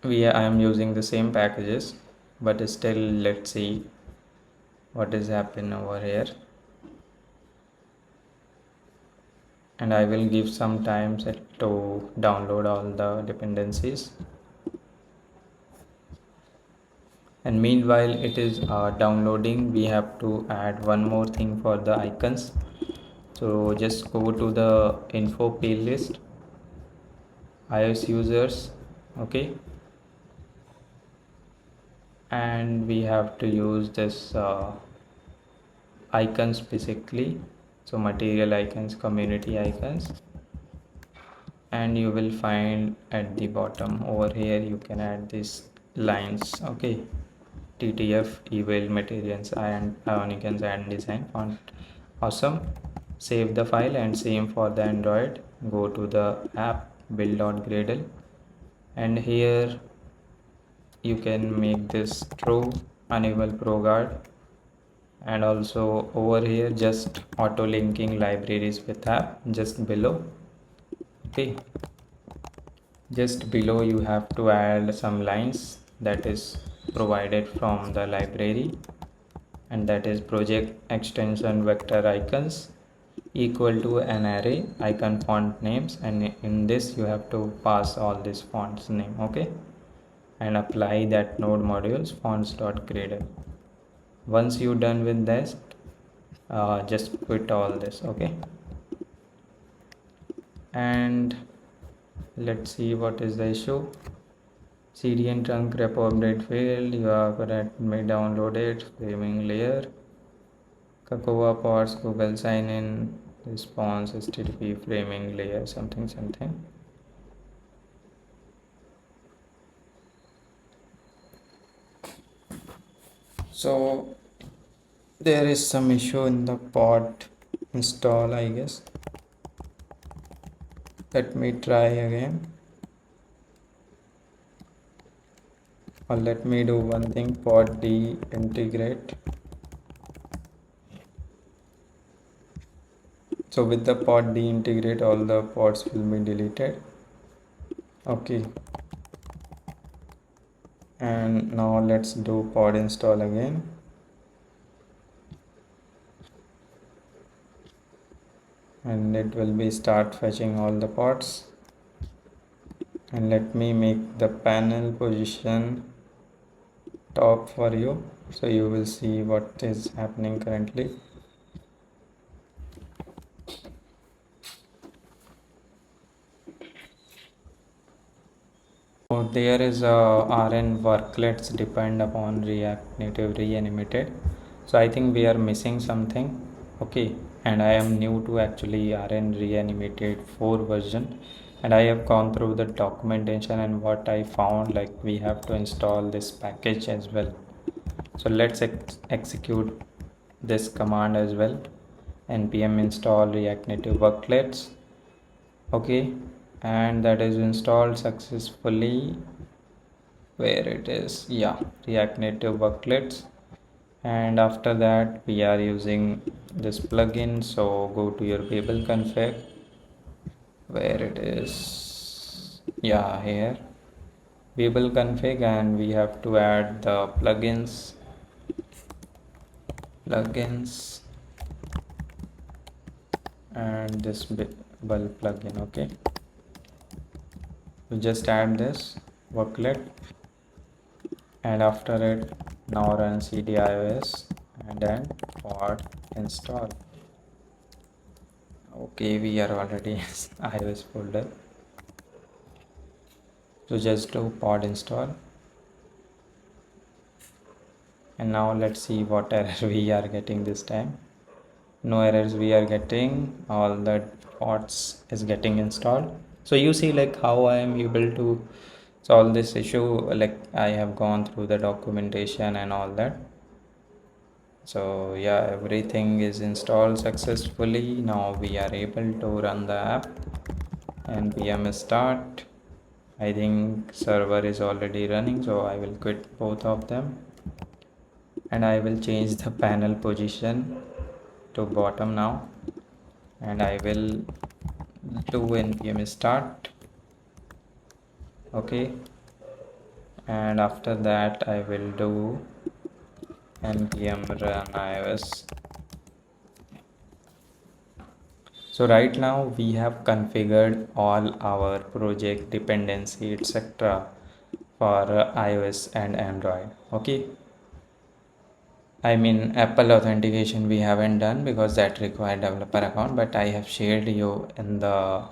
I am using the same packages, but still let's see what is happening over here, and I will give some time set to download all the dependencies. And meanwhile it is downloading, we have to add one more thing for the icons. So just go to the info playlist, iOS users. Okay, and we have to use this icons basically. So material icons, community icons, and you will find at the bottom over here you can add these lines. Okay, ttf eval materials and icons and design font. Awesome. Save the file and same for the Android. Go to the app build.gradle, and here you can make this true, enable ProGuard, and also over here just auto linking libraries with app just below. Okay, just below you have to add some lines that is provided from the library, and that is project extension vector icons equal to an array icon font names, and in this you have to pass all these fonts name. Okay, and apply that node modules fonts.gradle. Once you done with this, just quit all this. Okay, and let's see what is the issue. cdn trunk repo update failed. You have may download it. Framing layer, Cocoa pods, Google sign in, response, HTTP framing layer, something something. So there is some issue in the pod install, I guess. Let me try again, or let me do one thing, pod d integrate. So with the pod d integrate, all the pods will be deleted. Okay, and now let's do pod install again. And it will be start fetching all the pods. And let me make the panel position top for you, so you will see what is happening currently. So there is a rn worklets depend upon React Native reanimated. So I think we are missing something. Okay, and I am new to actually rn reanimated 4 version, and I have gone through the documentation, and what I found, like we have to install this package as well. So let's execute this command as well, npm install react native worklets. Okay, and that is installed successfully. Where it is, yeah, react native worklets. And after that we are using this plugin, so go to your Babel config. Where it is, yeah, here Babel config, and we have to add the plugins and this Babel plugin. Okay, we just add this worklet, and after it now run cd ios and then pod install. Okay, we are already in ios folder, so just do pod install. And now let's see what error we are getting this time. No errors we are getting, all the pods is getting installed. So you see like how I am able to solve this issue. Like I have gone through the documentation and all that. So yeah, everything is installed successfully. Now we are able to run the app. npm start. I think server is already running, so I will quit both of them, and I will change the panel position to bottom now, and I will do npm start. Okay, and after that I will do npm run ios. So right now we have configured all our project dependency etc for ios and android. Okay, I mean Apple authentication we haven't done because that required developer account, but I have shared you in the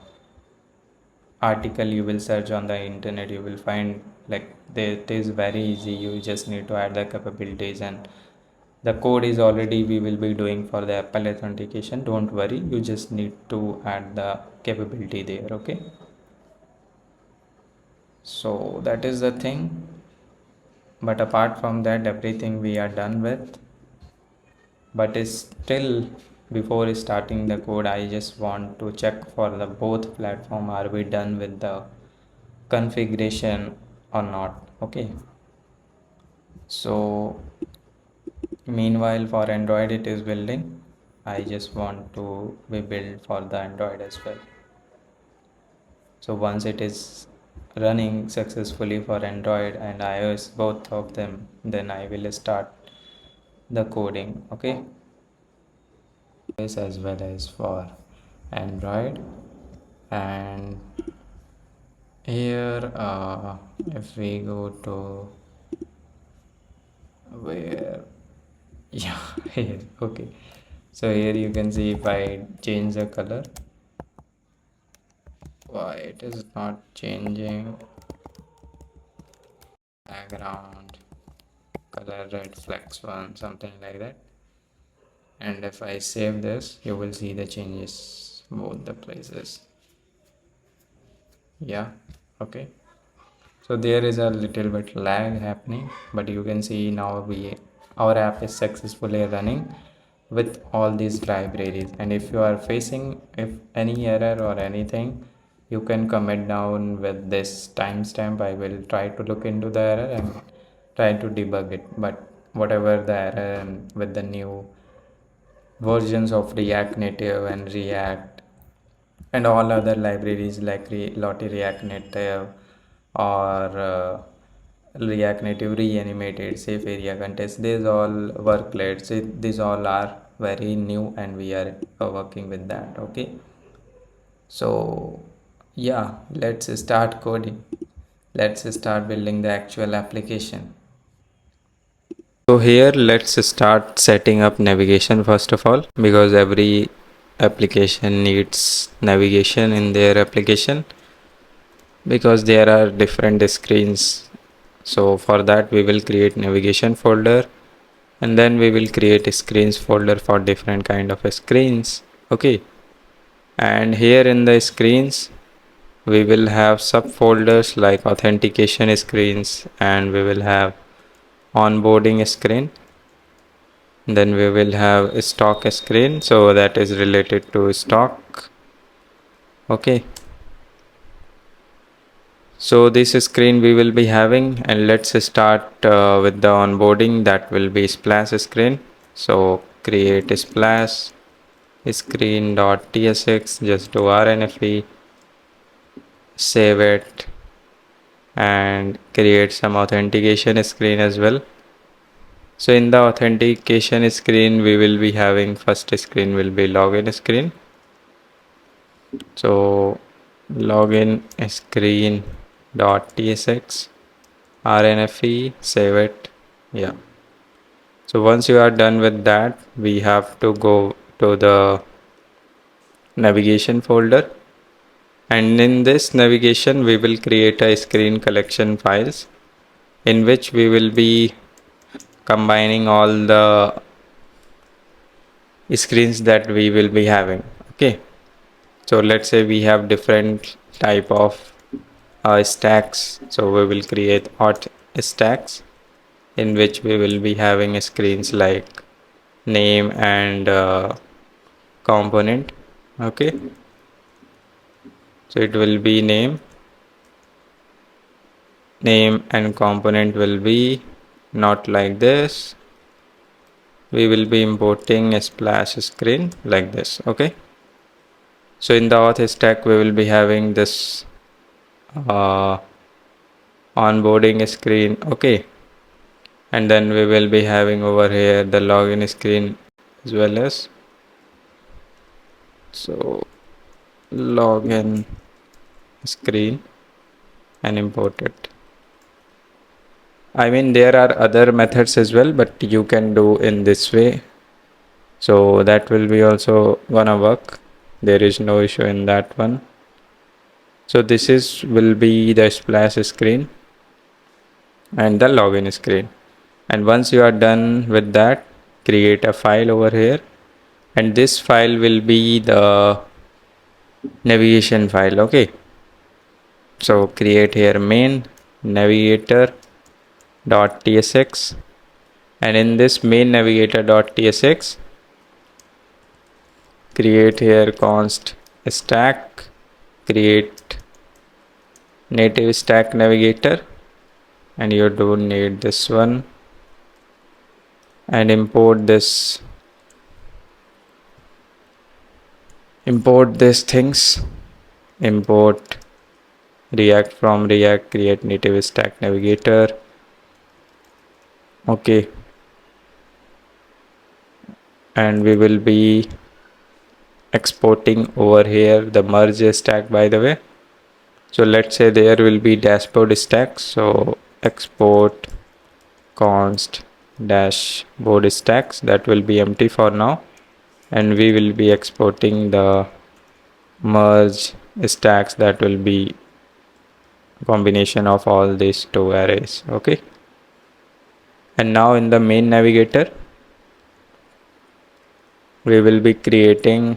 article. You will search on the internet, you will find like it is very easy. You just need to add the capabilities and The code is already we will be doing for the Apple authentication. Don't worry, you just need to add the capability there. Okay, so that is the thing, but apart from that everything we are done with. But is still, before starting the code, I just want to check for the both platform, are we done with the configuration or not. Okay, so meanwhile for Android it is building. I just want to be build for the Android as well. So once it is running successfully for Android and iOS, both of them, then I will start the coding. Okay, this as well as for Android. And here if we go to where, yeah, here. Okay, so here you can see if I change the color, why it is not changing. Background color red flex one, something like that. And if I save this, you will see the changes both the places. Yeah, okay, so there is a little bit lag happening, but you can see now our app is successfully running with all these libraries. And if you are facing if any error or anything, you can comment down with this timestamp. I will try to look into the error and try to debug it. But whatever the error, and with the new versions of React Native and React and all other libraries like Lottie React Native or React Native reanimated safe area contest, these all worklets, these all are very new and we are working with that. Okay, so yeah, let's start coding. Let's start building the actual application. So here let's start setting up navigation first of all, because every application needs navigation in their application, because there are different screens. So for that we will create navigation folder, and then we will create a screens folder for different kind of screens. Okay, and here in the screens we will have subfolders like authentication screens, and we will have onboarding screen. Then we will have a stock screen, so that is related to stock. Okay, so this screen we will be having, and let's start with the onboarding. That will be splash screen. So create a splash screen.tsx, just do rnfe, save it, and create some authentication screen as well. So in the authentication screen we will be having, first screen will be login screen. So login screen.tsx, rnfe, save it. Yeah, so once you are done with that, we have to go to the navigation folder, and in this navigation we will create a screen collection files in which we will be combining all the screens that we will be having. Okay, so let's say we have different type of stacks, so we will create auth stacks in which we will be having screens like name and component. Okay, so it will be name and component will be not like this. We will be importing a splash screen like this. Okay, so in the auth stack we will be having this uh, onboarding screen. Okay, and then we will be having over here the login screen as well as, so login screen, and import it. I mean there are other methods as well, but you can do in this way, so that will be also gonna work. There is no issue in that one. So this is will be the splash screen and the login screen. And once you are done with that, create a file over here, and this file will be the navigation file. Okay, so create here main navigator dot tsx, and in this main navigator dot tsx, create here const stack, create native stack navigator, and you don't need this one, and import these things. Import react from react, create native stack navigator. Okay, and we will be exporting over here the merge stack, by the way. So let's say there will be dashboard stack, so export const dashboard stacks, that will be empty for now, and we will be exporting the merge stacks, that will be combination of all these two arrays. Okay, and now in the main navigator we will be creating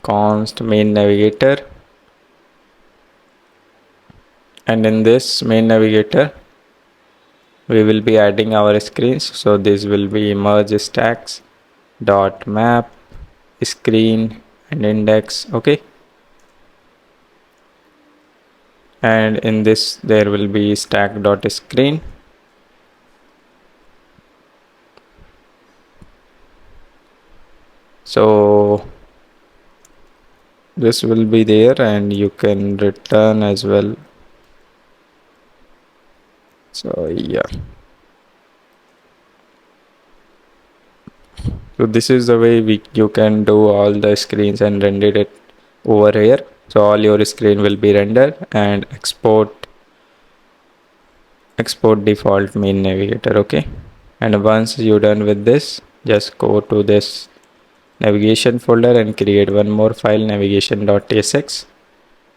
const main navigator, and in this main navigator we will be adding our screens. So this will be merge stacks dot map screen and index. Okay, and in this there will be stack dot screen. So this will be there, and you can return as well. So yeah, so this is the way you can do all the screens and render it over here. So all your screen will be rendered, and export default main navigator. Okay, and once you're done with this, just go to this navigation folder and create one more file, navigation.tsx,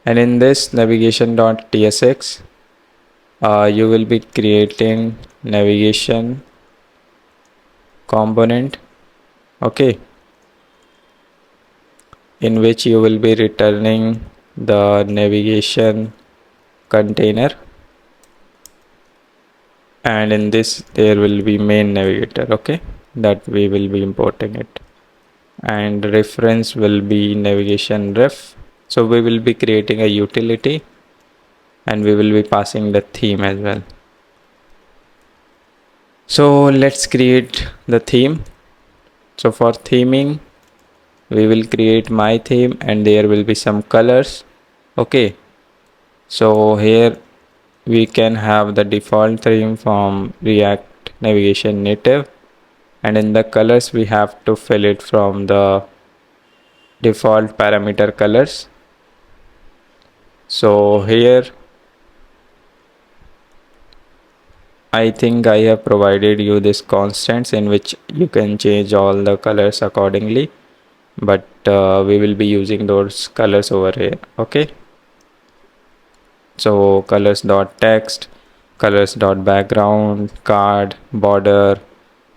and in this navigation.tsx you will be creating navigation component. Okay, in which you will be returning the navigation container, and in this there will be main navigator. Okay, that we will be importing it, and reference will be navigation ref. So we will be creating a utility, and we will be passing the theme as well. So let's create the theme. So for theming we will create my theme, and there will be some colors. Okay, so here we can have the default theme from React Navigation Native, and in the colors we have to fill it from the default parameter colors. So here I think I have provided you this constants in which you can change all the colors accordingly, but we will be using those colors over here. Okay, so colors dot text, colors dot background, card, border,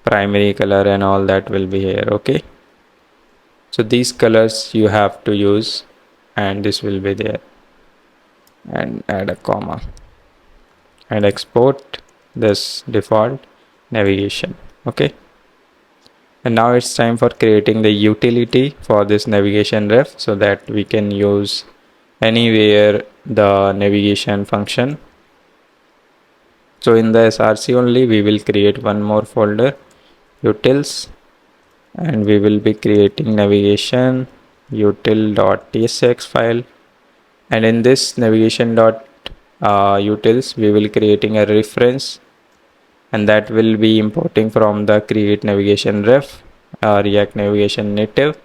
primary color, and all that will be here. Okay, so these colors you have to use, and this will be there, and add a comma and export this default navigation. Okay, and now it's time for creating the utility for this navigation ref, so that we can use anywhere the navigation function. So in the src only we will create one more folder, utils, and we will be creating navigation util.tsx file, and in this navigation dot utils we will creating a reference, and that will be importing from the create navigation ref React Navigation Native,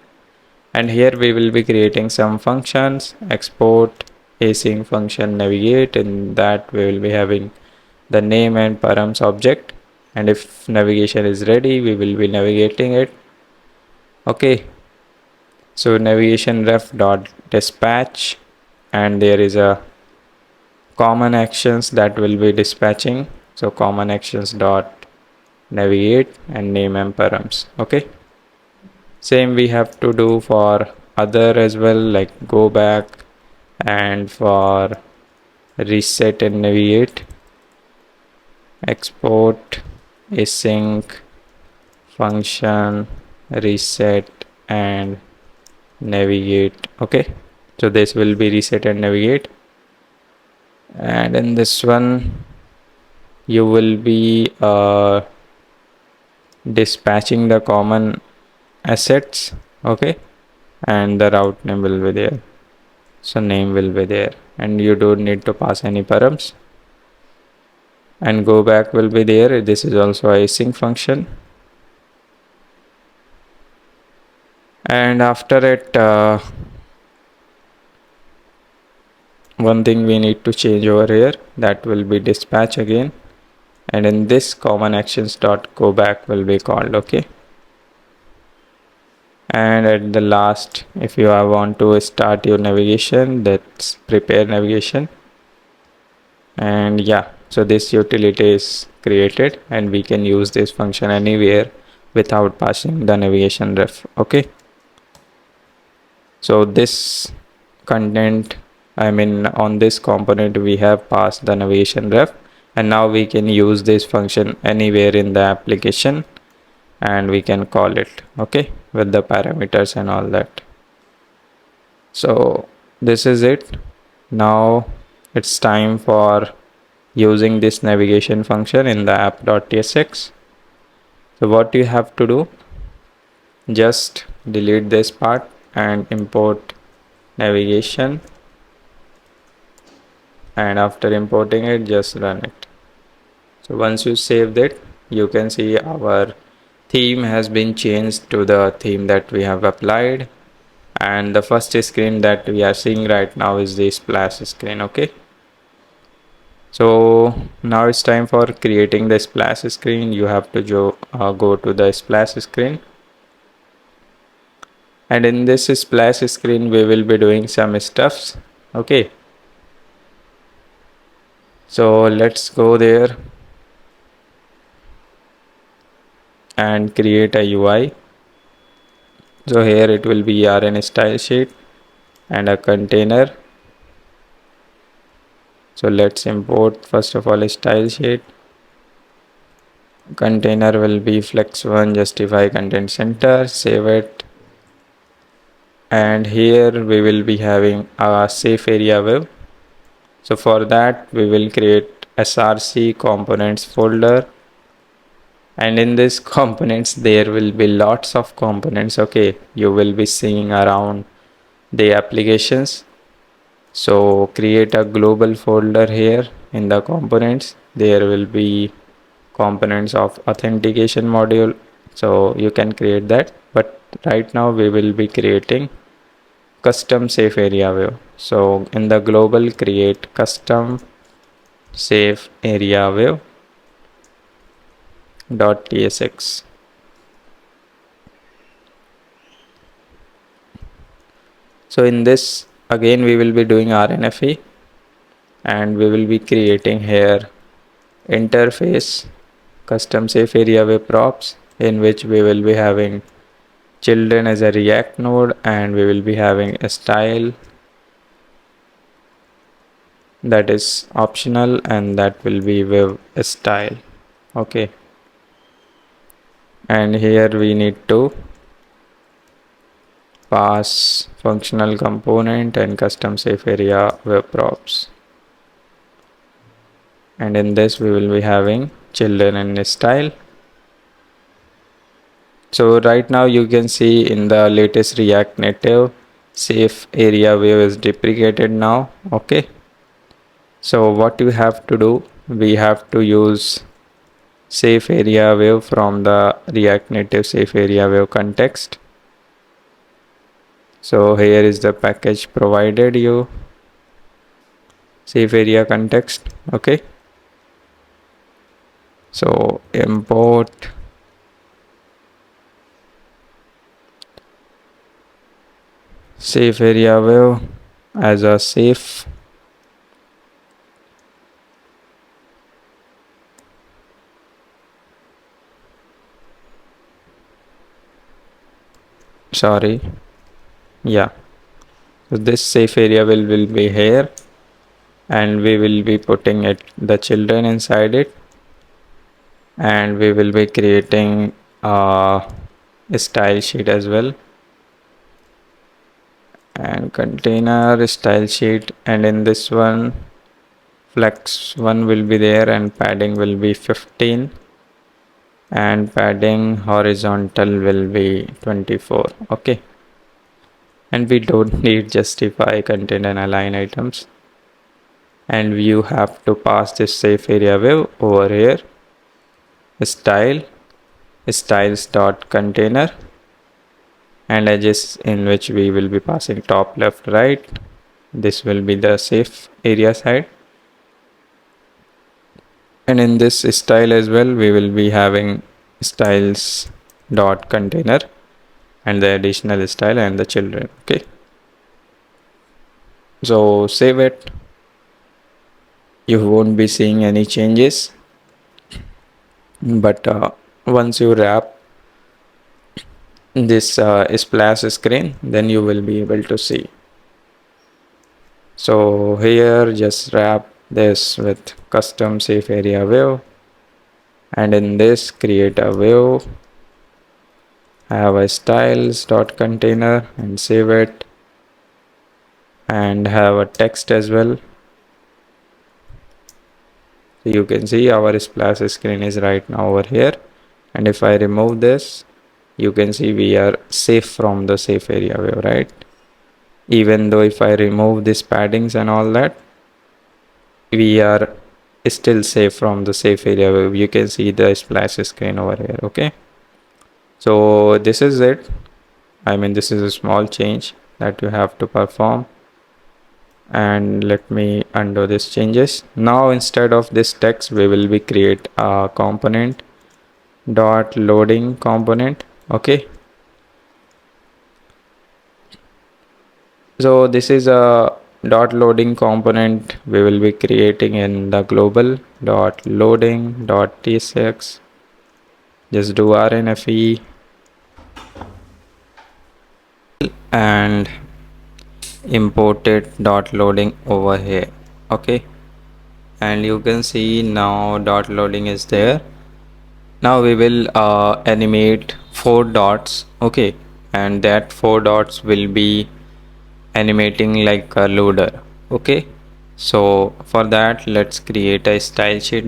and here we will be creating some functions, export async function navigate, in that we will be having the name and params object, and if navigation is ready we will be navigating it. Okay, so navigation ref dot dispatch, and there is a common actions that will be dispatching. So common actions dot navigate, and name and params. Okay, same we have to do for other as well, like go back, and for reset and navigate, export, async, function, reset, and navigate. Okay, so this will be reset and navigate, and in this one you will be dispatching the common assets. Okay, and the route name will be there, so name will be there, and you don't need to pass any params, and go back will be there. This is also a async function, and after it one thing we need to change over here, that will be dispatch again, and in this common actions dot go back will be called. Okay, and at the last, if you want to start your navigation, that's prepare navigation. And yeah, so this utility is created and we can use this function anywhere without passing the navigation ref. Okay, so this content, I mean on this component we have passed the navigation ref, and now we can use this function anywhere in the application and we can call it. Okay, with the parameters and all that. So this is it. Now it's time for using this navigation function in the app.tsx. So what you have to do, just delete this part and import navigation, and after importing it, just run it. So once you save that, you can see our theme has been changed to the theme that we have applied, and the first screen that we are seeing right now is the splash screen. Okay, so now it's time for creating the splash screen. You have to go to the splash screen, and in this splash screen we will be doing some stuffs. Okay, so let's go there and create a UI. So here it will be RN style sheet and a container. So let's import first of all a style sheet. Container will be flex1 justify content center, save it, and here we will be having a safe area web. So for that we will create src components folder, and in this components there will be lots of components. Okay, you will be seeing around the applications. So create a global folder here in the components. There will be components of authentication module, so you can create that, but right now we will be creating custom safe area view. So in the global, create custom safe area view .tsx. So in this again we will be doing RNFE, and we will be creating here interface custom safe area web props, in which we will be having children as a React node, and we will be having a style that is optional, and that will be web style. Okay, and here we need to pass functional component and custom safe area web props, and in this we will be having children and style. So right now you can see in the latest React Native, safe area view is deprecated now. Okay, so what you have to do, we have to use safe area view from the React Native safe area view context. So here is the package provided you, safe area context. Okay, so import safe area view as a safe, sorry, yeah, so this safe area will be here, and we will be putting it the children inside it, and we will be creating a style sheet as well, and container style sheet, and in this one flex 1 will be there, and padding will be 15, and padding horizontal will be 24. Okay, and we don't need justify, content and align items, and you have to pass this safe area wave over here, style styles dot container, and edges in which we will be passing top, left, right. This will be the safe area side, and in this style as well we will be having styles dot container and the additional style and the children. Okay, so save it. You won't be seeing any changes, but once you wrap this splash screen, then you will be able to see. So here just wrap this with custom safe area view, and in this create a view, have a styles dot container and save it, and have a text as well. So you can see our splash screen is right now over here, and if I remove this, you can see we are safe from the safe area view, right? Even though if I remove these paddings and all that, we are still safe from the safe area view. You can see the splash screen over here. Okay, so this is it. I mean, this is a small change that you have to perform, and let me undo these changes. Now instead of this text, we will be create a component dot loading component. Okay, so this is a dot loading component we will be creating in the global dot loading dot tsx. Just do rnfe and import it dot loading over here. Okay, and you can see now dot loading is there. Now we will animate 4 dots. Okay, and that 4 dots will be animating like a loader. Okay, so for that let's create a style sheet,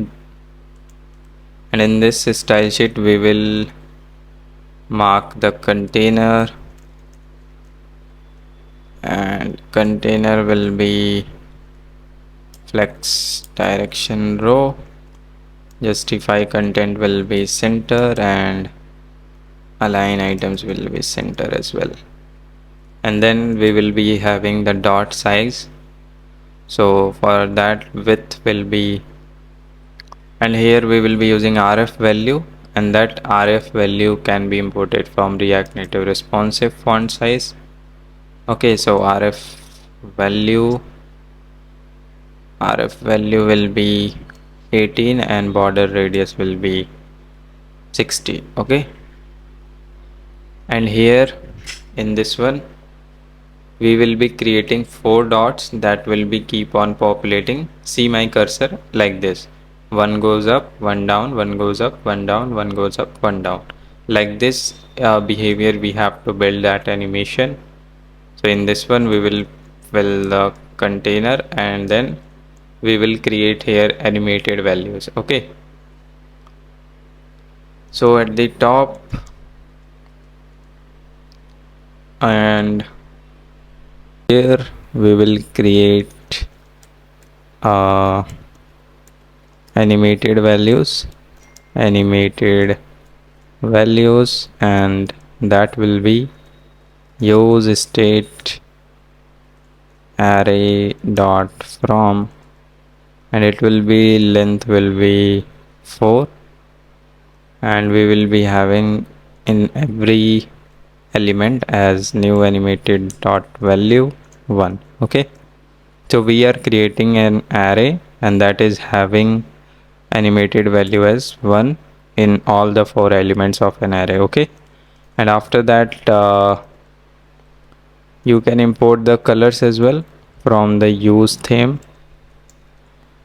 and in this style sheet we will mark the container, and container will be flex direction row, justify content will be center, and align items will be center as well. And then we will be having the dot size, so for that width will be, and here we will be using rf value, and that rf value can be imported from React Native responsive font size. Okay, so value rf value will be 18 and border radius will be 60. Okay, and here in this one we will be creating 4 dots that will be keep on populating. See my cursor like this, one goes up, one down, one goes up, one down, one goes up, one down, like this behavior we have to build that animation. So in this one we will fill the container, and then we will create here animated values. Okay, so at the top and here we will create animated values, and that will be use state array dot from, and it will be length will be 4, and we will be having in every element as new animated dot value 1. Okay, so we are creating an array, and that is having animated value as 1 in all the 4 elements of an array. Okay, and after that You can import the colors as well from the use theme.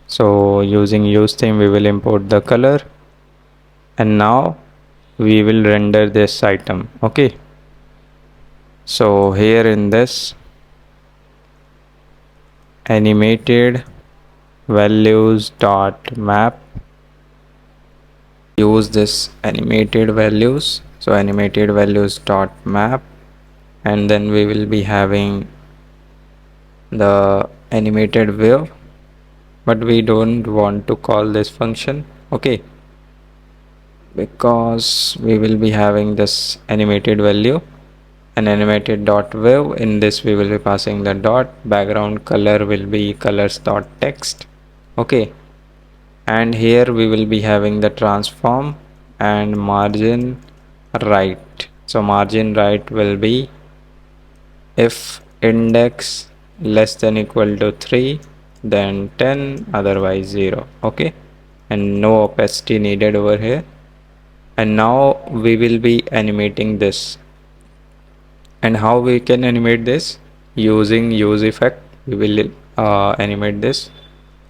So using use theme we will import the color, and now we will render this item. Okay, so here in this animated values dot map, use this animated values, so animated values dot map, and then we will be having the animated wave, but we don't want to call this function. Okay, because we will be having this animated value and animated dot wave. In this we will be passing the dot, background color will be colors dot text. Okay, and here we will be having the transform and margin right. So margin right will be if index less than equal to 3, then 10, otherwise 0. Okay, and no opacity needed over here. And now we will be animating this. And how we can animate this? Using use effect we will animate this.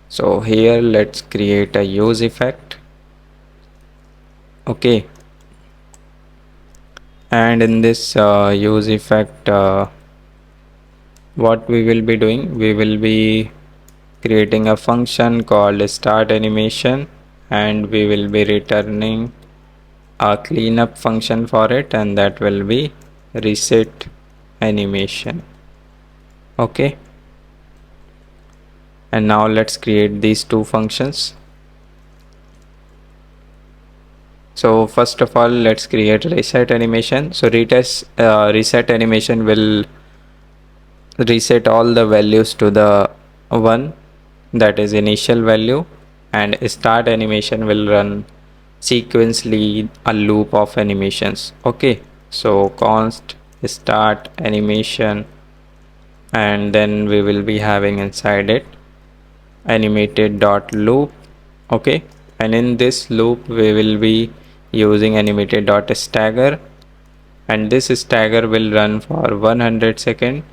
So here let's create a use effect. Okay, and in this use effect what we will be doing, we will be creating a function called start animation, and we will be returning a cleanup function for it, and that will be reset animation. Okay, and now let's create these two functions. So first of all let's create reset animation. So reset animation will reset all the values to the 1, that is initial value, and start animation will run sequentially a loop of animations. Okay, so const start animation, and then we will be having inside it animated dot loop. Okay, and in this loop we will be using animated dot stagger, and this stagger will run for 100 seconds.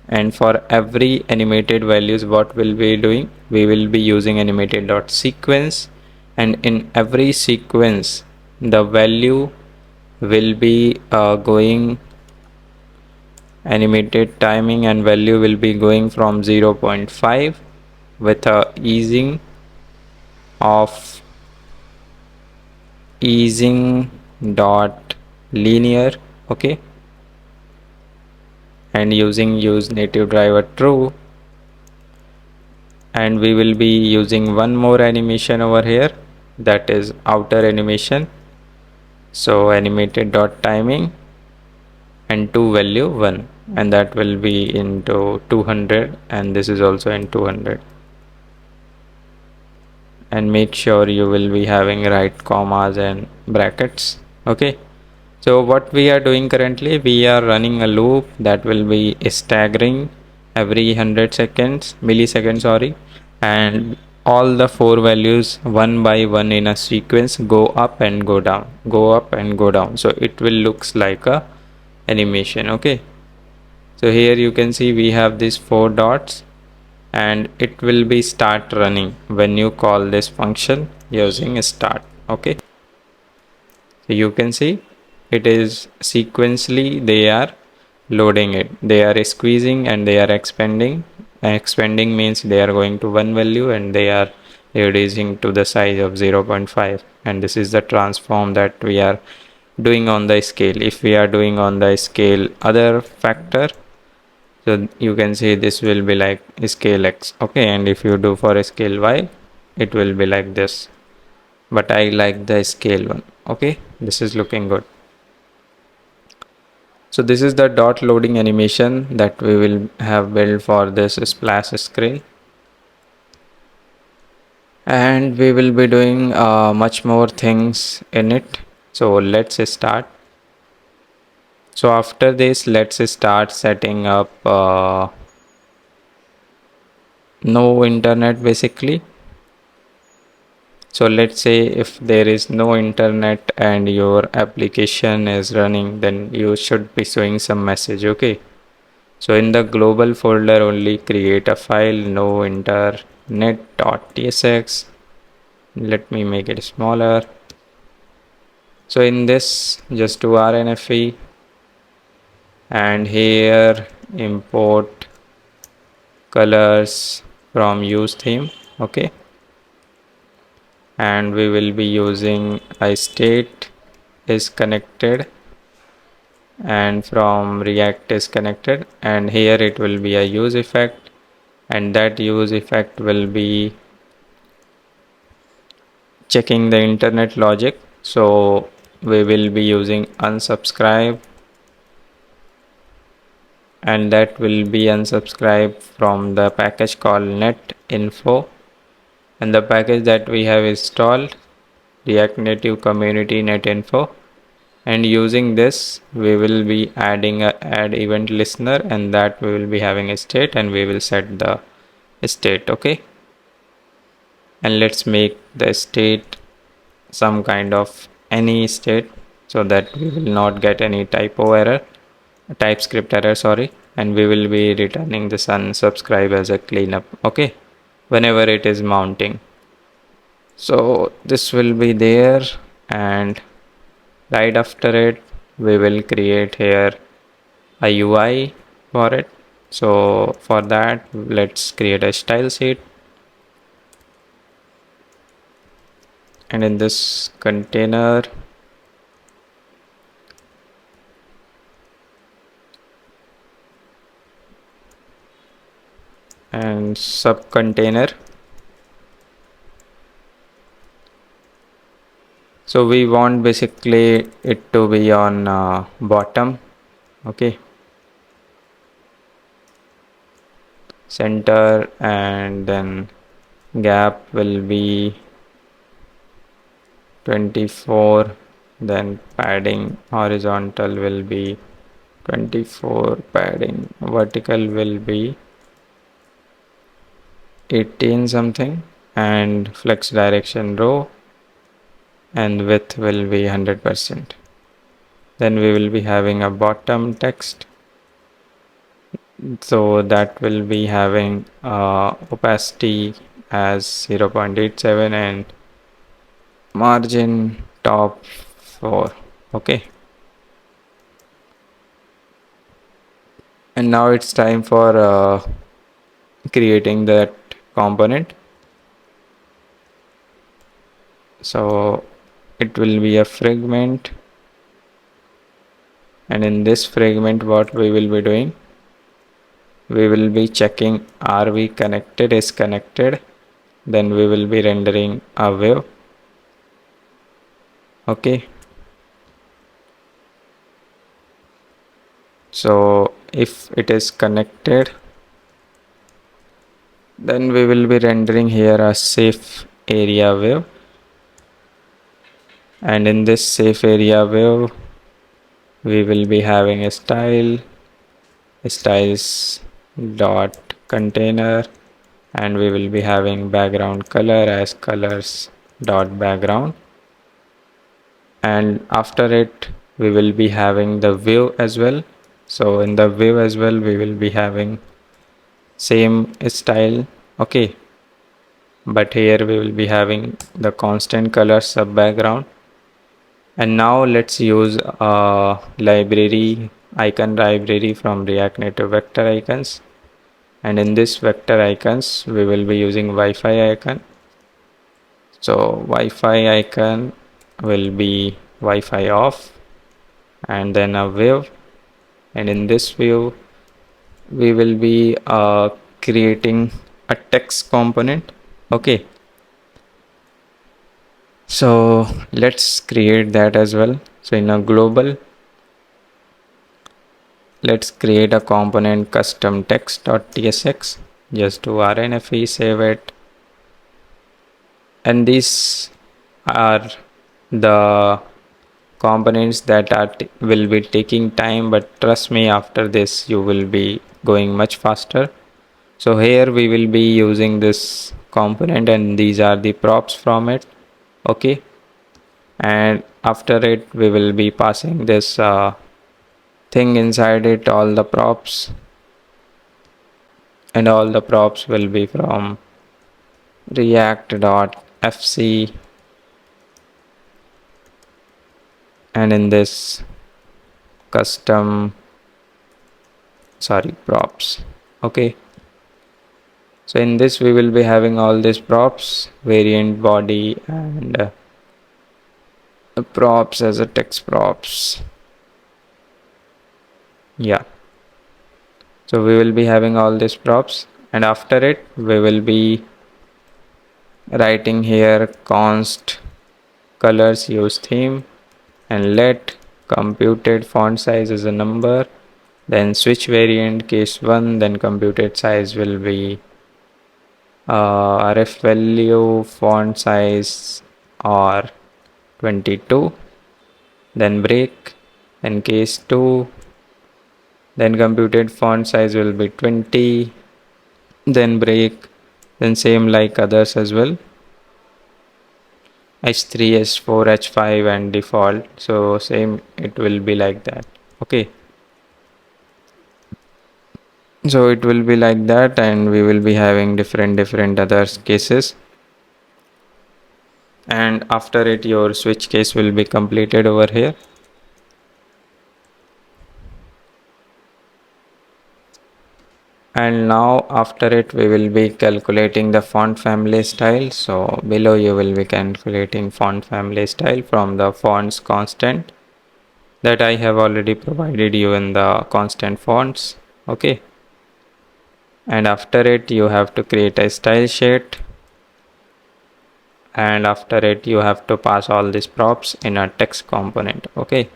And for every animated values what will be doing, we will be using animated dot sequence, and in every sequence the value will be going animated timing, and value will be going from 0.5 with a easing dot linear. Okay, and using use native driver true, and we will be using one more animation over here, that is outer animation. So animated dot timing and to value 1, and that will be into 200, and this is also in 200. And make sure you will be having right commas and brackets. Okay, so what we are doing currently, we are running a loop that will be staggering every 100 seconds milliseconds, sorry, and all the 4 values one by one in a sequence go up and go down, go up and go down, so it will looks like a animation. Okay, so here you can see we have these 4 dots, and it will be start running when you call this function using start. Okay, so you can see it is sequentially they are loading it, they are squeezing and they are expanding means they are going to one value and they are reducing to the size of 0.5, and this is the transform that we are doing on the scale. If we are doing on the scale other factor, so you can see this will be like scale x. Okay, and if you do for scale y, it will be like this, but I like the scale one. Okay, this is looking good. So this is the dot loading animation that we will have built for this splash screen, and we will be doing much more things in it. So let's start. So after this let's start setting up no internet basically. So let's say if there is no internet and your application is running, then you should be showing some message. Okay, So in the global folder only create a file no internet.tsx. Let me make it smaller. So in this just do rnfe and here import colors from use theme. Okay, and we will be using a state is connected and from react is connected, and here it will be a use effect, and that use effect will be checking the internet logic. So we will be using unsubscribe, and that will be unsubscribe from the package called net info, and the package that we have installed React Native Community Net Info. And using this we will be adding a add event listener, and that we will be having a state and we will set the state. Okay, and let's make the state some kind of any state so that we will not get any TypeScript error, sorry, and we will be returning this unsubscribe as a cleanup. Okay, whenever it is mounting. So this will be there, and right after it we will create here a UI for it. So for that let's create a style sheet, and in this container and sub container, so we want basically it to be on bottom. Okay, center, and then gap will be 24, then padding horizontal will be 24, padding vertical will be 18 something, and flex direction row and width will be 100%. Then we will be having a bottom text, so that will be having opacity as 0.87 and margin top 4. Okay, and now it's time for creating that component. So it will be a fragment, and in this fragment what we will be doing, we will be checking are we connected is connected, then we will be rendering a wave. Okay, so if it is connected, then we will be rendering here a safe area wave, and in this safe area wave we will be having a styles dot container, and we will be having background color as colors dot background, and after it we will be having the view as well. So in the view as well we will be having same style. Okay, but here we will be having the constant color sub background. And now let's use a icon library from React Native vector icons, and in this vector icons we will be using Wi-Fi icon. So Wi-Fi icon will be Wi-Fi off, and then a wave, and in this view we will be creating a text component. Okay, so let's create that as well. So in a global, let's create a component custom text.tsx. Just do rnfe, save it, and these are the components that will be taking time, but trust me, after this you will be going much faster. So here we will be using this component, and these are the props from it. Okay, and after it we will be passing this thing inside it, all the props. and all the props will be from react.fc, and in this custom props. Okay, so in this we will be having all these props, variant, body, and props as a text props. Yeah, so we will be having all these props, and after it we will be writing here const colors use theme, and let computed font size is a number, then switch variant case 1, then computed size will be ref value font size or 22, then break, then case 2, then computed font size will be 20, then break, then same like others as well, h3, h4, h5 and default, so same it will be like that. Okay, so it will be like that, and we will be having different other cases, and after it your switch case will be completed over here. And now after it we will be calculating the font family style. So below you will be calculating font family style from the fonts constant that I have already provided you in the constant fonts. Okay, and after it you have to create a style sheet, and after it you have to pass all these props in a text component. Okay,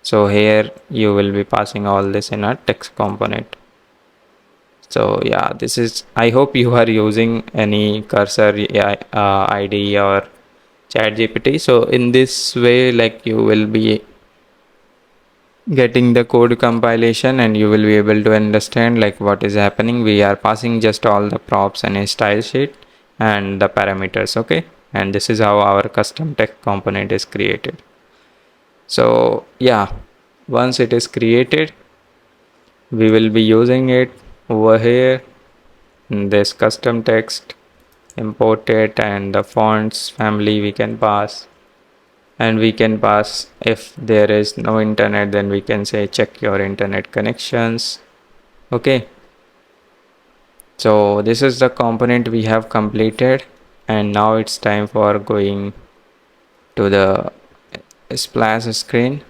so here you will be passing all this in a text component. So yeah, this is, I hope you are using any cursor ID or chat GPT. So in this way, like, you will be getting the code compilation and you will be able to understand like what is happening. We are passing just all the props and a style sheet and the parameters. Okay, and this is how our custom text component is created. So yeah, once it is created, we will be using it over here in this custom text, import it, and the fonts family we can pass, and we can pass, if there is no internet, then we can say check your internet connections. Okay, so this is the component we have completed, and now it's time for going to the splash screen.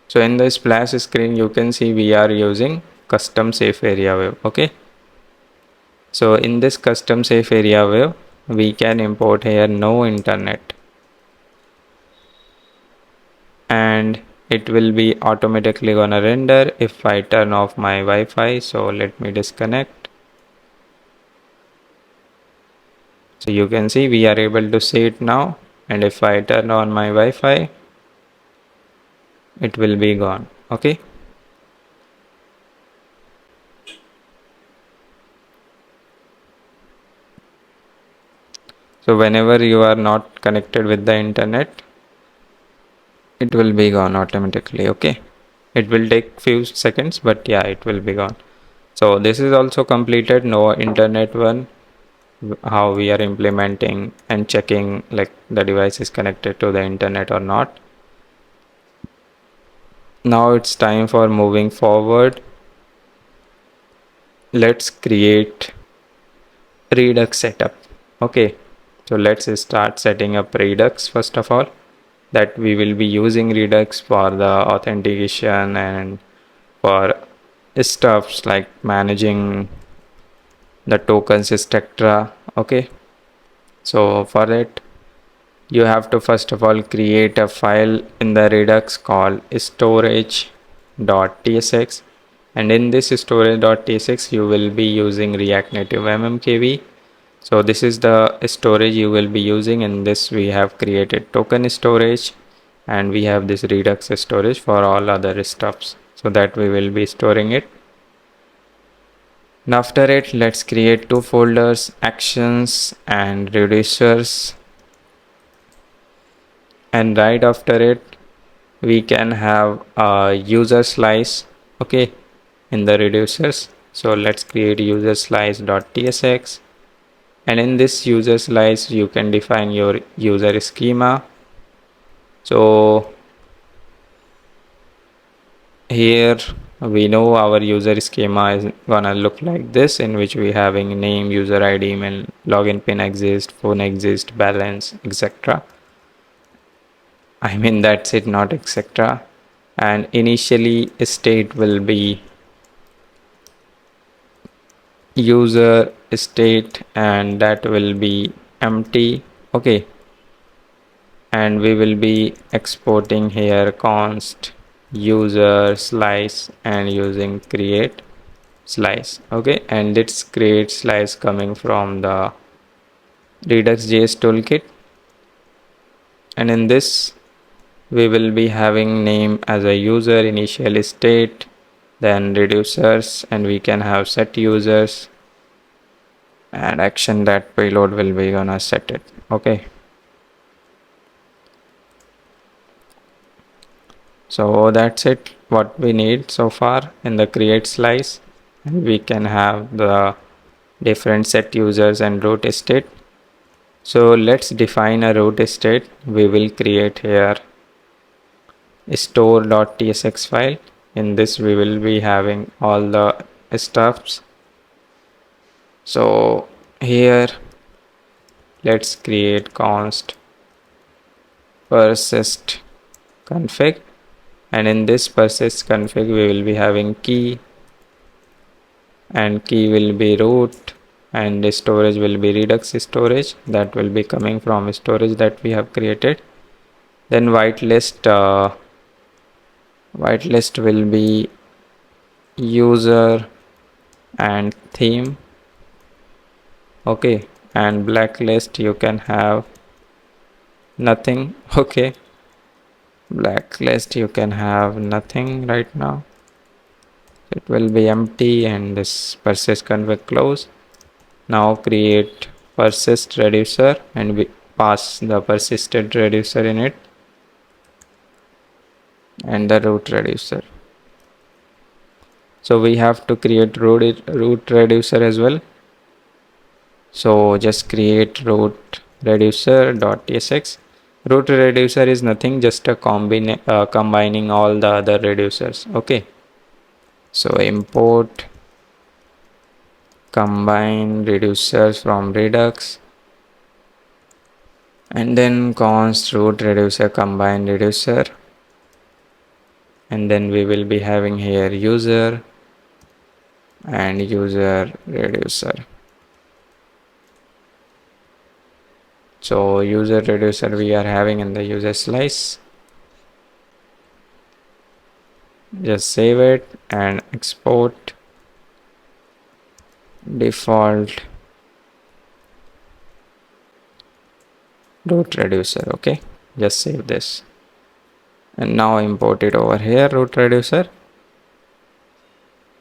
So in the splash screen you can see we are using custom safe area web. Okay, so in this custom safe area web we can import here no internet, and it will be automatically gonna render if I turn off my Wi-Fi. So let me disconnect. So you can see we are able to see it now, and if I turn on my Wi-Fi it will be gone. Okay, so whenever you are not connected with the internet, it will be gone automatically. Okay, it will take few seconds, but yeah, it will be gone. So this is also completed, no internet one, how we are implementing and checking like the device is connected to the internet or not. Now it's time for moving forward. Let's create Redux setup. Okay, so let's start setting up Redux first of all, that we will be using Redux for the authentication and for stuffs like managing the tokens, etc. Okay, so for it you have to first of all create a file in the Redux called storage.tsx, and in this storage.tsx you will be using React Native mmkv. So this is the storage you will be using. In this we have created token storage, and we have this Redux storage for all other stuffs, so that we will be storing it. And after it, let's create two folders, actions and reducers, and right after it we can have a user slice. Okay, in the reducers, So let's create user slice.tsx, and in this user slice you can define your user schema. So here we know our user schema is gonna look like this, in which we having name, user ID, email, login pin exist, phone exist, balance, etc. I mean that's it, not etc. And initially state will be user state, and that will be empty. Okay, and we will be exporting here const user slice and using create slice. Okay, and let's create slice coming from the redux.js toolkit, and in this we will be having name as a user, initial state, then reducers, and we can have set users, and action that payload will be gonna set it. Okay, so that's it what we need so far in the create slice, and we can have the different set users and root state. So let's define a root state. We will create here store.tsx file. In this we will be having all the stuffs. So here let's create const persist config, and in this persist config we will be having key, and key will be root, and the storage will be redux storage that will be coming from storage that we have created. Then whitelist will be user and theme. Okay, and blacklist you can have nothing. Okay, blacklist you can have nothing right now, it will be empty, and this persist config close. Now create persist reducer, and we pass the persisted reducer in it, and the root reducer. So we have to create root reducer as well. So just create root reducer.tsx. Root reducer is nothing, just a combining all the other reducers. Okay, so import combine reducers from redux, and then const root reducer combine reducer, and then we will be having here user and user reducer. So user reducer we are having in the user slice. Just save it and export default root reducer. Okay, just save this, and now import it over here, root reducer.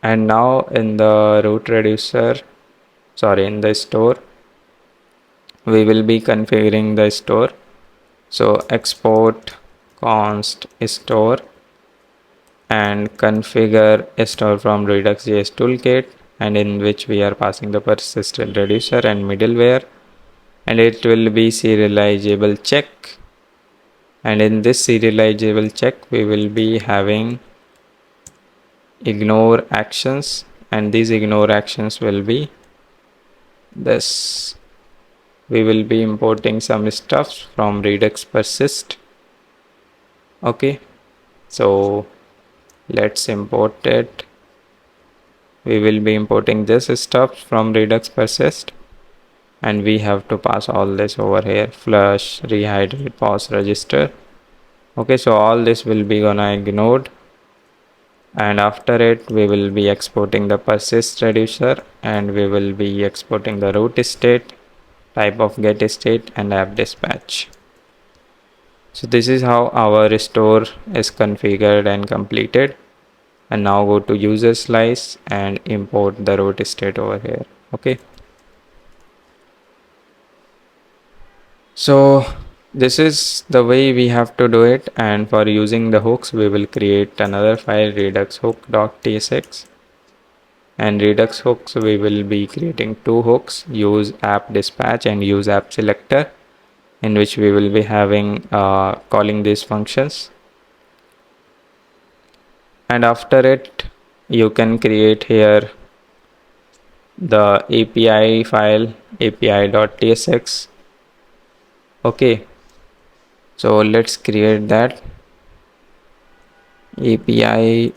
And now in the root reducer, sorry, in the store, we will be configuring the store. So export const store and configure store from redux.js toolkit, and in which we are passing the persistent reducer and middleware, and it will be serializable check. And in this serializable check we will be having ignore actions, and these ignore actions will be this. We will be importing some stuff from redux persist. Okay, so let's import it. We will be importing this stuff from redux persist, and we have to pass all this over here, flush, rehydrate, pause, register. Okay, so all this will be gonna ignored, and after it we will be exporting the persist reducer, and we will be exporting the root state, type of get state, and app dispatch. So this is how our store is configured and completed. And now go to user slice and import the root state over here. Okay, so this is the way we have to do it. And for using the hooks, we will create another file, redux hook.tsx, And Redux hooks, we will be creating two hooks, use app dispatch and use app selector, in which we will be having calling these functions. And after it, you can create here the API file api.tsx. Okay, so let's create that api.tsx,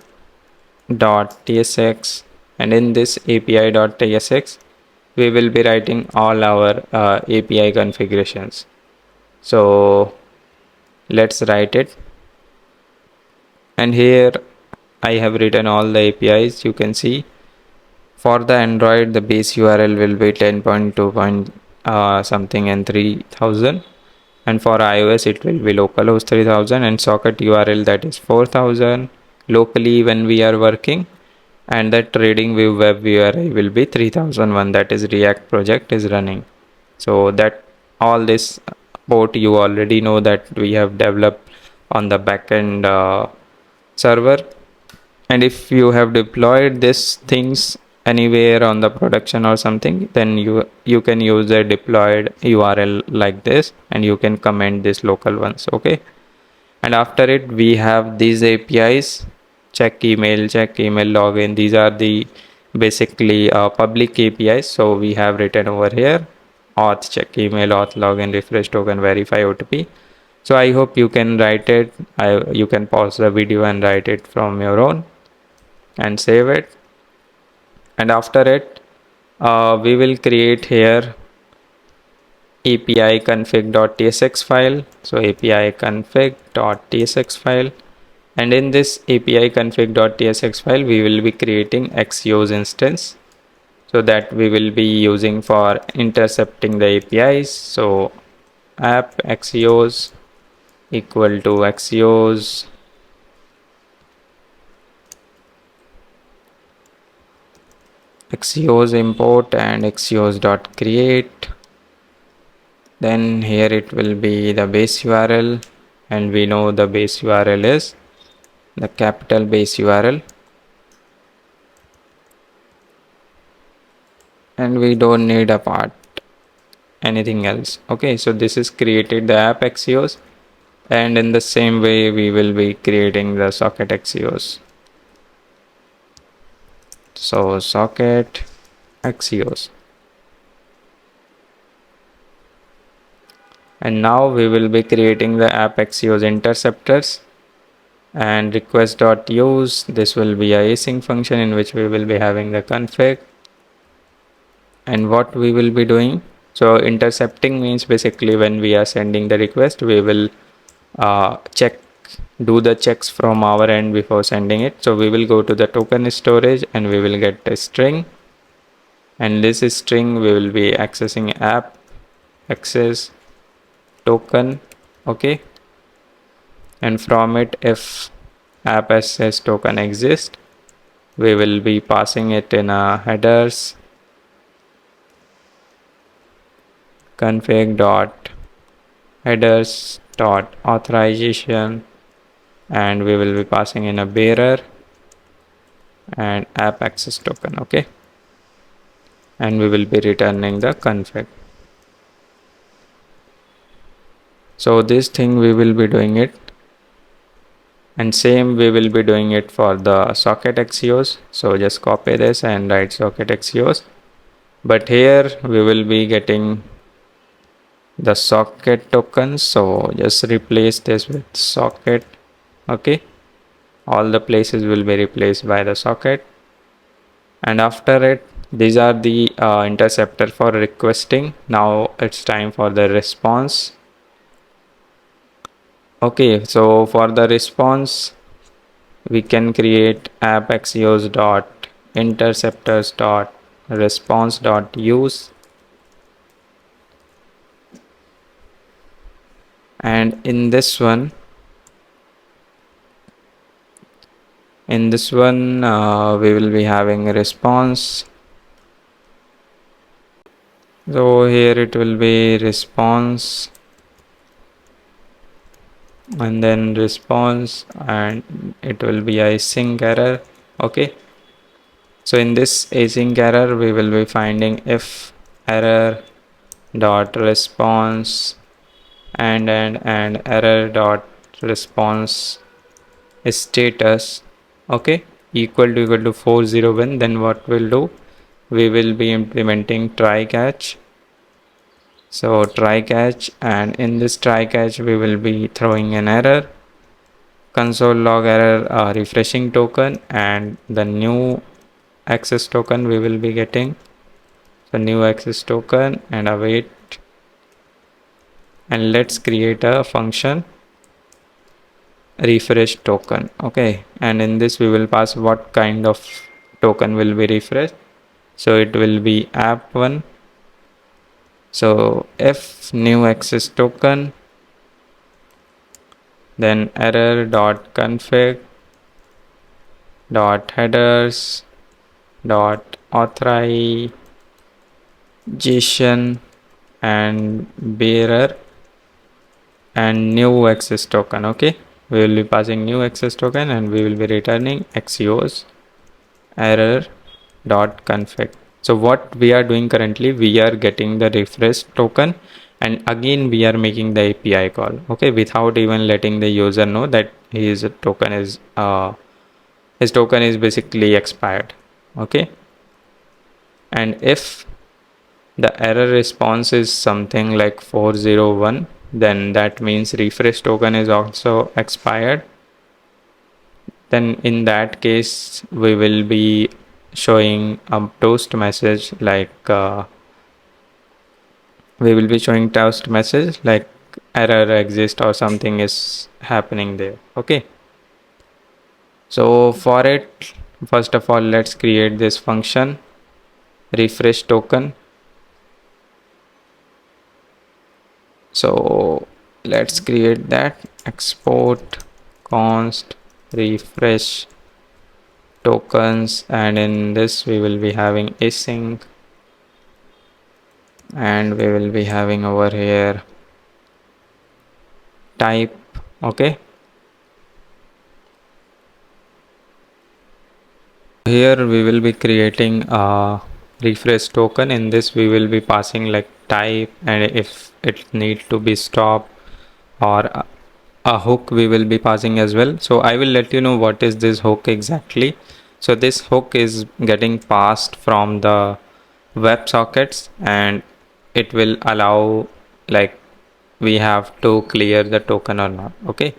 and in this api.tsx we will be writing all our API configurations. So let's write it. And here I have written all the APIs. You can see for the Android the base URL will be 10.2 something and 3000, and for iOS it will be localhost 3000 and socket URL that is 4000 locally when we are working, and the trading view web URI will be 3001, that is React project is running. So that all this port you already know that we have developed on the backend server. And if you have deployed these things anywhere on the production or something, then you can use a deployed URL like this, and you can comment this local ones. Okay, and after it we have these APIs, check email login. These are the basically public APIs. So we have written over here auth check email, auth login, refresh token, verify OTP. So I hope you can write it. You can pause the video and write it from your own and save it. And after it we will create here API config.tsx file. So API config.tsx file, and in this API config.tsx file we will be creating Axios instance, so that we will be using for intercepting the APIs. So app Axios equal to Axios import and Axios.create. Then here it will be the base URL, and we know the base URL is the capital base URL, and we don't need a part anything else. Okay, so this is created the app Axios, and in the same way we will be creating the socket Axios. So socket Axios, and now we will be creating the app Axios interceptors and request.use. This will be a async function in which we will be having the config. And what we will be doing, so intercepting means basically when we are sending the request we will do the checks from our end before sending it. So we will go to the token storage and we will get a string, and this string we will be accessing app access token. Okay, and from it, if app access token exists, we will be passing it in a headers config dot headers dot authorization, and we will be passing in a bearer and app access token. Okay, and we will be returning the config. So this thing we will be doing it, and same we will be doing it for the socket Axios. So just copy this and write socket Axios, but here we will be getting the socket token, so just replace this with socket. Okay, all the places will be replaced by the socket. And after it, these are the interceptor for requesting. Now it's time for the response. Okay, so for the response we can create app Axios dot interceptors dot response dot use, and in this one we will be having a response. So here it will be response and then response, and it will be a sync error. Okay, So in this async error, we will be finding if error dot response and error dot response status, okay, equal to 401. Then what we'll do, we will be implementing try catch. So try catch, and in this try catch we will be throwing an error, console log error, refreshing token, and the new access token we will be getting. So new access token and await, and let's create a function refresh token, okay, and in this we will pass what kind of token will be refreshed. So it will be app1. So if new access token, then error dot config dot headers dot authorization and bearer and new access token, okay, we will be passing new access token and we will be returning xos error dot config. So what we are doing currently, we are getting the refresh token and again we are making the API call, okay, without even letting the user know that his token is basically expired, okay. And if the error response is something like 401, then that means refresh token is also expired. Then in that case we will be showing a toast message like error exists or something is happening there, okay. So for it, first of all, let's create this function refresh token. So let's create that, export const refresh tokens, and in this we will be having async, and we will be having over here type, okay. Here we will be creating a refresh token. In this we will be passing like type, and if it needs to be stop or a hook we will be passing as well. So I will let you know what is this hook exactly. So this hook is getting passed from the web sockets and it will allow, like, we have to clear the token or not, okay.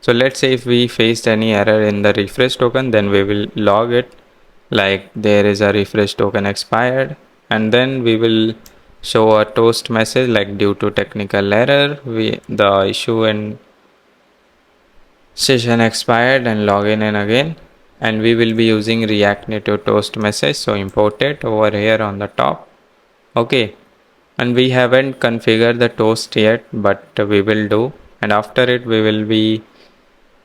So let's say if we faced any error in the refresh token, then we will log it like there is a refresh token expired, and then we will show a toast message like due to technical error the issue and session expired, and log in and again. And we will be using React Native toast message, so import it over here on the top, okay. And we haven't configured the toast yet, but we will do, and after it we will be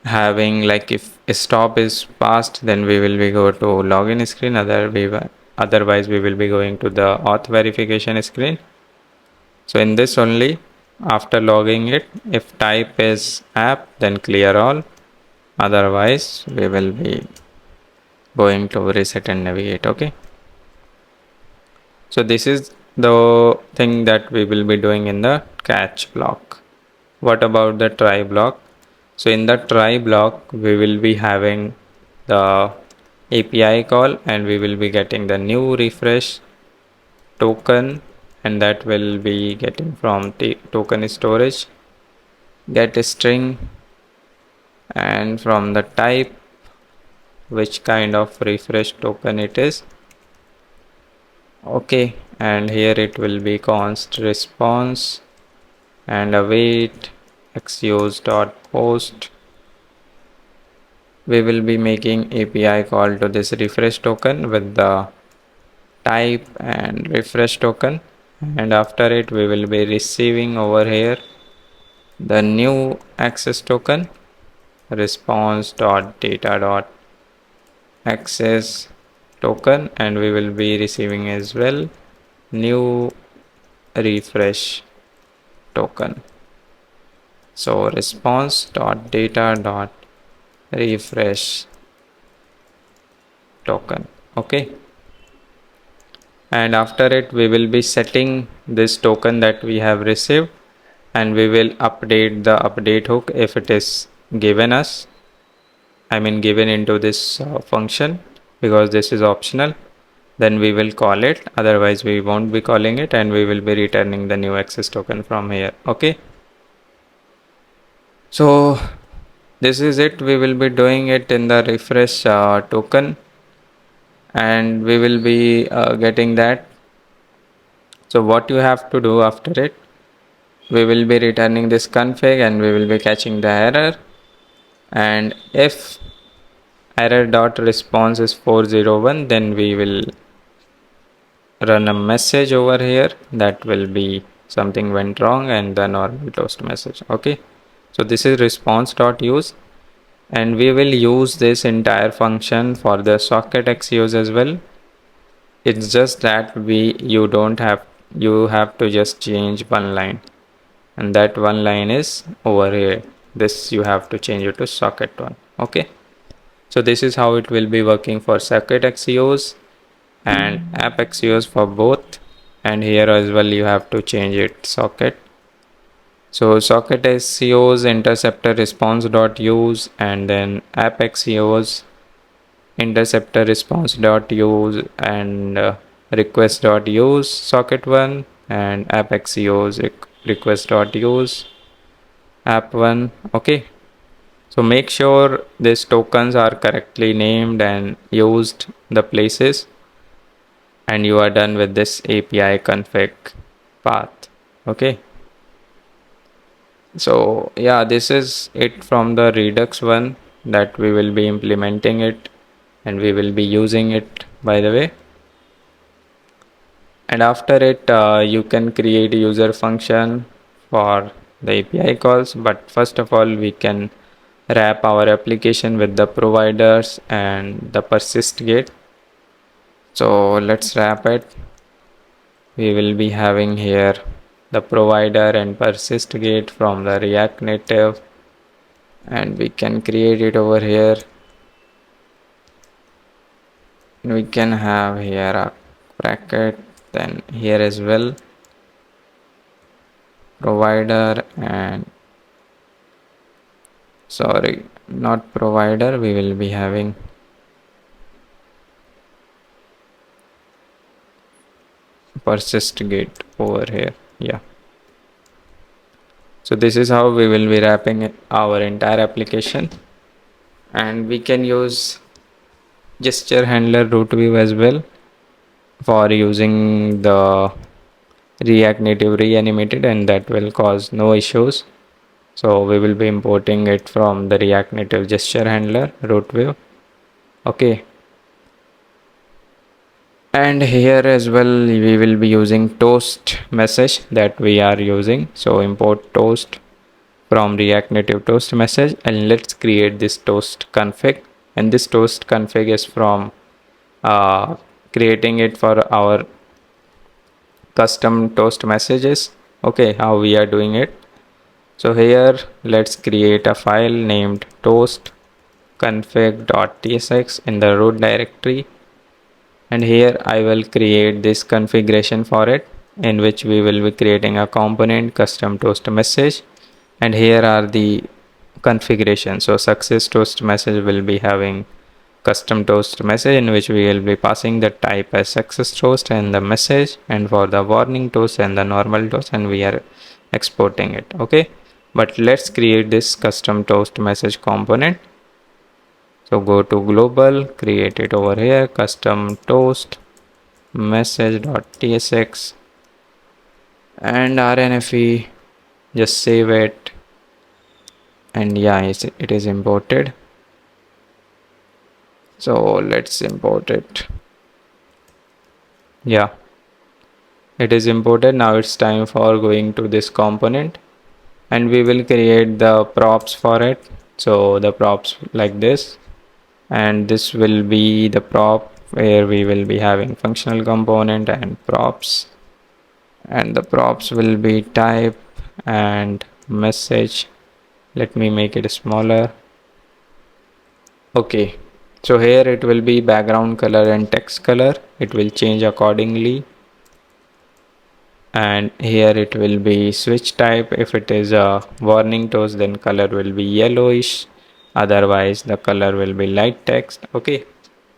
having, like, if a stop is passed, then we will be go to login screen, otherwise we will be going to the auth verification screen. So in this only, after logging it, if type is app, then clear all, otherwise we will be going to reset and navigate, okay. So this is the thing that we will be doing in the catch block. What about the try block? So in the try block we will be having the API call, and we will be getting the new refresh token, and that will be getting from token storage, get a string, and from the type which kind of refresh token it is, okay. And here it will be const response and await xuse.post. We will be making API call to this refresh token with the type and refresh token, and after it we will be receiving over here the new access token response.data.access token, and we will be receiving as well new refresh token. So response.data.refresh token, Okay, and after it we will be setting this token that we have received, and we will update the update hook if it is given us, I mean given into this function, because this is optional. Then we will call it, otherwise we won't be calling it, and we will be returning the new access token from here. Okay, so this is it. We will be doing it in the refresh token, and we will be getting that. So what you have to do after it, we will be returning this config, and we will be catching the error. And if error dot response is 401, then we will run a message over here that will be something went wrong and the normal toast message. Okay, so this is response.use, and we will use this entire function for the socket xuse as well. It's just that you have to just change one line, and that one line is over here. This you have to change it to socket one. Okay, so this is how it will be working for socket xuse and app xuse for both, and here as well you have to change it socket. So socket xuse interceptor response dot use, and then app xuse interceptor response dot use, and request dot use socket one, and app xuse request dot use app one. Okay, so make sure these tokens are correctly named and used the places, and you are done with this API config path. Okay, so yeah, this is it from the Redux one that we will be implementing it, and we will be using it, by the way. And after it you can create a user function for the API calls, but first of all we can wrap our application with the providers and the persist gate. So let's wrap it. We will be having here the provider and persist gate from the React Native, and we can create it over here. We can have here a bracket, then here as well provider, and sorry, not provider, we will be having persist gate over here. Yeah, so this is how we will be wrapping our entire application, and we can use gesture handler root view as well for using the React Native reanimated, and that will cause no issues. So we will be importing it from the React Native gesture handler root view. Okay, and here as well we will be using toast message that we are using. So import toast from React Native toast message, and let's create this toast config, and this toast config is from creating it for our custom toast messages. Okay, how we are doing it. So here let's create a file named toast config.tsx in the root directory, and here I will create this configuration for it, in which we will be creating a component custom toast message, and here are the configuration. So success toast message will be having custom toast message, in which we will be passing the type as success toast and the message, and for the warning toast and the normal toast, and we are exporting it. Okay, but let's create this custom toast message component. So go to global, create it over here, custom toast message.tsx, and rnfe, just save it, and yeah, it is imported. So let's import it. Yeah, it is imported. Now it's time for going to this component, and we will create the props for it. So the props like this, and this will be the prop where we will be having functional component and props, and the props will be type and message. Let me make it smaller. Okay, So here it will be background color and text color. It will change accordingly. And here it will be switch type. If it is a warning toast, then color will be yellowish. Otherwise the color will be light text. Okay.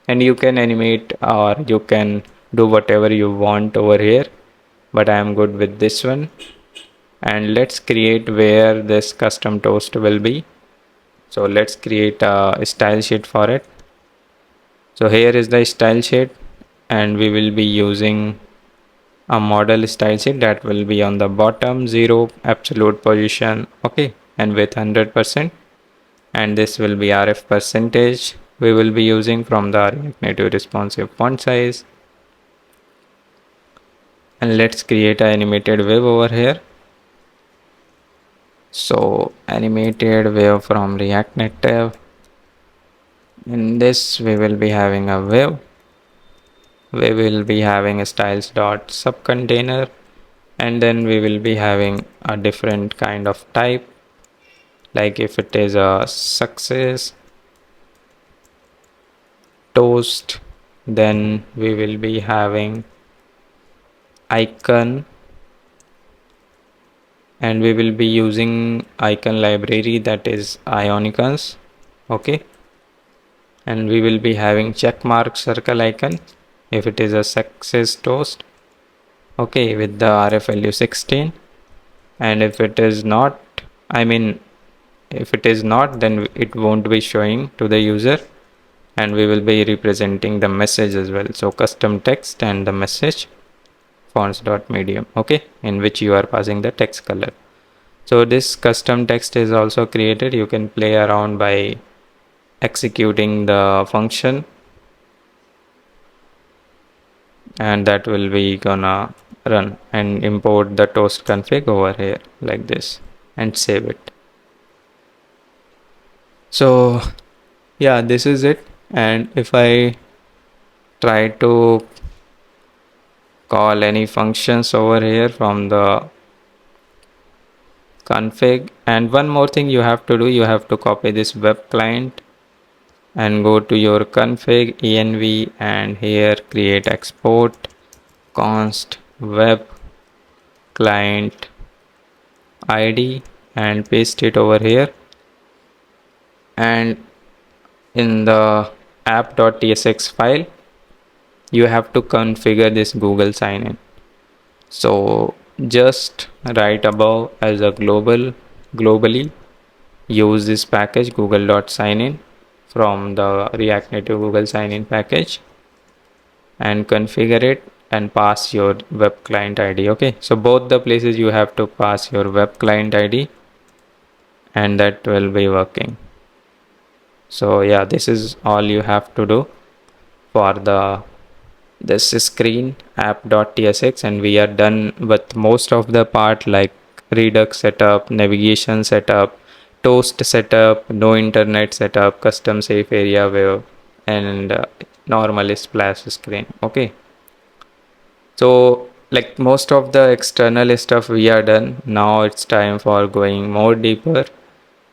And you can animate or you can do whatever you want over here, but I am good with this one. And let's create where this custom toast will be. So let's create a style sheet for it. So here is the style sheet, and we will be using a model style sheet that will be on the bottom, 0 absolute position, okay, and with 100%. And this will be RF percentage we will be using from the React Native responsive font size. And let's create an animated wave over here. So animated wave from React Native. In this we will be having a wave. We will be having a styles dot subcontainer, and then we will be having a different kind of type, like if it is a success toast, then we will be having icon, and we will be using icon library that is ionicons, okay. And we will be having check mark circle icon if it is a success toast, okay, with the RF value 16. And if it is not, if it is not, then it won't be showing to the user, and we will be representing the message as well. So custom text and the message fonts.medium, okay, in which you are passing the text color. So this custom text is also created. You can play around by executing the function, and that will be gonna run and import the toast config over here like this and save it. So yeah, this is it. And if I try to call any functions over here from the config, and one more thing you have to do, you have to copy this web client and go to your config env, and here create export const web client id and paste it over here. And in the app.tsx file you have to configure this Google sign in. So just right above as a globally use this package google.signin from the React Native Google sign in package, and configure it and pass your web client ID. Okay, so both the places you have to pass your web client ID, and that will be working. So yeah, this is all you have to do for this screen app.tsx, and we are done with most of the part, like Redux setup, navigation setup, toast setup, no internet setup, custom safe area wave, and normal splash screen. Okay, so like most of the external stuff we are done. Now it's time for going more deeper,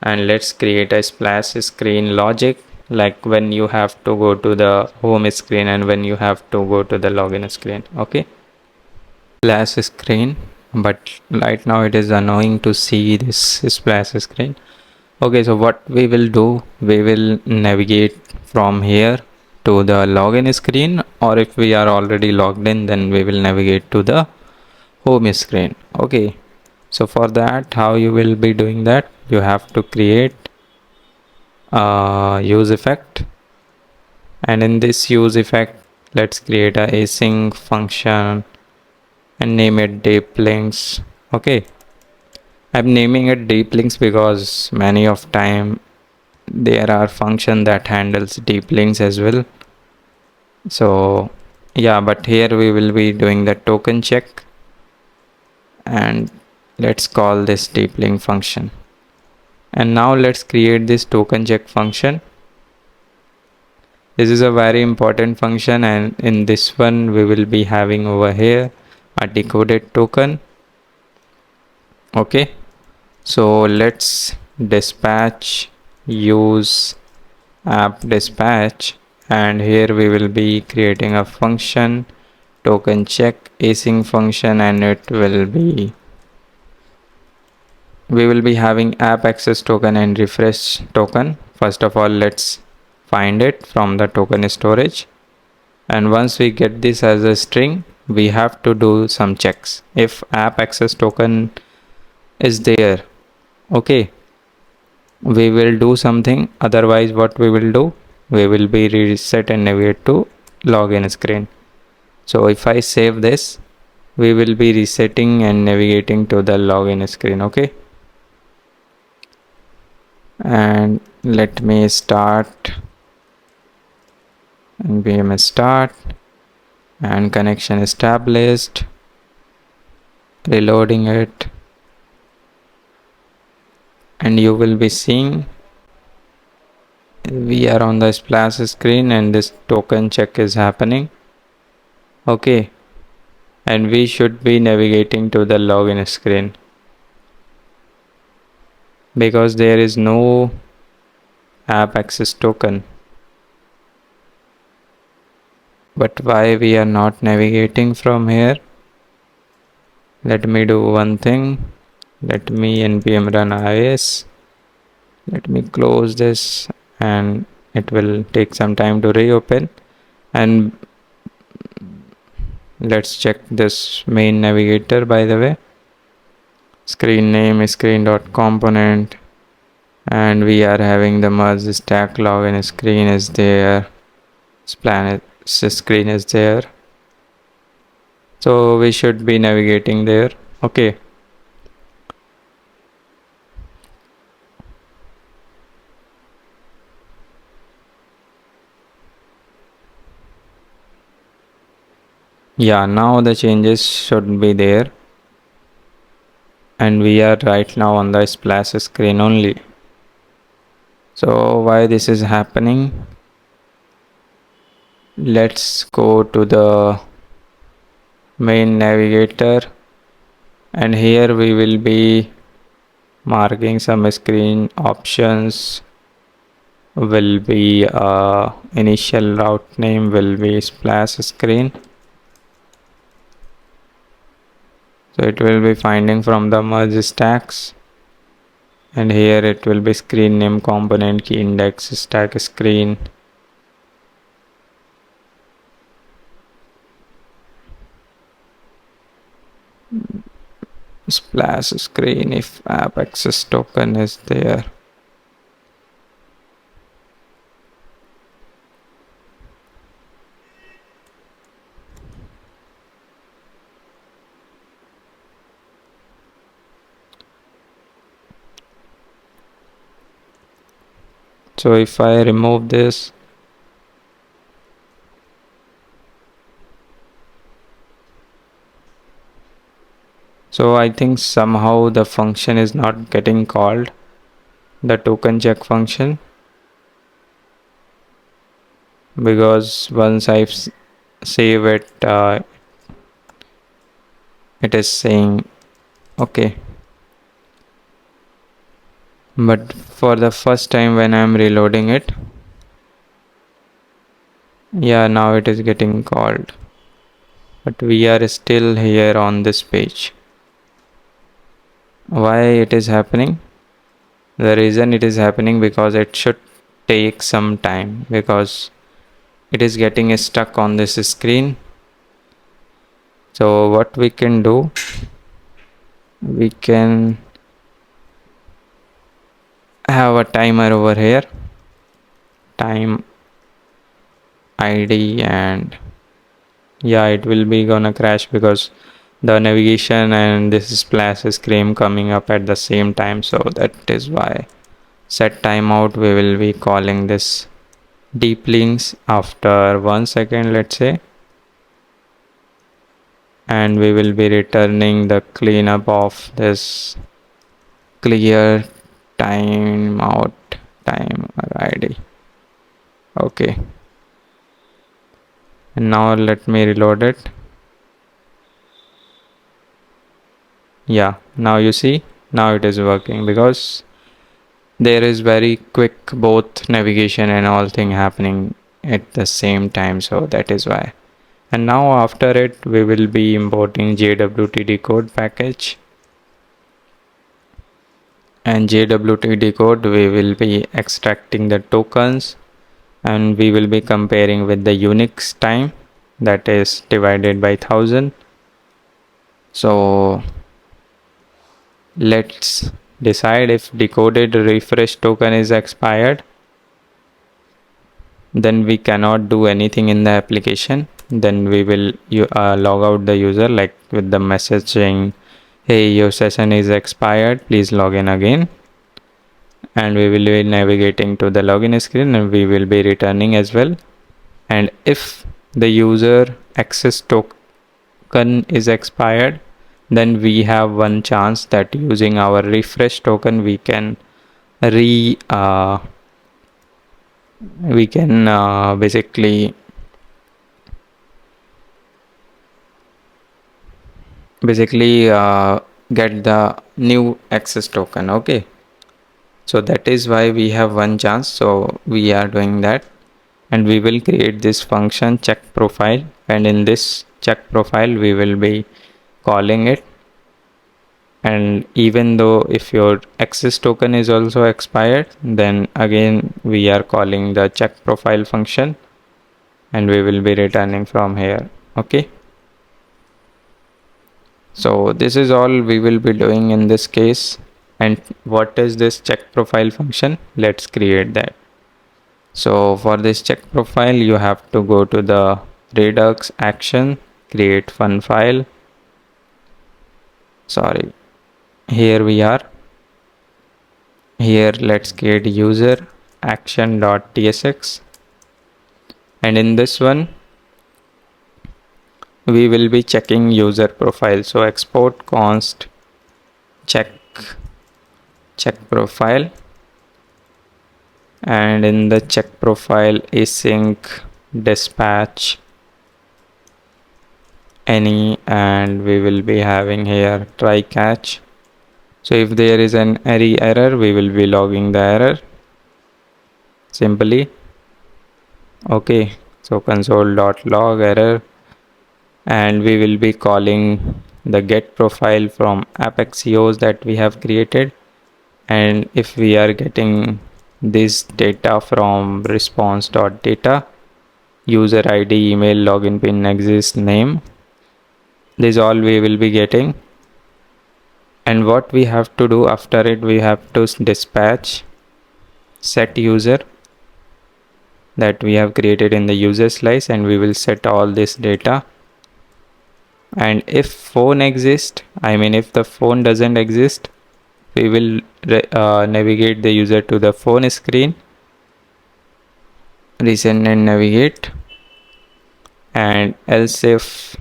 and let's create a splash screen logic, like when you have to go to the home screen and when you have to go to the login screen. Okay, splash screen, but right now it is annoying to see this splash screen. Okay, so what we will do, we will navigate from here to the login screen, or if we are already logged in, then we will navigate to the home screen. Okay, so for that, how you will be doing that, you have to create a use effect, and in this use effect let's create a async function and name it deep links. Okay, I'm naming it deep links because many of time there are function that handles deep links as well. So yeah, but here we will be doing the token check, and let's call this deep link function. And now let's create this token check function. This is a very important function, and in this one we will be having over here a decoded token. Okay, so let's dispatch use app dispatch and here we will be creating a function token check async function, and we will be having app access token and refresh token. First of all, let's find it from the token storage, and once we get this as a string, we have to do some checks. If app access token is there, okay, we will do something. Otherwise, what we will do, we will be reset and navigate to login screen. So if I save this, we will be resetting and navigating to the login screen. Okay, and let me start npm start and connection established, reloading it, and you will be seeing we are on the splash screen and this token check is happening. Okay, and we should be navigating to the login screen because there is no app access token. But why we are not navigating from here? Let me do one thing. Let me npm run is. Let me close this, and it will take some time to reopen. And let's check this main navigator, by the way. Screen name is screen.component, and we are having the merge stack login screen is there, splash screen is there, so we should be navigating there. Okay, yeah, now the changes should be there, and we are right now on the splash screen only. So why this is happening? Let's go to the main navigator, and here we will be marking some screen options. Will be initial route name will be splash screen, so it will be finding from the merge stacks, and here it will be screen name component key index stack screen. Splash screen if app access token is there. So if I remove this, so I think somehow the function is not getting called, the token check function, because once I save it, it is saying okay. But for the first time when I am reloading it, yeah, now it is getting called, but we are still here on this page. Why it is happening? The reason it is happening because it should take some time, because it is getting stuck on this screen. So what we can do, we can have a timer over here, time id, and yeah, it will be gonna crash because the navigation and this splash screen coming up at the same time. So that is why set timeout, we will be calling this deep links after 1 second, let's say, and we will be returning the cleanup of this clear timeout timer id. Okay, and now let me reload it. Yeah, now you see, now it is working because there is very quick both navigation and all thing happening at the same time, so that is why. And now after it we will be importing JWT code package, and JWT code we will be extracting the tokens, and we will be comparing with the Unix time, that is divided by 1000. So let's decide if decoded refresh token is expired, then we cannot do anything in the application. Then we will log out the user, like with the message saying, hey, your session is expired, please log in again. And we will be navigating to the login screen, and we will be returning as well. And if the user access token is expired, then we have one chance that using our refresh token we can basically get the new access token. Okay, so that is why we have one chance, so we are doing that. And we will create this function check profile, and in this check profile we will be calling it. And even though if your access token is also expired, then again we are calling the check profile function, and we will be returning from here. Okay, so this is all we will be doing in this case. And what is this check profile function? Let's create that. So for this check profile you have to go to the Redux action, create fun file. Sorry, here we are. Here let's create user action.tsx, and in this one we will be checking user profile. So export const check profile, and in the check profile async dispatch any, and we will be having here try catch. So if there is an error, we will be logging the error simply. Okay, so console.log error, and we will be calling the get profile from apexios that we have created. And if we are getting this data from response.data, user id, email, login pin, exist, name, this all we will be getting. And what we have to do after it, we have to dispatch set user that we have created in the user slice, and we will set all this data. And if phone exists, if the phone doesn't exist, we will navigate the user to the phone screen, resend and navigate. And else if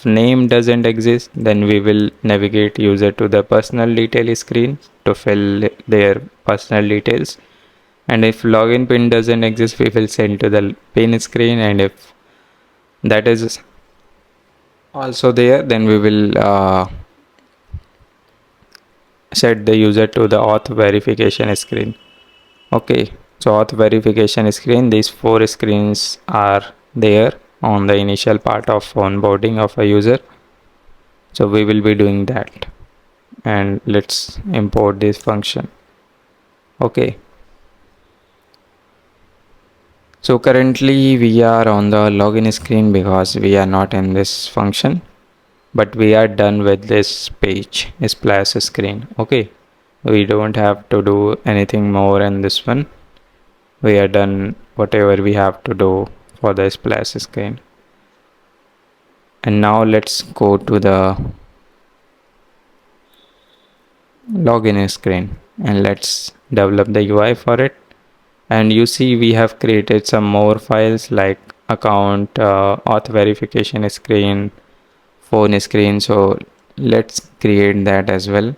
name doesn't exist, then we will navigate user to the personal detail screen to fill their personal details. And if login pin doesn't exist, we will send to the pin screen. And if that is also there, then we will set the user to the auth verification screen. Okay, so auth verification screen, these 4 screens are there on the initial part of onboarding of a user. So we will be doing that, and let's import this function. Okay, so currently we are on the login screen because we are not in this function, but we are done with this page splash screen. Okay, we don't have to do anything more in this one. We are done whatever we have to do for the splash screen. And now let's go to the login screen, and let's develop the UI for it. And you see we have created some more files like account, auth verification screen, phone screen. So let's create that as well.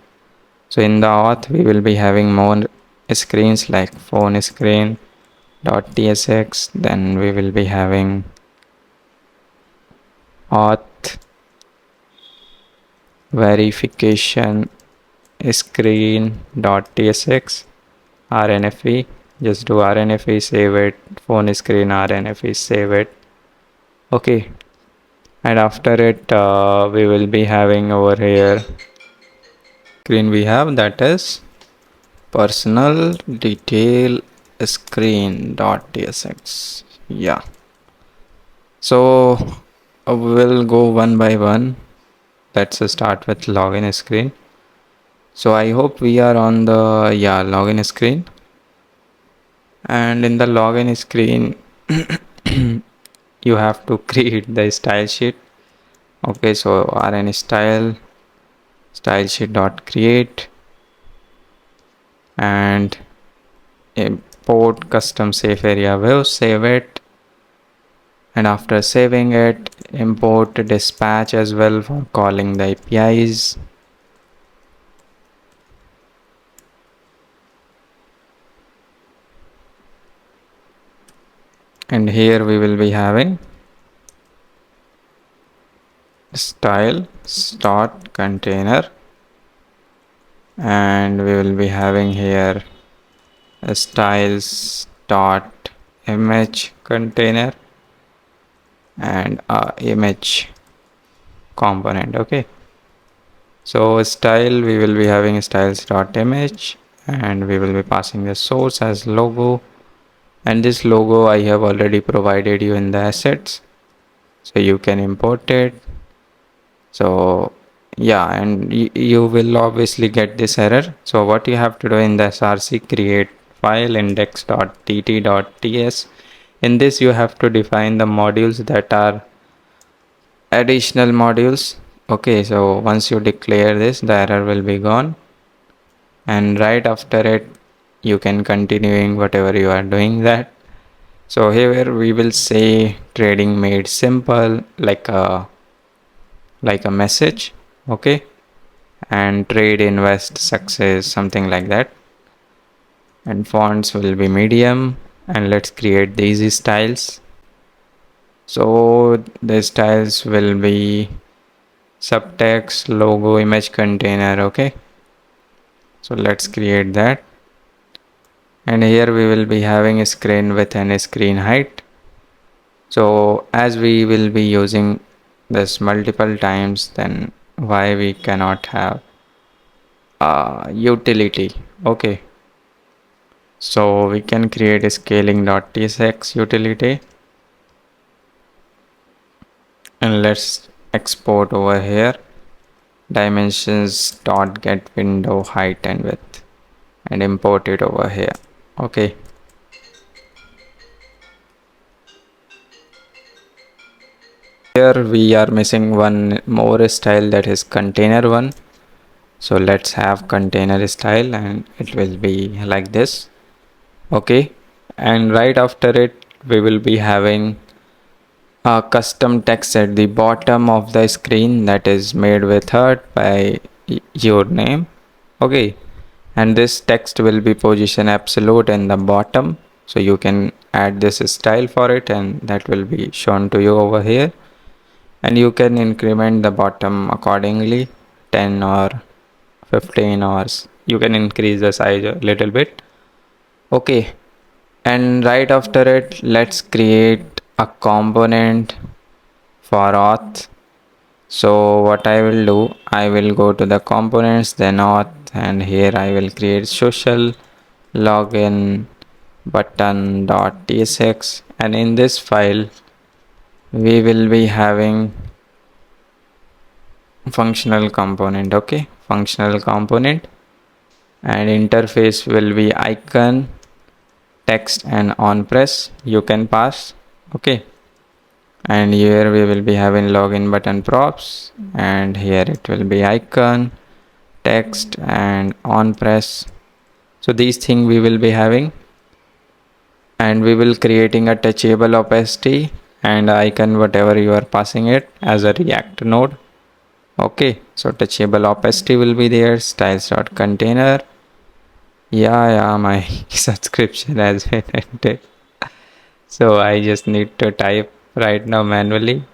So in the auth we will be having more screens like phone screen .tsx, then we will be having auth verification screen .tsx, rnfv, just do RNFE, save it, phone screen RNFE, save it. Okay, and after it we will be having over here screen we have, that is personal detail screen dot tsx. Yeah, so we'll go one by one. Let's start with login screen. So I hope we are on the login screen, and in the login screen you have to create the style sheet. Okay, so rn style sheet dot create and import custom safe area view, save it, and after saving it import dispatch as well for calling the APIs. And here we will be having style start container, and we will be having here a styles dot image container and image component. Okay, so style we will be having styles dot image, and we will be passing the source as logo, and this logo I have already provided you in the assets, so you can import it. So yeah, and you will obviously get this error. So what you have to do in the src, create file index.tt.ts. in this you have to define the modules that are additional modules. Okay, so once you declare this, the error will be gone, and right after it you can continuing whatever you are doing that. So here we will say trading made simple, like a message. Okay, and trade invest success, something like that, and fonts will be medium, and let's create these styles. So the styles will be subtext, logo, image container. Okay, so let's create that, and here we will be having a screen width and a screen height. So as we will be using this multiple times, then why we cannot have utility. Okay, so we can create a scaling.tsx utility, and let's export over here dimensions dot get window height and width, and import it over here. Okay, here we are missing one more style, that is container one. So let's have container style, and it will be like this. Okay, and right after it we will be having a custom text at the bottom of the screen that is made with heart by your name. Okay, and this text will be position absolute in the bottom, so you can add this style for it, and that will be shown to you over here, and you can increment the bottom accordingly, 10 or 15, or you can increase the size a little bit. Okay, and right after it let's create a component for auth. So what I will do, I will go to the components, then auth, and here I will create social login button.tsx, and in this file we will be having functional component. Okay, functional component, and interface will be icon, text, and on press you can pass. Okay, and here we will be having login button props, and here it will be icon, text, and on press. So these things we will be having, and we will creating a touchable opacity and icon whatever you are passing it as a react node. Okay, so touchable opacity will be there, styles.container. Yeah, my subscription has been ended, so I just need to type right now manually.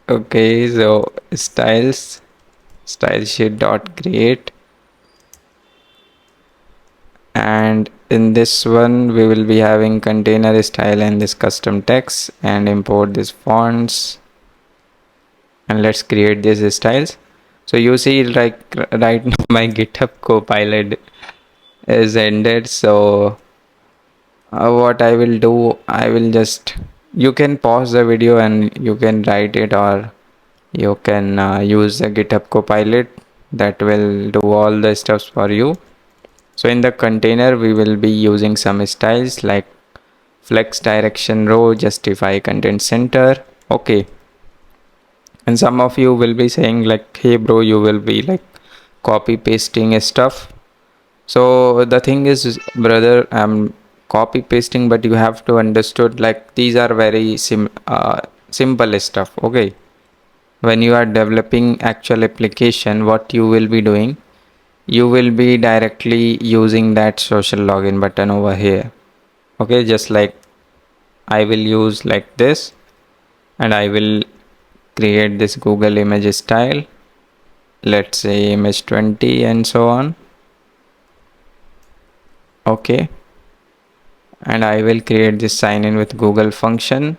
Okay, so style sheet dot create, and in this one we will be having container style and this custom text, and import these fonts, and let's create these styles. So you see, like right now my GitHub Copilot is ended. So what I will do, I will just, you can pause the video and you can write it, or you can use the GitHub Copilot that will do all the stuffs for you. So in the container we will be using some styles like flex direction row, justify content center. Okay, and some of you will be saying like, hey bro, you will be like copy pasting stuff. So the thing is, brother, I'm copy pasting, but you have to understood like these are very simple stuff. Okay, when you are developing actual application, what you will be doing, you will be directly using that social login button over here. Okay, just like I will use like this, and I will create this Google image style, let's say image 20 and so on. Okay, and I will create this sign in with Google function,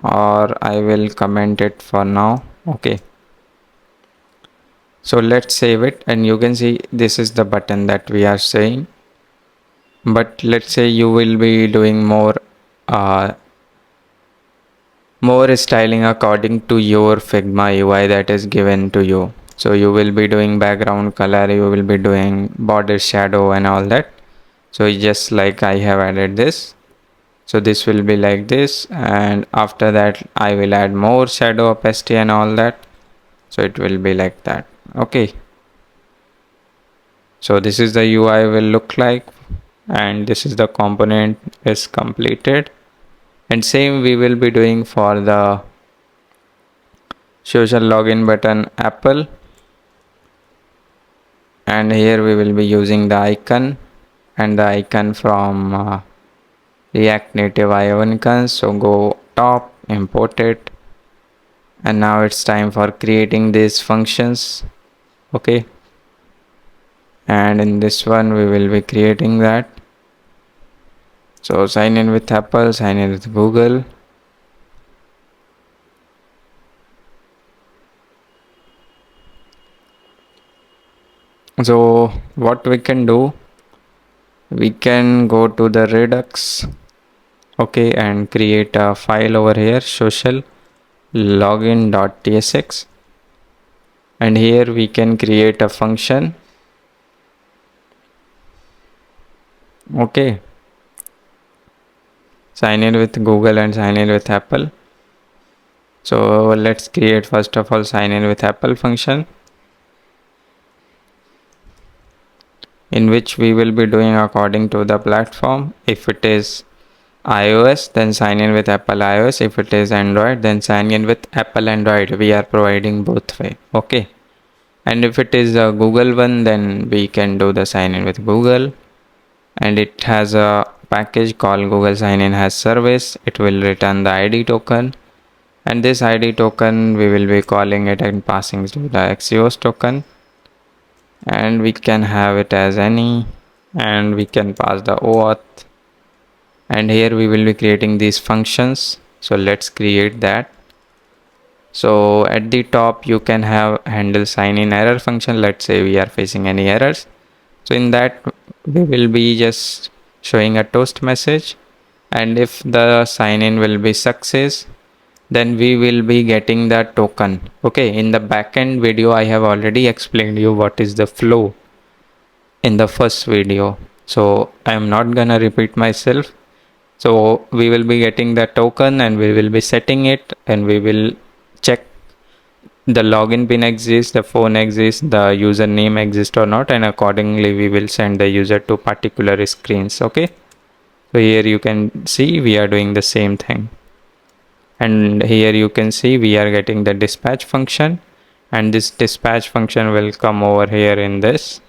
or I will comment it for now. Okay, so let's save it, and you can see this is the button that we are saying. But let's say you will be doing uh, more styling according to your Figma UI that is given to you. So you will be doing background color, you will be doing border shadow and all that. So just like I have added this, so this will be like this, and after that I will add more shadow opacity and all that, so it will be like that. Okay, so this is the UI will look like, and this is the component is completed. And same we will be doing for the social login button Apple, and here we will be using the icon, and the icon from React Native icons. So go top, import it, and now it's time for creating these functions. Okay, and in this one we will be creating that. So sign in with Apple, sign in with Google. So what we can do, we can go to the Redux, okay, and create a file over here, social login.tsx, and here we can create a function. Okay, sign in with Google and sign in with Apple. So let's create first of all sign in with Apple function, in which we will be doing according to the platform. If it is iOS, then sign in with Apple iOS. If it is Android, then sign in with Apple Android. We are providing both way. Okay, and if it is a Google one, then we can do the sign in with Google, and it has a package called Google sign in has service. It will return the ID token, and this ID token we will be calling it and passing to the Axios token, and we can have it as any, and we can pass the OAuth, and here we will be creating these functions. So let's create that. So at the top you can have handle sign in error function. Let's say we are facing any errors, so in that we will be just showing a toast message, and if the sign in will be success, then we will be getting the token. Okay, in the backend video I have already explained you what is the flow in the first video, so I am not gonna repeat myself. So we will be getting the token, and we will be setting it, and we will check the login pin exists, the phone exists, the username exists or not, and accordingly we will send the user to particular screens. Okay, so here you can see we are doing the same thing, and here you can see we are getting the dispatch function, and this dispatch function will come over here in this.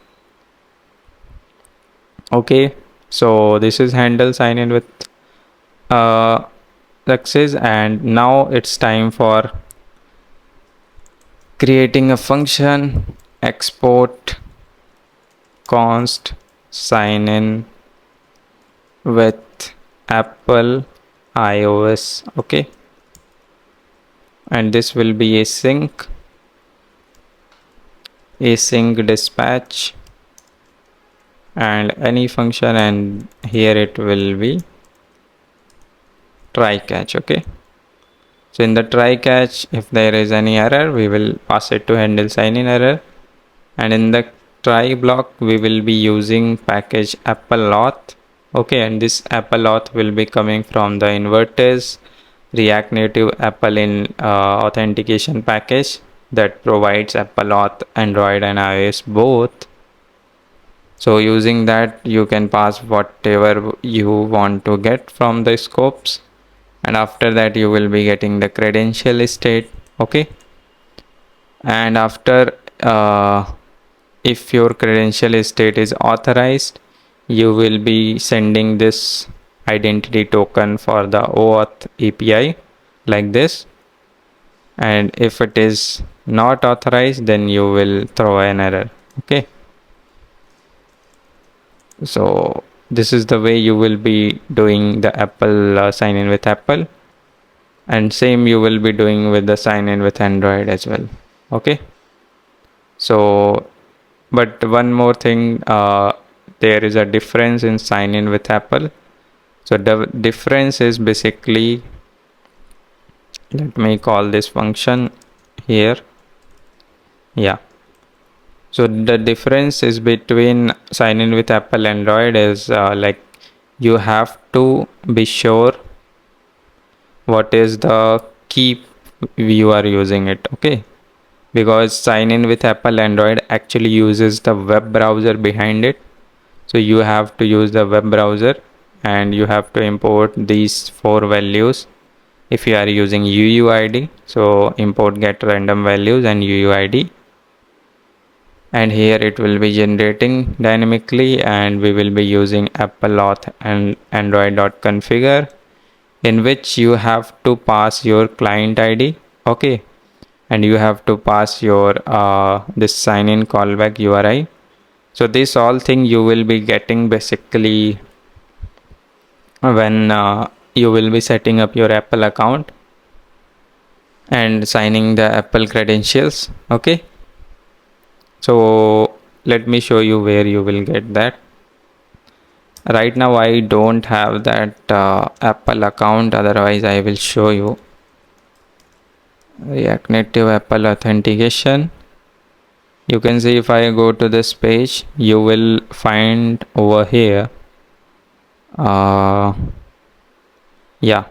Okay, so this is handle sign in with success, and now it's time for creating a function export const sign in with Apple iOS. Okay, and this will be async dispatch and any function, and here it will be try catch. Okay, so in the try catch, if there is any error, we will pass it to handle sign in error, and in the try block we will be using package Apple auth. Okay, and this Apple auth will be coming from the inverters React Native Apple in authentication package that provides Apple auth Android and iOS both. So using that you can pass whatever you want to get from the scopes, and after that you will be getting the credential state. Okay, and after if your credential state is authorized, you will be sending this identity token for the OAuth API like this, and if it is not authorized, then you will throw an error. Okay, so this is the way you will be doing the Apple sign in with Apple, and same you will be doing with the sign in with Android as well. Okay, so but one more thing, there is a difference in sign in with Apple. So the difference is basically, let me call this function here. Yeah, so the difference is between sign in with Apple Android is like you have to be sure what is the key you are using it. Okay, because sign in with Apple Android actually uses the web browser behind it. So you have to use the web browser and you have to import these 4 values if you are using UUID. So import get random values and UUID, and here it will be generating dynamically, and we will be using Apple auth and android.configure, in which you have to pass your client ID. Okay, and you have to pass your this sign in callback URI. So this all thing you will be getting basically when you will be setting up your Apple account and signing the Apple credentials. Okay, so let me show you where you will get that. Right now I don't have that Apple account, otherwise I will show you. React Native Apple authentication. You can see if I go to this page, you will find over here yeah,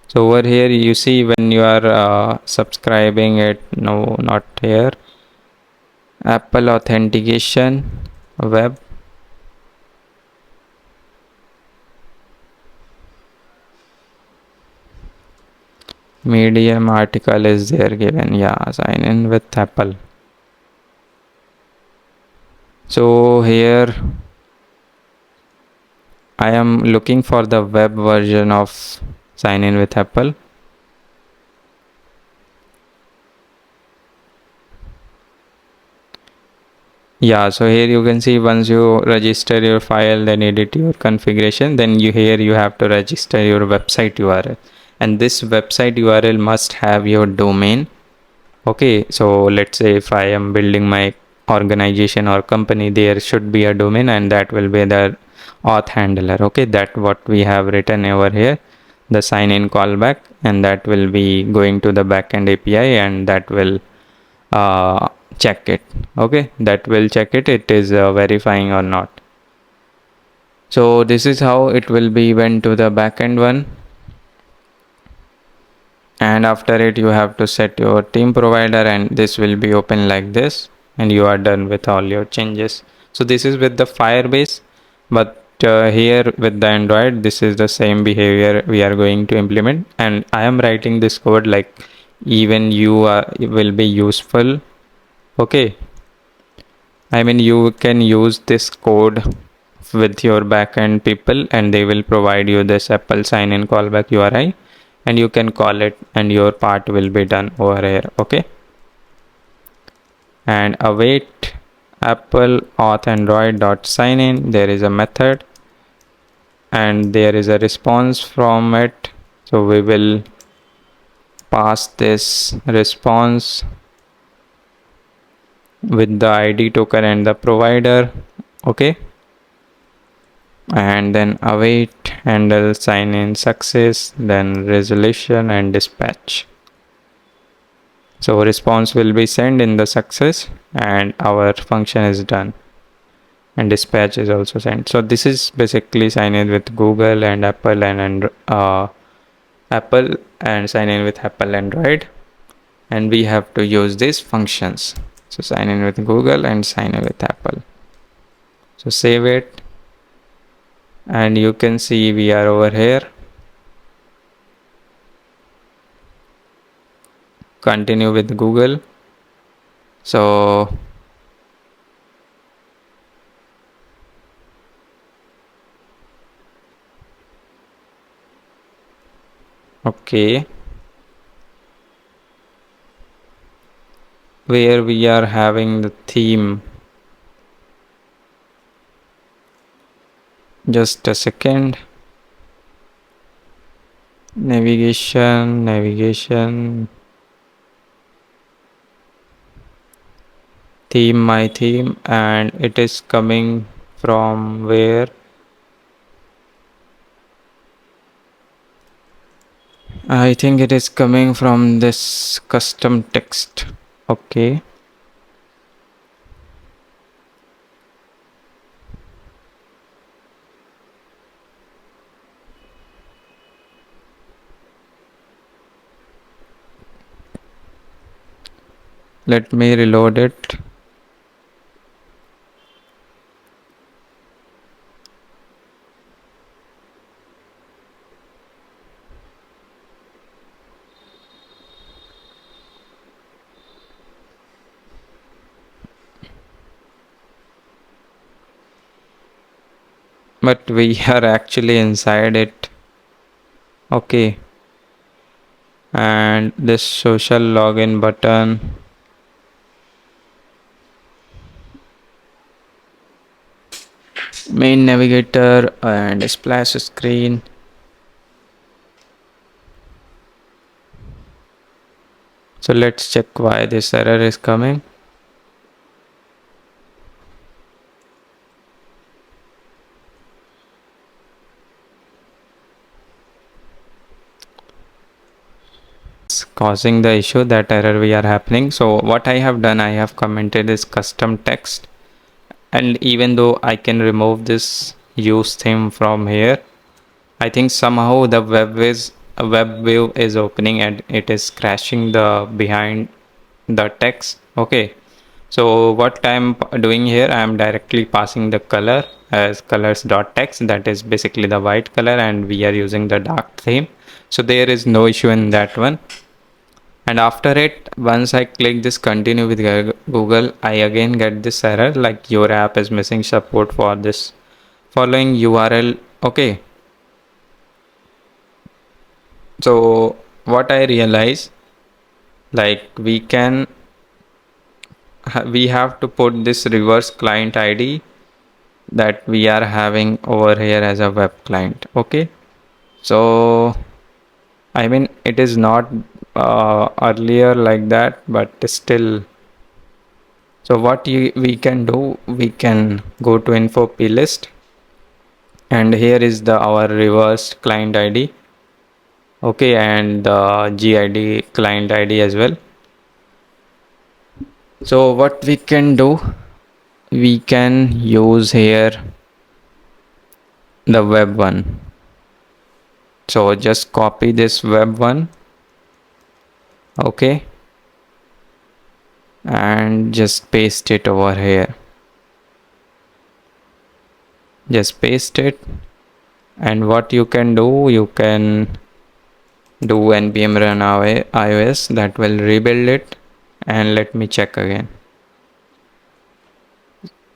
so over here you see when you are subscribing it, no, not here, Apple authentication web, medium article is there given. Yeah, sign in with Apple. So here I am looking for the web version of sign in with Apple. Yeah, so here you can see once you register your file, then edit your configuration, then here you have to register your website URL, and this website URL must have your domain. Okay, so let's say if I am building my organization or company, there should be a domain, and that will be the auth handler. Okay, that what we have written over here, the sign in callback, and that will be going to the backend API, and that will check it. Okay, that will check it is verifying or not. So this is how it will be went to the backend one, and after it you have to set your team provider, and this will be open like this, and you are done with all your changes. So this is with the Firebase, but here with the Android, this is the same behavior we are going to implement, and I am writing this code like even you will be useful. Okay, I mean you can use this code with your backend people, and they will provide you this Apple sign in callback URI, and you can call it, and your part will be done over here. Okay, and await apple auth android dot sign in. There is a method and there is a response from it. So we will pass this response with the ID token and the provider. Okay. And then await, handle, sign in success, then resolution and dispatch. So response will be sent in the success and our function is done, and dispatch is also sent. So this is basically sign in with Google and Apple and Apple and sign in with Apple Android, and we have to use these functions. So sign in with Google and sign in with Apple. So save it, and you can see we are over here. Continue with Google. So okay, where we are having the theme. Just a second. Navigation, theme, my theme, and it is coming from where? I think it is coming from this custom text. Okay. Let me reload it. But we are actually inside it. Okay. And this social login button. Main navigator and splash screen. So let's check why this error is coming. It's causing the issue, that error we are happening. So what I have done, I have commented this custom text, and even though I can remove this use theme from here, I think somehow the web view is opening and it is crashing the behind the text. Okay, so what I'm doing here, I'm directly passing the color as colors.text, that is basically the white color, and we are using the dark theme, so there is no issue in that one. And after it, once I click this continue with Google, I again get this error like your app is missing support for this following URL. Okay, so what I realize, like we have to put this reverse client ID that we are having over here as a web client. Okay, so I mean it is not earlier like that, but still. So what we can do, we can go to info plist, and here is the our reversed client ID. Okay, and the GID client ID as well. So what we can do, we can use here the web one. So just copy this web one. Okay, and just paste it over here. Just paste it, and what you can do, you can do npm run iOS, that will rebuild it, and let me check again.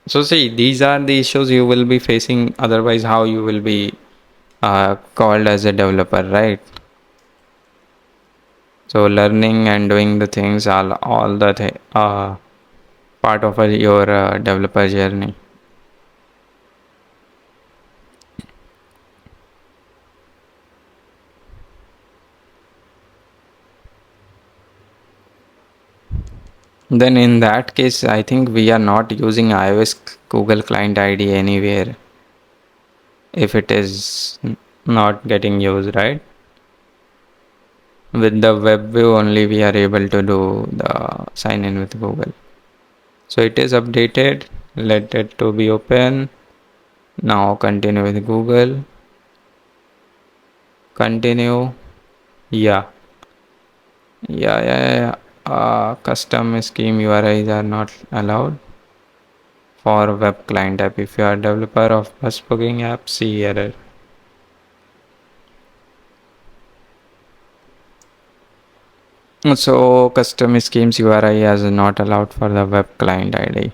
So see, these are the issues you will be facing, otherwise how you will be called as a developer, right? So learning and doing the things are all the part of your developer journey. Then in that case, I think we are not using iOS Google Client ID anywhere if it is not getting used, right? With the web view only we are able to do the sign in with Google. So it is updated. Let it to be open. Now continue with Google. Continue. Yeah. Yeah. Custom scheme URIs are not allowed for web client app. If you are a developer of bus booking app, see error. So custom schemes URI is not allowed for the web client ID.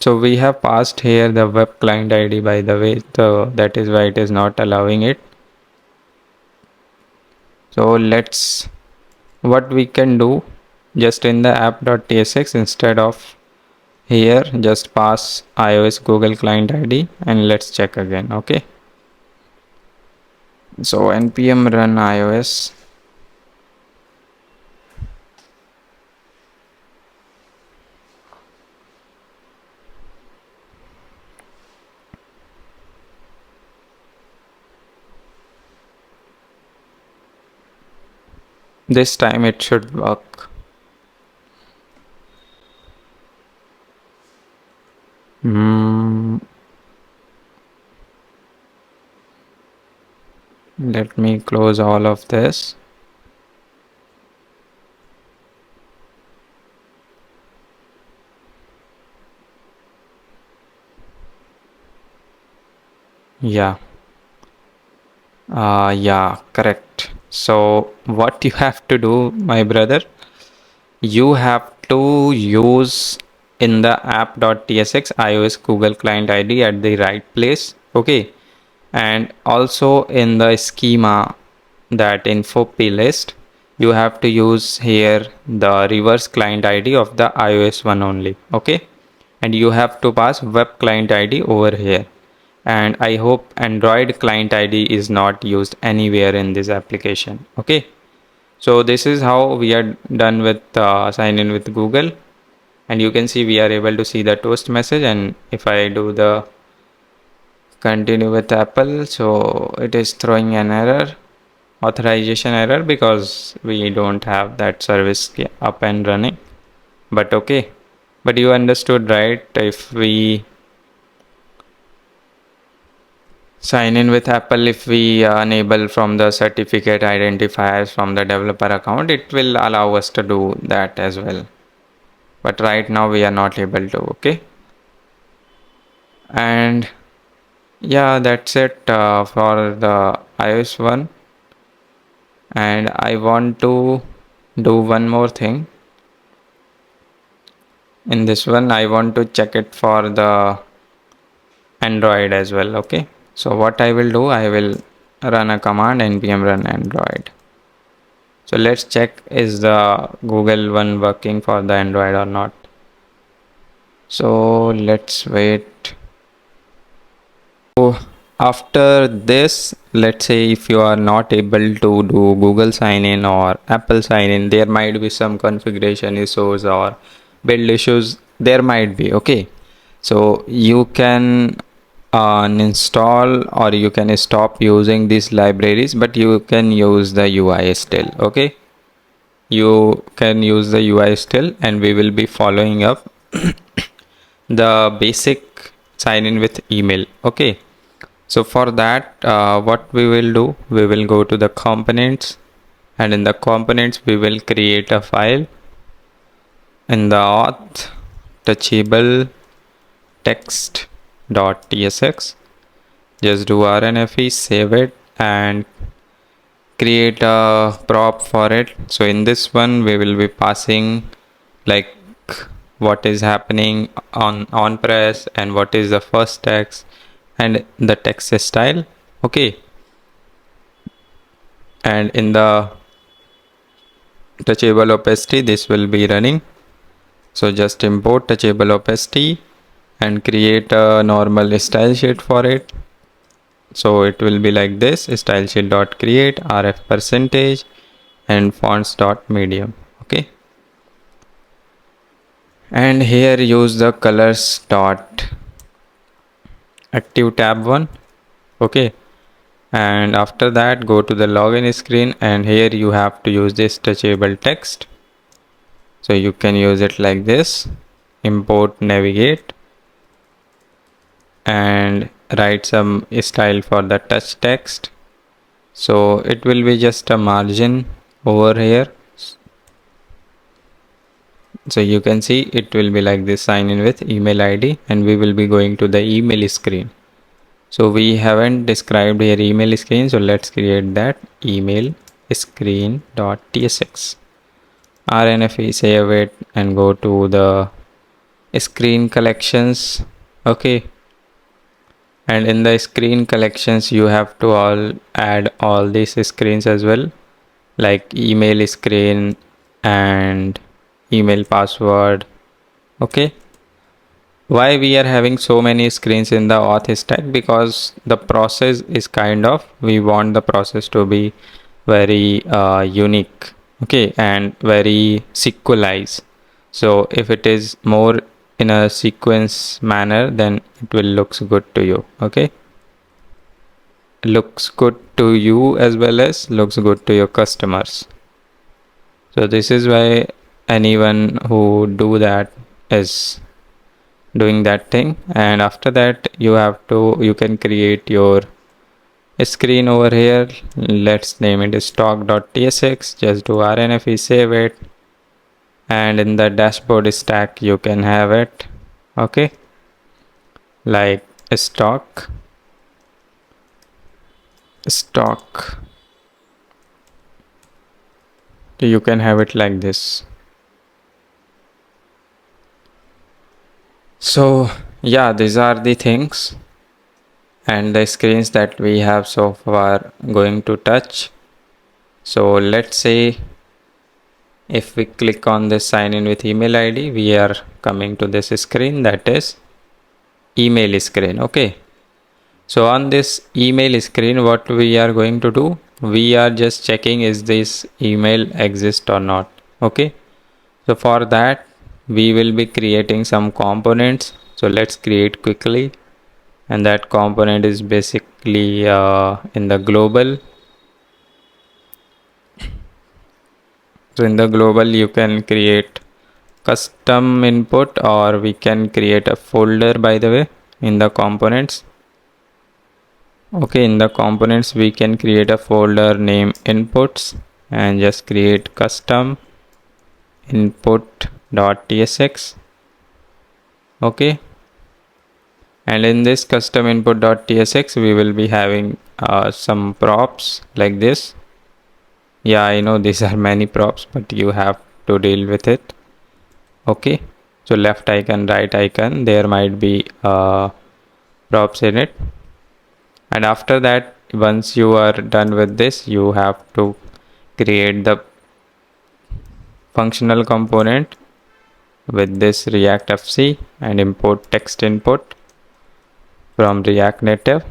So we have passed here the web client ID, by the way, so that is why it is not allowing it. So let's, what we can do, just in the app.tsx, instead of here, just pass iOS Google Client ID and let's check again. Okay. So npm run iOS. This time it should work. Let me close all of this. Yeah. Yeah, correct. So what you have to do, my brother, you have to use in the app.tsx iOS Google Client ID at the right place. Okay. And also in the schema, that info plist, you have to use here the reverse client ID of the iOS one only. Okay. And you have to pass web client ID over here. And I hope Android client ID is not used anywhere in this application. Okay. So this is how we are done with sign in with Google, and you can see we are able to see the toast message. And if I do the continue with Apple, so it is throwing an error, authorization error, because we don't have that service up and running. But okay, but you understood, right? If we sign in with Apple, if we enable from the certificate identifiers from the developer account, it will allow us to do that as well. But right now we are not able to. Okay. And yeah, that's it for the iOS one. And I want to do one more thing. In this one, I want to check it for the Android as well. Okay. So what I will do, I will run a command npm run Android. So let's check, is the Google one working for the Android or not. So let's wait. So after this, let's say if you are not able to do Google sign in or Apple sign in, there might be some configuration issues or build issues. There might be. Okay. So you can uninstall or you can stop using these libraries, but you can use the UI still. Okay. You can use the UI still, and we will be following up the basic sign in with email. Okay. So for that, what we will do, we will go to the components, and in the components we will create a file in the auth touchable text.tsx. Just do rnfe, save it, and create a prop for it. So in this one we will be passing like what is happening on press and what is the first text and the text style. Okay. And in the touchable opacity, this will be running. So just import touchable opacity and create a normal style sheet for it. So it will be like this: style sheet dot create rf percentage and fonts dot medium. Okay, and here use the colors dot active tab one. Okay, and after that go to the login screen, and here you have to use this touchable text. So you can use it like this: import navigate and write some style for the touch text. So it will be just a margin over here. So you can see it will be like this: sign in with email ID, and we will be going to the email screen. So we haven't described here email screen, so let's create that: email screen.tsx. RNF save it and go to the screen collections. Okay, and in the screen collections you have to all add all these screens as well, like email screen and email password. Okay, why we are having so many screens in the auth stack? Because the process is kind of, we want the process to be very unique, okay, and very sequelize. So if it is more in a sequence manner, then it will looks good to you. Okay, looks good to you as well as looks good to your customers. So this is why anyone who do that is doing that thing. And after that you can create your screen over here. Let's name it stock.tsx. Just do rnf, save it, and in the dashboard stack you can have it. Okay, like stock. So you can have it like this. So yeah, these are the things and the screens that we have so far going to touch. So let's say if we click on this sign in with email ID, we are coming to this screen, that is email screen. Okay, so on this email screen, what we are going to do, we are just checking is this email exist or not. Okay, so for that we will be creating some components. So let's create quickly, and that component is basically in the global. So in the global you can create custom input, or we can create a folder, by the way, in the components. Okay, in the components we can create a folder name inputs and just create custom input.tsx. okay, and in this custom input.tsx we will be having some props like this. Yeah, I know these are many props, but you have to deal with it. Okay, so left icon, right icon, there might be props in it. And after that, once you are done with this, you have to create the functional component with this React FC and import text input from React Native,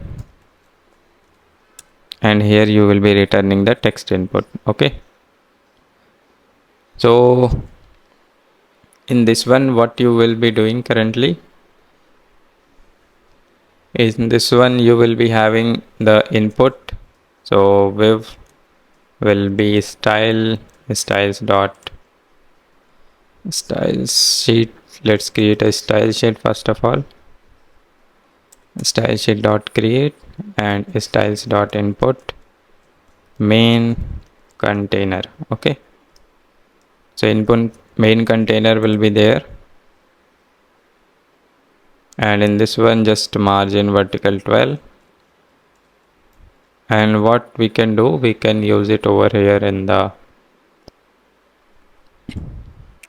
and here you will be returning the text input. Okay, so in this one, what you will be doing currently is, in this one you will be having the input. So Viv will be styles sheet. Let's create a style sheet first of all. Style sheet dot create and styles dot input main container. Okay, so input main container will be there, and in this one just margin vertical 12. And what we can do, we can use it over here in the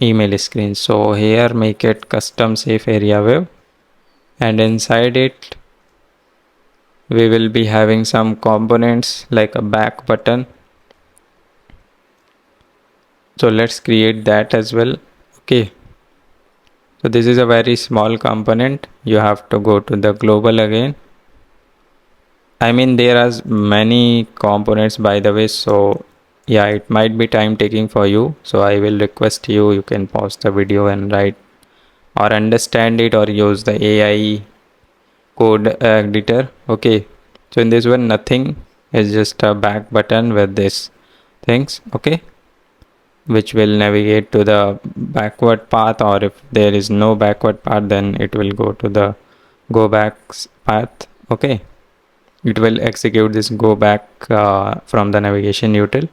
email screen. So here make it custom safe area web, and inside it we will be having some components like a back button. So let's create that as well. Okay, so this is a very small component. You have to go to the global again. I mean, there are many components by the way, so yeah, it might be time taking for you. So I will request you, you can pause the video and write or understand it or use the AI code editor. Okay, so in this one, nothing is just a back button with this things. Okay, which will navigate to the backward path, or if there is no backward path, then it will go to the go back path. Okay, it will execute this go back from the navigation util,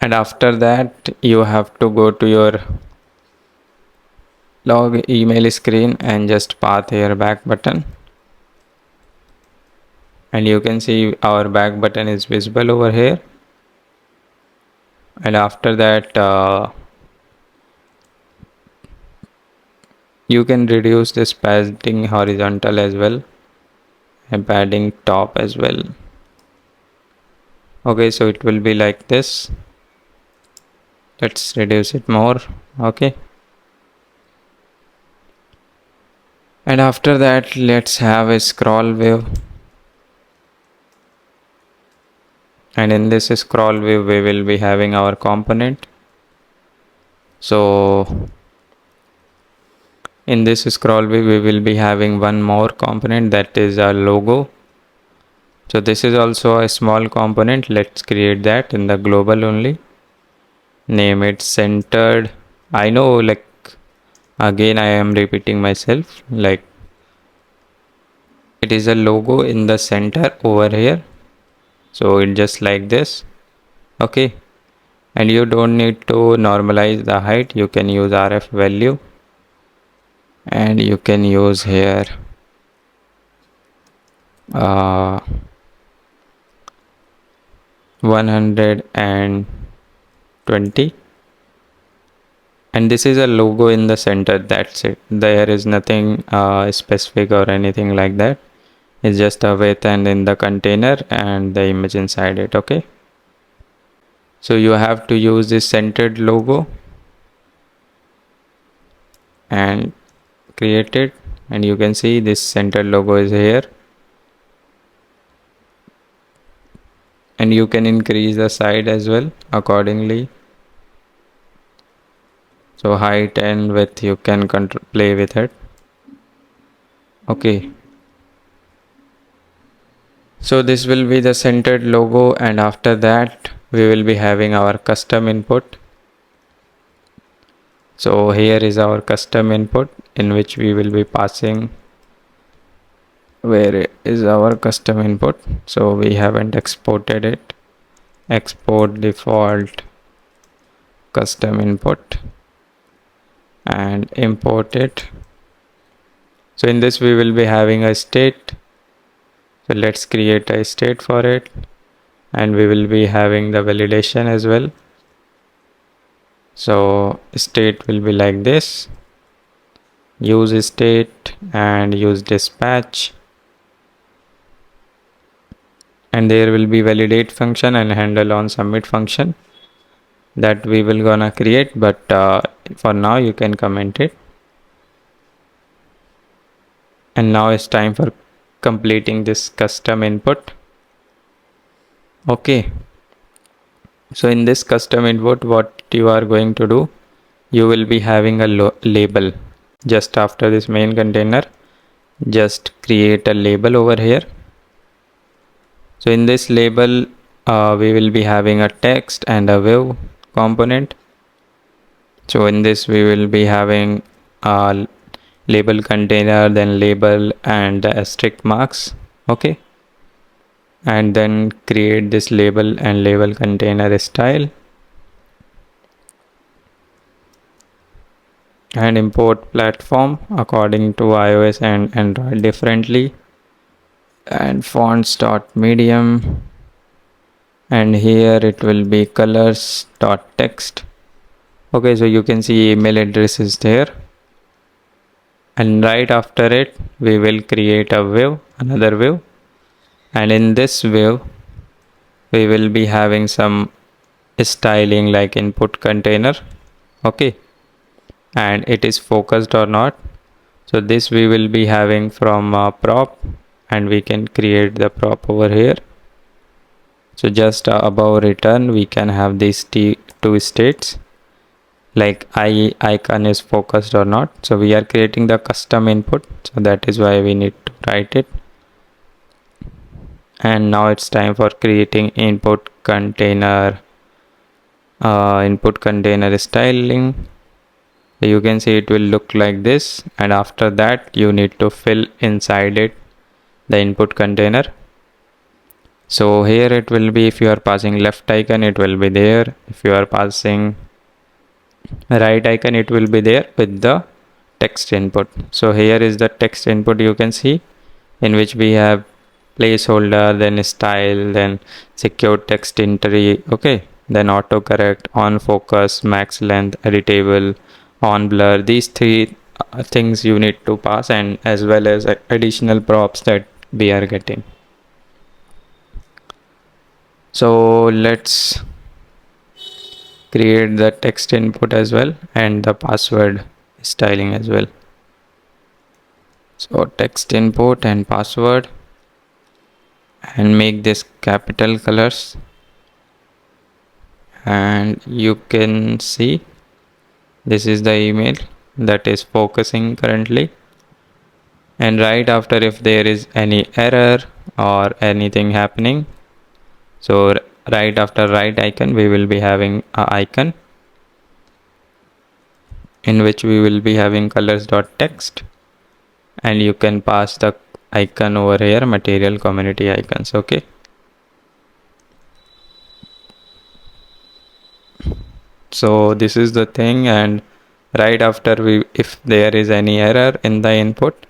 and after that you have to go to your log email screen and just path here back button, and you can see our back button is visible over here. And after that you can reduce this padding horizontal as well and padding top as well. Okay, so it will be like this. Let's reduce it more. Okay, and after that let's have a scroll wave, and in this scroll wave we will be having our component. So in this scroll wave we will be having one more component, that is a logo. So this is also a small component. Let's create that in the global only. Name it centered. I know, like, again I am repeating myself, like it is a logo in the center over here. So it just like this. Okay, and you don't need to normalize the height. You can use RF value, and you can use here 120, and this is a logo in the center. That's it. There is nothing specific or anything like that. It's just a width and in the container and the image inside it. Okay, so you have to use this centered logo and create it, and you can see this centered logo is here, and you can increase the size as well accordingly. So height and width you can play with it. Okay, so this will be the centered logo, and after that we will be having our custom input. So here is our custom input in which we will be passing. Where is our custom input? So we haven't exported it. Export default custom input and import it. So in this we will be having a state. So let's create a state for it, and we will be having the validation as well. So state will be like this. Use state and use dispatch, and there will be validate function and handle on submit function that we will gonna create, but for now you can comment it. And now it's time for completing this custom input. Okay, so in this custom input what you are going to do, you will be having a label just after this main container. Just create a label over here. So in this label we will be having a text and a view component. So in this we will be having a label container, then label and the asterisk marks. Okay, and then create this label and label container style, and import platform according to iOS and Android differently, and fonts dot medium, and here it will be colors dot text. Okay, so you can see email address is there, and right after it we will create a view, another view, and in this view we will be having some styling like input container. Okay, and it is focused or not. So this we will be having from prop, and we can create the prop over here. So just above return we can have these two states like icon is focused or not. So we are creating the custom input, so that is why we need to write it. And now it's time for creating input container styling. You can see it will look like this, and after that you need to fill inside it the input container. So here it will be, if you are passing left icon it will be there, if you are passing right icon it will be there with the text input. So here is the text input, you can see, in which we have placeholder, then style, then secure text entry, okay, then autocorrect, on focus, max length, editable, on blur. These three things you need to pass, and as well as additional props that we are getting. So let's create the text input as well and the password styling as well. So text input and password, and make this capital colors, and you can see this is the email that is focusing currently. And right after, if there is any error or anything happening, so right after right icon we will be having a icon in which we will be having colors.text, and you can pass the icon over here, material community icons. Okay, so this is the thing. And right after, if there is any error in the input,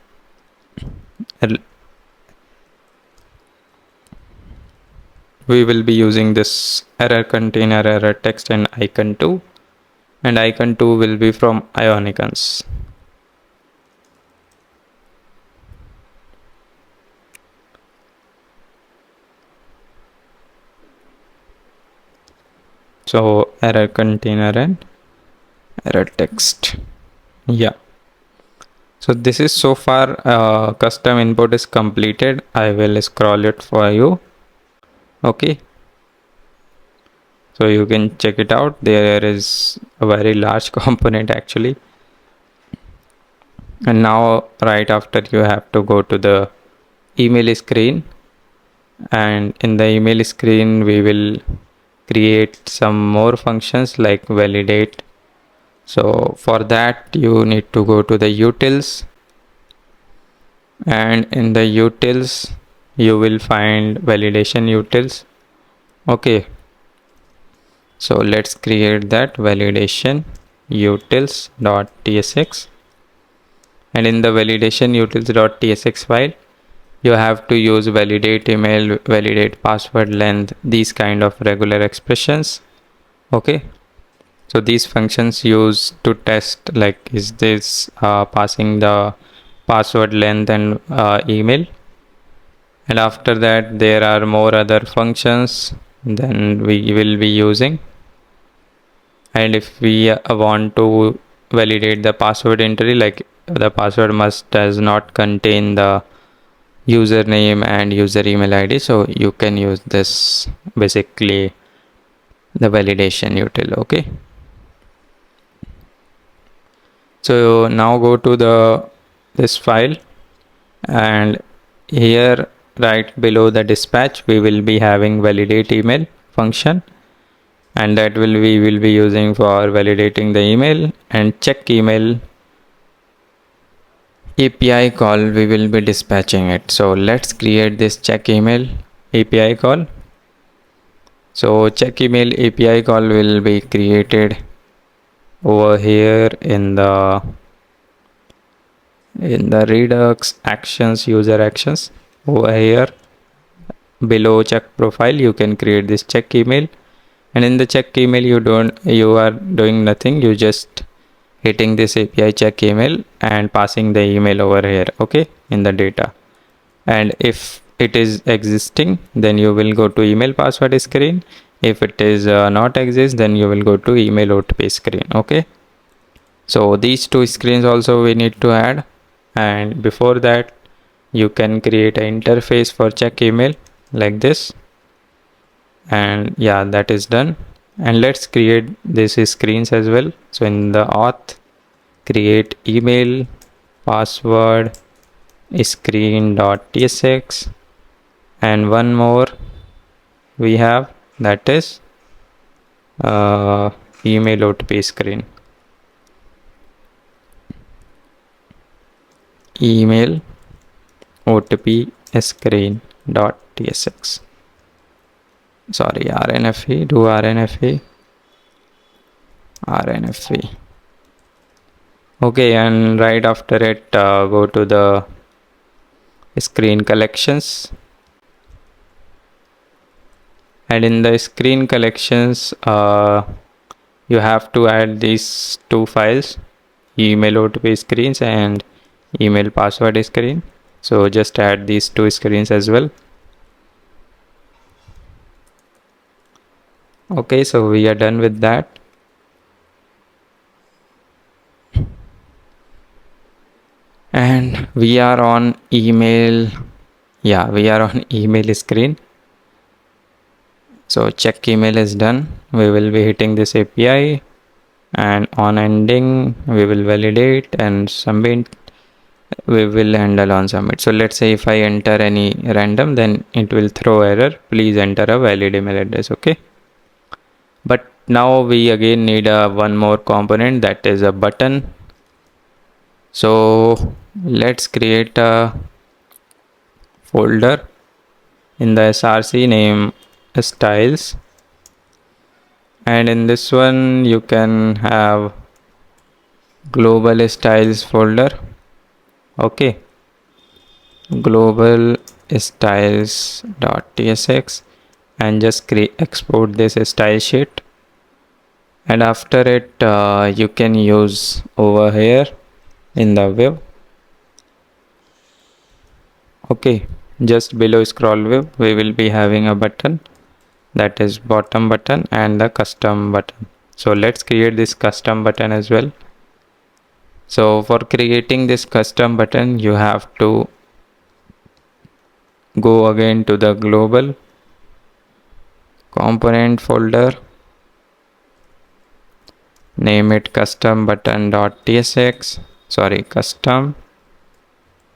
we will be using this error container, error text, and icon 2, and icon 2 will be from ionicons. So error container and error text. Yeah, so this is so far custom input is completed. I will scroll it for you. Okay, so you can check it out. There is a very large component actually. And now right after, you have to go to the email screen, and in the email screen we will create some more functions like validate. So for that you need to go to the utils, and in the utils you will find validation utils. Okay, so let's create that validation utils.tsx, and in the validation utils.tsx file you have to use validate email, validate password length, these kind of regular expressions. Okay, so these functions used to test like, is this passing the password length and email. And after that there are more other functions then we will be using. And if we want to validate the password entry, like the password does not contain the username and user email ID, so you can use this, basically the validation util. Okay, so now go to this file, and here right below the dispatch we will be having validate email function, and that we will be using for validating the email. And check email API call, we will be dispatching it. So let's create this check email API call. So check email API call will be created over here in the Redux actions, user actions. Over here below check profile you can create this check email, and in the check email you are doing nothing, you just hitting this API check email and passing the email over here, okay, in the data. And if it is existing, then you will go to email password screen. If it is not exist, then you will go to email OTP screen. Okay, so these two screens also we need to add, and before that you can create an interface for check email like this. And yeah, that is done. And let's create these screens as well. So in the auth, create email password screen.tsx, and one more we have, that is email OTP screen, email OTP screen.tsx. Sorry, RNFE, do RNFE, RNFE. Okay, and right after it, go to the screen collections, and in the screen collections you have to add these two files, email OTP screens and email password screen. So just add these two screens as well. Okay, so we are done with that. And we are on email. Yeah, we are on email screen. So check email is done. We will be hitting this API, and on ending we will validate and submit. We will handle on submit. So let's say if I enter any random, then it will throw error, please enter a valid email address. Okay, but now we again need one more component, that is a button. So let's create a folder in the src, name styles, and in this one you can have global styles folder. Okay, global styles.tsx, and just export this style sheet, and after it you can use over here in the view. Okay, just below scroll view we will be having a button, that is bottom button and the custom button. So let's create this custom button as well. So for creating this custom button, you have to go again to the global component folder, name it custom button.tsx, sorry, custom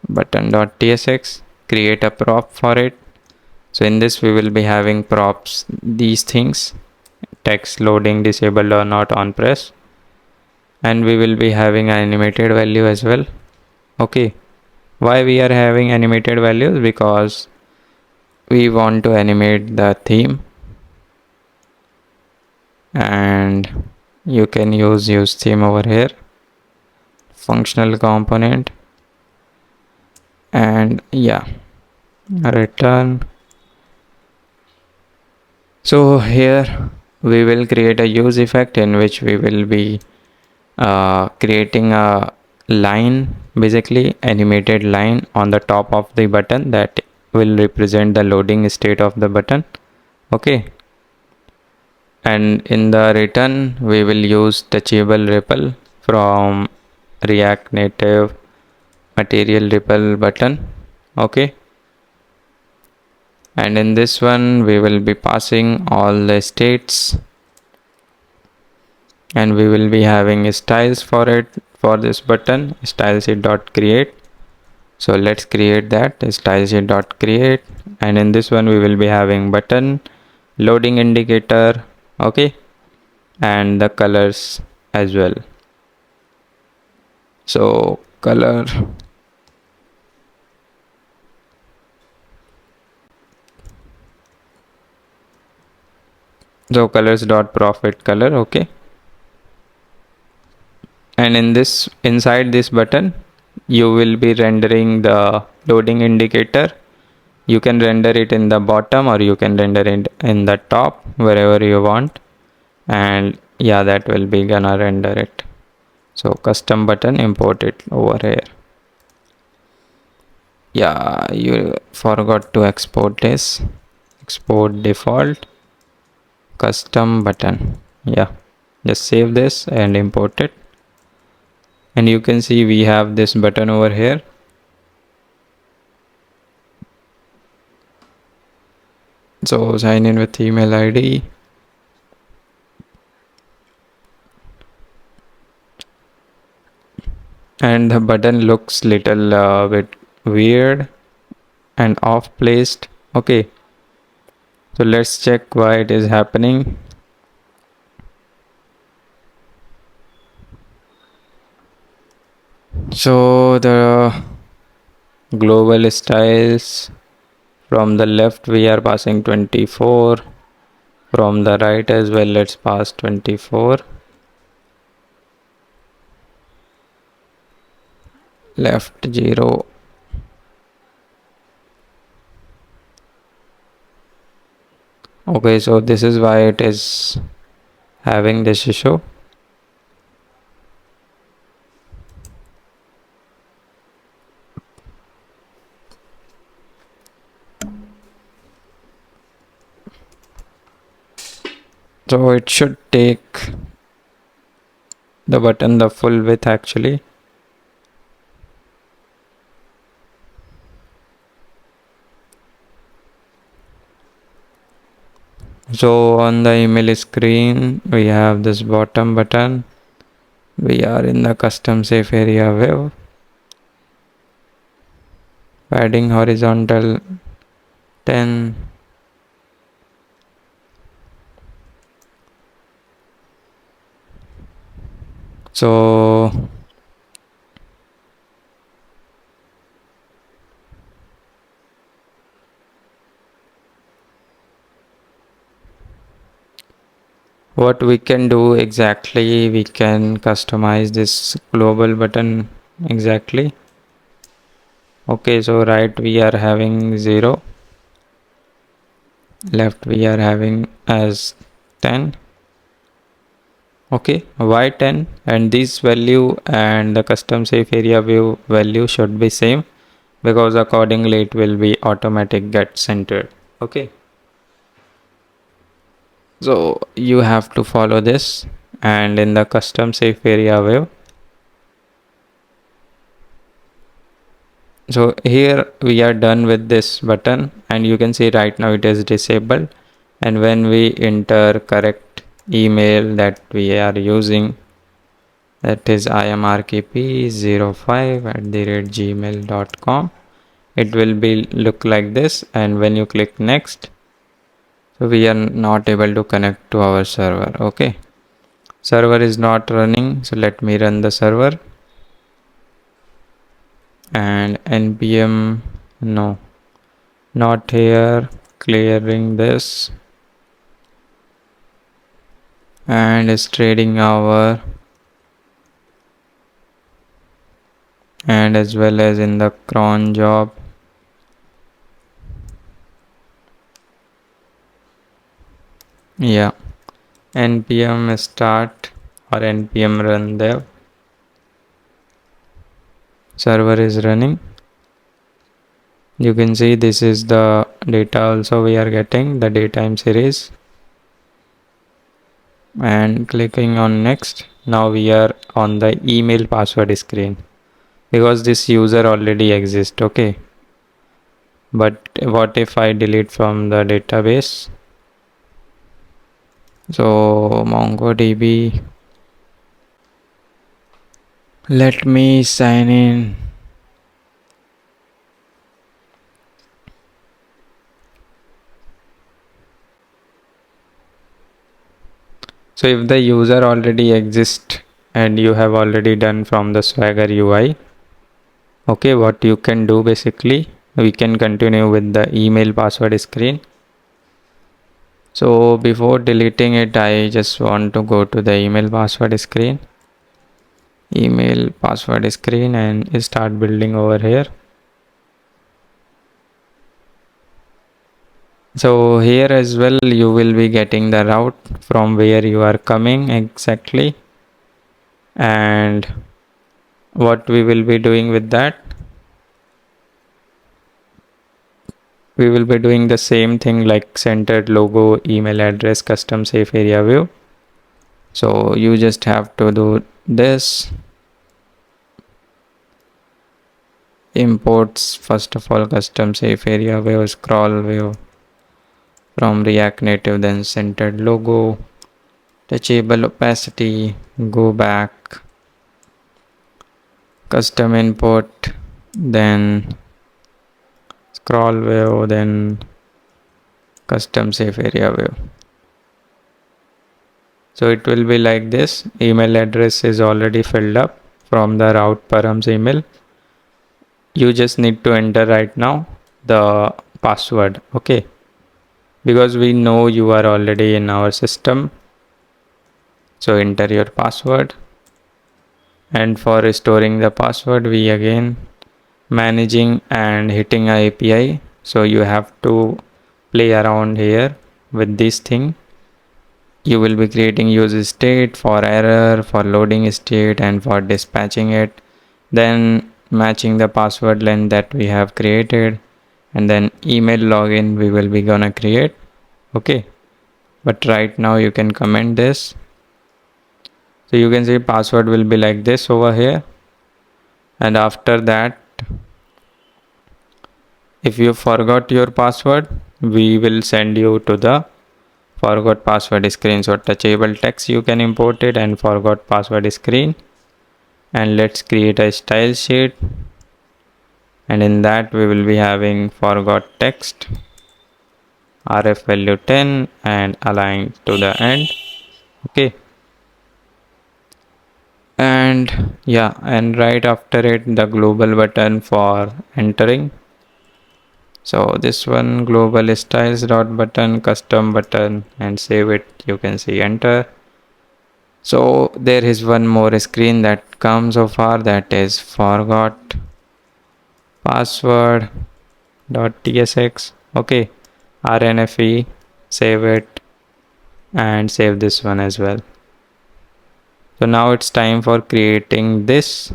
button.tsx, create a prop for it. So in this we will be having props, these things, text loading disabled or not on press, and we will be having an animated value as well. Okay, why we are having animated values? Because we want to animate the theme, and you can use theme over here, functional component, and yeah, return. So here we will create a use effect in which we will be creating a line, basically animated line on the top of the button that will represent the loading state of the button. Okay, and in the return we will use touchable ripple from React Native material ripple button. Okay, and in this one we will be passing all the states, and we will be having styles for it, for this button, stylesheet.create. So let's create that, stylesheet.create, and in this one we will be having button, loading indicator, okay, and the colors as well. So color, so colors dot profit color. Okay, and in this, inside this button you will be rendering the loading indicator. You can render it in the bottom or you can render it in the top, wherever you want, and yeah, that will be gonna render it. So custom button, import it over here. Yeah, you forgot to export this. Export default custom button. Yeah, just save this and import it. And you can see we have this button over here. So sign in with email ID. And the button looks little bit weird and off placed. Okay, so let's check why it is happening. So the global styles, from the left we are passing 24, from the right as well let's pass 24, left 0. Okay, so this is why it is having this issue. So it should take the button the full width actually. So on the email screen we have this bottom button. We are in the custom safe area view. Padding horizontal 10. So what we can do exactly, we can customize this global button exactly. Okay, so right we are having 0, left we are having as 10. Okay, why 10? And this value and the custom safe area view value should be same, because accordingly it will be automatic get centered. Okay, so you have to follow this. And in the custom safe area view, so here we are done with this button, and you can see right now it is disabled. And when we enter correct email that we are using, that is imrkp05@gmail.com, it will be look like this. And when you click next, so we are not able to connect to our server. Okay, server is not running, so let me run the server. And npm, no, not here, clearing this, and is trading hour, and as well as in the cron job. Yeah, npm start or npm run dev, server is running. You can see this is the data also we are getting, the datetime series. And clicking on next, now we are on the email password screen, because this user already exists. Okay, but what if I delete from the database? So MongoDB, let me sign in. So if the user already exists and you have already done from the Swagger UI, okay, what you can do basically, we can continue with the email password screen. So before deleting it, I just want to go to the email password screen, and start building over here. So here as well you will be getting the route from where you are coming exactly, and what we will be doing with that. we will be doing the same thing like centered logo, email address, custom safe area view. So you just have to do this. Imports, first of all, custom safe area view, scroll view from React Native, then centered logo, touchable opacity, go back, custom input, then scroll view, then custom safe area view. So it will be like this. Email address is already filled up from the route params email. You just need to enter right now the password, okay? Because we know you are already in our system. So enter your password. And for restoring the password, we again managing and hitting a API. So you have to play around here with this thing. You will be creating use state for error, for loading state, and for dispatching it. Then matching the password length that we have created, and then email login we will be gonna create. Okay, but right now you can comment this. So you can see password will be like this over here. And after that, if you forgot your password, we will send you to the forgot password screen. So touchable text you can import it and forgot password screen. And let's create a style sheet. And in that we will be having forgot text, ref value 10 and align to the end. Okay. And yeah, and right after it the global button for entering. So this one, global styles dot button, custom button, and save it. You can see enter. So there is one more screen that comes so far, that is forgot password dot tsx. Okay, rnfe, save it and save this one as well. So now it's time for creating this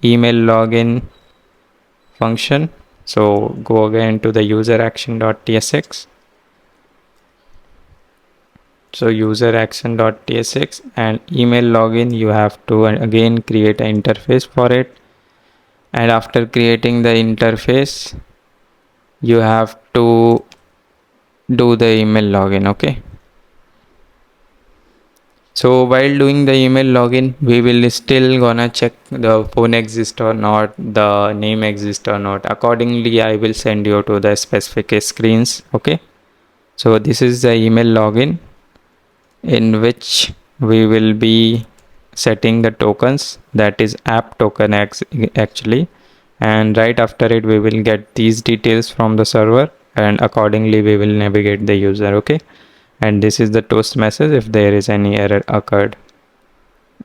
email login function. So go again to the user action.tsx. So user action.tsx and email login, you have to again create an interface for it. And after creating the interface, you have to do the email login. Okay. So while doing the email login, we will still gonna check the phone exists or not, the name exists or not. Accordingly, I will send you to the specific screens. Okay. So this is the email login in which we will be setting the tokens, that is app token actually. And right after it, we will get these details from the server and accordingly we will navigate the user. Okay. And this is the toast message if there is any error occurred,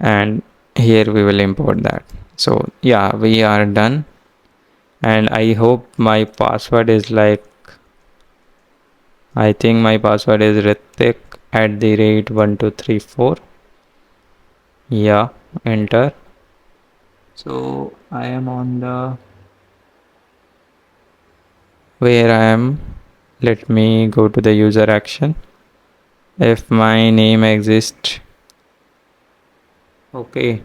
and here we will import that. So yeah, we are done, and I hope my password is like, I think my password is Ritik @ 1234. Yeah, enter. So I am on the where I am. Let me go to the user action. If my name exists, okay,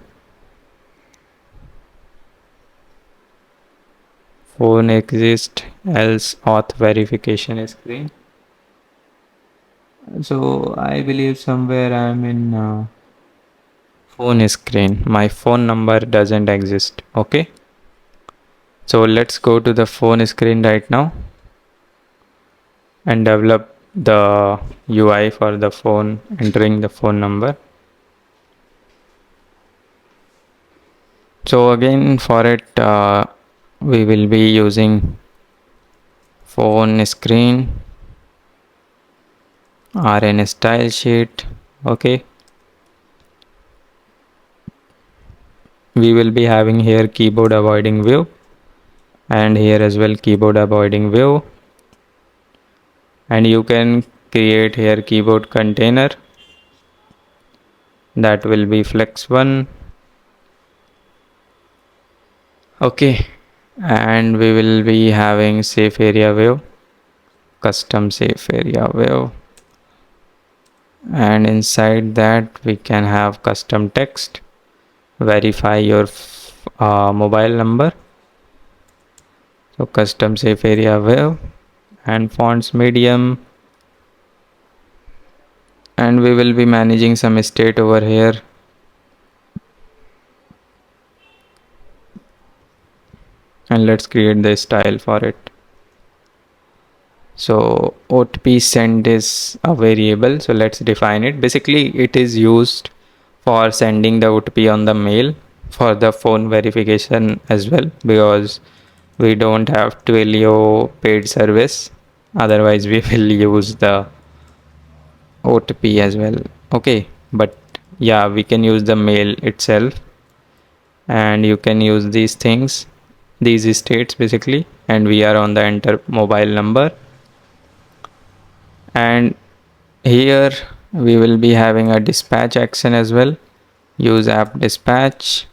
phone exists, else auth verification screen. So I believe somewhere I am in phone screen. My phone number doesn't exist. Okay. So let's go to the phone screen right now and develop the UI for the phone, entering the phone number. So again for it, we will be using phone screen, rn style sheet. Okay. We will be having here keyboard avoiding view, and here as well keyboard avoiding view. And you can create here keyboard container, that will be flex1. Okay, and we will be having safe area view, custom safe area view, and inside that we can have custom text, verify your mobile number. So custom safe area view and fonts medium, and we will be managing some state over here. And let's create the style for it. So OTP send is a variable, so let's define it. Basically it is used for sending the OTP on the mail for the phone verification as well, because we don't have Twilio paid service, otherwise we will use the OTP as well. Okay, but yeah, we can use the mail itself, and you can use these things, these states basically, and we are on the enter mobile number. And here we will be having a dispatch action as well. Use app dispatch,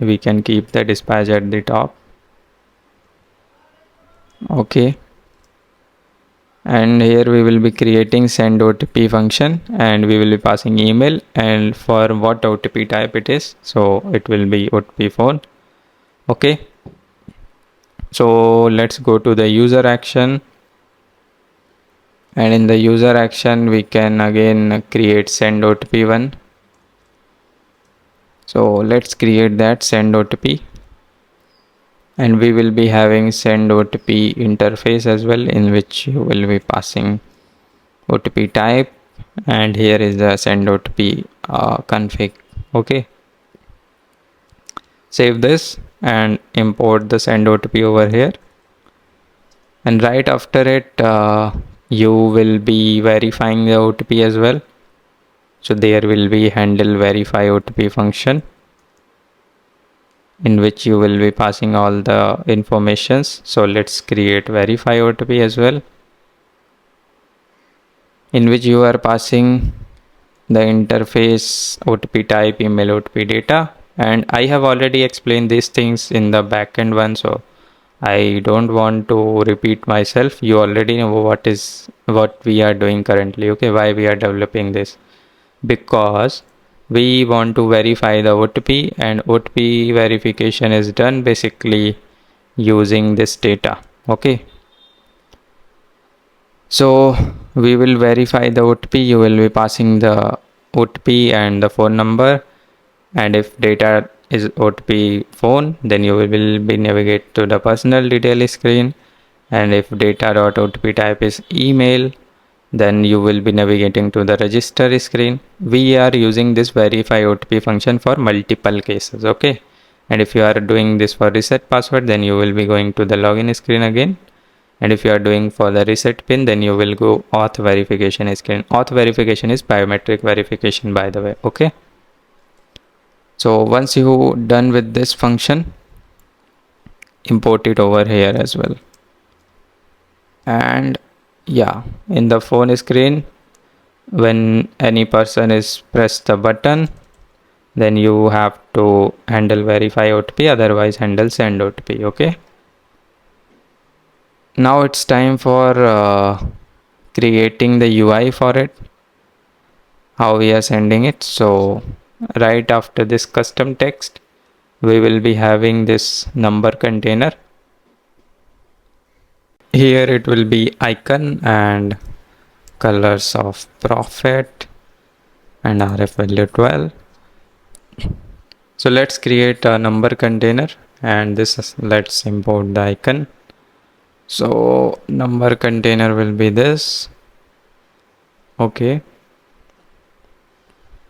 we can keep the dispatch at the top. Okay, and here we will be creating send OTP function, and we will be passing email and for what OTP type it is, so it will be OTP phone. Okay, so let's go to the user action, and in the user action we can again create send OTP one. So let's create that send OTP, and we will be having send OTP interface as well, in which you will be passing OTP type, and here is the send OTP config. Okay, save this and import the send OTP over here, and right after it you will be verifying the OTP as well. So there will be handle verify OTP function, in which you will be passing all the informations. So let's create verify OTP as well, in which you are passing the interface, OTP type, email, OTP data. And I have already explained these things in the backend one, so I don't want to repeat myself. You already know what we are doing currently. Okay, why we are developing this, because we want to verify the OTP, and OTP verification is done basically using this data. Okay, so we will verify the OTP. You will be passing the OTP and the phone number, and if data is OTP phone, then you will be navigate to the personal detail screen, and if data.otp type is email, then you will be navigating to the register screen. We are using this verify OTP function for multiple cases. Okay, and if you are doing this for reset password, then you will be going to the login screen again, and if you are doing for the reset pin, then you will go auth verification screen. Auth verification is biometric verification, by the way. Okay, so once you done with this function, import it over here as well. And yeah, in the phone screen, when any person is press the button, then you have to handle verify OTP, otherwise handle send OTP. Okay, now it's time for creating the UI for it, how we are sending it. So right after this custom text, we will be having this number container. Here it will be icon and colors of prophet and rf value 12. So let's create a number container, and this is, let's import the icon. So number container will be this. Okay,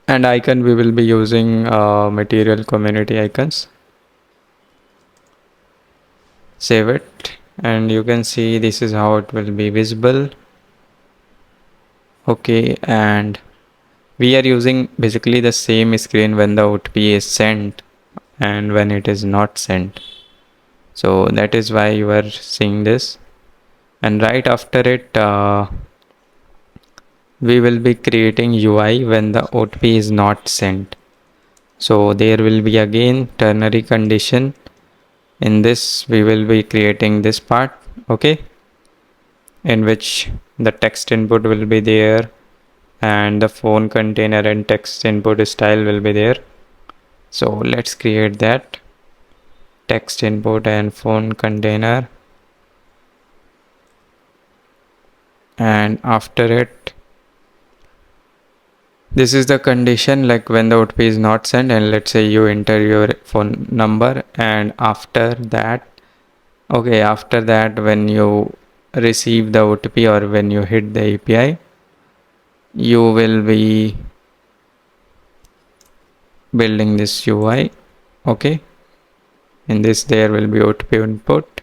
and icon we will be using material community icons. Save it, and you can see this is how it will be visible. Okay, and we are using basically the same screen when the OTP is sent and when it is not sent. So that is why you are seeing this. And right after it, we will be creating UI when the OTP is not sent. So there will be again ternary condition. In this we will be creating this part. Okay, in which the text input will be there and the phone container and text input style will be there. So let's create that text input and phone container, and after it, this is the condition, like when the OTP is not sent, and let's say you enter your phone number, and after that, okay, after that when you receive the OTP or when you hit the API, you will be building this UI. Okay, in this there will be OTP input,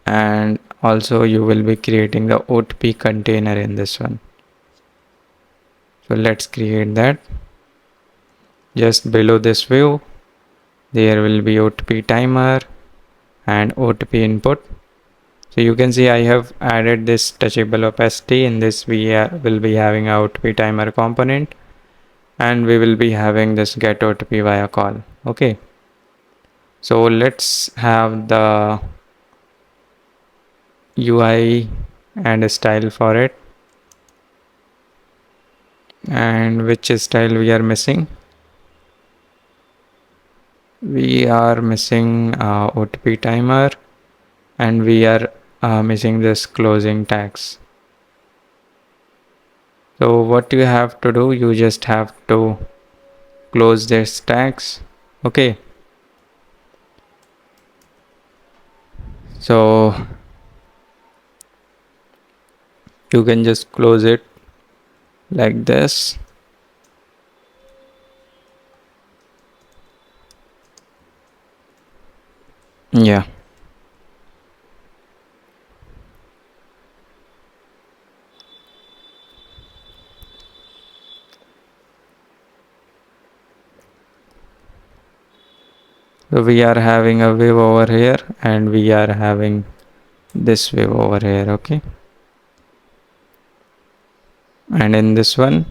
and also you will be creating the OTP container in this one. So let's create that. Just below this view there will be OTP timer and OTP input. So you can see I have added this touchable opacity. In this we will be having a OTP timer component, and we will be having this get OTP via call. Okay, so let's have the UI and a style for it. And which style we are missing? We are missing OTP timer, and we are missing this closing tags. So what you have to do, you just have to close this tags. Okay, so you can just close it like this. Yeah, so we are having a wave over here, and we are having this wave over here. Okay, and in this one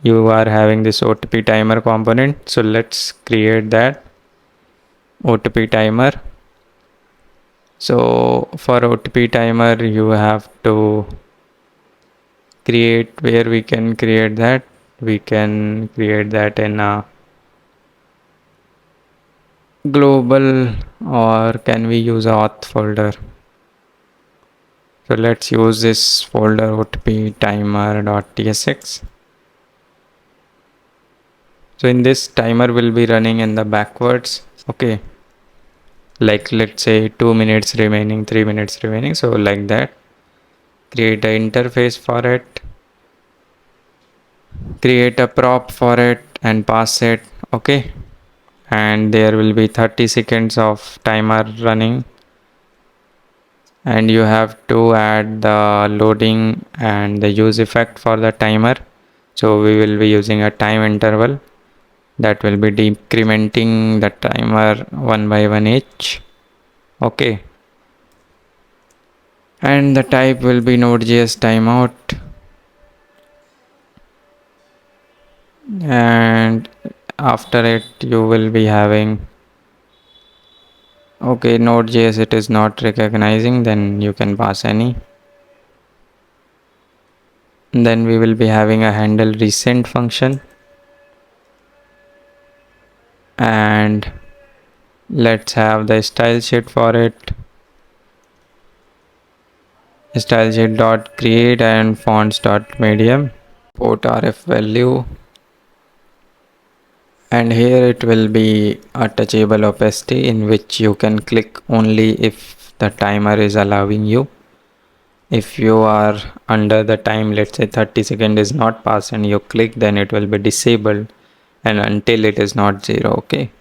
you are having this OTP timer component. So let's create that OTP timer. So for OTP timer you have to create, where we can create that, we can create that in a global, or can we use a auth folder? So let's use this folder OTP timer.tsx. So in this, timer will be running in the backwards. Okay, like let's say 2 minutes remaining, 3 minutes remaining, so like that. Create an interface for it, create a prop for it and pass it. Okay, and there will be 30 seconds of timer running, and you have to add the loading and the use effect for the timer. So we will be using a time interval that will be decrementing the timer 1 by 1 each. Okay, and the type will be Node.js timeout, and after it you will be having, okay, Node.js it is not recognizing, then you can pass any. Then we will be having a handle recent function, and let's have the style sheet for it. Style sheet dot create and fonts dot medium, port rf value, and here it will be a touchable opacity in which you can click only if the timer is allowing you. If you are under the time, let's say 30 seconds is not passed and you click, then it will be disabled and until it is not 0. Okay,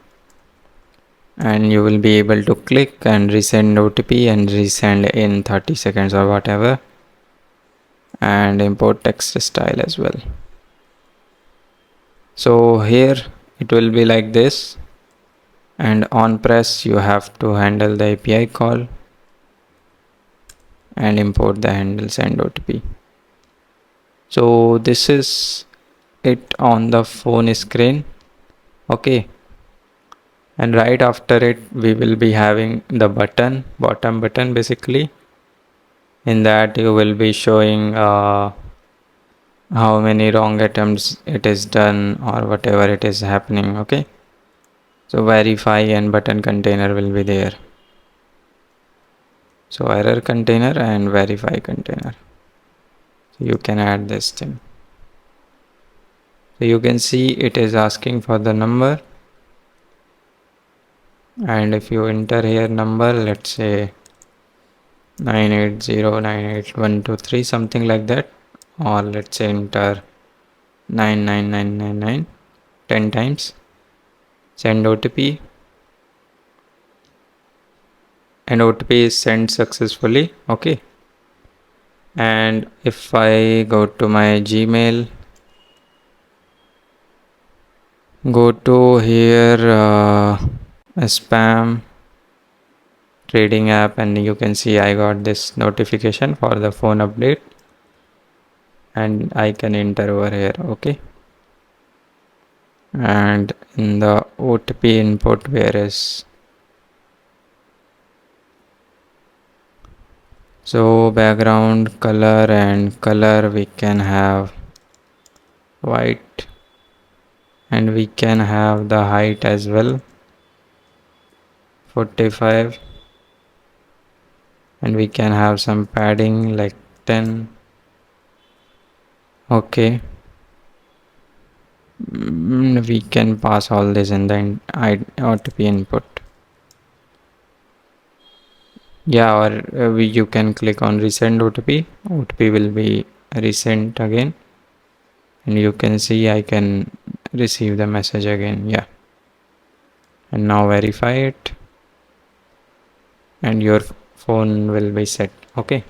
and you will be able to click and resend OTP and resend in 30 seconds or whatever, and import text style as well. So here it will be like this, and on press you have to handle the API call and import the handle send OTP. So this is it on the phone screen. Okay, and right after it we will be having the button, bottom button basically. In that you will be showing how many wrong attempts it is done or whatever it is happening. Okay, so verify and button container will be there. So error container and verify container, so you can add this thing. So you can see it is asking for the number, and if you enter here number, let's say 980981123, something like that, or let's say enter 99999 10 times, send OTP, and OTP is sent successfully. Okay, and if I go to my Gmail, go to here spam trading app, and you can see I got this notification for the phone update, and I can enter over here. Okay, and in the OTP input, where is, so background color and color we can have white, and we can have the height as well 45, and we can have some padding like 10. Okay, we can pass all this in the OTP input. Yeah, or you can click on resend OTP. OTP will be resent again, and you can see I can receive the message again. Yeah, and now verify it, and your phone will be set. Okay,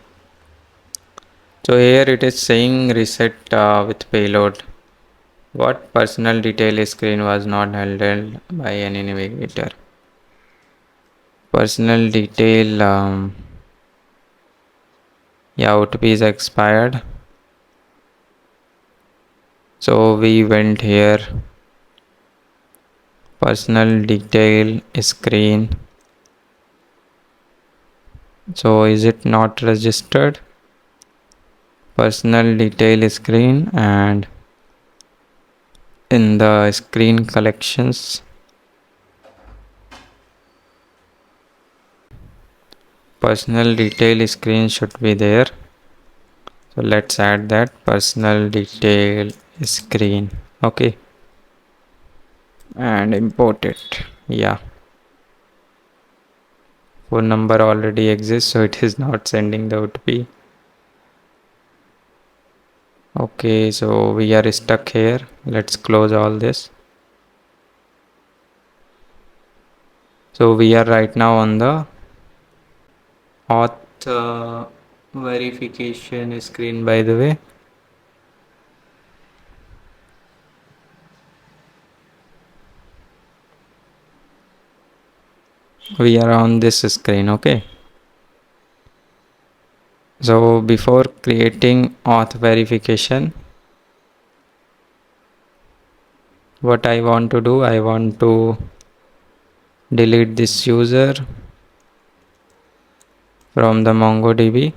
so here it is saying reset with payload. What personal detail screen was not handled by any navigator? Personal detail, yeah, OTP is expired. So we went here, personal detail screen. So is it not registered? Personal detail screen, and in the screen collections, personal detail screen should be there. So let's add that personal detail screen. Okay, and import it. Yeah, phone number already exists, so it is not sending the OTP. Okay, so we are stuck here. Let's close all this. So we are right now on the auth verification screen, by the way. We are on this screen. Okay, so before creating auth verification, what I want to do, I want to delete this user from the MongoDB.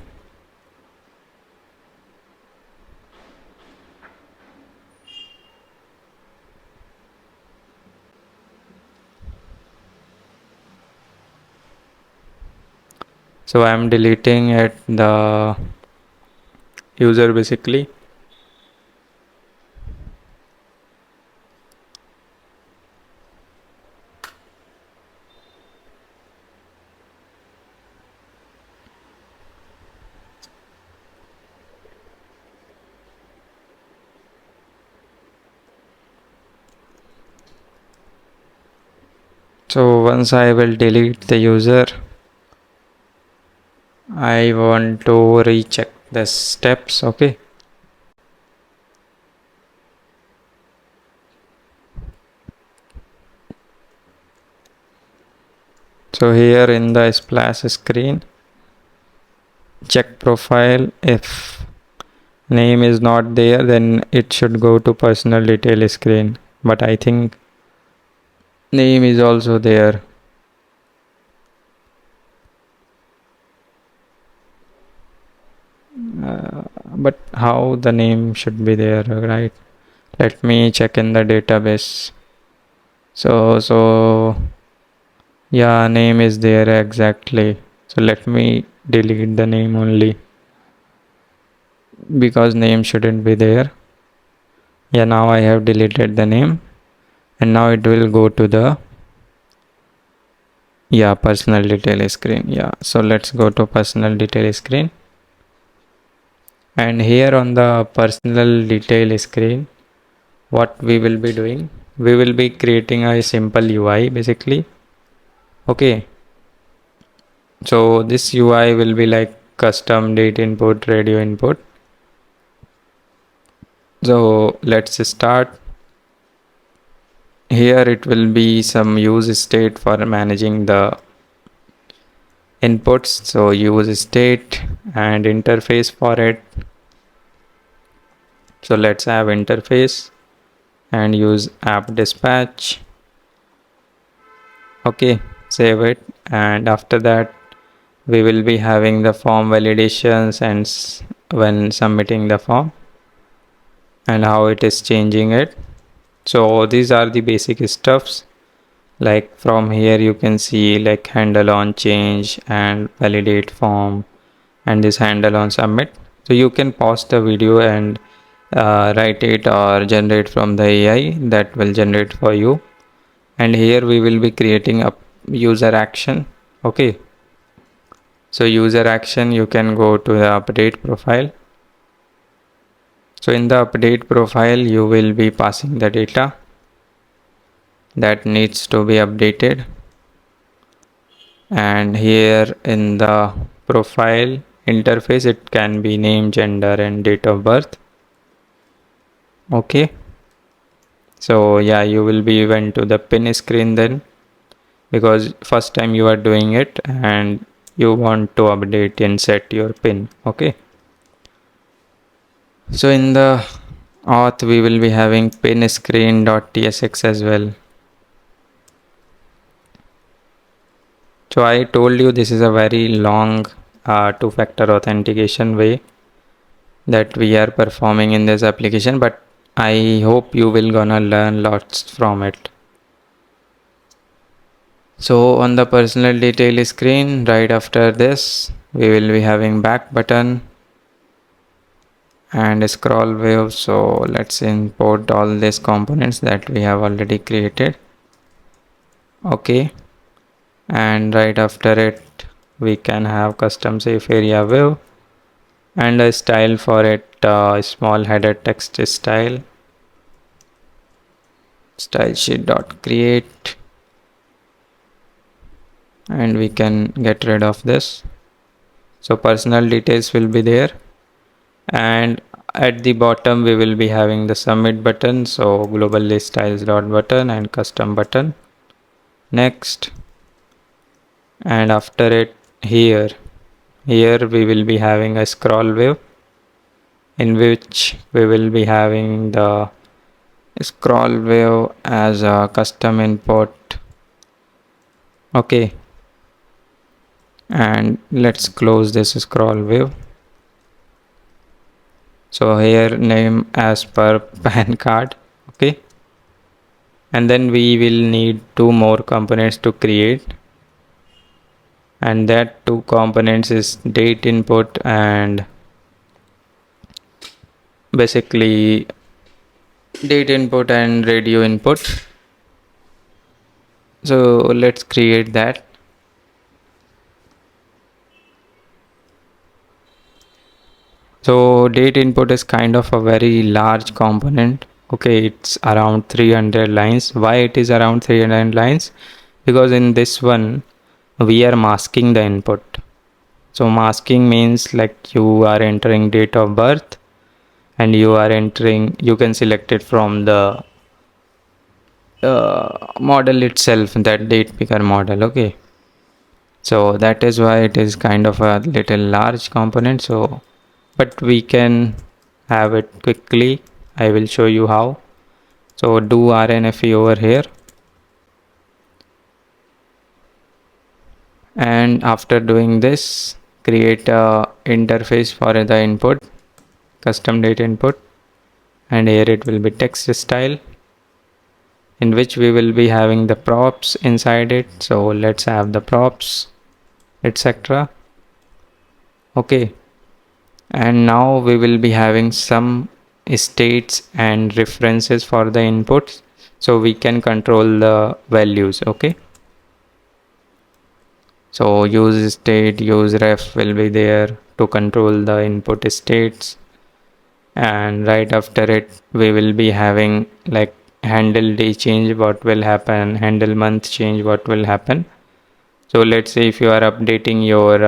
So I am deleting at the user basically. So once I will delete the user, I want to recheck the steps. Okay, so here in the splash screen, check profile. If name is not there, then it should go to personal detail screen, but I think name is also there. But how the name should be there, right? Let me check in the database. So yeah, name is there exactly. So let me delete the name only because name shouldn't be there. Yeah, now I have deleted the name, and now it will go to the personal detail screen. Yeah, so let's go to personal detail screen, and here on the personal detail screen, what we will be doing, we will be creating a simple UI basically. Okay, so this UI will be like custom date input, radio input. So let's start. Here it will be some use state for managing the inputs. So use state and interface for it. So let's have interface and use app dispatch. Okay, save it, and after that we will be having the form validations and when submitting the form and how it is changing it. So these are the basic stuffs. Like from here you can see like handle on change and validate form and this handle on submit. So you can pause the video and write it or generate from the AI that will generate for you. And here we will be creating a user action. Okay, so user action, you can go to the update profile. So in the update profile you will be passing the data that needs to be updated, and here in the profile interface it can be name, gender and date of birth. Okay, so yeah, you will be went to the pin screen then, because first time you are doing it and you want to update and set your pin. Okay, so in the auth we will be having pin screen.tsx as well. So I told you this is a very long two-factor authentication way that we are performing in this application, but I hope you will gonna learn lots from it. So on the personal detail screen, right after this, we will be having back button and scroll wheel. So let's import all these components that we have already created. Okay, and right after it, we can have custom safe area view and a style for it, small header text style sheet dot create, and we can get rid of this. So personal details will be there, and at the bottom we will be having the submit button. So global list styles dot button and custom button. Next, and after it here we will be having a scroll wheel in which we will be having the scroll wheel as a custom input. Okay, and let's close this scroll view. So here name as per pan card. Okay, and then we will need two more components to create, and that two components is date input and basically date input and radio input. So let's create that. So date input is kind of a very large component. Okay, it's around 300 lines. Why it is around 300 lines? Because in this one we are masking the input. So masking means like you are entering date of birth and you are entering, you can select it from the model itself, that date picker model. Okay, so that is why it is kind of a little large component. So but we can have it quickly. I will show you how. So do RNFE over here, and after doing this create a interface for the input, custom date input, and here it will be text style, in which we will be having the props inside it. So let's have the props, etc. Okay, and now we will be having some states and references for the inputs, so we can control the values. Okay, so use state, use ref will be there to control the input states, and right after it we will be having like handle day change, what will happen, handle month change, what will happen. So let's say if you are updating your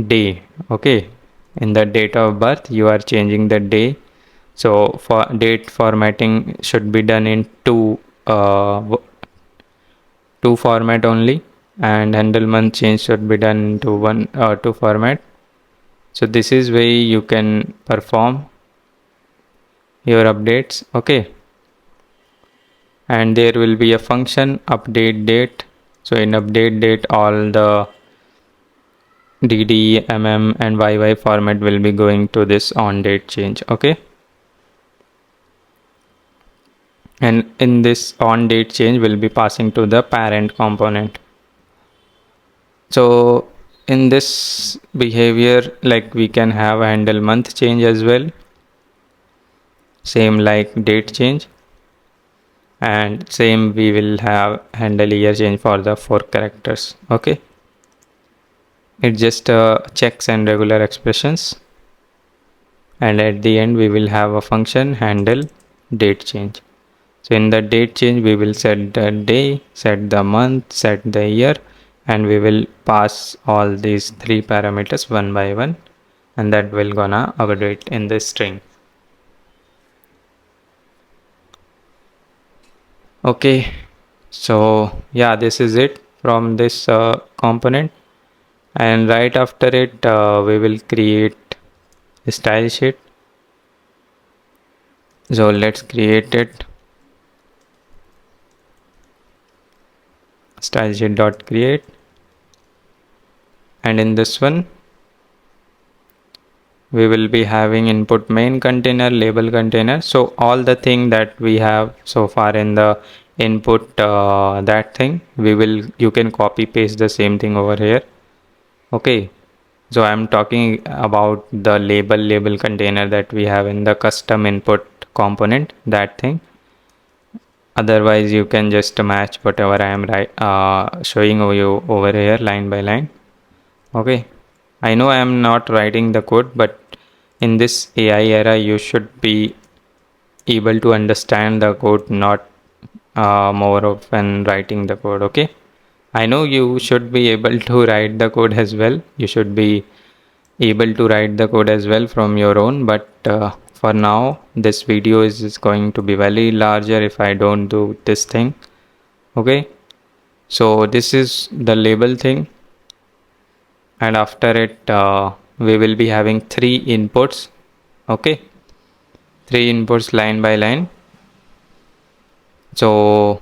day, okay, in the date of birth you are changing the day, so for date formatting should be done in two format only, and handle month change should be done into one two format. So this is way you can perform your updates. Okay, and there will be a function update date. So in update date all the dd, mm and yy format will be going to this on date change. Okay, and in this on date change will be passing to the parent component. So in this behavior, like we can have handle month change as well, same like date change, and same we will have handle year change for the 4 characters. Okay, it's just checks and regular expressions, and at the end we will have a function handle date change. So in the date change we will set the day, set the month, set the year, and we will pass all these 3 parameters one by one, and that will gonna update in the string. Okay, so yeah, this is it from this component, and right after it we will create a style sheet. So let's create it. Style sheet dot create, and in this one we will be having input main container, label container. So all the thing that we have so far in the input, that thing you can copy paste the same thing over here. Okay, so I'm talking about the label container that we have in the custom input component, that thing. Otherwise you can just match whatever I am showing you over here line by line. Okay, I know I am not writing the code, but in this AI era you should be able to understand the code, not more often writing the code. Okay, I know you should be able to write the code as well, you should be able to write the code as well from your own, but for now this video is going to be very larger if I don't do this thing. Okay, so this is the label thing, and after it we will be having 3 inputs. Okay, 3 inputs line by line. So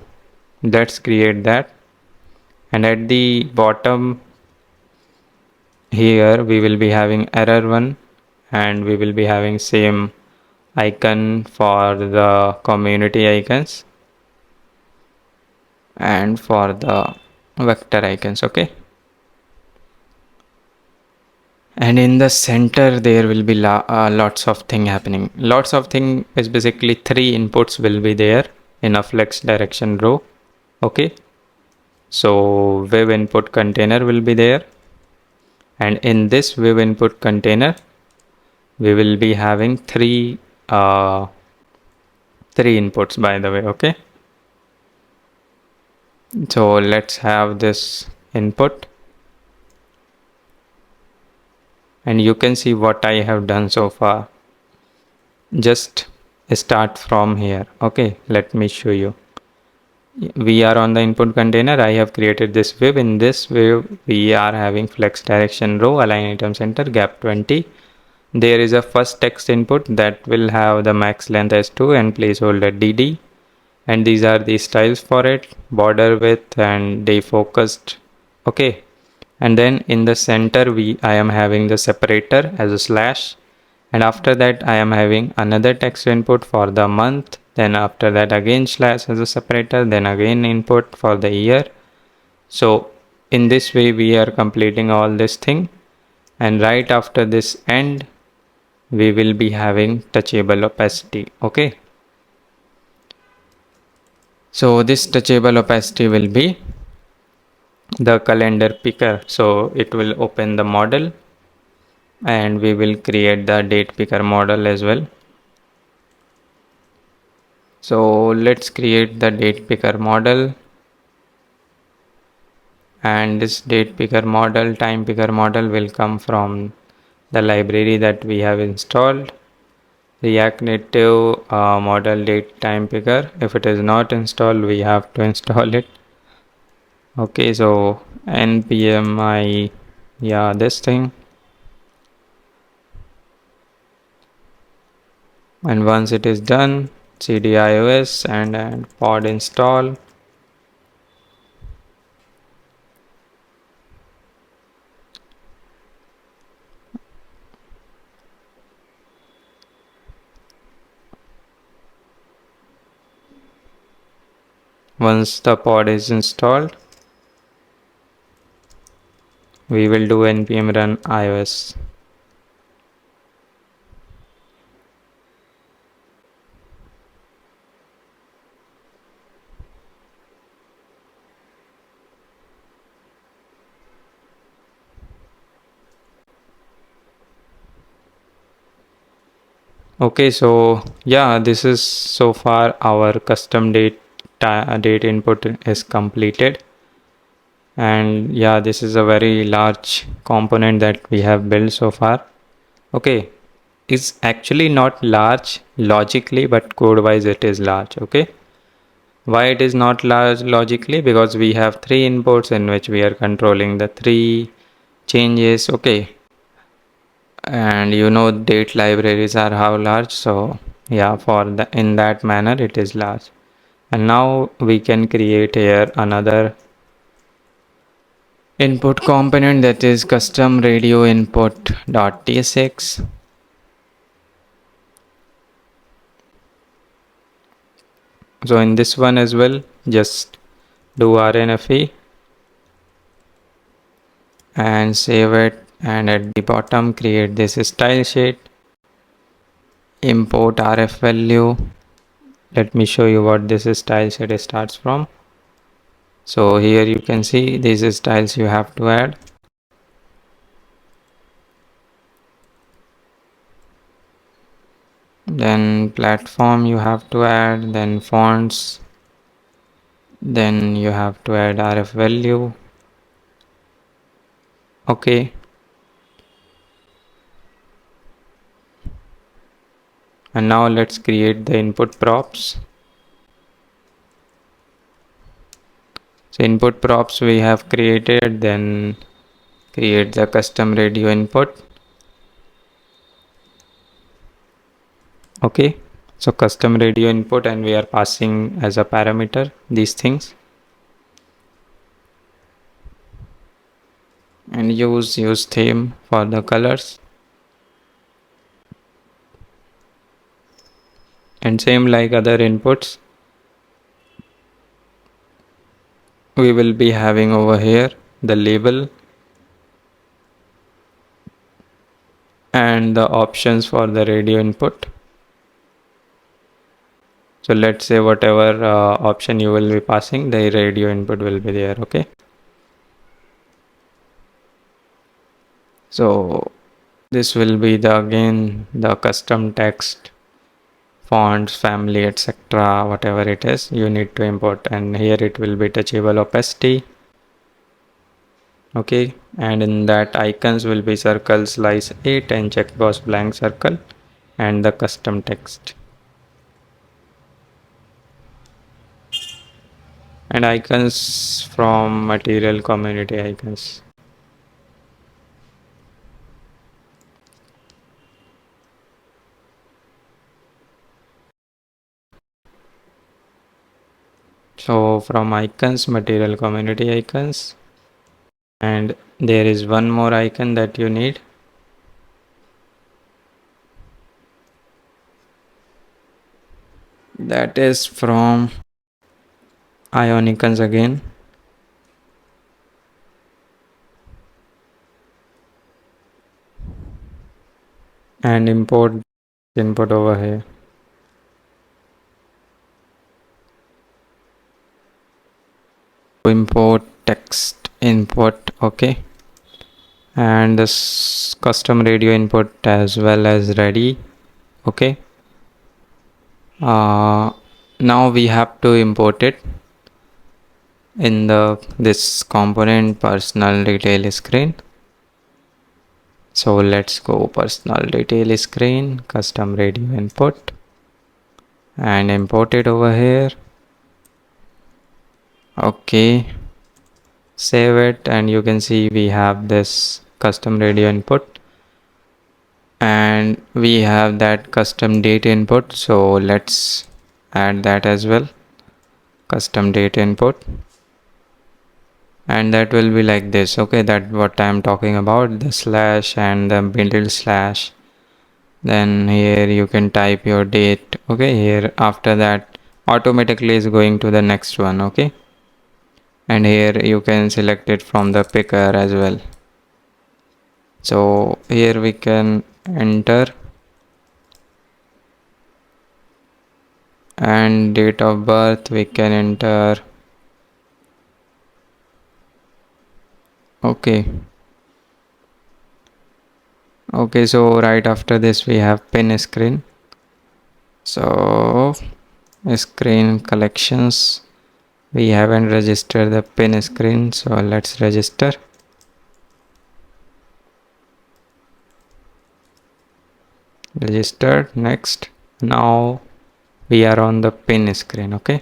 let's create that, and at the bottom here we will be having error 1, and we will be having same icon for the community icons and for the vector icons. Okay, and in the center there will be lots of thing happening. Lots of thing is basically 3 inputs will be there in a flex direction row. Okay, so web input container will be there, and in this web input container we will be having 3 inputs, by the way. Okay, so let's have this input, and you can see what I have done so far. Just start from here. Okay, let me show you. We are on the input container. I have created this web. In this web we are having flex direction row, align item center, gap 20. There is a first text input that will have the max length as 2 and placeholder dd, and these are the styles for it, border width and day focused. Okay, and then in the center I am having the separator as a slash, and after that I am having another text input for the month, then after that again slash as a separator, then again input for the year. So in this way we are completing all this thing, and right after this end we will be having touchable opacity. Okay, so this touchable opacity will be the calendar picker, so it will open the model, and we will create the date picker model as well. So let's create the date picker model, and this date picker model, time picker model will come from the library that we have installed, React Native model date time picker. If it is not installed, we have to install it. Okay, so npm I, yeah, this thing, and once it is done, cd ios and pod install. Once the pod is installed, we will do npm run ios. Okay, so yeah, this is so far our custom date input is completed, and yeah, this is a very large component that we have built so far. Okay, it's actually not large logically, but code wise it is large. Okay, why it is not large logically? Because we have three inputs in which we are controlling the three changes. Okay, and you know date libraries are how large, so yeah, for the in that manner it is large. And now we can create here another input component, that is custom radio input.tsx. So in this one as well, just do rnfe and save it, and at the bottom create this style sheet, import ref value. Let me show you what this style sheet starts from. So here you can see these styles you have to add. Then platform you have to add, then fonts, then you have to add ref value. Okay, and now let's create the input props. So input props we have created, then create the custom radio input. Okay, so custom radio input, and we are passing as a parameter these things, and use theme for the colors, and same like other inputs we will be having over here the label and the options for the radio input. So let's say whatever option you will be passing, the radio input will be there. Okay, so this will be the again the custom text, fonts, family, etc. Whatever it is you need to import, and here it will be touchable opacity. Okay, and in that icons will be circle slice 8 and checkbox blank circle and the custom text, and icons from material community icons. So from icons, material community icons, and there is one more icon that you need. That is from Ionicons again, and import input over here. Import text input, okay, and this custom radio input as well as ready, okay. Now we have to import it in this component personal detail screen. So let's go personal detail screen, custom radio input, and import it over here. Okay, save it, and you can see we have this custom radio input, and we have that custom date input. So let's add that as well, custom date input, and that will be like this. Okay, that what I'm talking about, the slash and the middle slash. Then here you can type your date. Okay, here after that automatically is going to the next one. Okay, and here you can select it from the picker as well. So here we can enter, and date of birth we can enter. Okay, so right after this we have pin screen. So screen collections, we haven't registered the pin screen, so let's register. Registered. Next, now we are on the pin screen. Okay,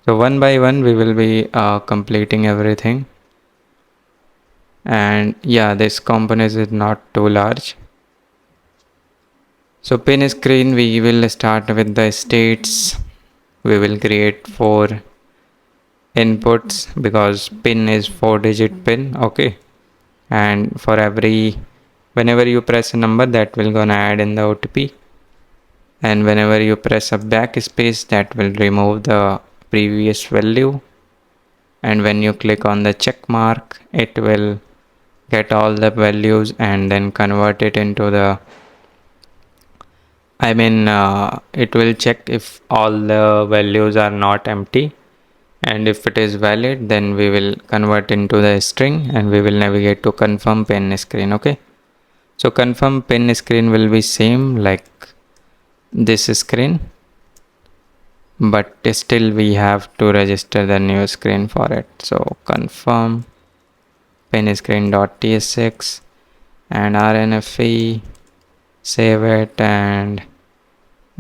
so one by one we will be completing everything. And yeah, this component is not too large. So pin screen, we will start with the states. We will create 4 inputs because pin is 4-digit pin. Okay, and for whenever you press a number, that will gonna add in the OTP, and whenever you press a backspace, that will remove the previous value, and when you click on the check mark, it will get all the values and then convert it into the it will check if all the values are not empty, and if it is valid, then we will convert into the string and we will navigate to confirm pin screen. Okay, so confirm pin screen will be same like this screen, but still we have to register the new screen for it. So confirm pin screen.tsx and RNFE, save it and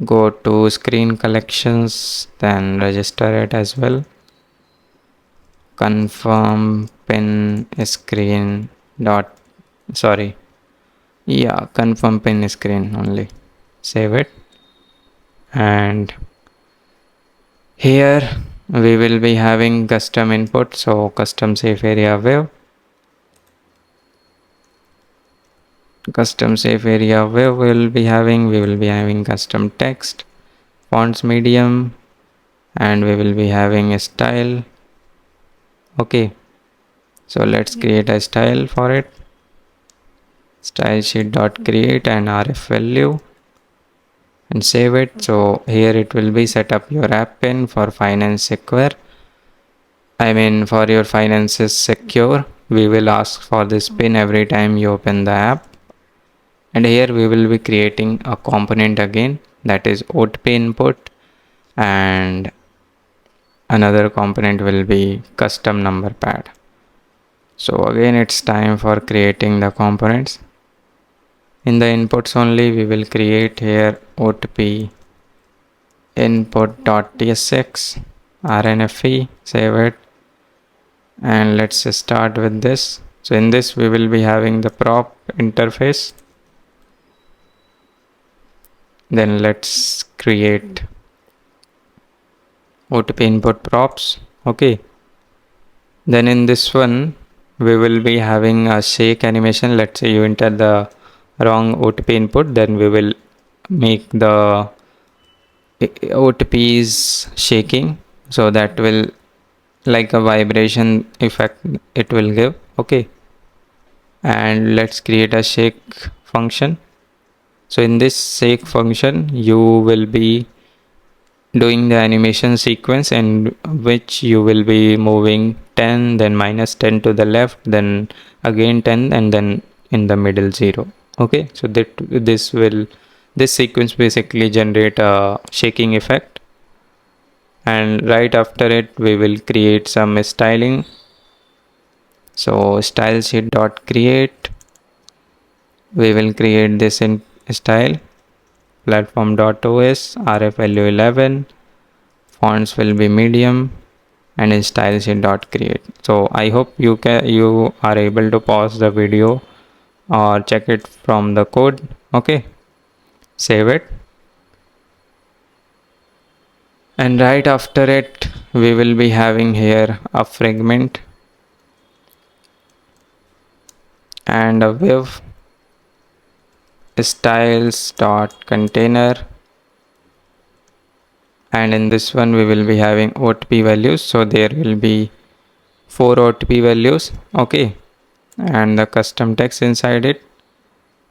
go to screen collections, then register it as well. Confirm pin screen confirm pin screen only, save it, and here we will be having custom input. So custom safe area wave, we will be having custom text, fonts medium, and we will be having a style. Okay, so let's create a style for it. Style sheet dot create and ref value, and save it. So here it will be set up your app pin for finance secure. For your finances secure, we will ask for this pin every time you open the app. And here we will be creating a component again, that is OTP input, and another component will be custom number pad. So again it's time for creating the components. In the inputs only, we will create here OTP input.tsx, RNFE, save it, and let's start with this. So in this we will be having the prop interface. Then let's create OTP input props. Okay, then in this one we will be having a shake animation. Let's say you enter the wrong OTP input, then we will make the OTP is shaking, so that will like a vibration effect it will give. Okay, and let's create a shake function. So in this shake function you will be doing the animation sequence in which you will be moving 10, then minus 10 to the left, then again 10, and then in the middle 0. Okay, so that this sequence basically generate a shaking effect, and right after it we will create some styling. So style sheet dot create, we will create this in style platform dot os rf value 11, fonts will be medium, and in style sheet dot create. So I hope you are able to pause the video or check it from the code. Okay, save it, and right after it we will be having here a fragment and a div styles dot container, and in this one we will be having OTP values. So there will be 4 OTP values. Okay, and the custom text inside it,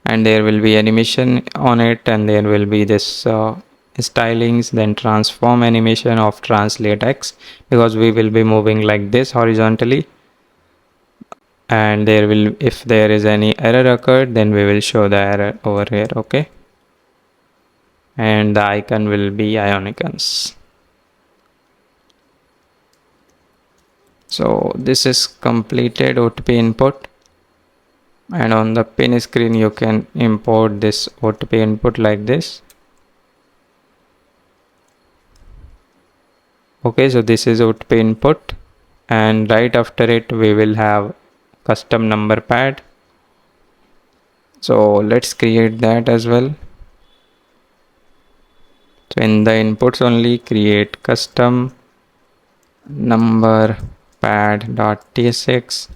and there will be animation on it, and there will be this stylings, then transform animation of translate x, because we will be moving like this horizontally, and there will, if there is any error occurred, then we will show the error over here. Okay, and the icon will be ionicons. So this is completed OTP input, and on the pin screen you can import this OTP input like this. Okay, so this is OTP input, and right after it we will have custom number pad. So let's create that as well. So in the inputs only, create custom number pad.tsx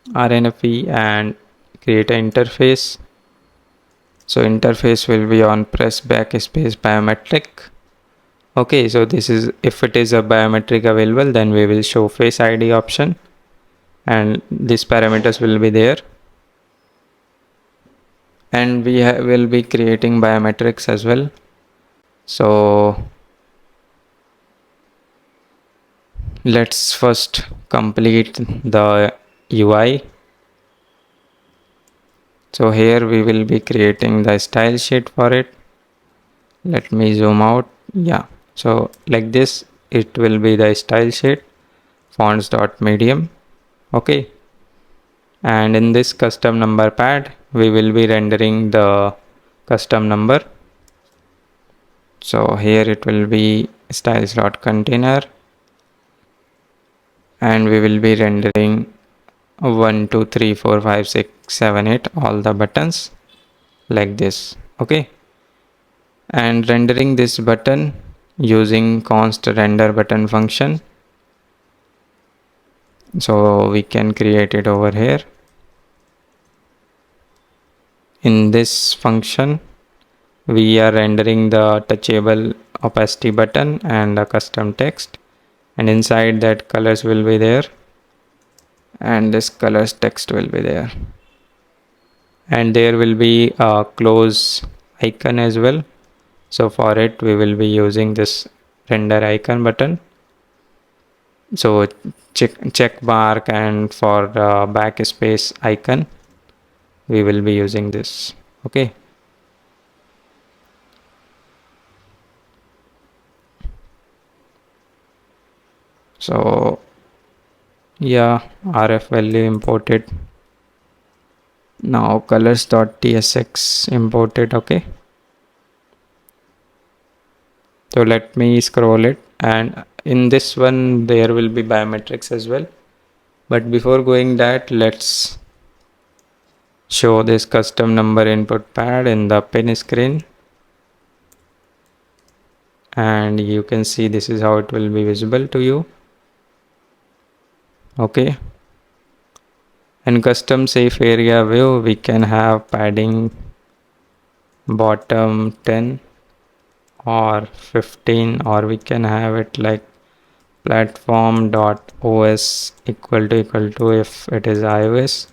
rnfe and create an interface. So interface will be on press backspace biometric. Okay, so this is, if it is a biometric available, then we will show face ID option, and these parameters will be there, and we will be creating biometrics as well. So let's first complete the UI. So here we will be creating the style sheet for it. Let me zoom out. Yeah, so like this it will be the style sheet, fonts dot medium. Okay, and in this custom number pad we will be rendering the custom number. So here it will be styles dot container, and we will be rendering 1 2 3 4 5 6 7 8 all the buttons like this. Okay, and rendering this button using const render button function. So we can create it over here. In this function we are rendering the touchable opacity button and a custom text, and inside that colors will be there, and this colors text will be there, and there will be a close icon as well. So for it we will be using this render icon button. So check mark, and for backspace icon we will be using this. Okay, so yeah, rf value imported. Now colors.tsx imported. Okay, so let me scroll it, and in this one there will be biometrics as well, but before going that, let's show this custom number input pad in the pin screen, and you can see this is how it will be visible to you. Okay, In custom safe area view, we can have padding bottom 10 or 15, or we can have it like platform.os equal to if it is iOS,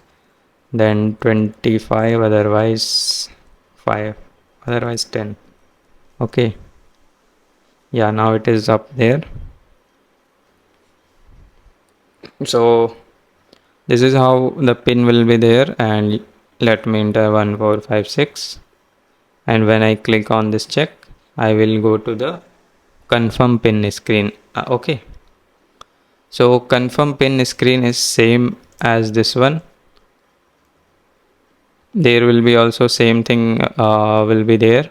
then 25, otherwise 5, otherwise 10. Okay, yeah, now it is up there. So this is how the pin will be there, and let me enter 1456, and when I click on this check, I will go to the confirm pin screen. Okay, so confirm pin screen is same as this one. There will be also same thing will be there.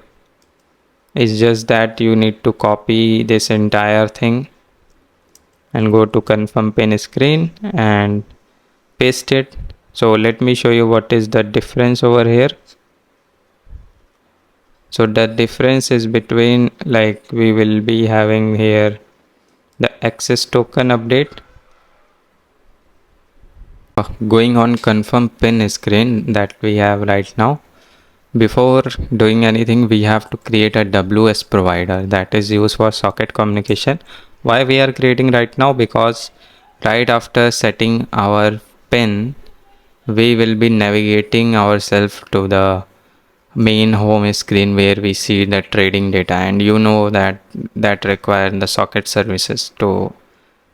It's just that you need to copy this entire thing and go to confirm pin screen and paste it. So let me show you what is the difference over here. So the difference is between, like, we will be having here the access token update. Going on confirm pin screen that we have right now. Before doing anything, we have to create a WS provider that is used for socket communication. Why we are creating right now? Because right after setting our pin, we will be navigating ourselves to the main home screen where we see the trading data, and you know that require the socket services to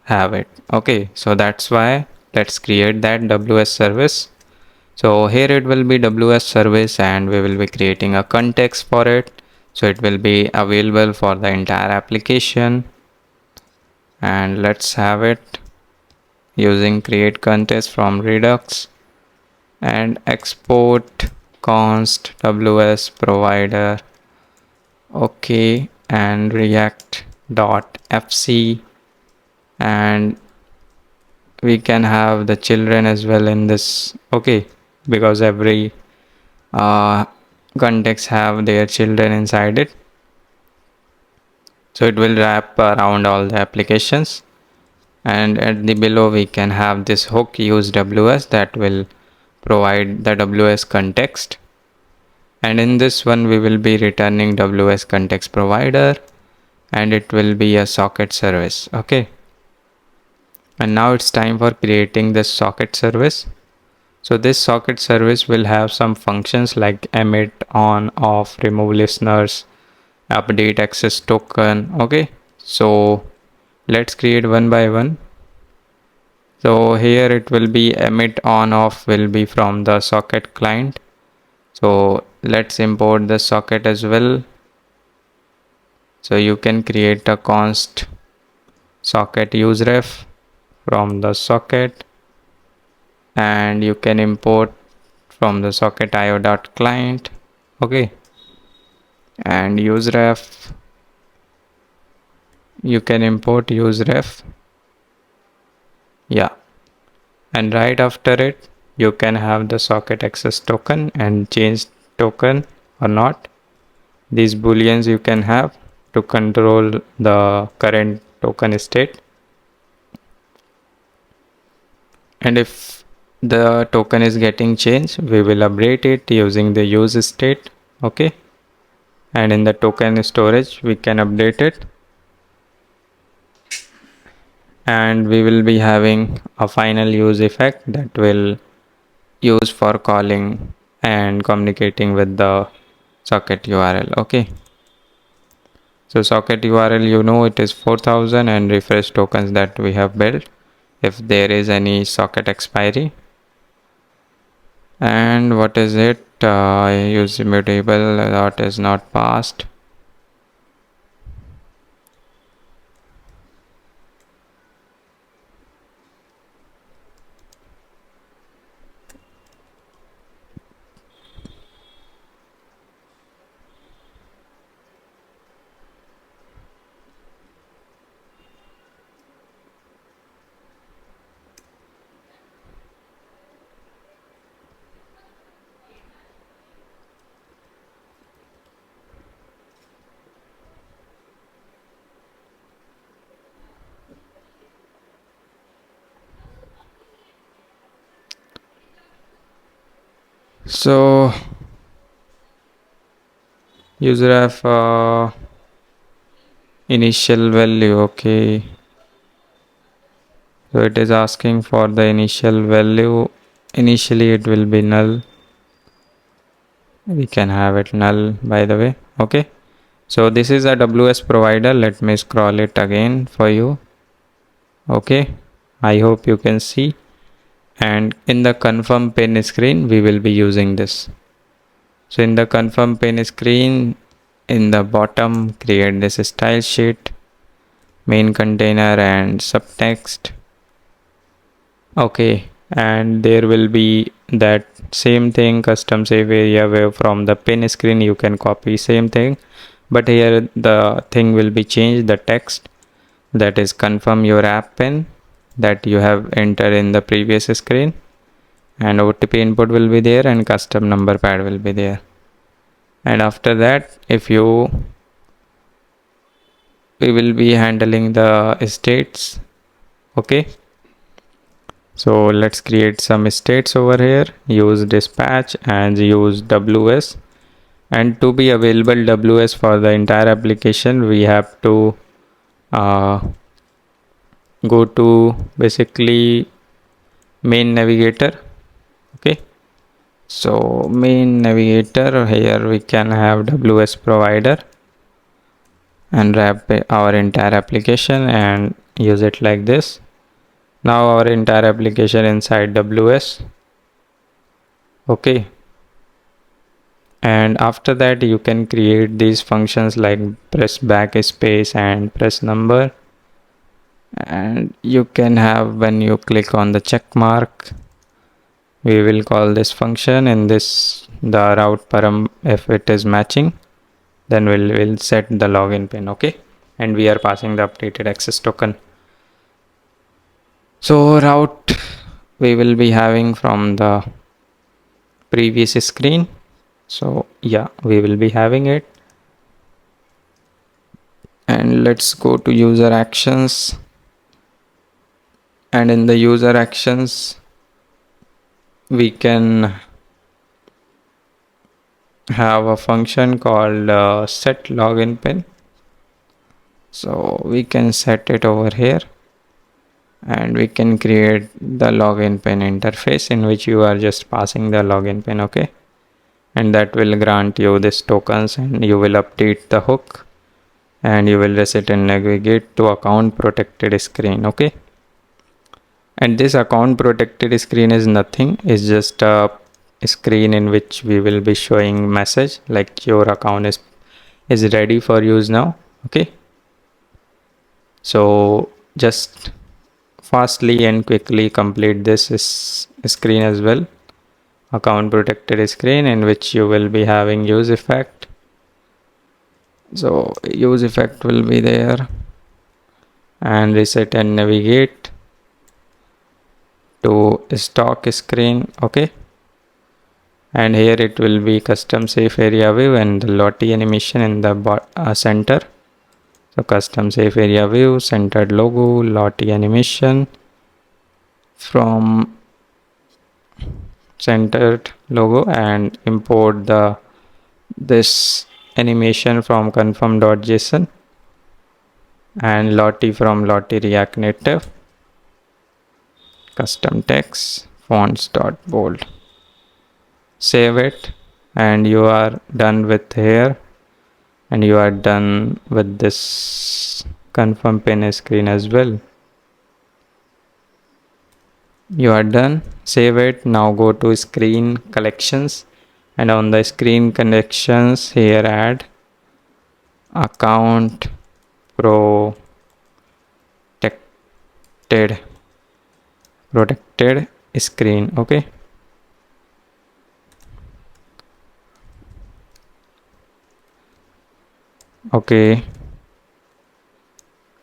have it. Okay, so that's why let's create that WS service. So here it will be WS service, and we will be creating a context for it, so it will be available for the entire application. And let's have it using create context from Redux and export const WS provider. Okay, and react dot fc, and we can have the children as well in this. Okay, because every uh, context have their children inside it, so it will wrap around all the applications. And at the below we can have this hook use WS that will provide the WS context, and in this one we will be returning WS context provider, and it will be a socket service. Okay, and now it's time for creating this socket service. So this socket service will have some functions like emit, on, off, remove listeners, update access token. Okay, so let's create one by one. So here it will be emit, on, off will be from the socket client. So let's import the socket as well. So you can create a const socket useref from the socket, and you can import from the socket io.client. Okay, and useref, you can import useref. Yeah, and right after it you can have the socket access token and change token or not. These booleans you can have to control the current token state, and if the token is getting changed, we will update it using the use state. Okay, and in the token storage we can update it, and we will be having a final use effect that will use for calling and communicating with the socket URL. Okay, so socket URL, you know, it is 4000, and refresh tokens that we have built if there is any socket expiry. And what is it? Use immutable that is not passed. So user have initial value. Okay, so it is asking for the initial value. Initially it will be null. We can have it null, by the way. Okay, so this is a WS provider. Let me scroll it again for you. Okay, I hope you can see. And in the confirm pane screen we will be using this. So in the confirm pane screen, in the bottom, create this style sheet, main container and subtext. Okay, and there will be that same thing, custom save area, where from the pane screen you can copy same thing, but here the thing will be changed, the text, that is confirm your app pin that you have entered in the previous screen, and OTP input will be there and custom number pad will be there. And after that, if you we will be handling the states. Okay, so let's create some states over here. Use dispatch and use WS, and to be available WS for the entire application we have to uh, go to basically main navigator. Okay, so main navigator, here we can have WS provider and wrap our entire application and use it like this. Now our entire application inside WS. Okay, and after that you can create these functions like press backspace and press number, and you can have, when you click on the check mark, we will call this function in this the route param. If it is matching, then we'll set the login pin. Okay, and we are passing the updated access token. So route we will be having from the previous screen. So yeah, we will be having it. And let's go to user actions, and in the user actions we can have a function called set login pin. So we can set it over here, and we can create the login pin interface in which you are just passing the login pin. Okay, and that will grant you this tokens, and you will update the hook, and you will reset and navigate to account protected screen. Okay, and this account protected screen is nothing, it's just a screen in which we will be showing message like your account is ready for use now. Okay, so just fastly and quickly complete this screen as well, account protected screen, in which you will be having use effect. So use effect will be there, and reset and navigate to stock screen. Okay, and here it will be custom safe area view and the lottie animation in the center. So custom safe area view, centered logo, lottie animation from centered logo, and import this animation from confirm.json and lottie from lottie react native, custom text fonts dot bold. Save it, and you are done with here, and you are done with this confirm pin screen as well. You are done. Save it. Now go to screen collections, and on the screen collections here add account protected screen. Okay, okay,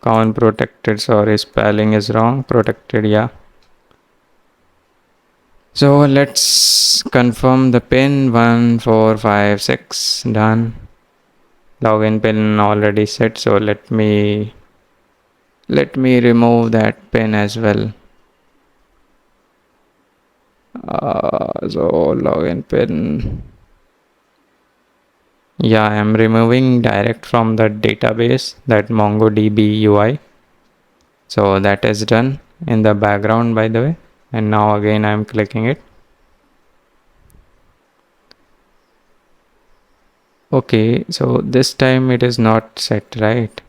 account protected, sorry, spelling is wrong, protected, yeah. So let's confirm the pin 1456. Done. Login pin already set, so let me remove that pin as well. So login pin. Yeah, I am removing direct from the database, that MongoDB UI. So that is done in the background, by the way. And now again I am clicking it. Okay, so this time it is not set, right?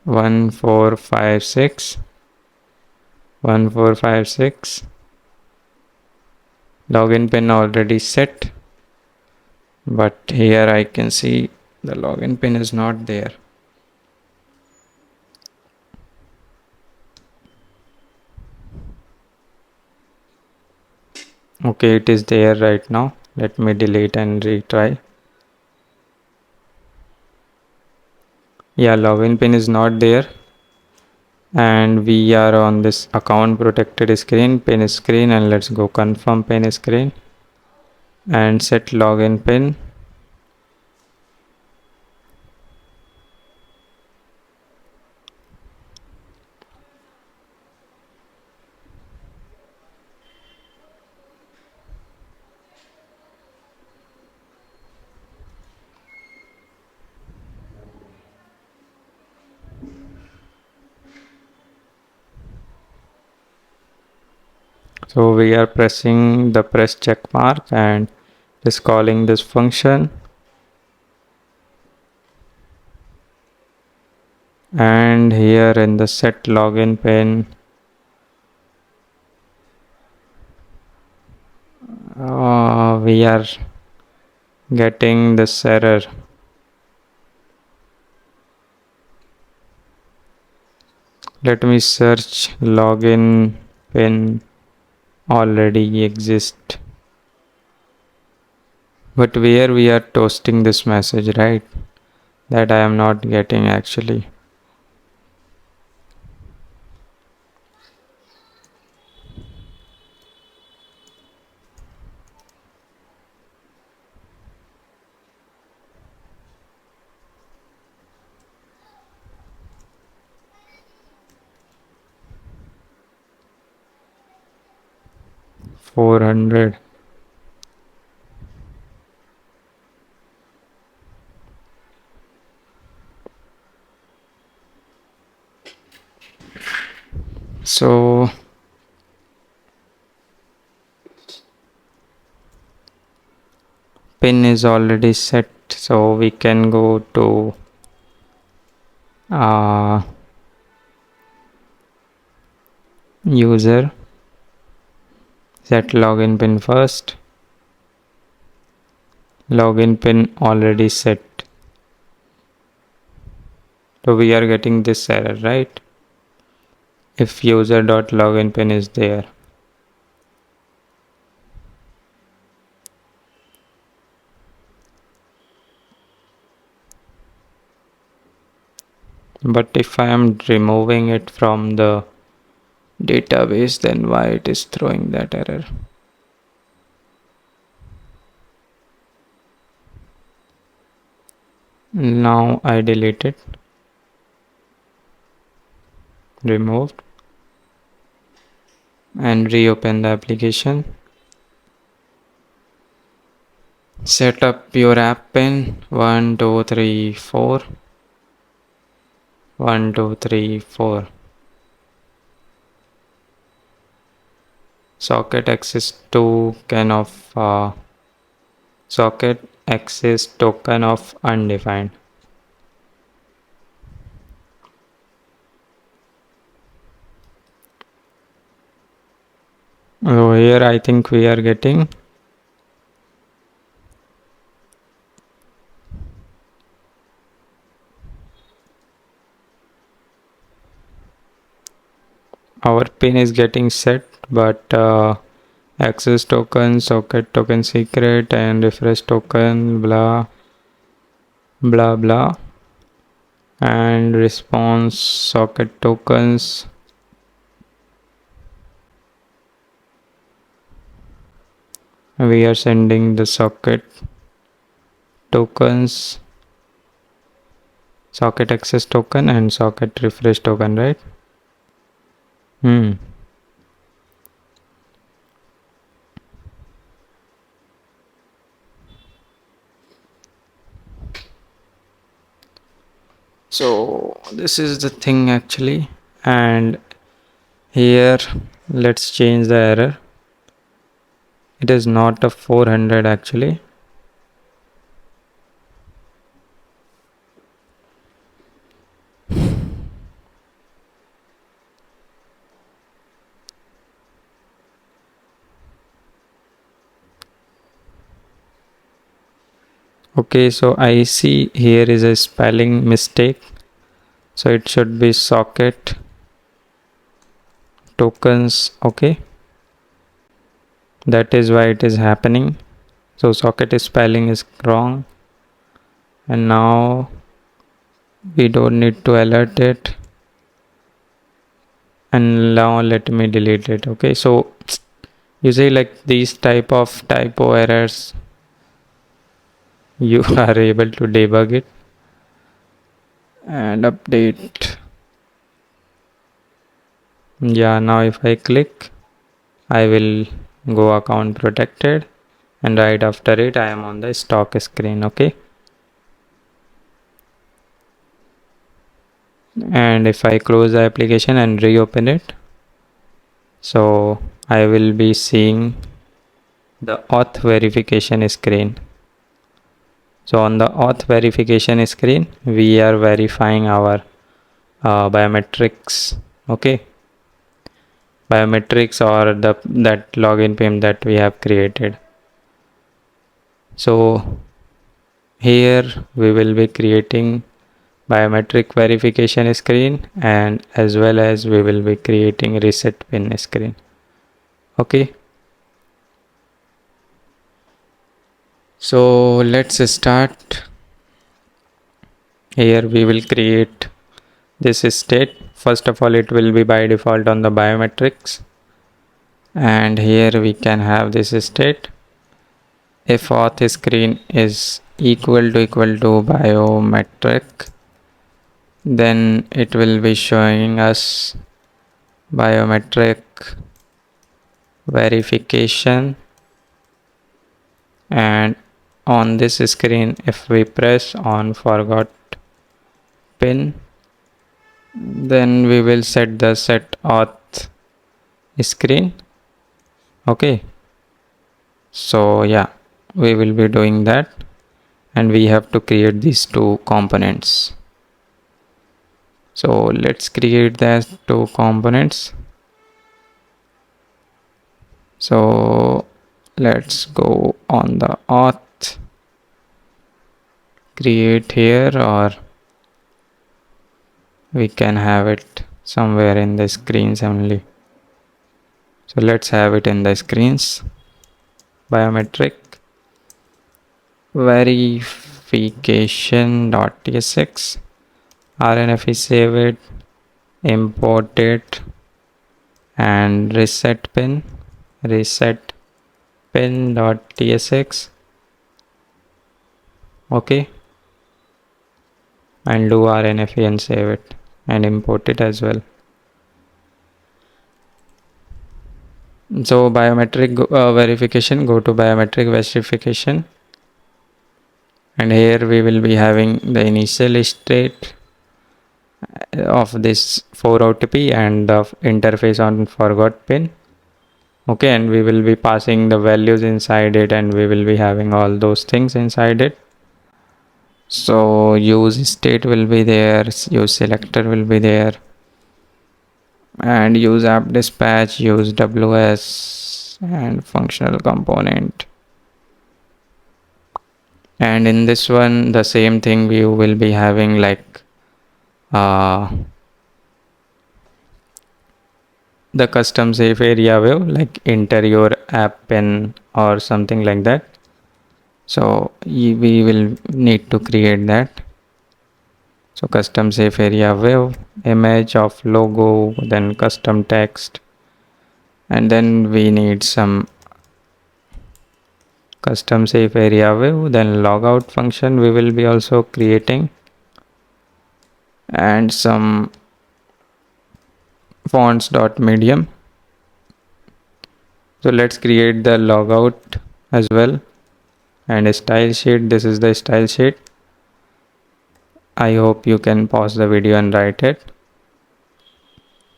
One, four, five, six. 1456. Login pin already set, but here I can see the login pin is not there. Okay, it is there right now. Let me delete and retry. Yeah, login pin is not there, and we are on this account protected screen, pin screen, and let's go confirm pin screen and set login pin. So we are pressing the press check mark and is calling this function, and here in the set login pin, we are getting this error. Let me search login pin already exist, but where we are toasting this message, right? That I am not getting actually. Four hundred. So pin is already set, so we can go to user, set login pin first. Login pin already set, so we are getting this error, right? If user.login pin is there. But if I am removing it from the database, then why it is throwing that error? Now I delete it, removed, and reopen the application. Set up your app pin 1 2 3 4. 1 2 3 4. Socket access token of socket access token of undefined. So here I think we are getting our pin is getting set, but access token, socket token secret, and refresh token, blah blah blah, and response socket tokens. We are sending the socket tokens, socket access token and socket refresh token, right? Hmm. So this is the thing actually, and here let's change the error. It is not a 400 actually. Okay, so I see here is a spelling mistake. So it should be socket tokens. Okay, that is why it is happening. So socket spelling is wrong, and now we don't need to alert it. And now let me delete it. Okay, so you see, like these type of typo errors, you are able to debug it and update. Yeah, now if I click, I will go account protected, and right after it I am on the stock screen. Okay, and if I close the application and reopen it, so I will be seeing the auth verification screen. So on the auth verification screen, we are verifying our biometrics. Okay, biometrics or that login pin that we have created. So here we will be creating biometric verification screen, and as well as we will be creating reset pin screen. Okay, so let's start. Here we will create this state. First of all, it will be by default on the biometrics, and here we can have this state. If auth screen is equal to biometric, then it will be showing us biometric verification, and on this screen if we press on forgot pin, then we will set the set auth screen. Okay, so yeah, we will be doing that, and we have to create these two components. So let's create those two components. So let's go on the auth, create here, or we can have it somewhere in the screens only. So let's have it in the screens. Biometric verification.tsx, RNF is save it, import it, and reset pin.tsx. Okay, and do RNF and save it and import it as well. So biometric verification, go to biometric verification, and here we will be having the initial state of this 4 OTP and the interface on forgot pin. Okay, and we will be passing the values inside it, and we will be having all those things inside it. So use state will be there, use selector will be there, and use app dispatch, use WS, and functional component. And in this one, the same thing we will be having, like the custom safe area view, like enter your app pin or something like that. So we will need to create that. So custom safe area view, image of logo, then custom text, and then we need some custom safe area view, then logout function we will be also creating, and some fonts.medium. So let's create the logout as well, and a style sheet. This is the style sheet. I hope you can pause the video and write it.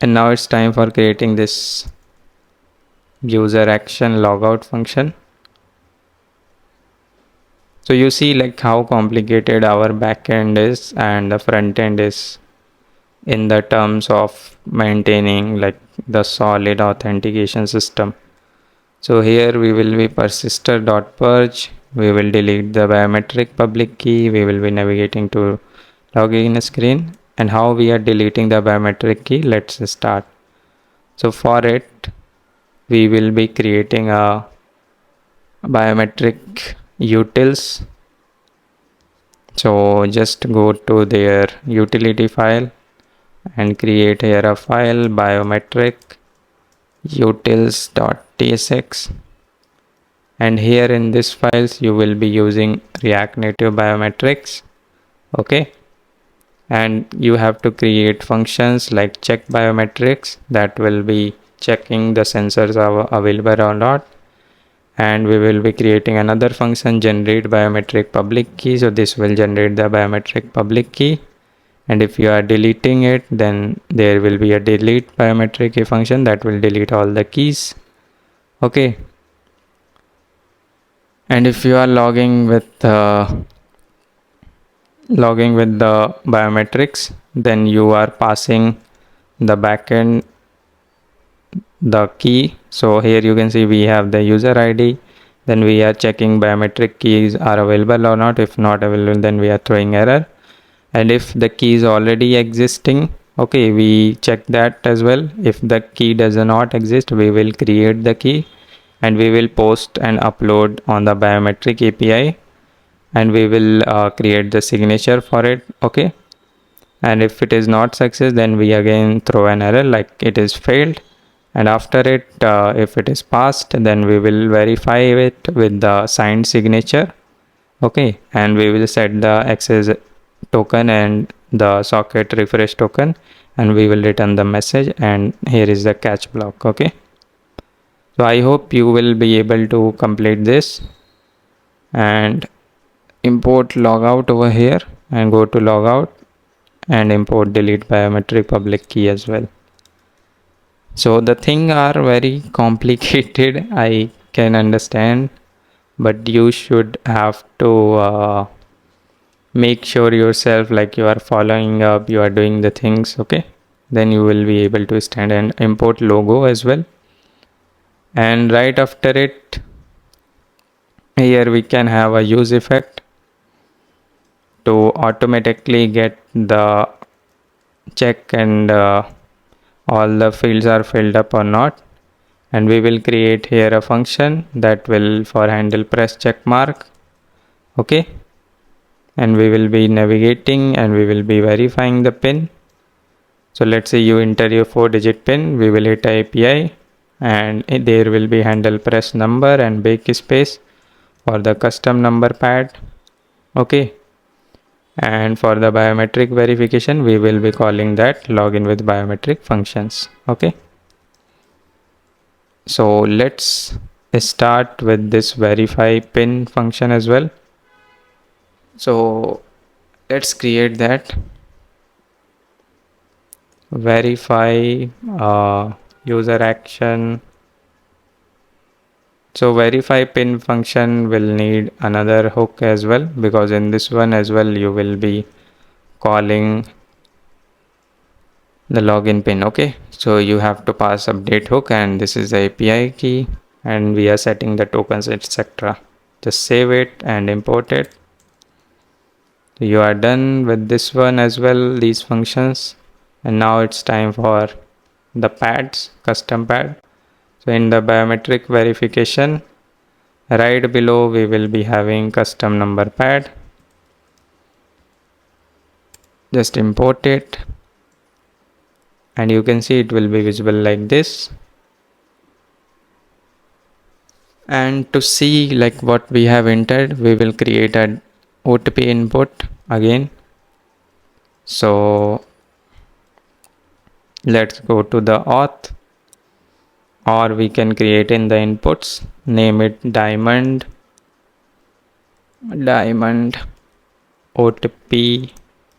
And now it's time for creating this user action logout function. So you see like how complicated our backend is and the front end is in the terms of maintaining like the solid authentication system. So here we will be persister.purge. We will delete the biometric public key. We will be navigating to login screen. And how we are deleting the biometric key, let's start. So for it, we will be creating a biometric utils. So just go to their utility file and create here a file biometric utils.tsx, and here in this files you will be using React Native biometrics. Okay, and you have to create functions like check biometrics that will be checking the sensors are available or not, and we will be creating another function generate biometric public key. So this will generate the biometric public key, and if you are deleting it, then there will be a delete biometric key function that will delete all the keys. Okay, and if you are logging with the biometrics, then you are passing the backend the key. So here you can see we have the user ID, then we are checking biometric keys are available or not. If not available, then we are throwing error. And if the key is already existing, okay, we check that as well. If the key does not exist, we will create the key and we will post and upload on the biometric API, and we will create the signature for it. Okay, and if it is not success, then we again throw an error like it is failed, and after it if it is passed, then we will verify it with the signed signature. Okay, and we will set the access token and the socket refresh token, and we will return the message, and here is the catch block. Okay, so I hope you will be able to complete this, and import logout over here and go to logout and import delete biometric public key as well. So the thing are very complicated, I can understand, but you should have to make sure yourself like you are following up, you are doing the things. Okay, then you will be able to stand, and import logo as well. And right after it, here we can have a use effect to automatically get the check and all the fields are filled up or not. And we will create here a function that will for handle press check mark. Okay, and we will be navigating and we will be verifying the pin. So let's say you enter your 4-digit pin, we will hit API, and there will be handle press number and backspace for the custom number pad. Okay, and for the biometric verification, we will be calling that login with biometric functions. Okay, so let's start with this verify pin function as well. So let's create that verify user action. So verify pin function will need another hook as well, because in this one as well you will be calling the login pin. Okay, so you have to pass update hook, and this is the API key, and we are setting the tokens, etc. Just save it and import it. You are done with this one as well, these functions, and now it's time for the pads, custom pad. So in the biometric verification, right below we will be having custom number pad. Just import it, and you can see it will be visible like this. And to see like what we have entered, we will create an OTP input again. So Let's go to the auth, or we can create in the inputs, name it diamond OTP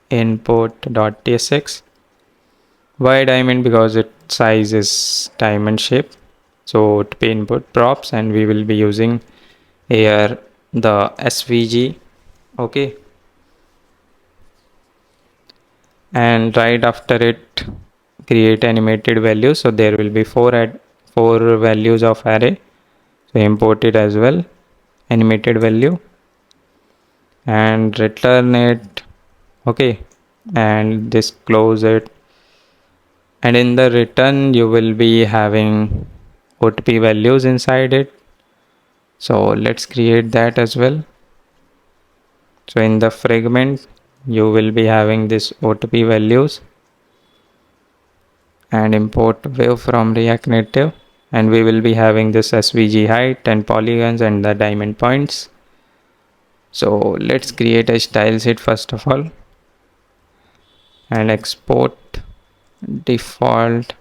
input.tsx. Why diamond? Because its size is diamond shape. So OTP input props, and we will be using here the SVG. Okay, and right after it create animated value. So there will be four values of array. So import it as well, animated value, and return it. Okay, and this close it, and in the return you will be having OTP values inside it. So let's create that as well. So in the fragment you will be having this OTP values, and import wave from React Native, and we will be having this SVG height and polygons and the diamond points. So let's create a style sheet first of all, and export default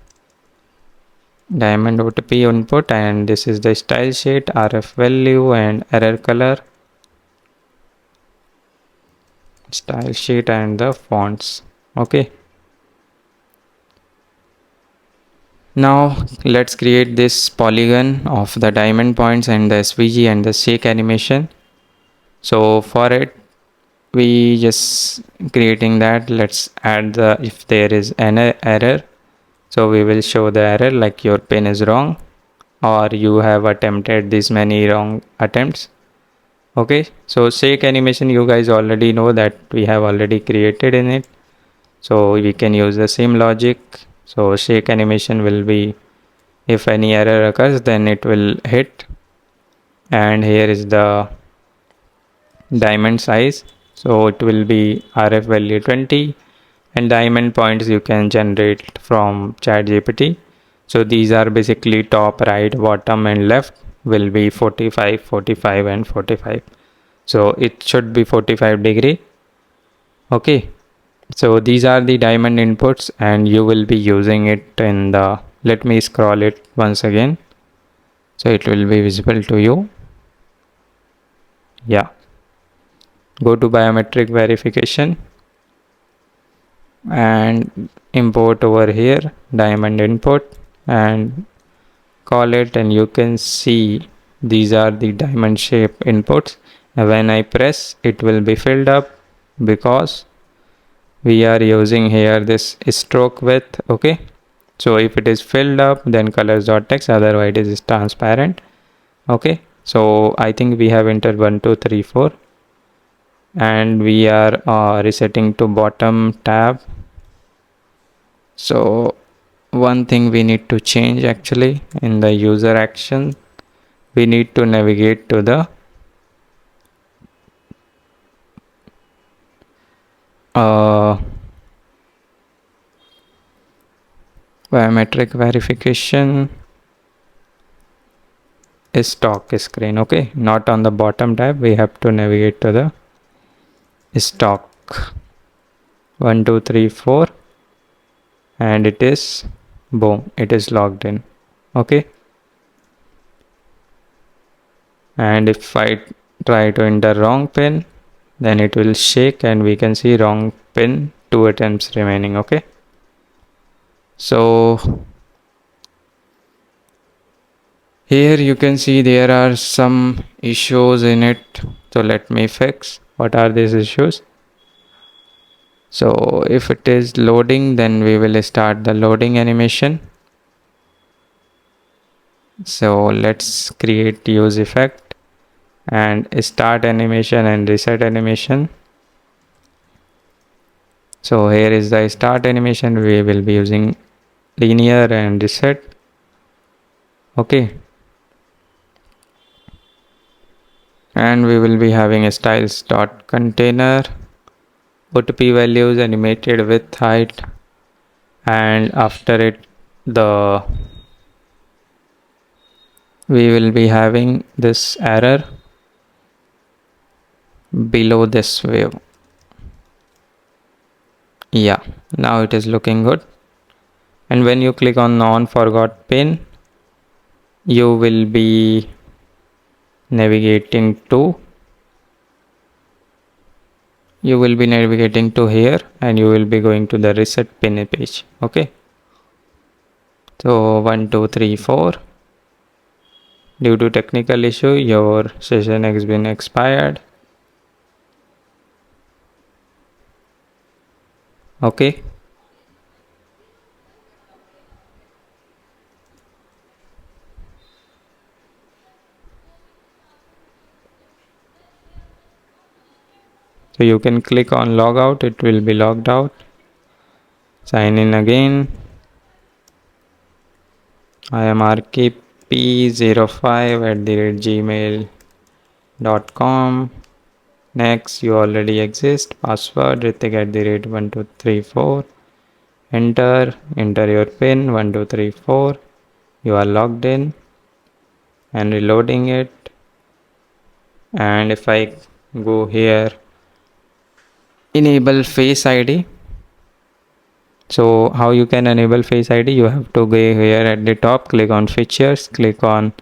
diamond OTP input, and this is the style sheet, RF value and error color, style sheet and the fonts. Okay, now let's create this polygon of the diamond points and the SVG and the shake animation. So for it we just creating that, let's add the if there is an error, so we will show the error like your pin is wrong or you have attempted this many wrong attempts. Okay, so shake animation you guys already know that we have already created in it, so we can use the same logic. So shake animation will be if any error occurs then it will hit, and here is the diamond size, so it will be RF value 20, and diamond points you can generate from ChatGPT. So these are basically top, right, bottom and left will be 45, 45 and 45. So it should be 45 degree. Okay, so these are the diamond inputs and you will be using it in the, let me scroll it once again so it will be visible to you. Yeah, go to biometric verification and import over here diamond input and call it, and you can see these are the diamond shape inputs. And when I press it will be filled up because we are using here this stroke width. Okay, so if it is filled up then colors.text, otherwise it is transparent. Okay, so I think we have entered 1 2 3 4 and we are resetting to bottom tab. So one thing we need to change actually in the user action, we need to navigate to the biometric verification is stock screen. Okay, not on the bottom tab, we have to navigate to the stock 1 2 3 4 and it is boom, it is logged in. Okay, and if I try to enter wrong pin then it will shake and we can see wrong pin, 2 attempts remaining. Okay, so here you can see there are some issues in it, so let me fix what are these issues. So if it is loading then we will start the loading animation. So let's create use effect and start animation and reset animation. So here is the start animation, we will be using linear and reset. Okay, and we will be having a styles dot container, OTP values, animated width, height, and after it the we will be having this error below this wave. Yeah, now it is looking good. And when you click on on forgot pin, you will be navigating to here, and you will be going to the reset pin page. Okay, so 1 2 3 4, due to technical issue your session has been expired. Okay, so you can click on log out, it will be logged out. Sign in again. I am rkp05@gmail.com. Next, you already exist. Password ritik@1234. Enter your pin 1234. You are logged in and reloading it. And if I go here, enable Face ID. So how you can enable Face ID? You have to go here at the top, click on features, click on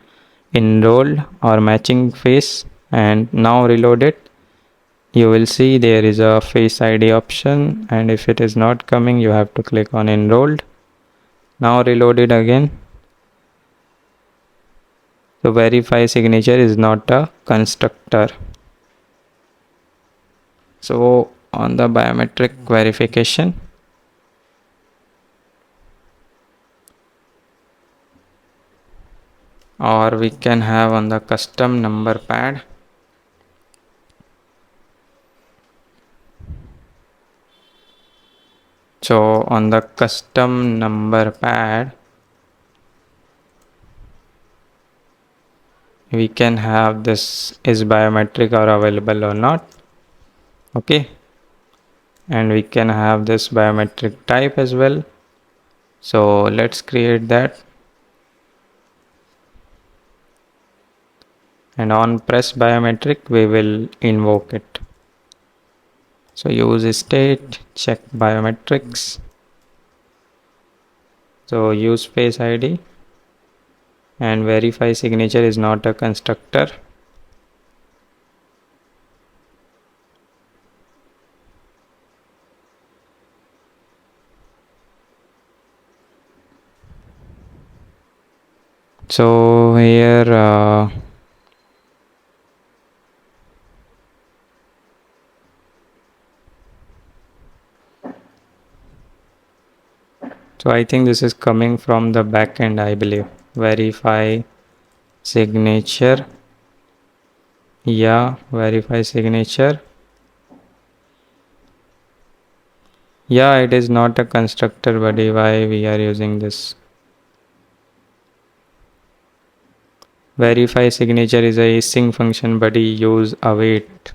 enrolled or matching face, and now reload it. You will see there is a Face ID option, and if it is not coming, you have to click on enrolled. Now reload it again. So verify signature is not a constructor. So on the biometric verification, or we can have on the custom number pad. So on the custom number pad, we can have this is biometric or available or not. Okay, and we can have this biometric type as well. So let's create that, and on press biometric we will invoke it. So use state, check biometrics. So use Face ID, and verify signature is not a constructor. So here so I think this is coming from the backend, I believe. Verify signature. Yeah, verify signature. Yeah, it is not a constructor, buddy. Why we are using this? Verify signature is a async function, buddy. Use await.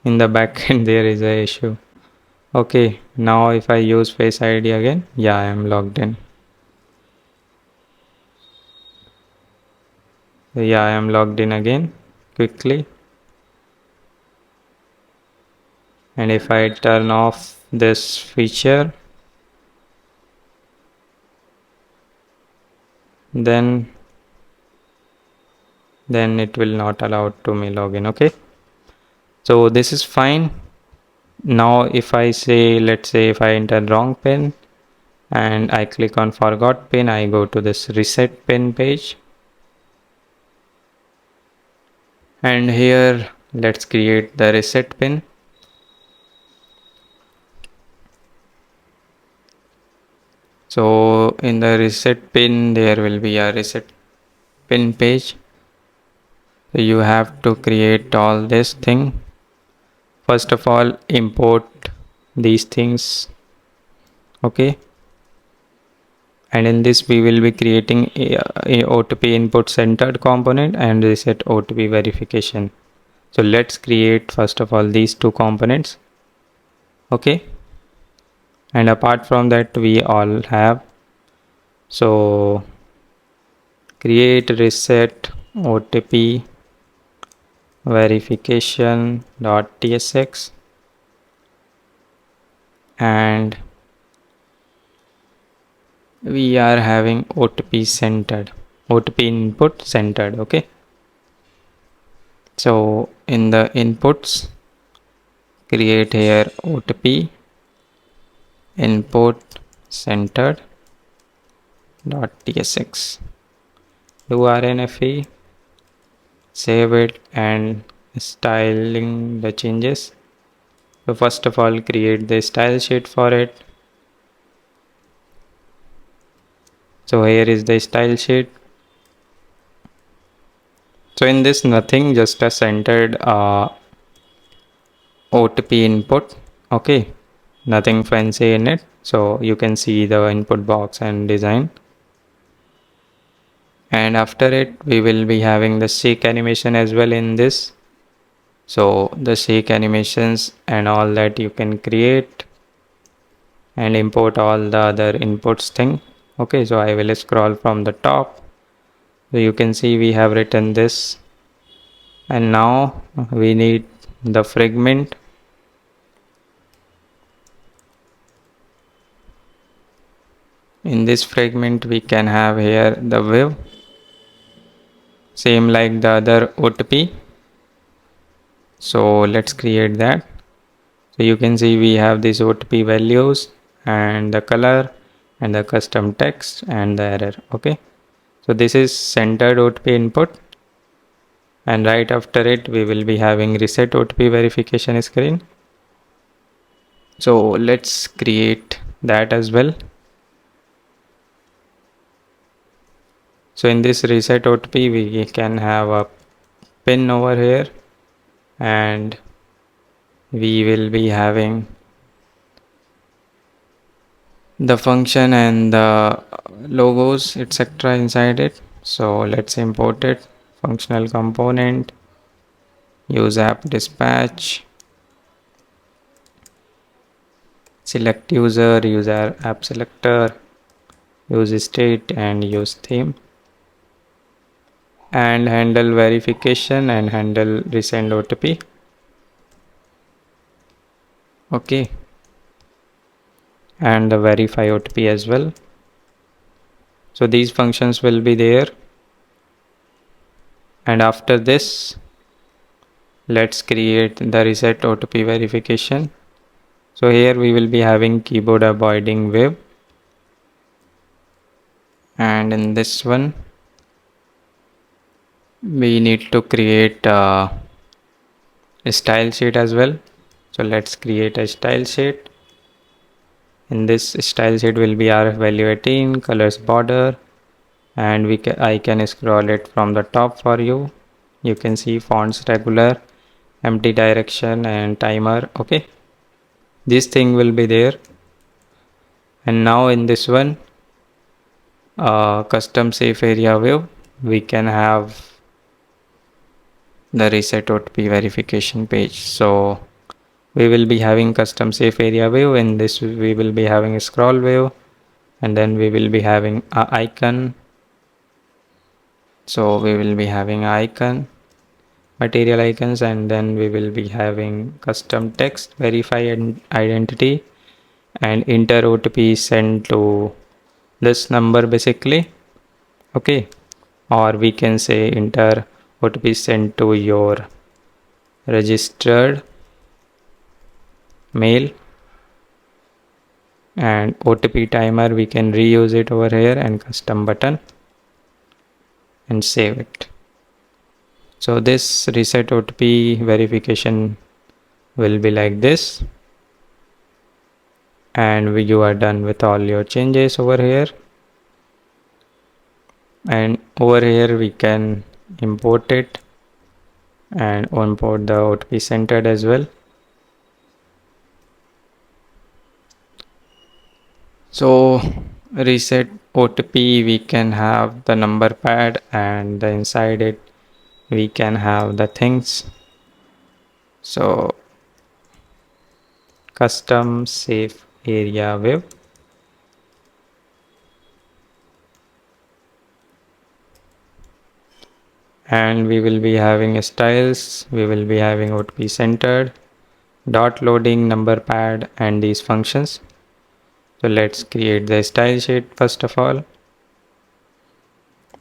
In the backend there is a issue. Okay, now if I use Face ID again, yeah, I am logged in. Yeah, I am logged in again quickly. And if I turn off this feature, then it will not allow to me login. Okay, so this is fine. Now if I say, let's say if I enter wrong pin and I click on forgot pin, I go to this reset pin page, and here let's create the reset pin. So in the reset pin there will be a reset pin page. So you have to create all this thing. First of all, import these things. Okay, and in this we will be creating a OTP input centered component and reset OTP verification. So let's create first of all these two components. Okay, and apart from that we all have, so create reset OTP verification.tsx, and we are having OTP centered, OTP input centered. Okay, so in the inputs, create here OTP input centered dot tsx, do rnfe, save it and styling the changes. So first of all, create the style sheet for it. So here is the style sheet. So in this, nothing, just a centered OTP input. Okay, nothing fancy in it. So you can see the input box and design. And after it, we will be having the shake animation as well in this. So the shake animations and all that you can create and import all the other inputs thing. Okay, so I will scroll from the top. So you can see we have written this, and now we need the fragment. In this fragment we can have here the wave, same like the other OTP. So let's create that. So you can see we have these OTP values and the color and the custom text and the error. Okay, so this is centered OTP input, and right after it we will be having reset OTP verification screen. So let's create that as well. So in this reset OTP we can have a pin over here, and we will be having the function and the logos etc inside it. So let's import it. Functional component, use app dispatch, select user, use our app selector, use state and use theme, and handle verification and handle resend OTP. Okay, and the verify OTP as well. So these functions will be there, and after this let's create the reset OTP verification. So here we will be having keyboard avoiding wave, and in this one we need to create a style sheet as well. So let's create a style sheet. In this style sheet will be rf value 18, colors border, and I can scroll it from the top for you. You can see fonts regular, empty direction and timer. Okay, this thing will be there. And now in this one custom safe area view, we can have the reset OTP verification page. So we will be having custom safe area view. In this we will be having a scroll view, and then we will be having a icon. So we will be having icon, material icons, and then we will be having custom text, verify identity, and enter OTP sent to this number basically. Okay, or we can say enter OTP sent to your registered mail, and OTP timer we can reuse it over here, and custom button, and save it. So this reset OTP verification will be like this, and you are done with all your changes over here. And over here we can import it and import the OTP centered as well. So reset OTP, we can have the number pad, and inside it we can have the things. So custom safe area web, and we will be having styles, we will be having OTP centered, dot loading, number pad, and these functions. So let's create the style sheet first of all.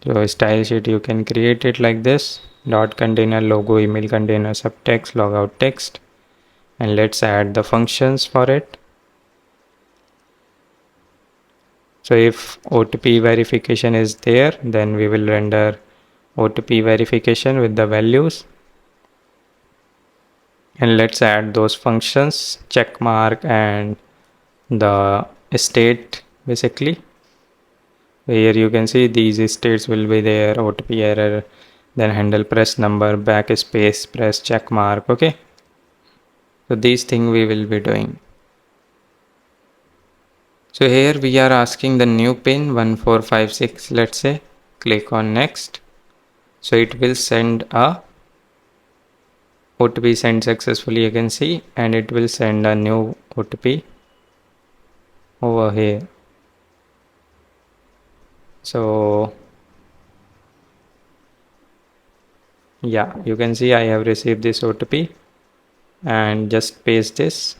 So style sheet, you can create it like this: dot container, logo, email container, subtext, logout text, and let's add the functions for it. So if OTP verification is there, then we will render OTP verification with the values. And let's add those functions, check mark and the state basically. Here you can see these states will be there: OTP error, then handle press number, backspace press, check mark. Okay, so these things we will be doing. So here we are asking the new pin 1456, let's say. Click on next. So it will send a OTP sent successfully, you can see, and it will send a new OTP over here. So yeah, you can see I have received this OTP, and just paste this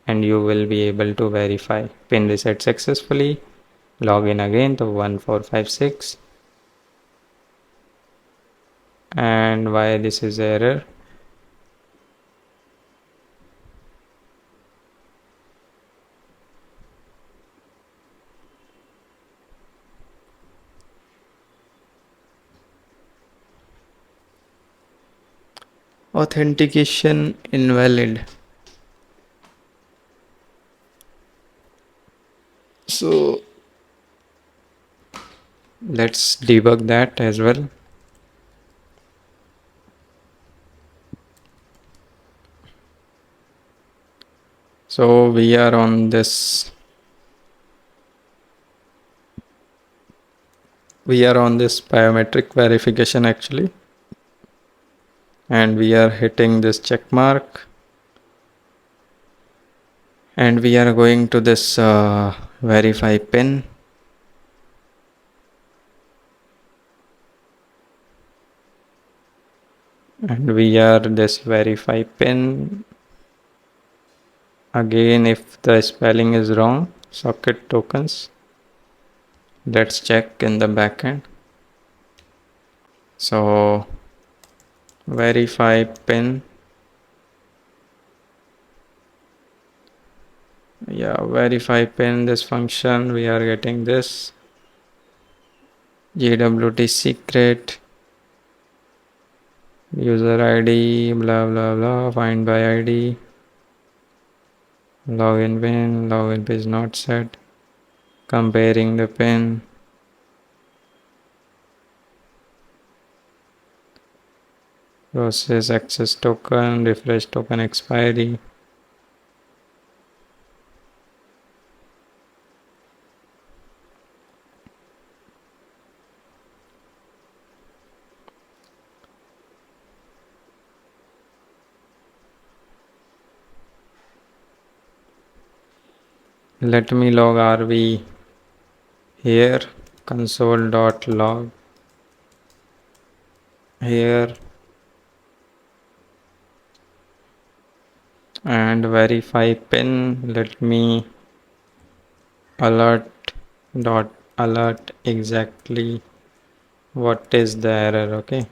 and you will be able to verify pin reset successfully. Log in again to 1456. And why this is error? Authentication invalid. So let's debug that as well. So we are on this biometric verification actually, and we are hitting this check mark, and we are going to this verify pin. And we are this verify pin. Again, if the spelling is wrong, socket tokens. Let's check in the backend. So verify pin. Yeah, verify pin, this function, we are getting this JWT secret, user ID, blah blah blah, find by ID, login pin is not set, comparing the pin, process access token, refresh token expiry. Let me log RV here, console.log here, and verify pin. Let me alert exactly what is the error. Okay,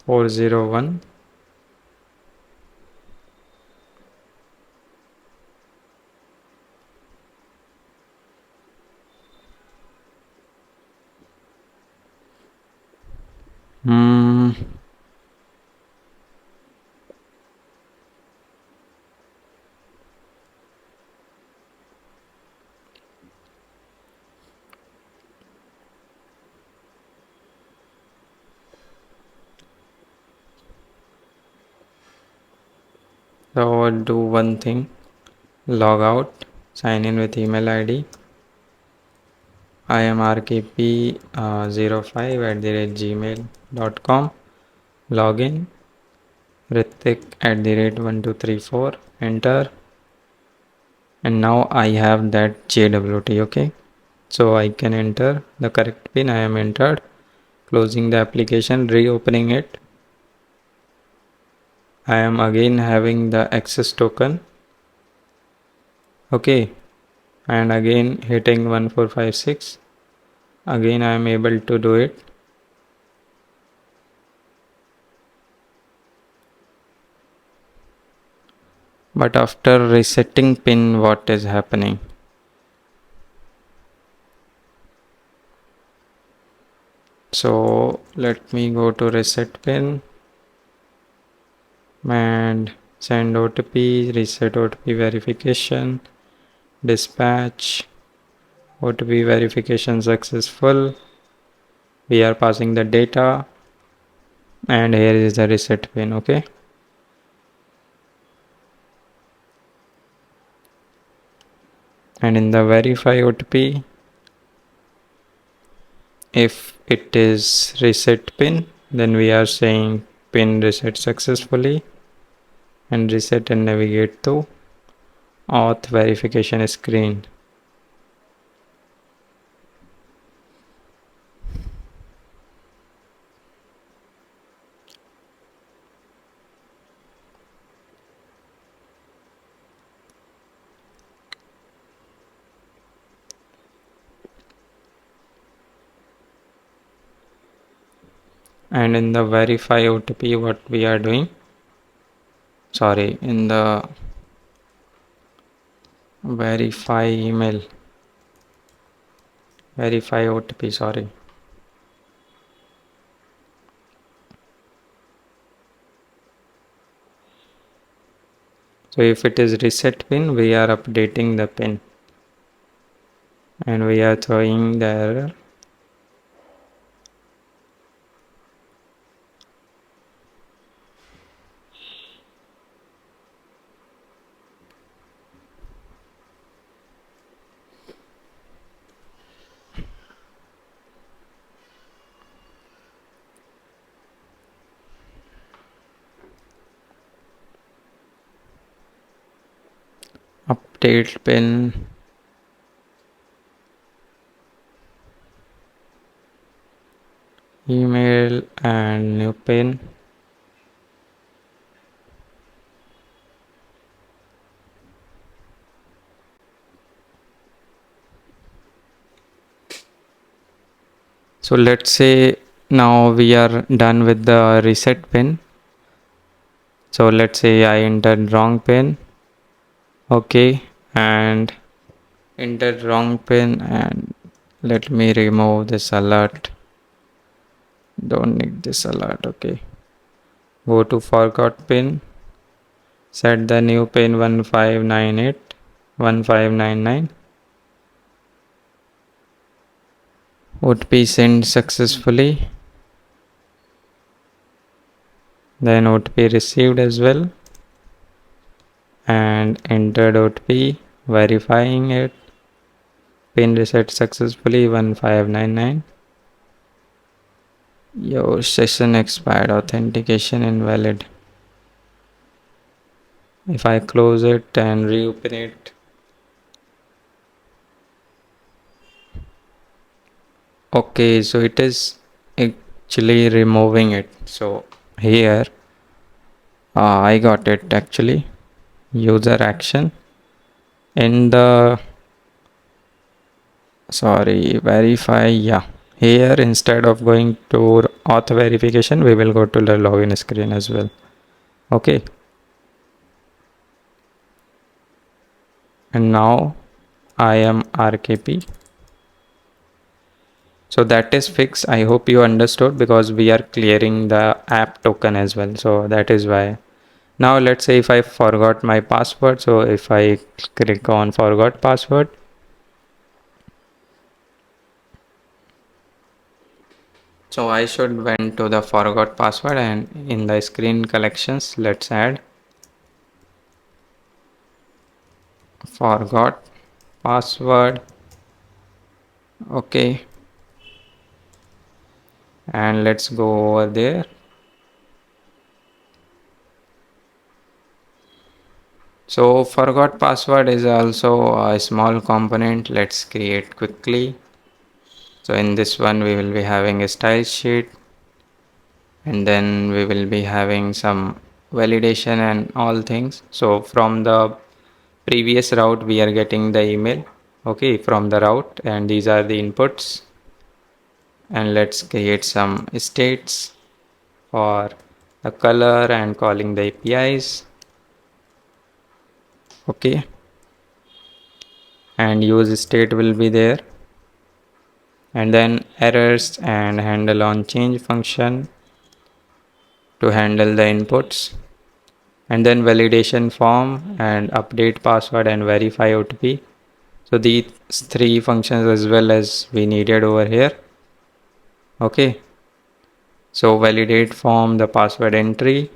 four zero one. So do one thing, log out, sign in with email ID. I am rkp05@gmail.com. Login, Ritik@1234. Enter. And now I have that JWT. Okay, so I can enter the correct pin. I am entered. Closing the application, reopening it. I am again having the access token. Okay, and again hitting 1456. Again I am able to do it. But after resetting pin, what is happening? So let me go to reset pin and send OTP, reset OTP verification, dispatch, OTP verification successful. We are passing the data, and here is the reset pin. Okay, and in the verify OTP, if it is reset pin, then we are saying pin reset successfully, and reset and navigate to auth verification screen. And in the verify OTP, what we are doing, sorry, in the verify email, verify OTP, sorry. So if it is reset pin, we are updating the pin and we are throwing the error. Update pin, email and new pin. So let's say now we are done with the reset pin. So let's say I entered wrong pin. Okay, and entered wrong pin, and let me remove this alert. Don't need this alert. Okay, go to forgot pin, set the new pin 1598 1599. OTP sent successfully, then OTP received as well, and entered OTP, verifying it, pin reset successfully 1599. Your session expired, authentication invalid. If I close it and reopen it, okay, so it is actually removing it. So here I got it actually. User action in the, sorry, verify, yeah, here instead of going to auth verification, we will go to the login screen as well. Okay, and now I am RKP. So that is fixed. I hope you understood, because we are clearing the app token as well. So that is why. Now let's say if I forgot my password. So if I click on forgot password, so I should went to the forgot password, and in the screen collections, let's add forgot password. Okay, and let's go over there. So forgot password is also a small component. Let's create quickly. So in this one we will be having a style sheet, and then we will be having some validation and all things. So from the previous route we are getting the email, okay, from the route, and these are the inputs. And let's create some states for the color and calling the APIs, okay, and use state will be there, and then errors and handle on change function to handle the inputs, and then validation form and update password and verify OTP. So these three functions as well as we needed over here, okay. So validate form the password entry,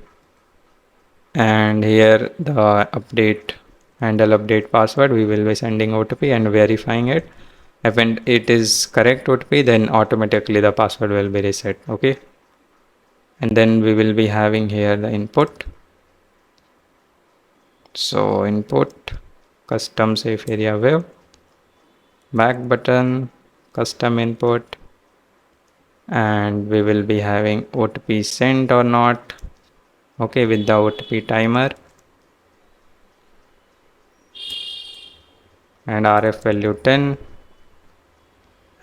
and here the update handle update password, we will be sending OTP and verifying it. If it is correct OTP, then automatically the password will be reset, okay. And then we will be having here the input. So input custom safe area web, back button, custom input, and we will be having OTP sent or not, okay, with the OTP timer, and RF value 10.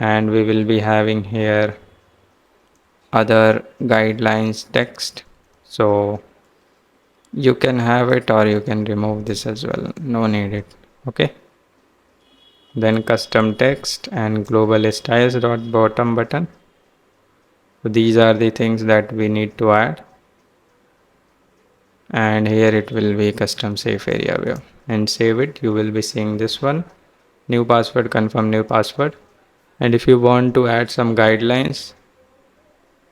And we will be having here other guidelines text, so you can have it or you can remove this as well, no need it, okay. Then custom text and global styles dot bottom button. So these are the things that we need to add, and here it will be custom safe area view, and save it. You will be seeing this one, new password, confirm new password. And if you want to add some guidelines,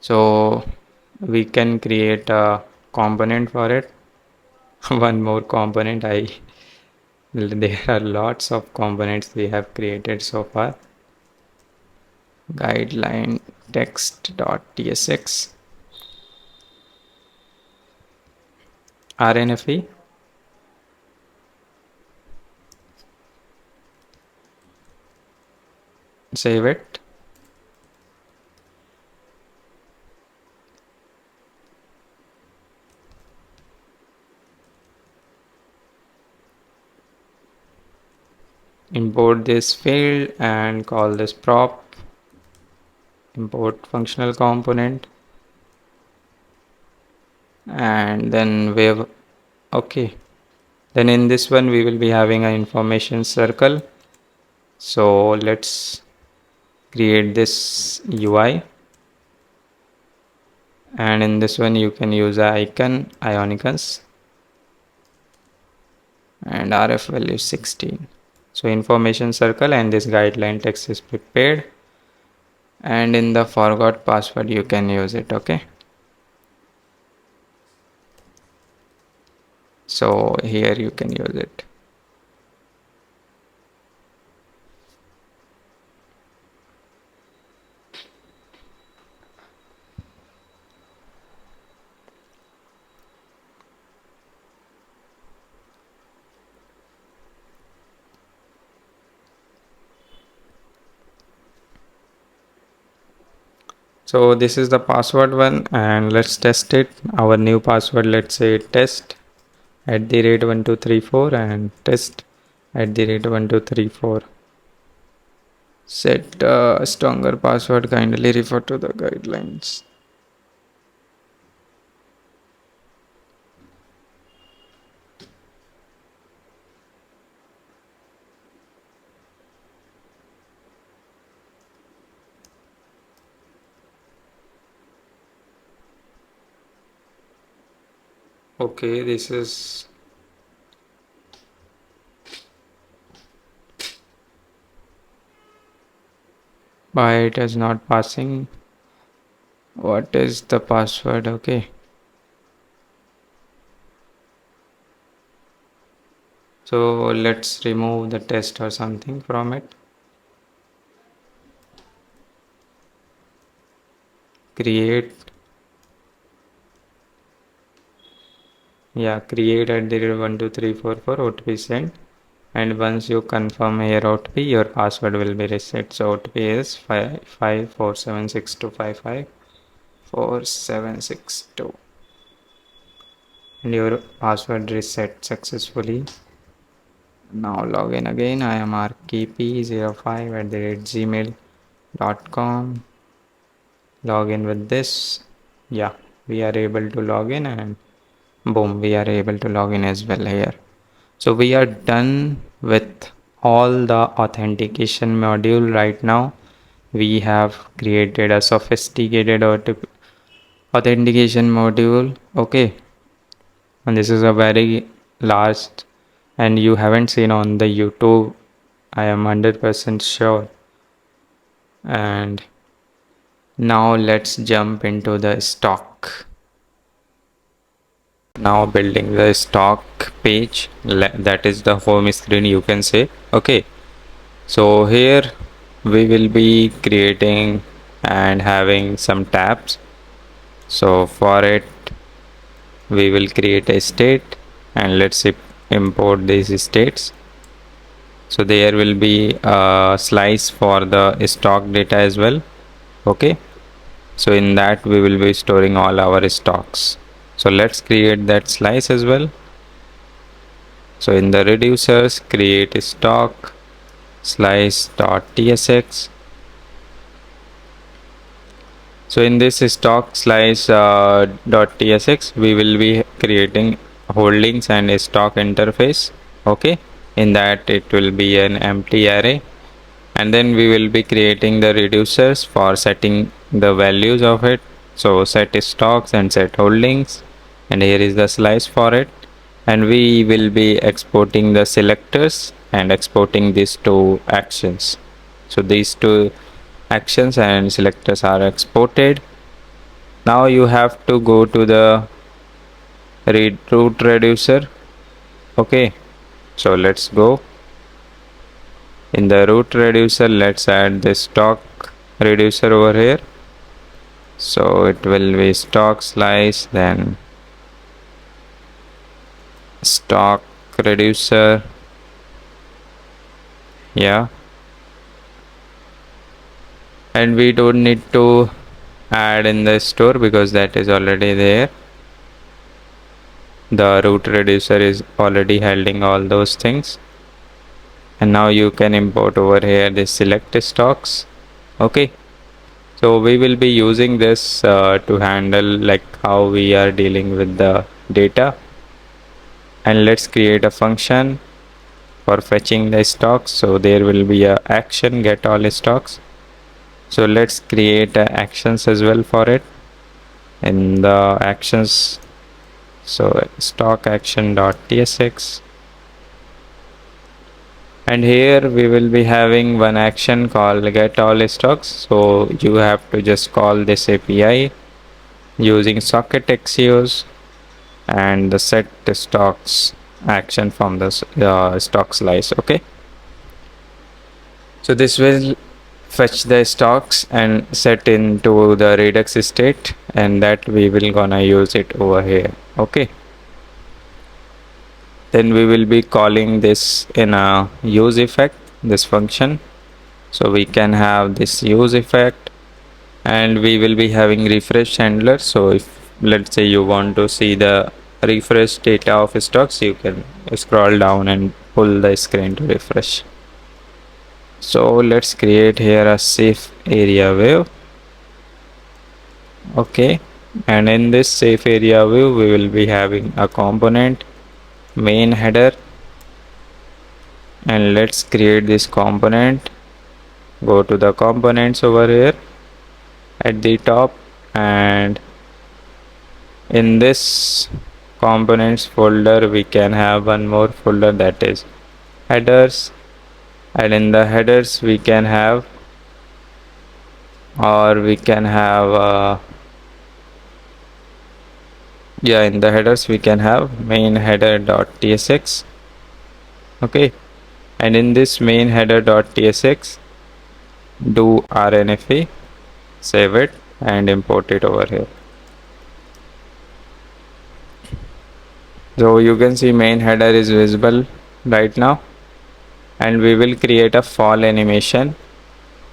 so we can create a component for it. One more component, there are lots of components we have created so far. Guideline text.tsx, RNFE, save it. Import this field and call this prop, import functional component, and then wave, okay. Then in this one we will be having an information circle, so let's create this UI, and in this one you can use a icon ionicus and RF value 16. So information circle, and this guideline text is prepared, and in the forgot password you can use it, okay. So here you can use it. So this is the password one, and let's test it. Our new password, let's say test @1234 and test @1234. Set stronger password, kindly refer to the guidelines. Okay, this is why it is not passing. What is the password? Okay, so let's remove the test or something from it. Create, yeah, create @1234 OTP sent, and once you confirm here OTP, your password will be reset. So OTP is 554762554762, and your password reset successfully. Now log in again. I am rkp05 at the rate gmail.com. Log in with this. Yeah, we are able to log in, and boom, we are able to log in as well here. So we are done with all the authentication module right now. We have created a sophisticated authentication module. Okay, and this is a very large, and you haven't seen on the YouTube, I am 100% sure. And now let's jump into the stock. Now building the stock page, that is the home screen, you can say. Okay, so here we will be creating and having some tabs. So for it we will create a state, and let's import these states. So there will be a slice for the stock data as well. Okay, so in that we will be storing all our stocks. So let's create that slice as well. So in the reducers, create stock slice.tsx. So in this stock slice .tsx, we will be creating holdings and a stock interface. Okay, in that it will be an empty array, and then we will be creating the reducers for setting the values of it. So set stocks and set holdings, and here is the slice for it, and we will be exporting the selectors and exporting these two actions. So these two actions and selectors are exported. Now you have to go to the root reducer. Okay, so let's go. In the root reducer, let's add the stock reducer over here. So it will be stock slice, then stock reducer. Yeah, and we don't need to add in the store because that is already there. The root reducer is already holding all those things, and now you can import over here the select stocks. Okay, so we will be using this to handle like how we are dealing with the data. And let's create a function for fetching the stocks. So there will be a action get all stocks. So let's create actions as well for it. In the actions, so stock action.tsx, and here we will be having one action called get all stocks. So you have to just call this API using socket axios and the set stocks action from the stock slice. Okay, so this will fetch the stocks and set into the redux state, and that we will gonna use it over here. Okay, then we will be calling this in a use effect, this function. So we can have this use effect, and we will be having refresh handler. So if let's say you want to see the refresh data of stocks, you can scroll down and pull the screen to refresh. So let's create here a safe area view. Okay, and in this safe area view we will be having a component main header, and let's create this component. Go to the components over here at the top, and in this components folder we can have one more folder, that is headers, and in the headers we can have, or we can have yeah, in the headers we can have main header.tsx. okay, and in this main header.tsx do rnfa, save it and import it over here. So you can see main header is visible right now, and we will create a fall animation.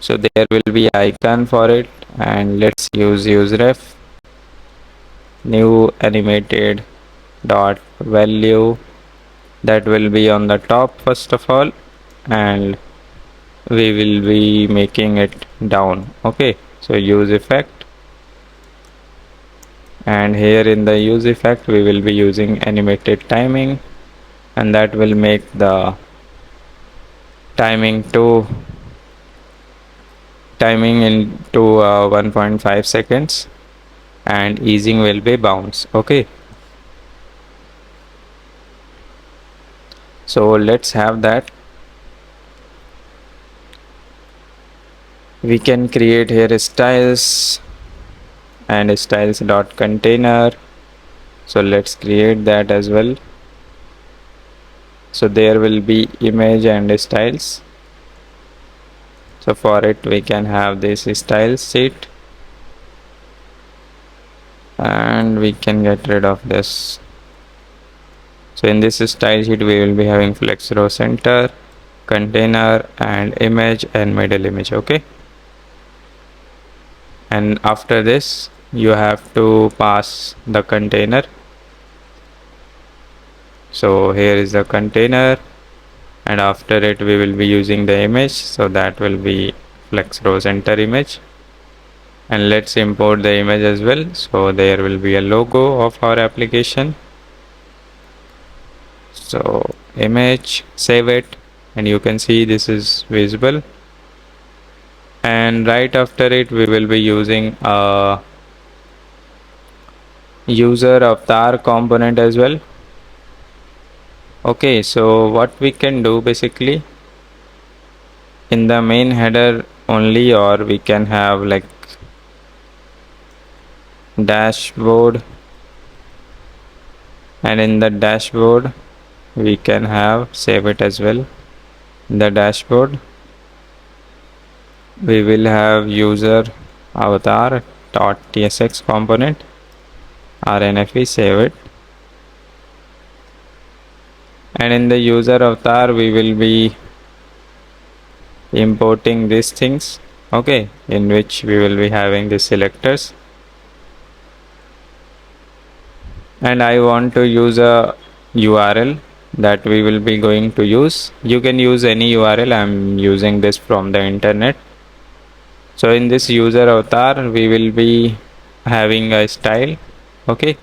So there will be icon for it, and let's use useref new animated dot value, that will be on the top first of all, and we will be making it down. Okay, so use effect, and here in the use effect we will be using animated timing, and that will make the timing into 1.5 seconds, and easing will be bounce. Okay, so let's have that. We can create here styles and styles dot container, so let's create that as well. So there will be image and styles. So for it we can have this style sheet, and we can get rid of this. So in this style sheet we will be having flex row center, container, and image and middle image. Okay, and after this you have to pass the container. So here is the container, and after it we will be using the image, so that will be flex row center image, and let's import the image as well. So there will be a logo of our application. So image, save it, and you can see this is visible, and right after it we will be using a user avatar component as well. Okay, so what we can do basically, in the main header only, or we can have like dashboard, and in the dashboard we can have save it as well. In the dashboard we will have user avatar dot tsx component, rnfe, save it, and in the user avatar we will be importing these things. Okay, in which we will be having the selectors, and I want to use a URL that we will be going to use. You can use any URL, I am using this from the internet. So in this user avatar we will be having a style. Okay,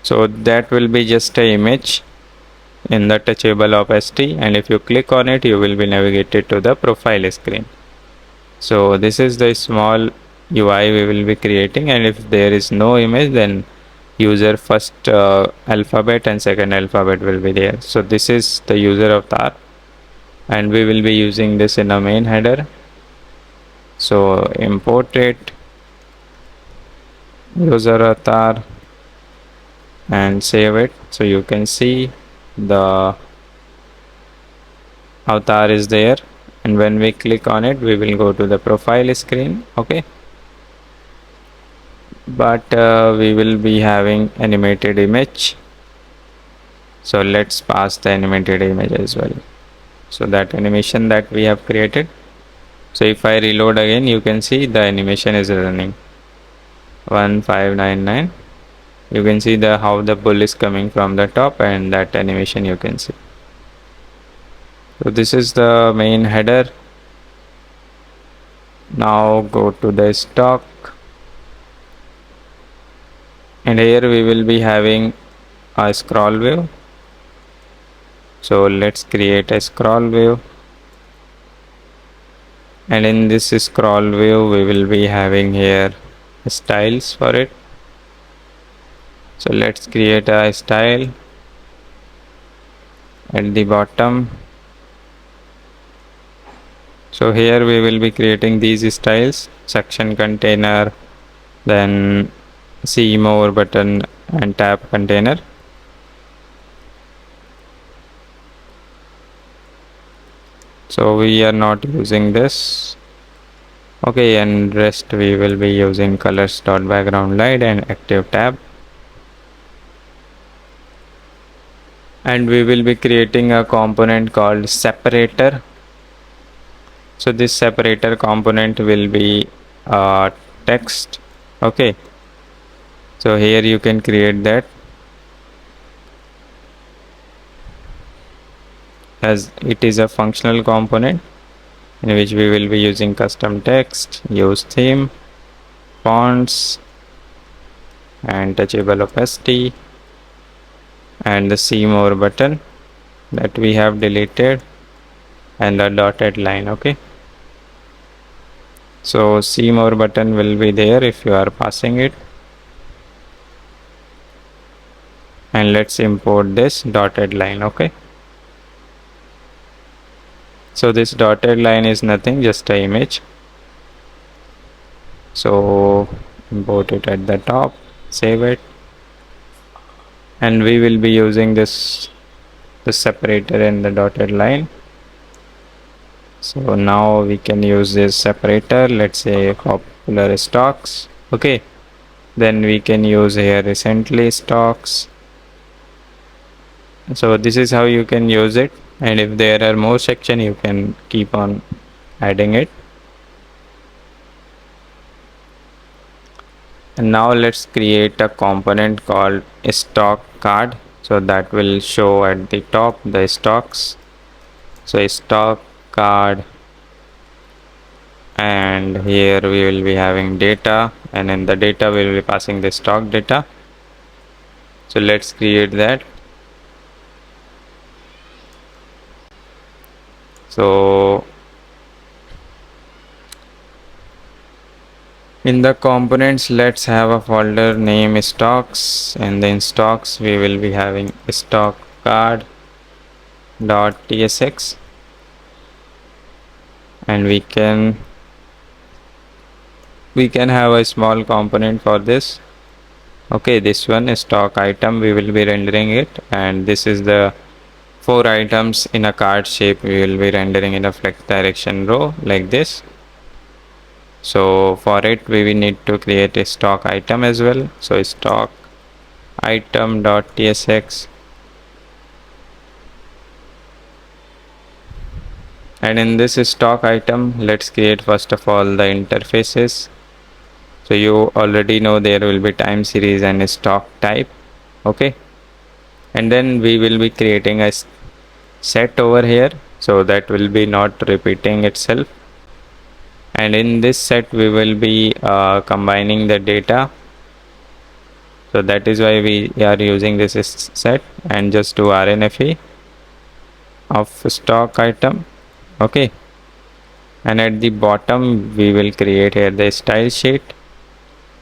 so that will be just an image in the touchable opacity, and if you click on it you will be navigated to the profile screen. So this is the small UI we will be creating, and if there is no image then user first alphabet and second alphabet will be there. So this is the user avatar, and we will be using this in a main header. So import it, user avatar, and save it. So you can see the avatar is there, and when we click on it we will go to the profile screen. Okay, but we will be having animated image, so let's pass the animated image as well. So that animation that we have created, so if I reload again you can see the animation is running 1599. You can see the how the bull is coming from the top, and that animation you can see. So this is the main header. Now go to the stock, and here we will be having a scroll view. So let's create a scroll view, and in this scroll view we will be having here styles for it. So let's create a style at the bottom. So here we will be creating these styles: section container, then see more button, and tab container. So we are not using this. Okay, and rest we will be using colors dot background light and active tab, and we will be creating a component called separator. So this separator component will be text. Okay, so here you can create that, as it is a functional component in which we will be using custom text, use theme, fonts, and touchable opacity, and the see more button that we have deleted, and the dotted line. Okay, so see more button will be there if you are passing it, and let's import this dotted line. Okay, so this dotted line is nothing, just an image. So import it at the top, save it, and we will be using this the separator and the dotted line. So now we can use this separator, let's say popular stocks. Okay, then we can use here recently stocks. So this is how you can use it, and if there are more section you can keep on adding it. And now let's create a component called stock card, so that will show at the top the stocks. So stock card, and here we will be having data, and in the data we will be passing the stock data. So let's create that. So in the components, let's have a folder name stocks, and then stocks we will be having stock card .tsx, and we can have a small component for this. Okay, this one is stock item, we will be rendering it, and this is the 4 items in a card shape we will be rendering in a flex direction row like this. So for it we will need to create a stock item as well. So stock item.tsx, and in this stock item let's create first of all the interfaces. So you already know there will be time series and stock type. Okay, and then we will be creating a set over here, so that will be not repeating itself, and in this set we will be combining the data. So that is why we are using this set, and just do RNFE of stock item. Okay, and at the bottom we will create here the style sheet.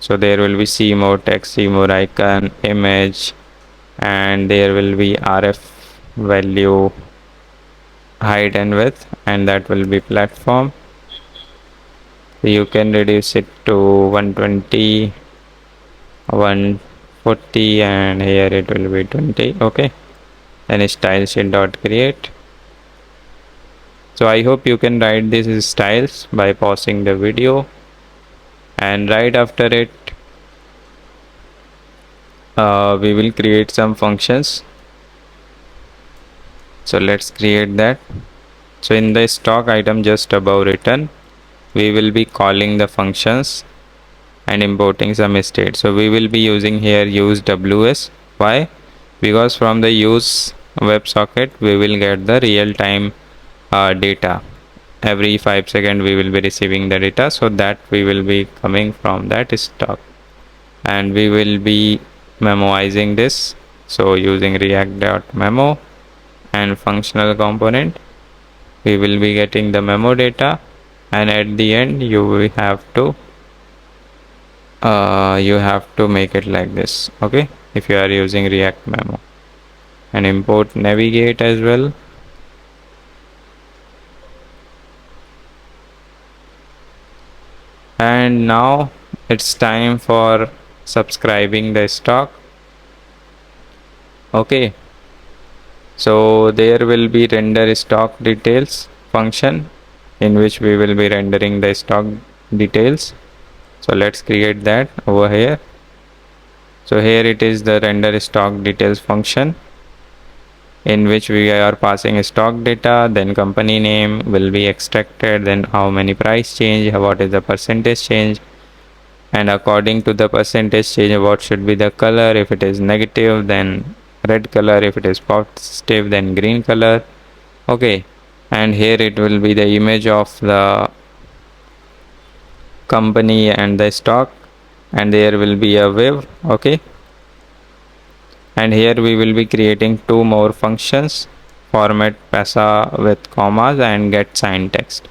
So there will be see more text, see more icon, image, and there will be RF value, height and width, and that will be platform. You can reduce it to 120, 140, and here it will be 20. Okay, then style sheet dot create. So I hope you can write these styles by pausing the video, and right after it we will create some functions. So let's create that. So in the stock item just above written, we will be calling the functions and importing some state. So we will be using here use ws. Why? Because from the use WebSocket we will get the real time data. Every 5 seconds we will be receiving the data, so that we will be coming from that stock, and we will be memoizing this. So using react.memo and functional component we will be getting the memo data, and at the end you will have to make it like this. Okay, if you are using react memo, and import navigate as well. And now it's time for subscribing the stock. Okay, so there will be render stock details function in which we will be rendering the stock details. So let's create that over here. So here it is the render stock details function, in which we are passing stock data, then company name will be extracted, then how many price change, what is the percentage change, and according to the percentage change what should be the color. If it is negative then red color, if it is positive then green color, Okay, and here it will be the image of the company and the stock, and there will be a web. Okay, and here we will be creating two more functions, format pesa with commas and get signed text.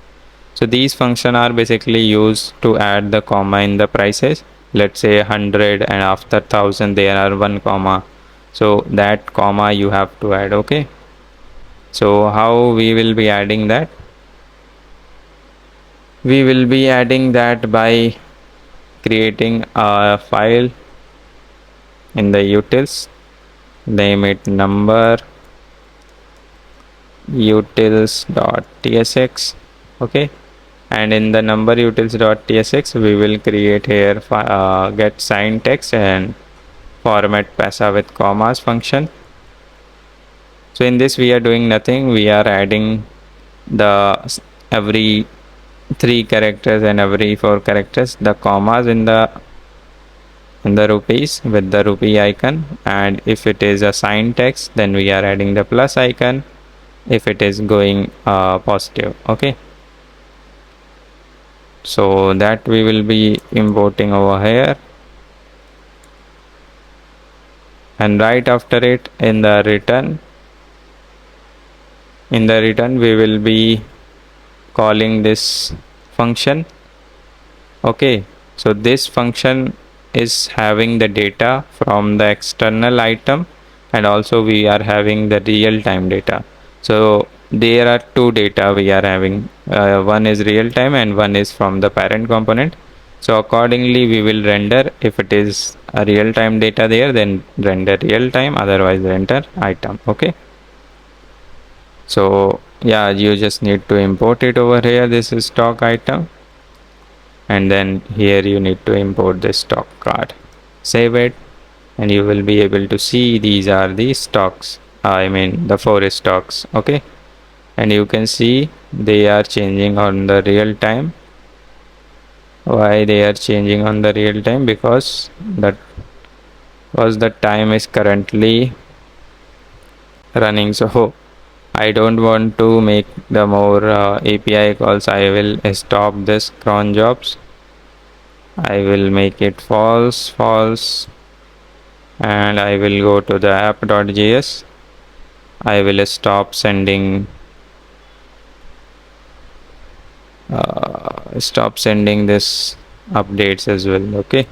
So these functions are basically used to add the comma in the prices. Let's say 100 and after 1000 there are one comma, so that comma you have to add. Okay, so how we will be adding that? We will be adding that by creating a file in the utils, name it number utils.tsx. Okay, and in the number utils.tsx we will create here get signed text and format pesa with commas function. So in this we are doing nothing, we are adding the every 3 characters and every 4 characters the commas in the rupees with the rupee icon, and if it is a signed text then we are adding the plus icon if it is going positive. Okay, so that we will be importing over here, and right after it in the return we will be calling this function. Okay, so this function is having the data from the external item, and also we are having the real time data. So there are two data we are having, one is real time and one is from the parent component. So accordingly we will render, if it is a real time data there then render real time, otherwise render item. Okay, so yeah, you just need to import it over here. This is stock item, and then here you need to import the stock card, save it, and you will be able to see these are the stocks, I mean the 4 stocks. Okay, and you can see they are changing on the real time. Why they are changing on the real time? Because the time is currently running. So I don't want to make the more API calls. I will stop this cron jobs. I will make it false, and I will go to the app.js. I will stop sending this updates as well. Okay,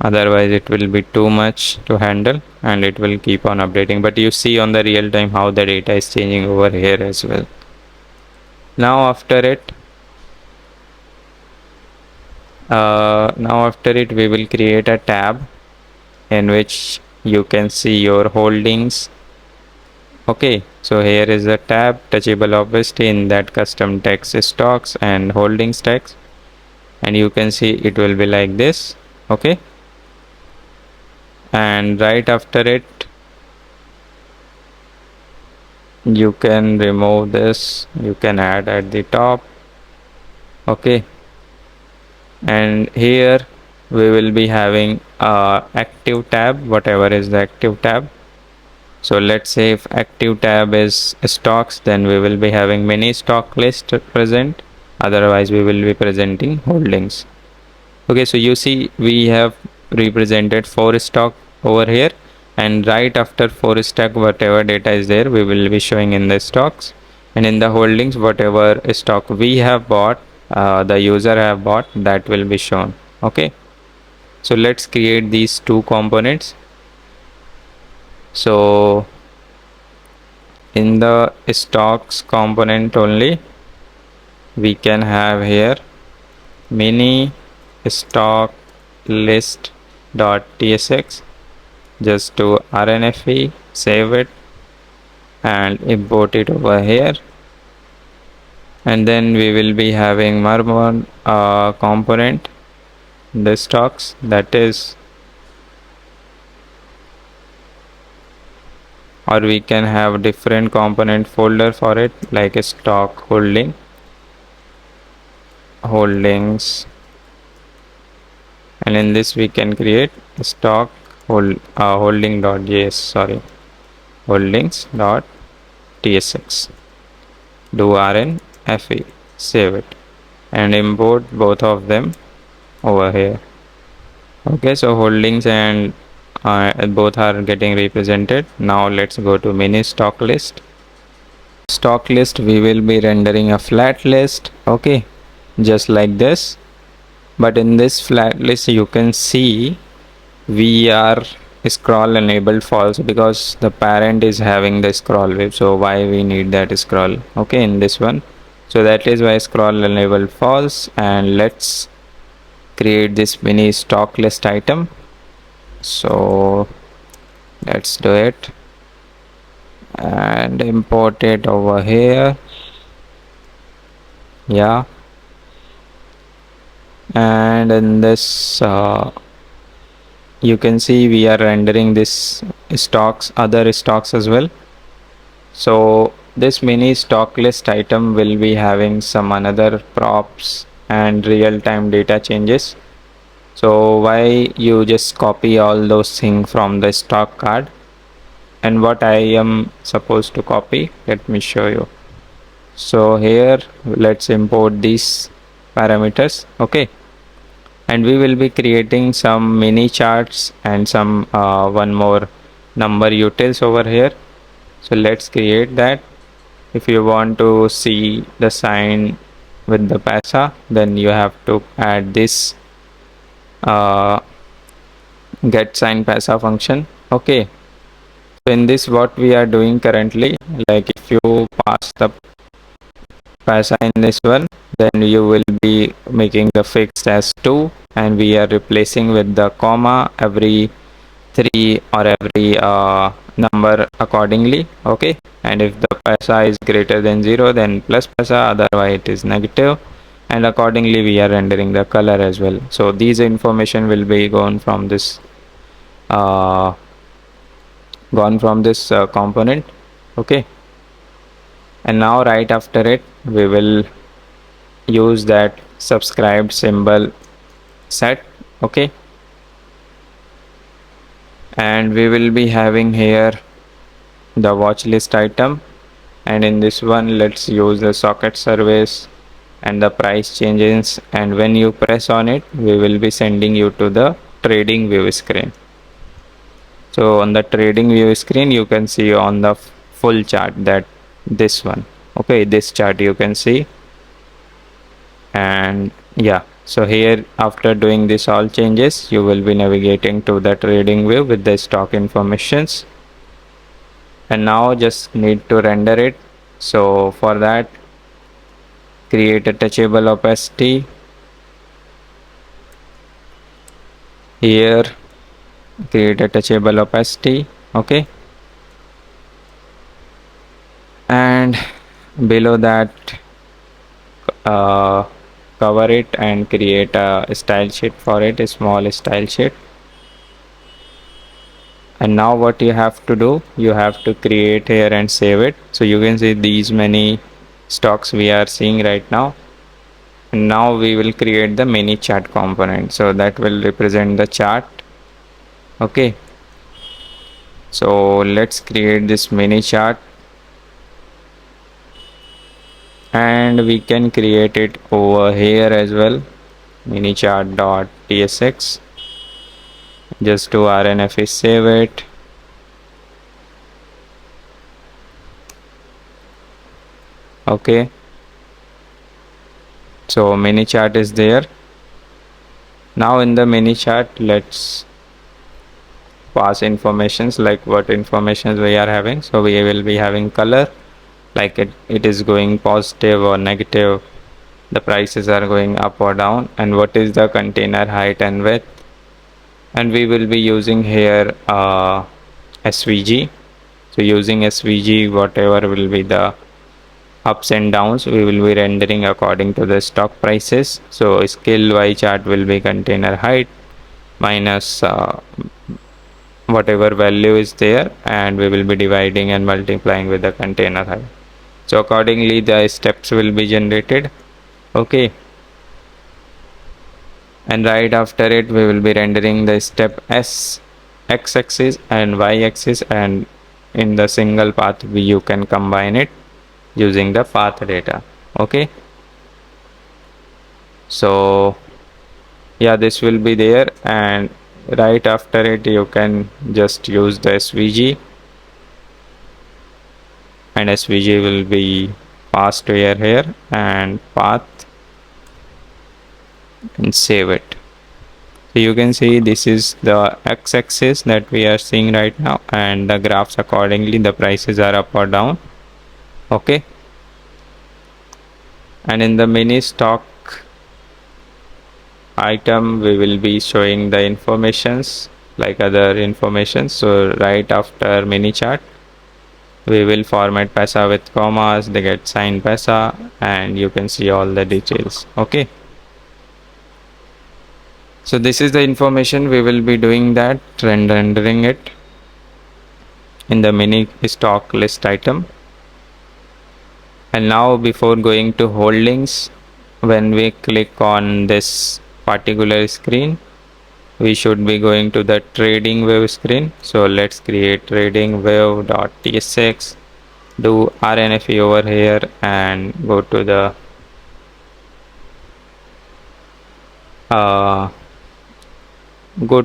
otherwise it will be too much to handle and it will keep on updating. But you see on the real time how the data is changing over here as well. Now after it we will create a tab in which you can see your holdings. Okay, so here is a tab touchable obviously in that custom text stocks and holdings text, and you can see it will be like this. Okay, and right after it you can remove this, you can add at the top. Okay, and here we will be having active tab, whatever is the active tab. So let's say if active tab is stocks, then we will be having many stock list present, otherwise we will be presenting holdings. Okay, so you see we have represented 4 stock over here, and right after 4 stock whatever data is there we will be showing in the stocks, and in the holdings whatever stock we have bought, the user have bought, that will be shown. Okay, so let's create these two components. So in the stocks component only we can have here mini stock list dot tsx, just to rnfe, save it and import it over here, and then we will be having one component, the stocks, that is, or we can have different component folder for it, like a stock holdings, and in this we can create stock holding.js. Sorry, holdings.tsx, do rn fe, save it, and import both of them over here. Okay, so holdings and both are getting represented. Now let's go to mini stock list. Stock list, we will be rendering a flat list. Okay, just like this. But in this flat list you can see we are scroll enabled false because the parent is having the scroll wave. So why we need that scroll? Okay, in this one, so that is why scroll enabled false. And let's create this mini stock list item. So let's do it and import it over here. Yeah, and in this you can see we are rendering this stocks, other stocks as well. So this mini stock list item will be having some another props and real-time data changes. So why you just copy all those things from the stock card, and what I am supposed to copy, let me show you. So here let's import these parameters. Okay, and we will be creating some mini charts and some one more number utils over here. So let's create that. If you want to see the sign with the paisa, then you have to add this uh, get sign paisa function. Okay, so in this what we are doing currently, like if you pass the paisa in this one, then you will be making the fixed as 2, and we are replacing with the comma every 3 or every number accordingly. Okay, and if the paisa is greater than 0, then plus paisa, otherwise it is negative, and accordingly we are rendering the color as well. So these information will be uh, gone from this component. Okay, and now right after it we will use that subscribed symbol set. Okay, and we will be having here the watch list item, and in this one let's use the socket service and the price changes, and when you press on it we will be sending you to the trading view screen. So on the trading view screen you can see on the full chart that this one. Okay, this chart you can see. And yeah, so here after doing this all changes you will be navigating to the trading view with the stock informations, and now just need to render it. So for that, create a touchable opacity. Here create a touchable opacity. Okay, and below that cover it and create a style sheet for it, a small style sheet. And now what you have to do, you have to create here and save it. So you can see these many stocks we are seeing right now. And now we will create the mini chart component, so that will represent the chart. Okay, so let's create this mini chart, and we can create it over here as well, mini chart.tsx. just do rnf, save it. Okay, so mini chart is there. Now in the mini chart let's pass informations, like what informations we are having. So we will be having color, like it is going positive or negative, the prices are going up or down, and what is the container height and width. And we will be using here svg. So using svg, whatever will be the ups and downs, we will be rendering according to the stock prices. So scale y chart will be container height minus whatever value is there, and we will be dividing and multiplying with the container height. So accordingly the steps will be generated. Okay, and right after it we will be rendering the step s, x axis and y axis, and in the single path you can combine it using the path data. Okay, so yeah, this will be there, and right after it you can just use the svg, and svg will be passed here and path, and save it. So you can see this is the x-axis that we are seeing right now, and the graphs accordingly, the prices are up or down. Okay, and in the mini stock item we will be showing the informations like other information. So right after mini chart we will format paisa with commas, they get signed paisa, and you can see all the details. Okay, so this is the information we will be doing, that rendering it in the mini stock list item. And now before going to holdings, when we click on this particular screen, we should be going to the trading wave screen. So let's create trading wave.tsx, do rnfe over here, and go to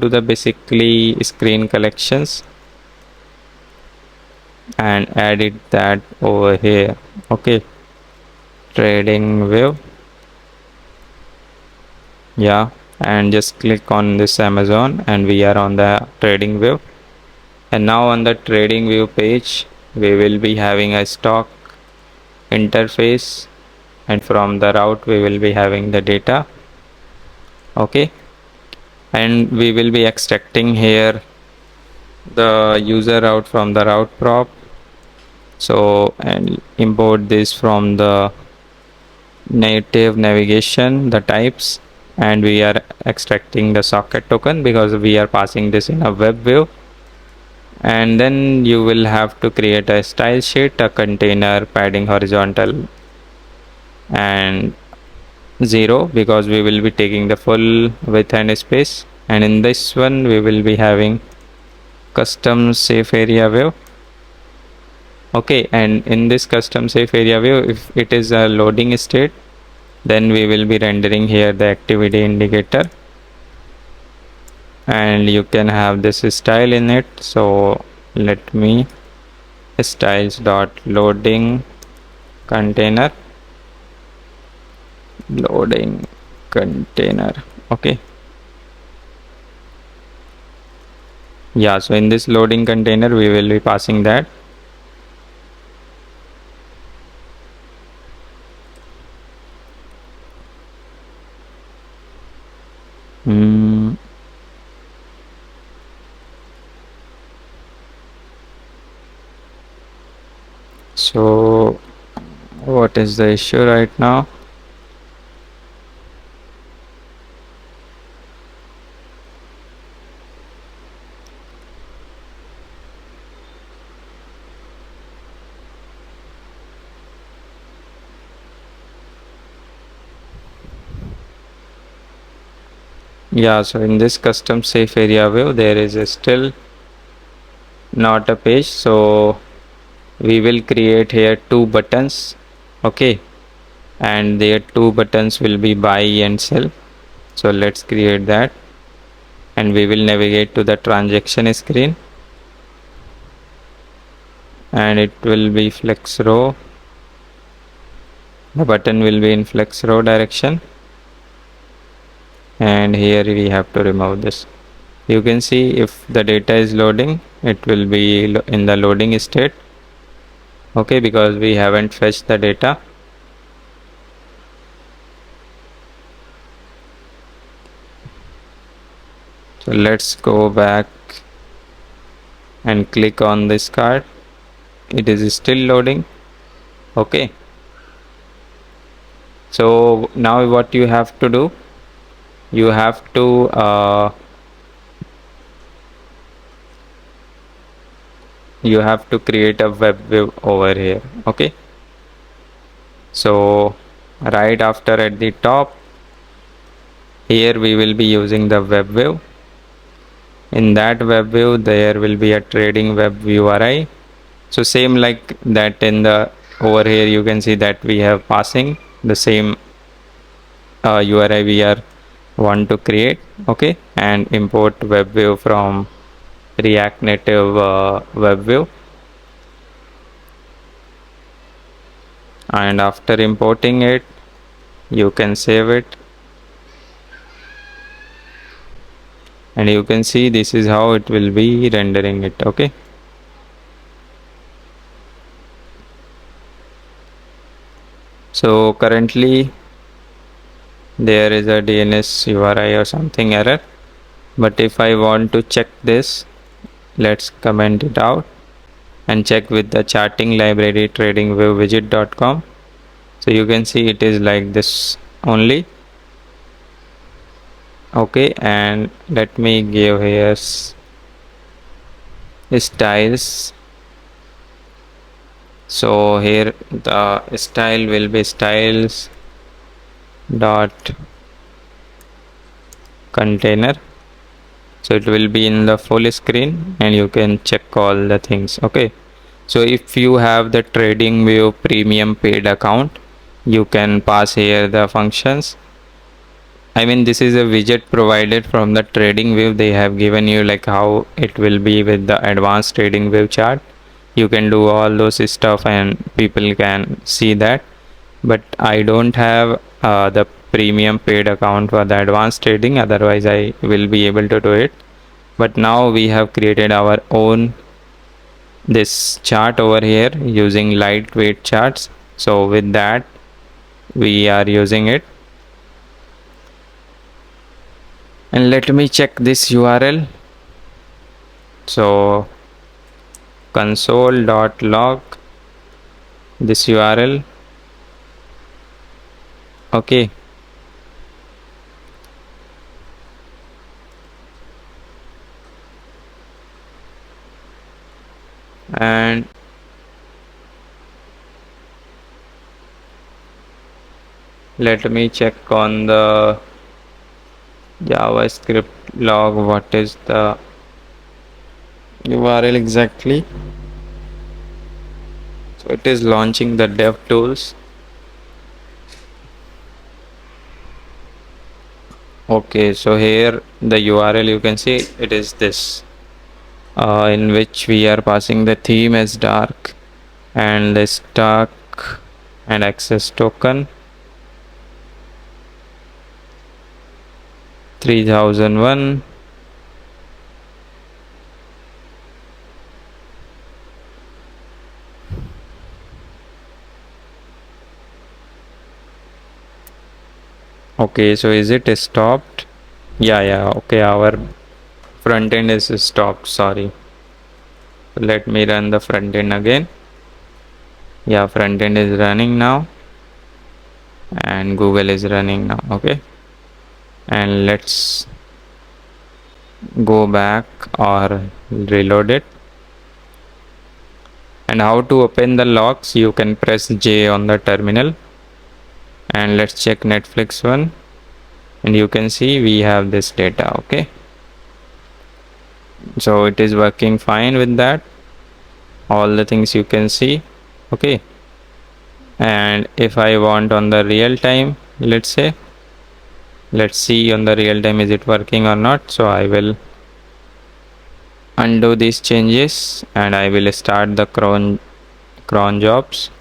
the basically screen collections and edit that over here. Okay, trading wave, yeah, and just click on this Amazon, and we are on the trading view. And now on the trading view page we will be having a stock interface, and from the route we will be having the data. Okay, and we will be extracting here the user route from the route prop. So and import this from the native navigation, the types, and we are extracting the socket token because we are passing this in a web view. And then you will have to create a style sheet, a container, padding horizontal and 0, because we will be taking the full width and space. And in this one we will be having custom safe area view. Okay, and in this custom safe area view, if it is a loading state, then we will be rendering here the activity indicator, and you can have this style in it. So let me styles dot loading container, loading container. Okay, yeah, so in this loading container we will be passing that. So what is the issue right now? Yeah, so in this custom safe area view there is still not a page, so we will create here two buttons. Okay, and their two buttons will be buy and sell. So let's create that, and we will navigate to the transaction screen, and it will be flex row. The button will be in flex row direction, and here we have to remove this. You can see if the data is loading, it will be in the loading state. Okay, because we haven't fetched the data. So let's go back and click on this card. It is still loading. Okay, so now what you have to do, you have to create a web view over here. Okay, so right after at the top here we will be using the web view. In that web view there will be a trading web URI, So same like that in the over here you can see that we have passing the same URI we are want to create. Okay, and import web view from React Native web view, and after importing it you can save it, and you can see this is how it will be rendering it. Okay, so currently there is a DNS URI or something error, but if I want to check this, let's comment it out and check with the charting library tradingview widget.com. So you can see it is like this only. Okay, and let me give here styles. So here the style will be styles dot container, so it will be in the full screen and you can check all the things. Okay, so if you have the TradingView premium paid account, you can pass here the functions. I mean, this is a widget provided from the TradingView. They have given you like how it will be with the advanced TradingView chart. You can do all those stuff and people can see that, but I don't have the premium paid account for the advanced trading, otherwise I will be able to do it. But now we have created our own this chart over here using lightweight charts. So with that we are using it, and let me check this URL. So console.log this URL. Okay, and let me check on the JavaScript log what is the URL exactly. So it is launching the dev tools. Okay, so here the URL you can see it is this, in which we are passing the theme as dark and the stock and access token 3001. Okay, so is it stopped? Yeah, okay, our front end is stopped, sorry. Let me run the front end again. Yeah, front end is running now and Google is running now. Okay, and let's go back or reload it. And how to open the logs? You can press J on the terminal, and let's check Netflix one, and you can see we have this data. Okay, so it is working fine with that, all the things you can see. Okay, and if I want on the real time, let's see on the real time is it working or not. So I will undo these changes and I will start the cron jobs,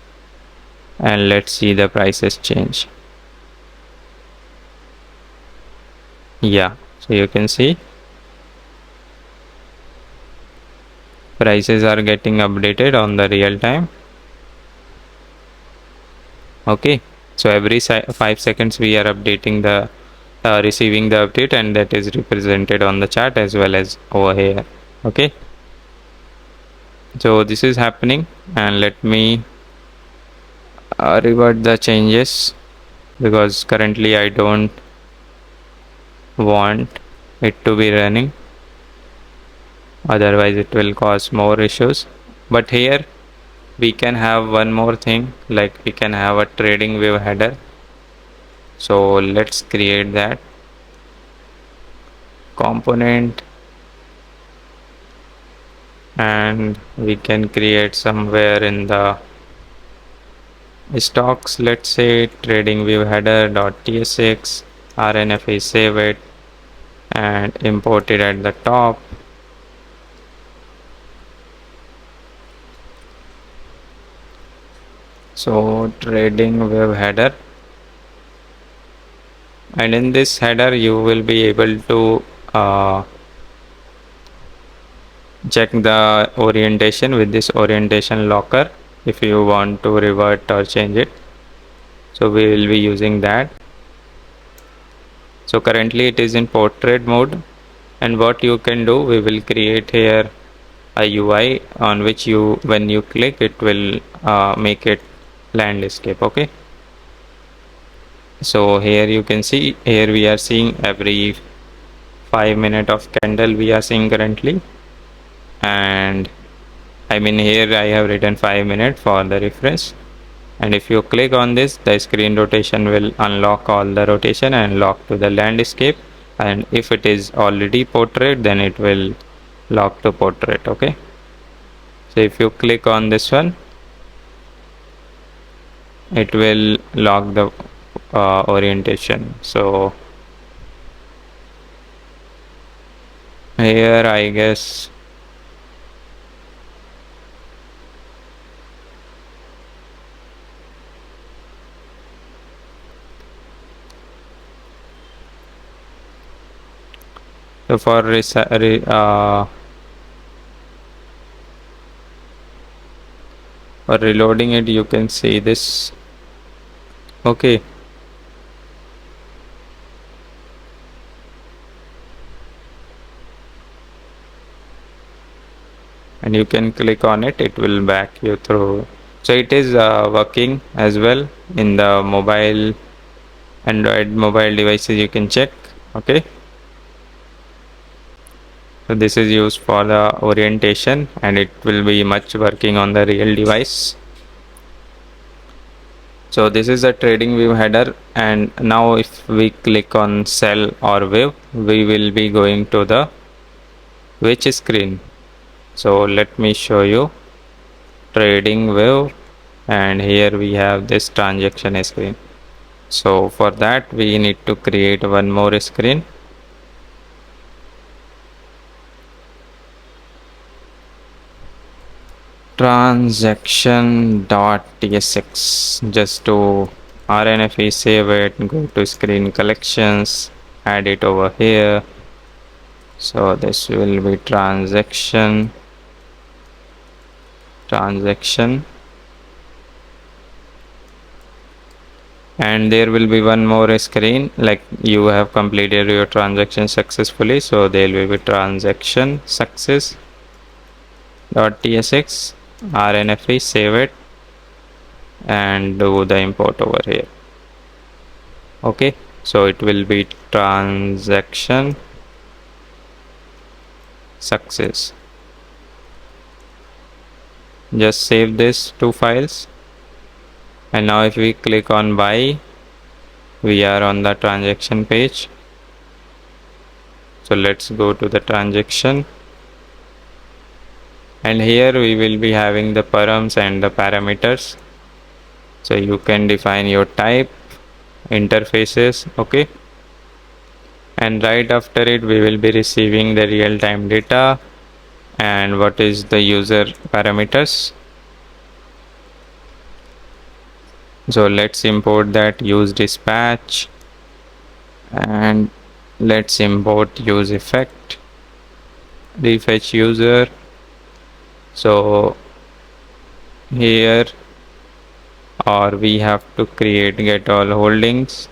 and let's see the prices change. Yeah, so you can see prices are getting updated on the real time. Okay, so every 5 seconds we are updating the receiving the update, and that is represented on the chart as well as over here. Okay, so this is happening, and let me revert the changes because currently I don't want it to be running, otherwise it will cause more issues. But here we can have one more thing, like we can have a trading view header. So let's create that component and we can create somewhere in the stocks, let's say trading view header.tsx, rnf save it and import it at the top. So trading web header, and in this header you will be able to check the orientation with this orientation locker if you want to revert or change it. So we will be using that. So currently it is in portrait mode, and what you can do, we will create here a UI on which you, when you click, it will make it landscape. Okay, so here you can see, here we are seeing every 5 minutes of candle we are seeing currently, and I mean here I have written 5 minutes for the reference, and if you click on this, the screen rotation will unlock all the rotation and lock to the landscape, and if it is already portrait then it will lock to portrait. Okay, so if you click on this one, it will lock the orientation. So here I guess so for reloading it, you can see this. Okay, and you can click on it, it will back you through. So it is working as well in the mobile, Android mobile devices, you can check. Okay, so this is used for the orientation, and it will be much working on the real device. So this is a trading view header, and now if we click on sell or view, we will be going to the which screen. So let me show you trading view, and here we have this transaction screen. So for that we need to create one more screen. Transaction.tsx, just to rnf save it, go to screen collections, add it over here. So this will be transaction, and there will be one more screen, like you have completed your transaction successfully, so there will be transaction success.tsx, rnf save it and do the import over here. Okay, so it will be transaction success. Just save this two files, and now if we click on buy, we are on the transaction page. So let's go to the transaction, and here we will be having the params and the parameters. So you can define your type, interfaces. Okay, and right after it we will be receiving the real-time data and what is the user parameters. So let's import that use dispatch, and let's import use effect, refetch user. So here, or we have to create get all holdings,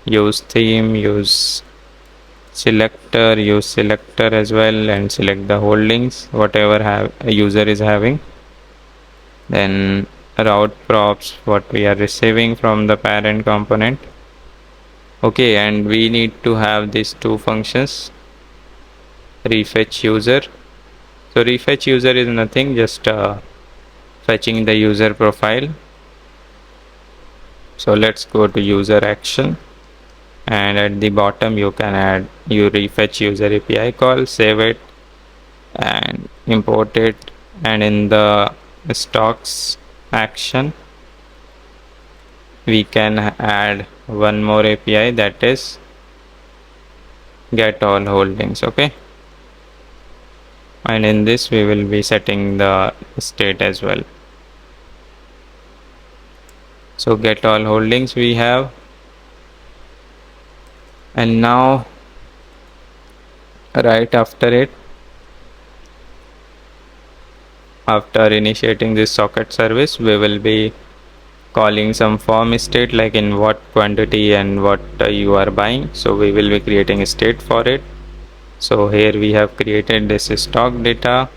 use theme, use selector, use selector as well, and select the holdings whatever have a user is having. Then route props, what we are receiving from the parent component. Okay, and we need to have these two functions, refetch user. So refetch user is nothing, just fetching the user profile. So let's go to user action, and at the bottom you can add your refetch user API call, save it, and import it, and in the stocks action we can add one more API, that is get all holdings. Okay, and in this we will be setting the state as well. So get all holdings we have, and now right after it, after initiating this socket service, we will be calling some form state, like in what quantity and what you are buying. So we will be creating a state for it. So here we have created this stock data,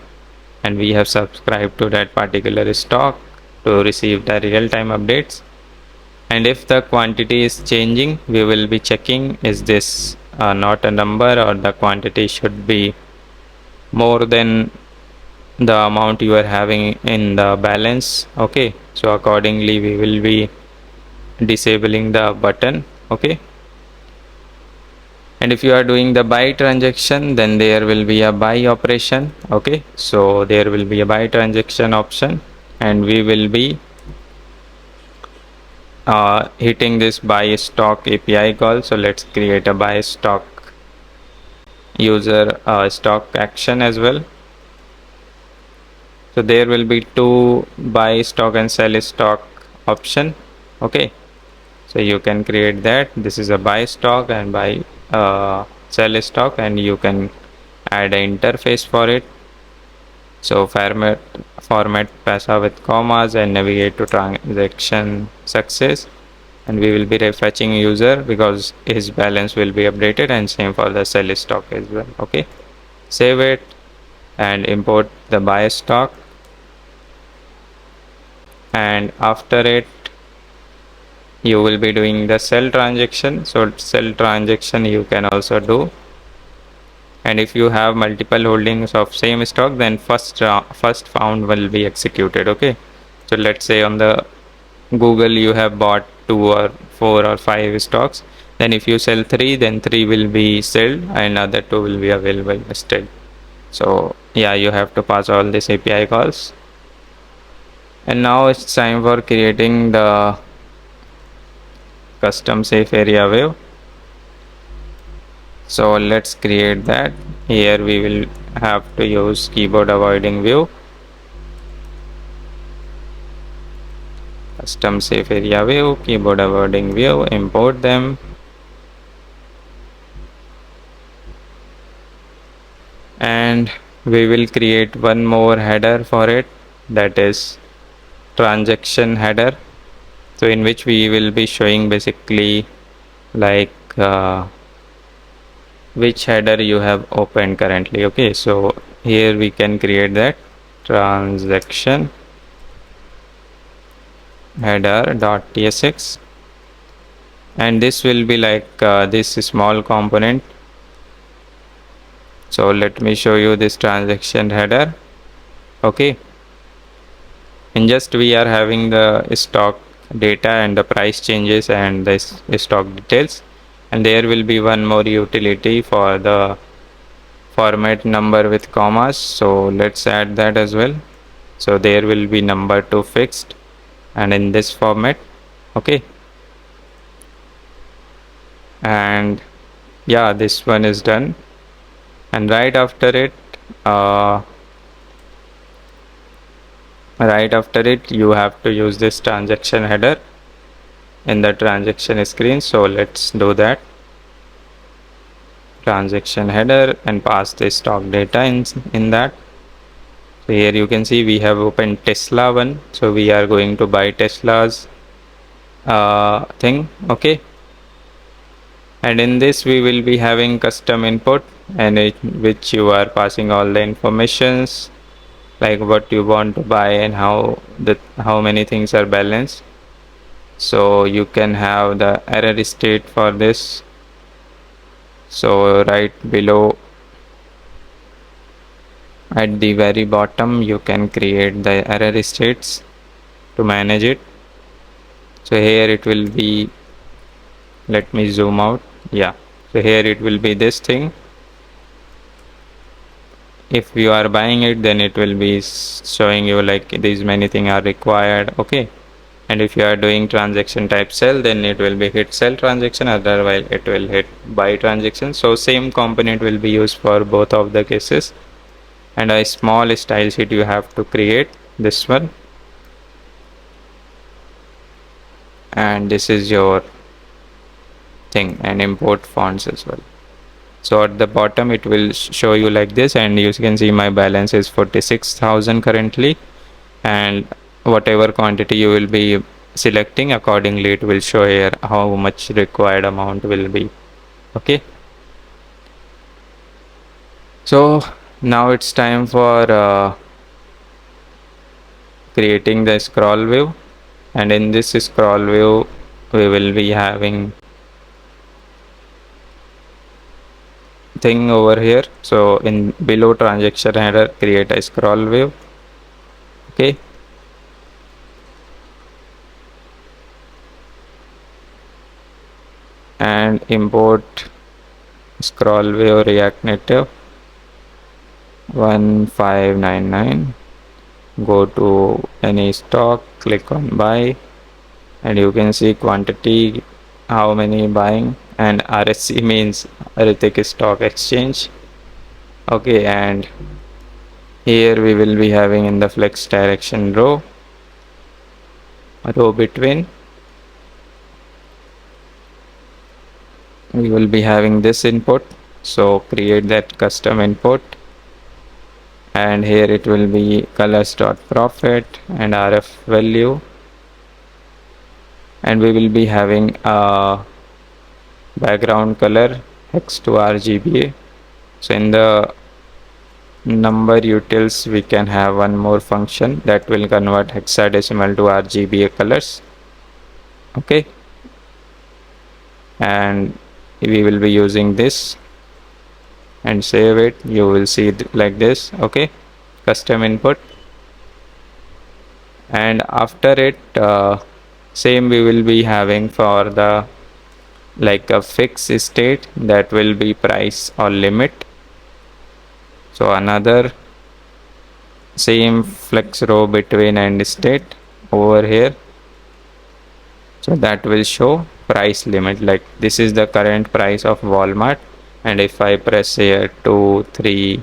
and we have subscribed to that particular stock to receive the real-time updates. And if the quantity is changing, we will be checking, is this not a number, or the quantity should be more than the amount you are having in the balance. Okay, so accordingly we will be disabling the button. Okay, and if you are doing the buy transaction, then there will be a buy operation. Okay, so there will be a buy transaction option, and we will be hitting this buy stock API call. So let's create a buy stock user stock action as well. So there will be two buy stock and sell stock option. Okay, so you can create that. This is a buy stock and buy sell stock, and you can add an interface for it. So format PASA with commas and navigate to transaction success, and we will be refreshing user because his balance will be updated, and same for the sell stock as well. Okay, save it and import the buy stock, and after it you will be doing the sell transaction. So sell transaction you can also do, and if you have multiple holdings of same stock, then first found will be executed. Okay, so let's say on the Google you have bought 2 or 4 or 5 stocks, then if you sell 3, then 3 will be sold and other 2 will be available still. So yeah, you have to pass all these API calls. And now it's time for creating the custom safe area view. So let's create that. Here we will have to use keyboard avoiding view, custom safe area view, keyboard avoiding view, import them, and we will create one more header for it, that is transaction header. So in which we will be showing basically like which header you have opened currently. Okay, so here we can create that transaction header.tsx, and this will be like this small component. So let me show you this transaction header. Okay, and just we are having the stock data and the price changes and the stock details, and there will be one more utility for the format number with commas. So let's add that as well. So there will be number to fixed and in this format. Okay, and yeah, this one is done. And right after it you have to use this transaction header in the transaction screen. So let's do that. Transaction header and pass the stock data in that. So here you can see we have opened Tesla one, so we are going to buy Tesla's thing. Okay, and in this we will be having custom input, and which you are passing all the informations like what you want to buy and how many things are balanced. So you can have the error state for this. So right below at the very bottom you can create the error states to manage it. So here it will be, let me zoom out. Yeah, so here it will be this thing. if you are buying it, then it will be showing you like these many things are required. Okay, and if you are doing transaction type sell, then it will be hit sell transaction, otherwise it will hit buy transaction. So same component will be used for both of the cases. And a small style sheet you have to create, this one, and this is your thing, and import fonts as well. So at the bottom it will show you like this, and you can see my balance is 46,000 currently, and whatever quantity you will be selecting, accordingly it will show here how much required amount will be. Okay, so now it's time for creating the scroll view, and in this scroll view we will be having thing over here. So in below transaction header, create a scroll view. Okay, and import scroll view React Native 1599. Go to any stock, click on buy, and you can see quantity, how many buying, and RSC means Arithmetic Stock Exchange. Okay, and here we will be having in the flex direction row between, we will be having this input. So create that custom input, and here it will be colors.profit and RF value, and we will be having a background color hex to RGBA. So in the number utils we can have one more function that will convert hexadecimal to RGBA colors. Okay, and we will be using this, and save it. You will see it like this. Okay, custom input, and after it same we will be having for the like a fixed state that will be price or limit. So another same flex row between and state over here, so that will show price limit, like this is the current price of Walmart, and if I press here 2 3,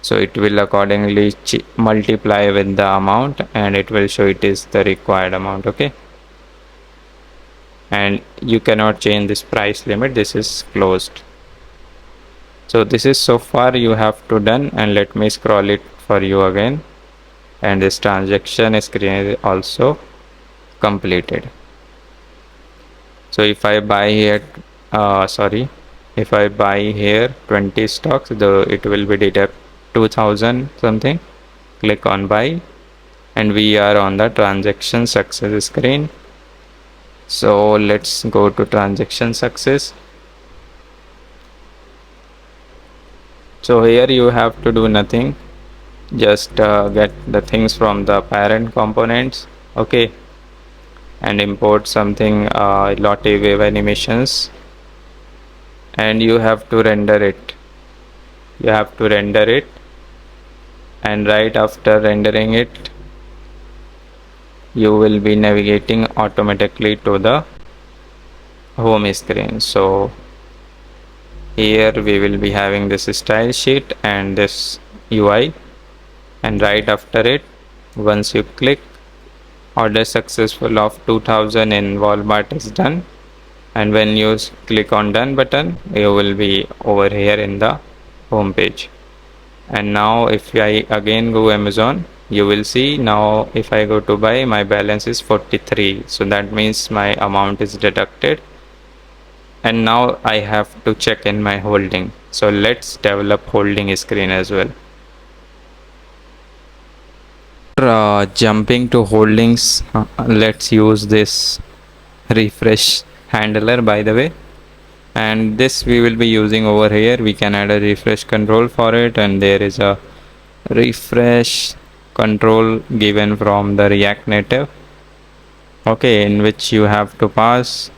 so it will accordingly multiply with the amount, and it will show it is the required amount. Okay, and you cannot change this price limit, this is closed. So this is so far you have to done, and let me scroll it for you again, and this transaction screen is also completed. So if I buy here if I buy here 20 stocks, it will be deduct 2000 something. Click on buy, and we are on the transaction success screen. So let's go to transaction success. So here you have to do nothing, just get the things from the parent components. Okay, and import something Lottie wave animations, and you have to render it. And right after rendering it, you will be navigating automatically to the home screen. So here we will be having this style sheet and this UI, and right after it, once you click order successful of 2000 in Walmart is done, and when you click on done button, you will be over here in the home page. And now if I again go Amazon, you will see now if I go to buy, my balance is 43, so that means my amount is deducted, and now I have to check in my holding. So let's develop holding screen as well. Jumping to holdings, let's use this refresh handler, by the way, and this we will be using over here. We can add a refresh control for it, and there is a refresh control given from the React Native, okay, in which you have to pass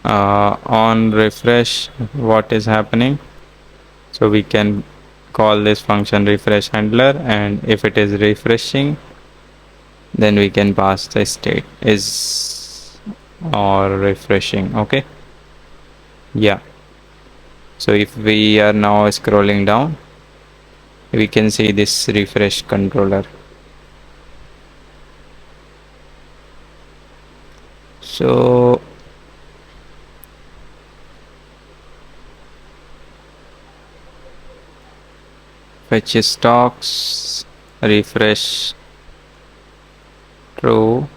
on refresh what is happening. So we can call this function refresh handler, and if it is refreshing, then we can pass the state is or refreshing. Okay, yeah. So if we are now scrolling down, we can see this refresh controller. So fetch stocks, refresh true,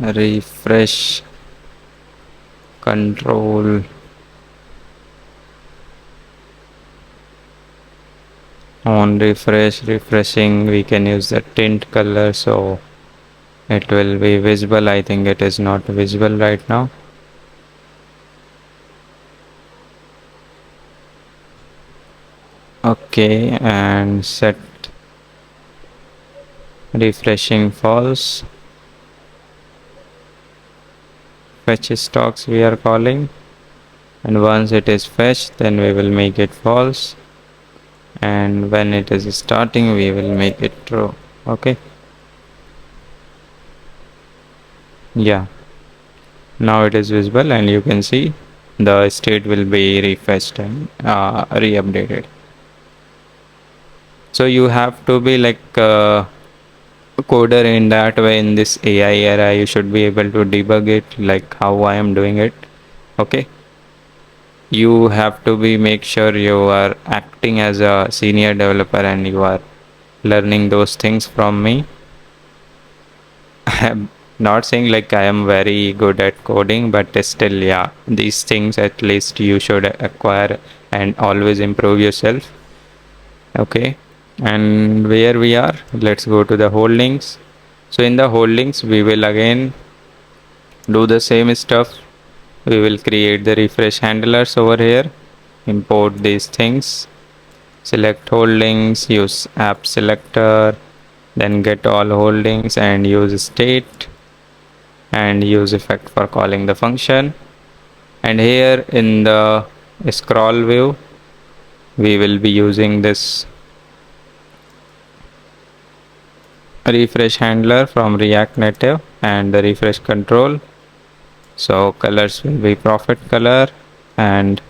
refresh control on refreshing we can use the tint color, so it will be visible. I think it is not visible right now. Okay, and set refreshing false, fetch stocks we are calling, and once it is fetched then we will make it false, and when it is starting we will make it true. Okay, yeah, now it is visible and you can see the state will be refreshed and re-updated. So you have to be like coder in that way. In this AI era you should be able to debug it like how I am doing it. Okay, you have to be make sure you are acting as a senior developer and you are learning those things from me. I'm not saying like I am very good at coding, but still, yeah, these things at least you should acquire and always improve yourself. Okay, and where we are, let's go to the holdings. So in the holdings we will again do the same stuff. We will create the refresh handlers over here, import these things, select holdings, use app selector, then get all holdings and use state and use effect for calling the function. And here in the scroll view we will be using this refresh handler from React Native and the refresh control. So colors will be profit color, and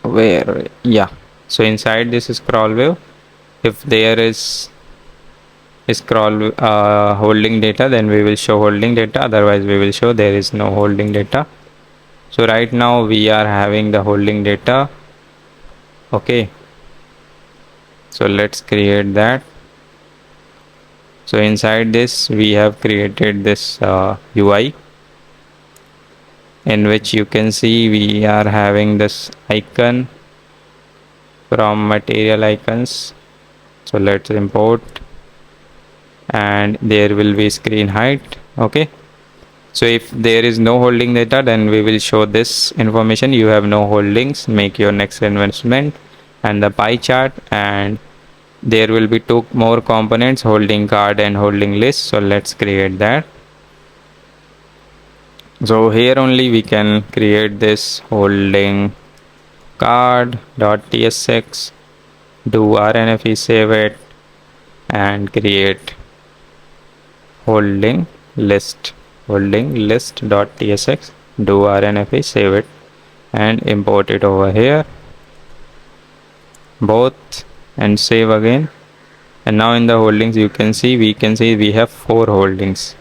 where, yeah, so inside this scroll view if there is scroll holding data, then we will show holding data, otherwise we will show there is no holding data. So right now we are having the holding data. Okay, so let's create that. So inside this we have created this UI in which you can see we are having this icon from material icons. So let's import, and there will be screen height. Okay, so if there is no holding data, then we will show this information: you have no holdings, make your next investment, and the pie chart. And there will be two more components, holding card and holding list. So let's create that. So here only we can create this holding card.tsx, do RNFE, save it, and create holding list.tsx, do RNFE, save it, and import it over here both, and save again. And now in the holdings we can see we have 4 holdings,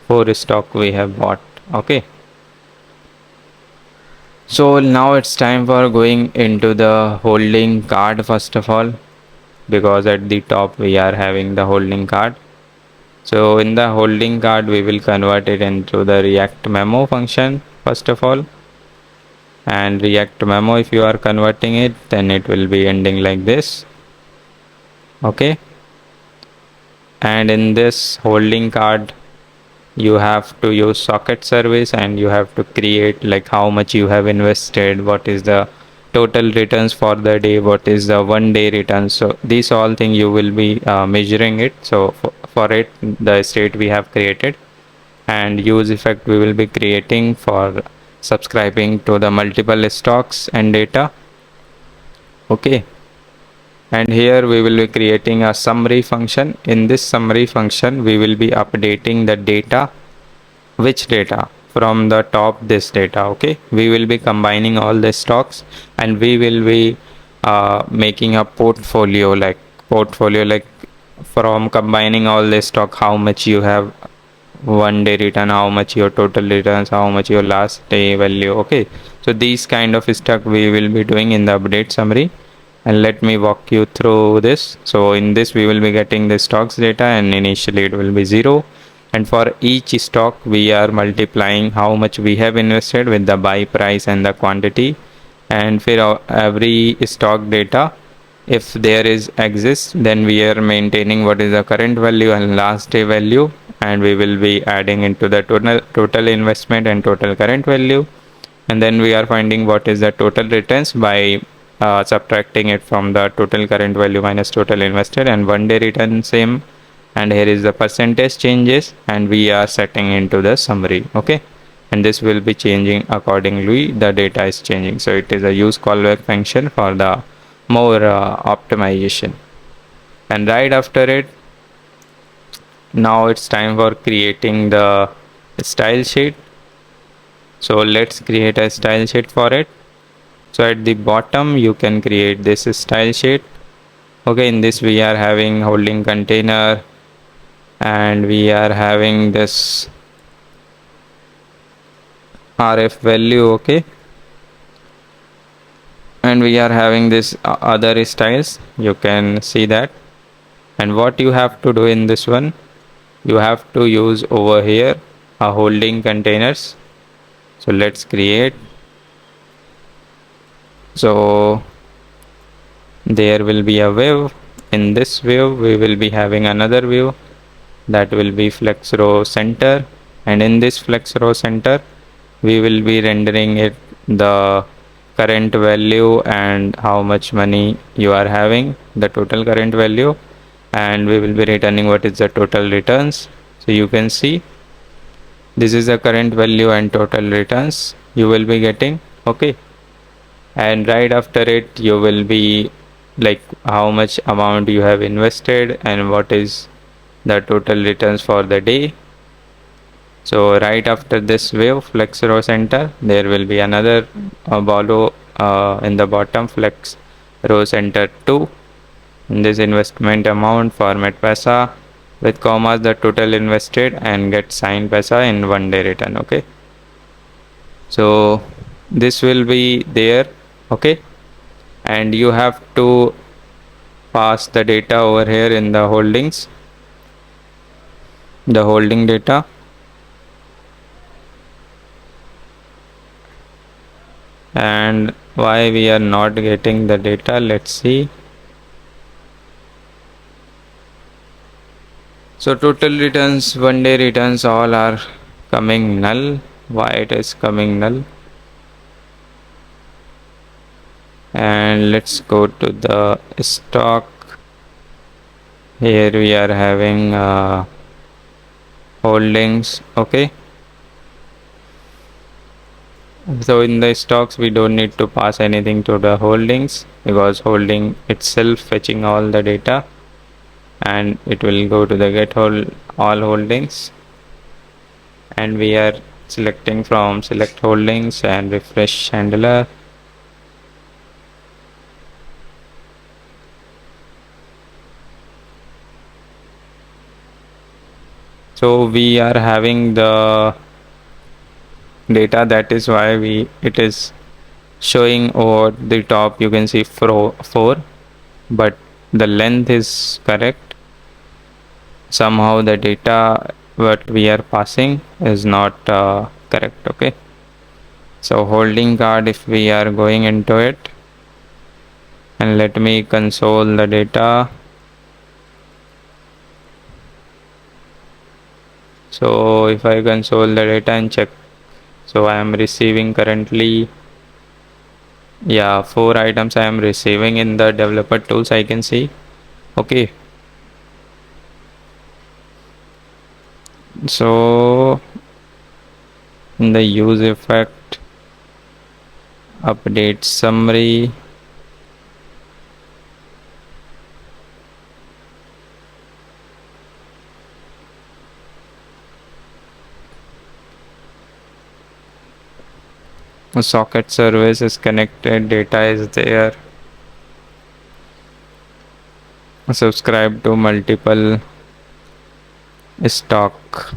4 stock we have bought. Okay, so now it's time for going into the holding card first of all, because at the top we are having the holding card. So in the holding card we will convert it into the React memo function first of all, and React memo, if you are converting it, then it will be ending like this. Okay, and in this holding card you have to use socket service, and you have to create like how much you have invested, what is the total returns for the day, what is the 1 day return. So these all things you will be measuring it. So for it, the state we have created, and use effect we will be creating for subscribing to the multiple stocks and data. Okay, and here we will be creating a summary function. In this summary function we will be updating the data. Which data? From the top, this data. Okay, we will be combining all the stocks, and we will be making a portfolio like from combining all the stock, how much you have 1 day return, how much your total returns, how much your last day value. Okay, so these kind of stuff we will be doing in the update summary, and let me walk you through this. So in this we will be getting the stocks data, and initially it will be 0, and for each stock we are multiplying how much we have invested with the buy price and the quantity. And for every stock data, if there is exists, then we are maintaining what is the current value and last day value, and we will be adding into the total investment and total current value. And then we are finding what is the total returns by subtracting it from the total current value minus total invested, and 1 day return same. And here is the percentage changes, and we are setting into the summary. Okay, and this will be changing accordingly the data is changing. So it is a use callback function for the more optimization. And right after it, now it's time for creating the style sheet. So let's create a style sheet for it. So at the bottom you can create this style sheet. Okay, in this we are having holding container, and we are having this rf value. Okay, and we are having this other styles, you can see that. And what you have to do in this one, you have to use over here a holding containers. So let's create. So there will be a view. In this view we will be having another view, that will be flex row center, and in this flex row center we will be rendering it the current value and how much money you are having, the total current value, and we will be returning what is the total returns. So you can see this is the current value and total returns you will be getting. Okay, and right after it you will be like how much amount you have invested and what is the total returns for the day. So right after this wave flex row center, there will be another below in the bottom flex row center 2. In this investment amount format paisa with commas the total invested and get signed paisa in 1 day return. Okay, so this will be there. Okay, and you have to pass the data over here in the holdings, the holding data. And why we are not getting the data, let's see. So total returns, 1 day returns, all are coming null. Why it is coming null? And let's go to the stock. Here we are having holdings. Okay, so in the stocks we don't need to pass anything to the holdings, because holding itself fetching all the data, and it will go to the get all holdings, and we are selecting from select holdings and refresh handler. So we are having the data, that is why it is showing over the top, you can see 4, but the length is correct. Somehow the data what we are passing is not correct. Okay, so holding card, if we are going into it, and let me console the data. So if I console the data and check, so I am receiving currently, yeah, 4 items I am receiving in the developer tools, I can see. Okay, so in the use effect, update summary, socket service is connected, data is there, subscribe to multiple stock.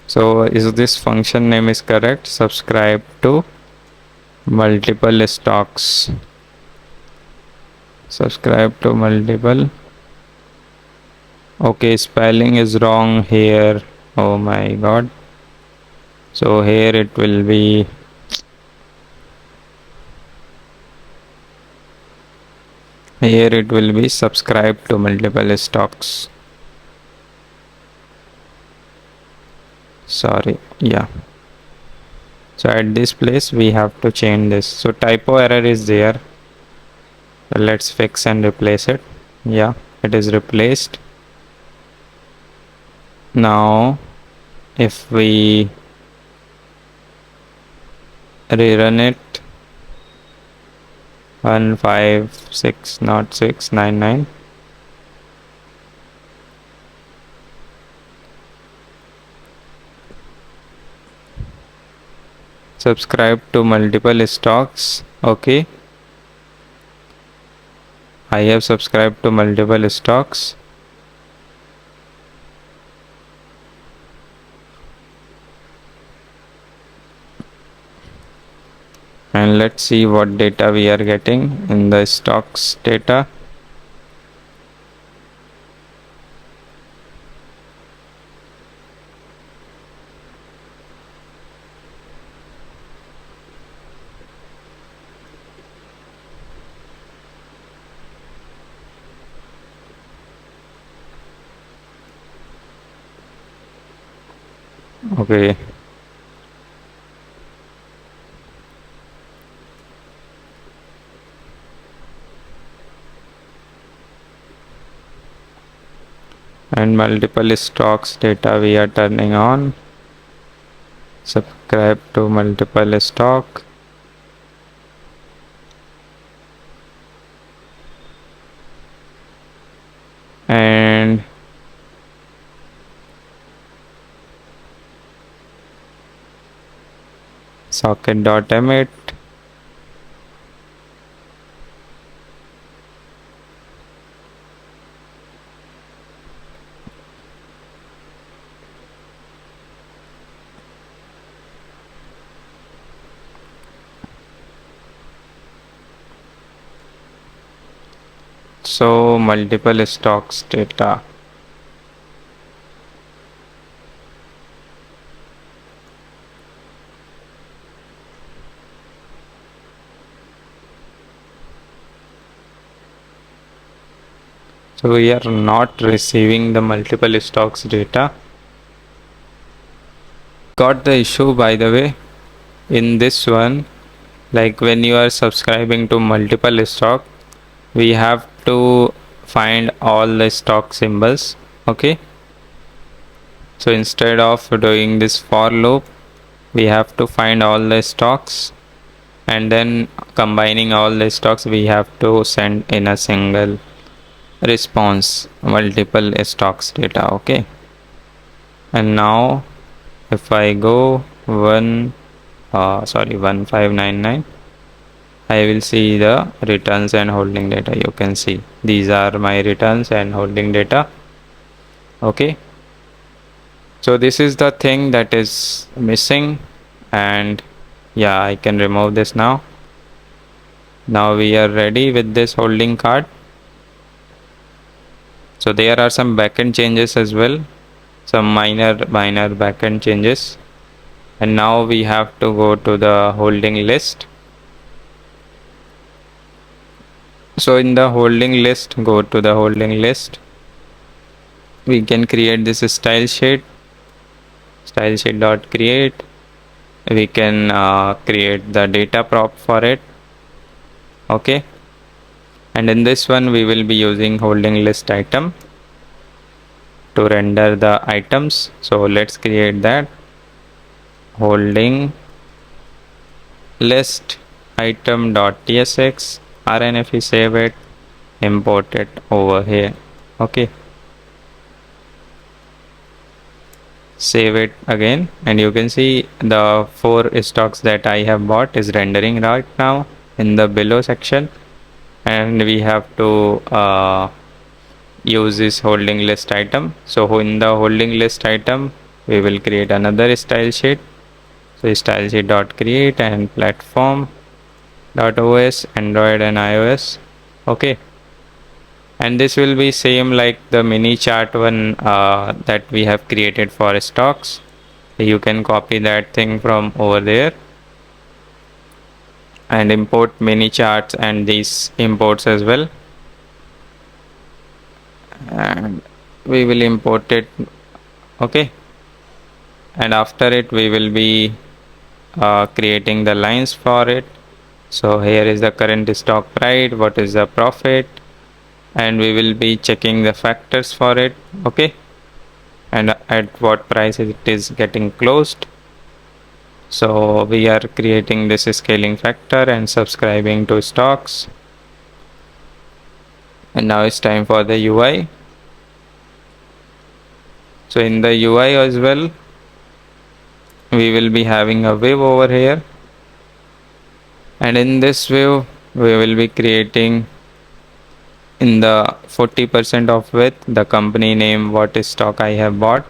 So is this function name is correct? Subscribe to multiple stocks. Subscribe to multiple. Okay, spelling is wrong here. Oh my god. So here it will be subscribe to multiple stocks. Sorry, yeah. So at this place we have to change this. So typo error is there. Let's fix and replace it. Yeah, it is replaced. Now if we rerun it, 156 not 699, subscribe to multiple stocks. Okay, I have subscribed to multiple stocks. And let's see what data we are getting in the stocks data. Okay, and multiple stocks data we are turning on. Subscribe to multiple stock. And socket.emit. So multiple stocks data. So we are not receiving the multiple stocks data. Got the issue, by the way, in this one, like when you are subscribing to multiple stock, we have to find all the stock symbols. Okay, so instead of doing this for loop, we have to find all the stocks, and then combining all the stocks we have to send in a single response multiple stocks data. Okay, and now if I go 1599, I will see the returns and holding data. You can see these are my returns and holding data. Okay, so this is the thing that is missing, and yeah, I can remove this now. Now we are ready with this holding card. So there are some backend changes as well, some minor backend changes. And now we have to go to the holding list. So in the holding list, go to the holding list. We can create this style sheet, style sheet dot create. We can create the data prop for it. Okay. And in this one, we will be using holding list item to render the items. So let's create that holding list item dot tsx, and if we save it, import it over here. Okay, save it again, and you can see the 4 stocks that I have bought is rendering right now in the below section, and we have to use this holding list item. So in the holding list item, we will create another style sheet. So style sheet dot create and platform dot os, Android and iOS. Okay, and this will be same like the mini chart one that we have created for stocks. You can copy that thing from over there and import mini charts and these imports as well, and we will import it. Okay, and after it we will be creating the lines for it. So here is the current stock price, what is the profit, and we will be checking the factors for it. Okay, and at what price it is getting closed. So we are creating this scaling factor and subscribing to stocks, and now it's time for the UI. So in the UI as well, we will be having a view over here, and in this view we will be creating in the 40% of width the company name, what is stock I have bought,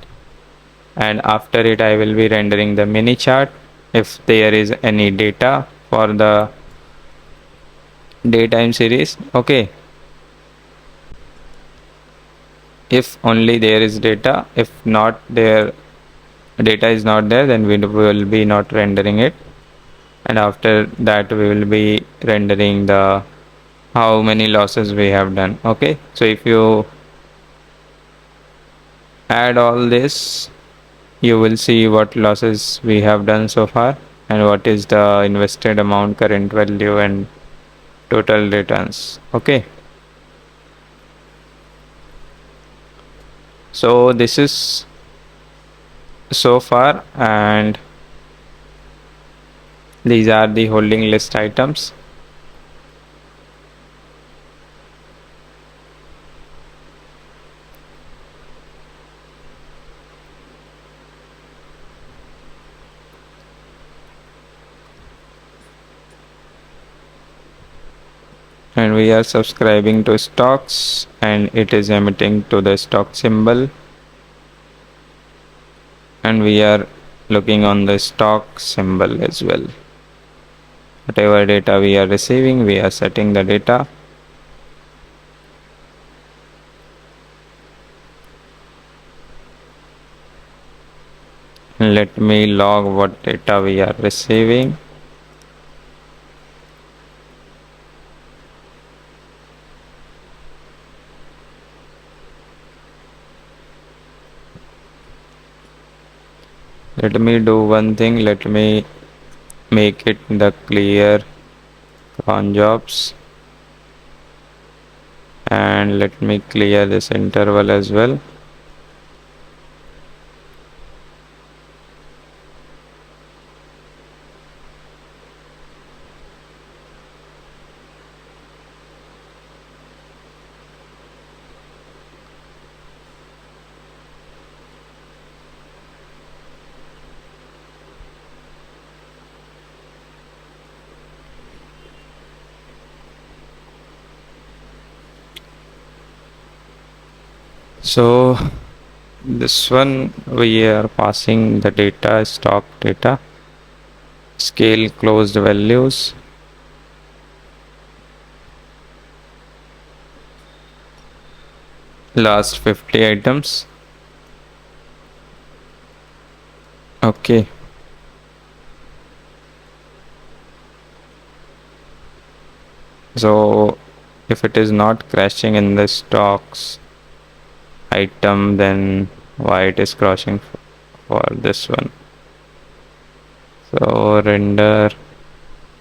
and after it I will be rendering the mini chart if there is any data for the daytime series. Okay, if only there is data, if not there, data is not there, then we will be not rendering it, and after that we will be rendering the how many losses we have done. Okay, so if you add all this, you will see what losses we have done so far and what is the invested amount, current value, and total returns. Okay, so this is so far, and these are the holding list items. And we are subscribing to stocks, and it is emitting to the stock symbol, and we are looking on the stock symbol as well. Whatever data we are receiving, we are setting the data. Let me log what data we are receiving. Let me do one thing. Let me make it the clear cron jobs, and let me clear this interval as well. So this one we are passing the data, stock data, scale closed values, last 50 items. Okay, So if it is not crashing in the stocks item, then why it is crashing for this one? So render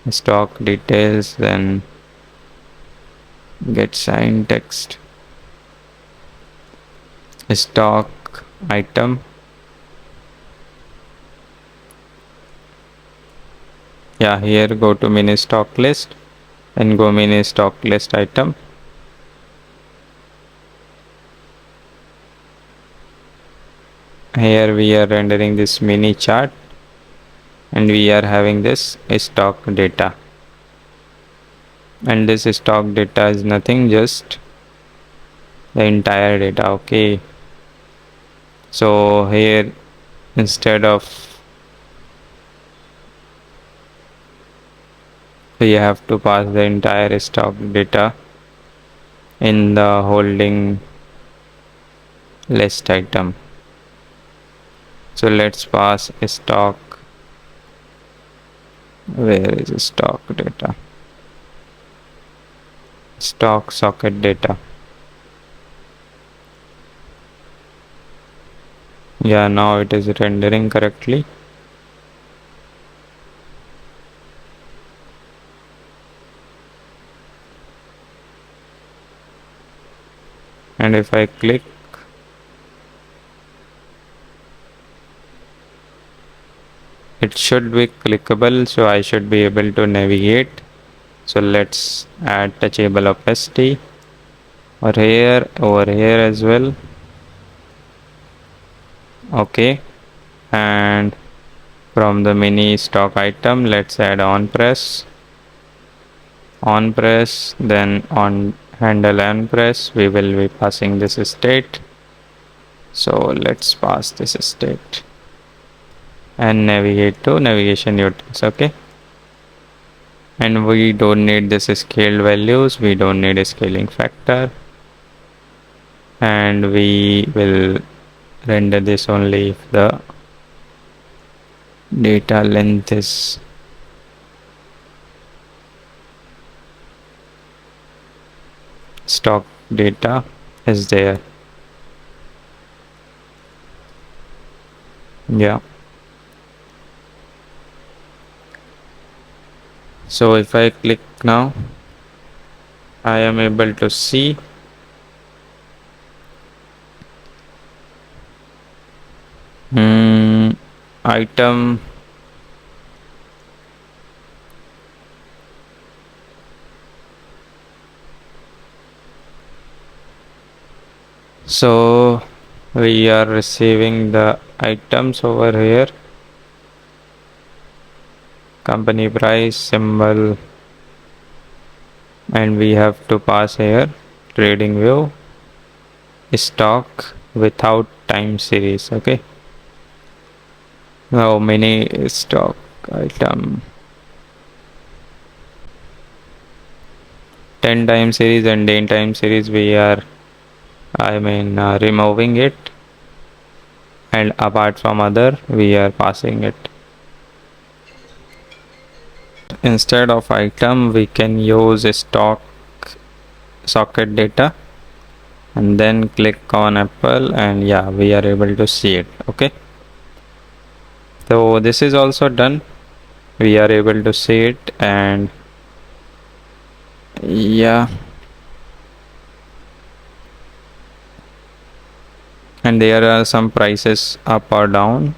stock details, then get sign text stock item. Yeah, here go to mini stock list and go mini stock list item. Here we are rendering this mini chart and we are having this stock data, and this stock data is nothing, just the entire data. Okay, so here instead of we have to pass the entire stock data in the holding list item. So let's pass stock. Where is stock data? Stock socket data. Yeah, now it is rendering correctly. And if I click, it should be clickable, so I should be able to navigate. So let's add touchable opacity over here as well. Okay, and from the mini stock item, let's add on press, then on handle on press we will be passing this state. So let's pass this state and navigate to navigation utils. Okay, and we don't need this scaled values, we don't need a scaling factor, and we will render this only if the data length is stock data is there. Yeah, so if I click now, I am able to see item so we are receiving the items over here, company price symbol, and we have to pass here trading view stock without time series. Okay, now mini stock item 10 time series and 10 time series we are removing it, and apart from other we are passing it. Instead of item we can use stock socket data and then click on Apple, and yeah, we are able to see it. Okay, so this is also done, we are able to see it, and yeah, and there are some prices up or down.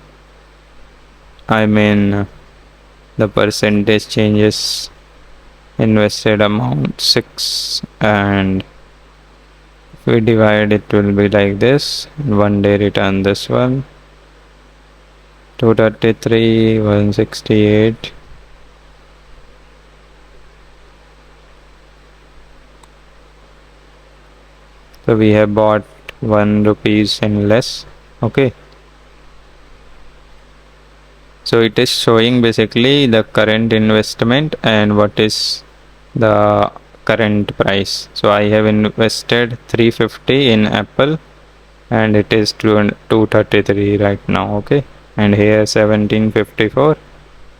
The percentage changes, invested amount 6, and if we divide it will be like this. One day return this one 233, 168. So we have bought 1 rupees and less. Okay, so it is showing basically the current investment and what is the current price. So I have invested 350 in Apple and it is 233 right now. Okay, and here 1754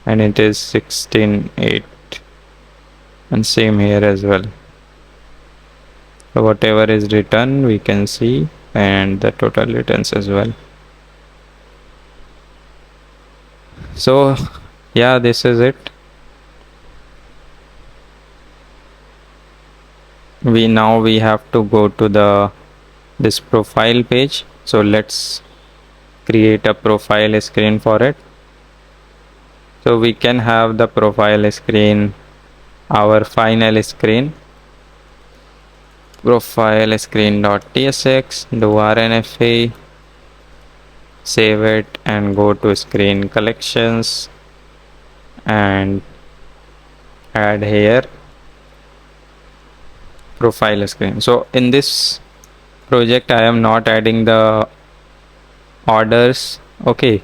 and it is 16.8. and same here as well. So whatever is written we can see, and the total returns as well. So yeah, this is it. We have to go to this profile page. So let's create a profile screen for it. So we can have the profile screen, our final screen, profile screen.tsx, do RNFA, save it and go to screen collections and add here profile screen. So in this project I am not adding the orders, okay,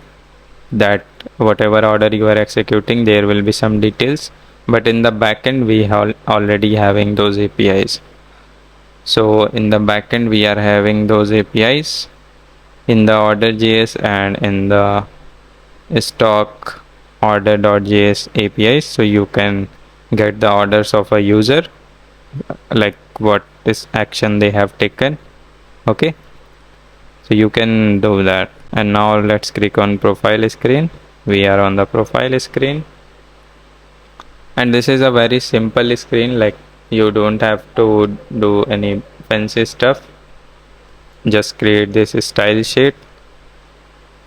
that whatever order you are executing there will be some details, but in the backend we have already having those APIs. So in the backend we are having those APIs in the order.js and in the stock order.js APIs. So you can get the orders of a user, like what is action they have taken, okay, so you can do that. And now let's click on profile screen. We are on the profile screen, and this is a very simple screen, like you don't have to do any fancy stuff. Just create this style sheet.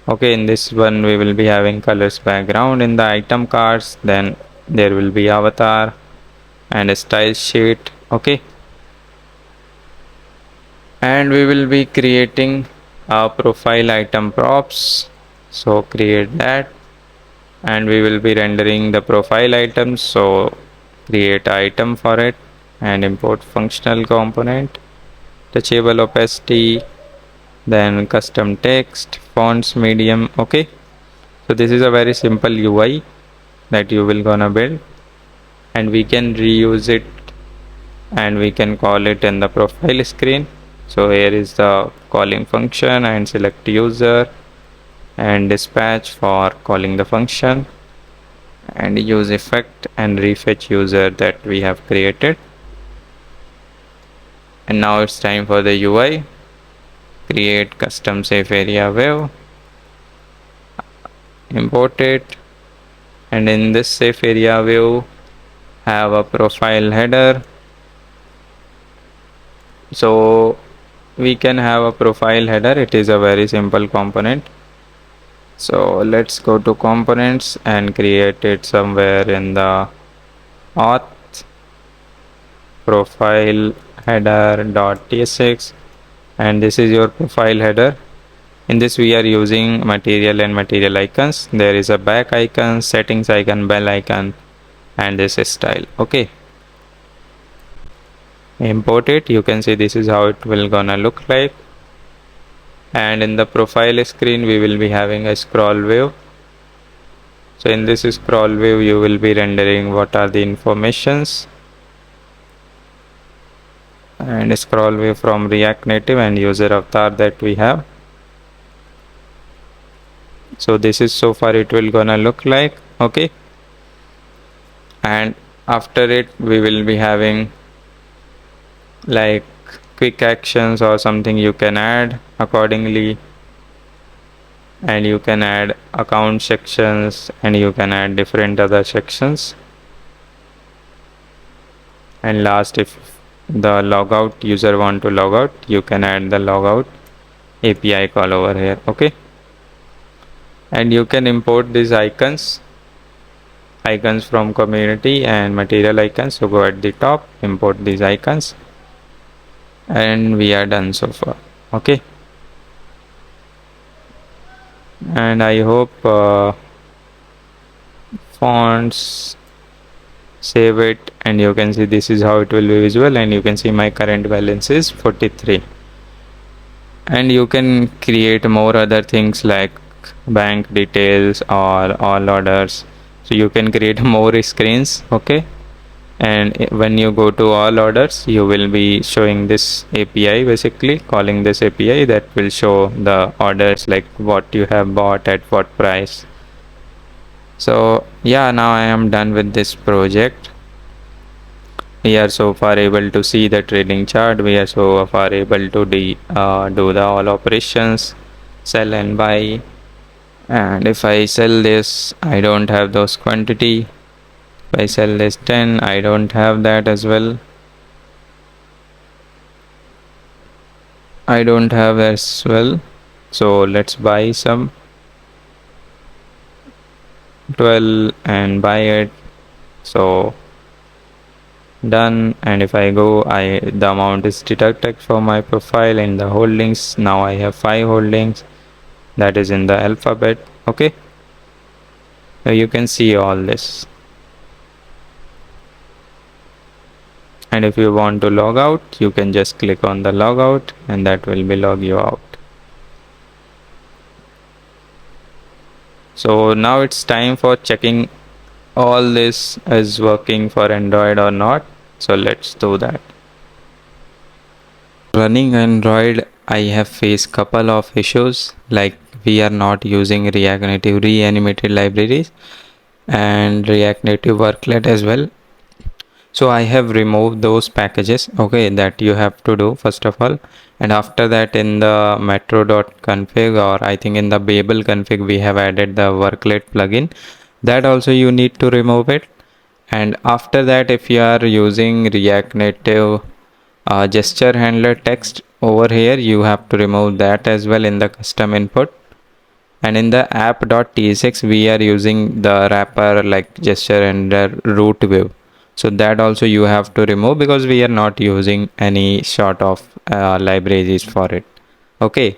Okay, in this one we will be having colors background in the item cards, then there will be avatar and a style sheet, okay, and we will be creating a profile item props. So create that, and we will be rendering the profile items. So create item for it and import functional component, touchable opacity, then custom text, fonts, medium, okay. So this is a very simple UI that you will gonna build, and we can reuse it and we can call it in the profile screen. So here is the calling function, and select user and dispatch for calling the function, and use effect and refetch user that we have created. And now it's time for the UI. Create custom safe area view, import it, and in this safe area view have a profile header. So we can have a profile header. It is a very simple component. So let's go to components and create it somewhere in the auth profile header.tsx, and this is your profile header. In this we are using material and material icons. There is a back icon, settings icon, bell icon, and this is style, okay. Import it. You can see this is how it will gonna look like. And in the profile screen we will be having a scroll view. So in this scroll view you will be rendering what are the informations, and scroll view from React Native and user avatar that we have. So this is so far it will gonna look like, okay. And after it we will be having like quick actions or something you can add accordingly, and you can add account sections, and you can add different other sections. And last, if the logout user want to log out, you can add the logout API call over here, okay. And you can import these icons from community and material icons. So go at the top, import these icons, and we are done so far, okay. And I hope fonts, save it, and you can see this is how it will be visual, and you can see my current balance is 43. And you can create more other things like bank details or all orders. So you can create more screens, okay. And when you go to all orders you will be showing this API, basically calling this API that will show the orders, like what you have bought at what price. So yeah, now I am done with this project. We are so far able to see the trading chart. We are so far able to do the all operations, sell and buy. And if I sell this, I don't have those quantity. If I sell this 10, I don't have that as well. I don't have as well. So let's buy some 12 and buy it. So done. And if I go, the amount is deducted from my profile in the holdings. Now I have 5 holdings, that is in the alphabet. Okay, so you can see all this. And if you want to log out, you can just click on the log out and that will be log you out. So now it's time for checking all this is working for Android or not. So let's do that. Running Android, I have faced couple of issues, like we are not using React Native reanimated libraries and React Native worklet as well. So I have removed those packages, okay, that you have to do first of all. And after that, in the metro.config, or I think in the Babel config, we have added the worklet plugin, that also you need to remove it. And after that, if you are using React Native gesture handler text over here, you have to remove that as well in the custom input. And in the app.tsx, we are using the wrapper like gesture handler root view, so that also you have to remove because we are not using any sort of libraries for it. Okay,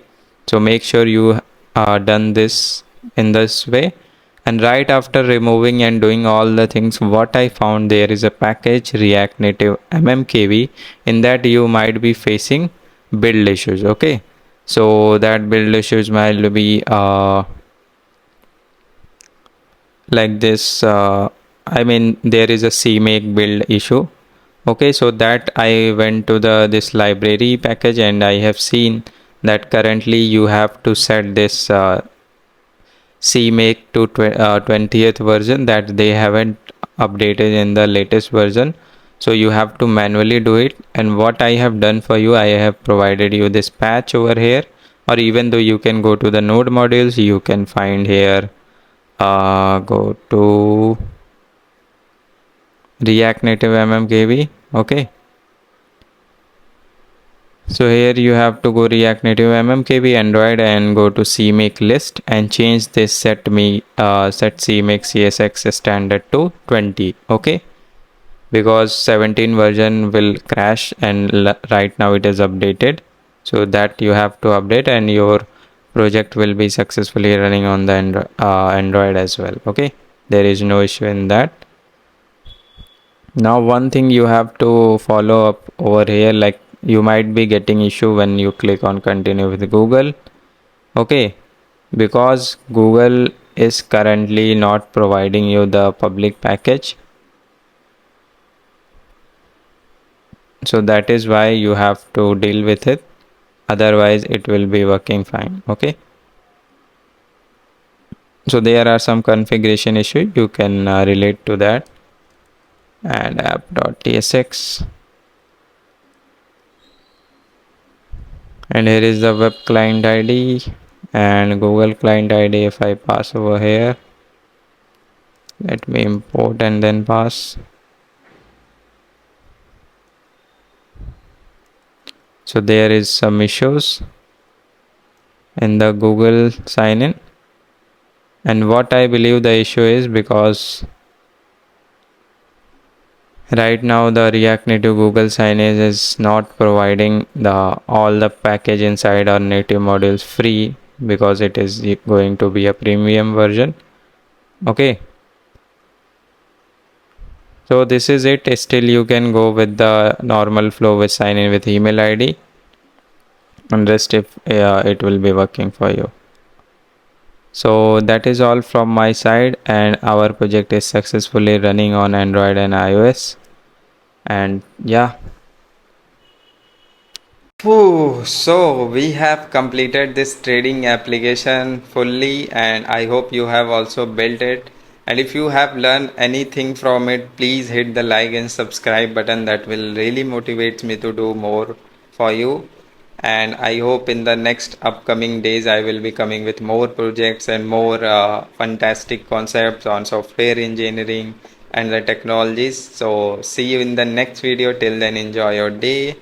so make sure you done this in this way. And right after removing and doing all the things, what I found, there is a package React Native mmkv. In that you might be facing build issues. Okay, so that build issues might be like this. I mean, there is a cmake build issue. Okay, so that I went to the this library package and I have seen that currently you have to set this cmake to 20th version, that they haven't updated in the latest version. So you have to manually do it. And what I have done for you, I have provided you this patch over here. Or even though you can go to the node modules, you can find here, go to React Native mmkv. Okay, so here you have to go React Native mmkv Android and go to cmake list and change this set cmake csx standard to 20. Okay, because 17 version will crash and right now it is updated, so that you have to update and your project will be successfully running on the Android as well. Okay, there is no issue in that. Now one thing you have to follow up over here, like you might be getting issue when you click on continue with Google. Okay, because Google is currently not providing you the public package, so that is why you have to deal with it, otherwise it will be working fine. Okay, so there are some configuration issue, you can relate to that. And app.tsx, and here is the web client ID and Google client ID. If I pass over here, let me import and then pass. So there is some issues in the Google sign in, and what I believe the issue is because right now the React Native Google signage is not providing the all the package inside our native modules free, because it is going to be a premium version. Okay, so this is it. Still you can go with the normal flow with sign in with email ID, and rest if it will be working for you. So that is all from my side, and our project is successfully running on Android and iOS. And yeah. Ooh, so we have completed this trading application fully, and I hope you have also built it. And if you have learned anything from it, please hit the like and subscribe button. That will really motivate me to do more for you. And I hope in the next upcoming days I will be coming with more projects and more fantastic concepts on software engineering and the technologies. So see you in the next video. Till then, enjoy your day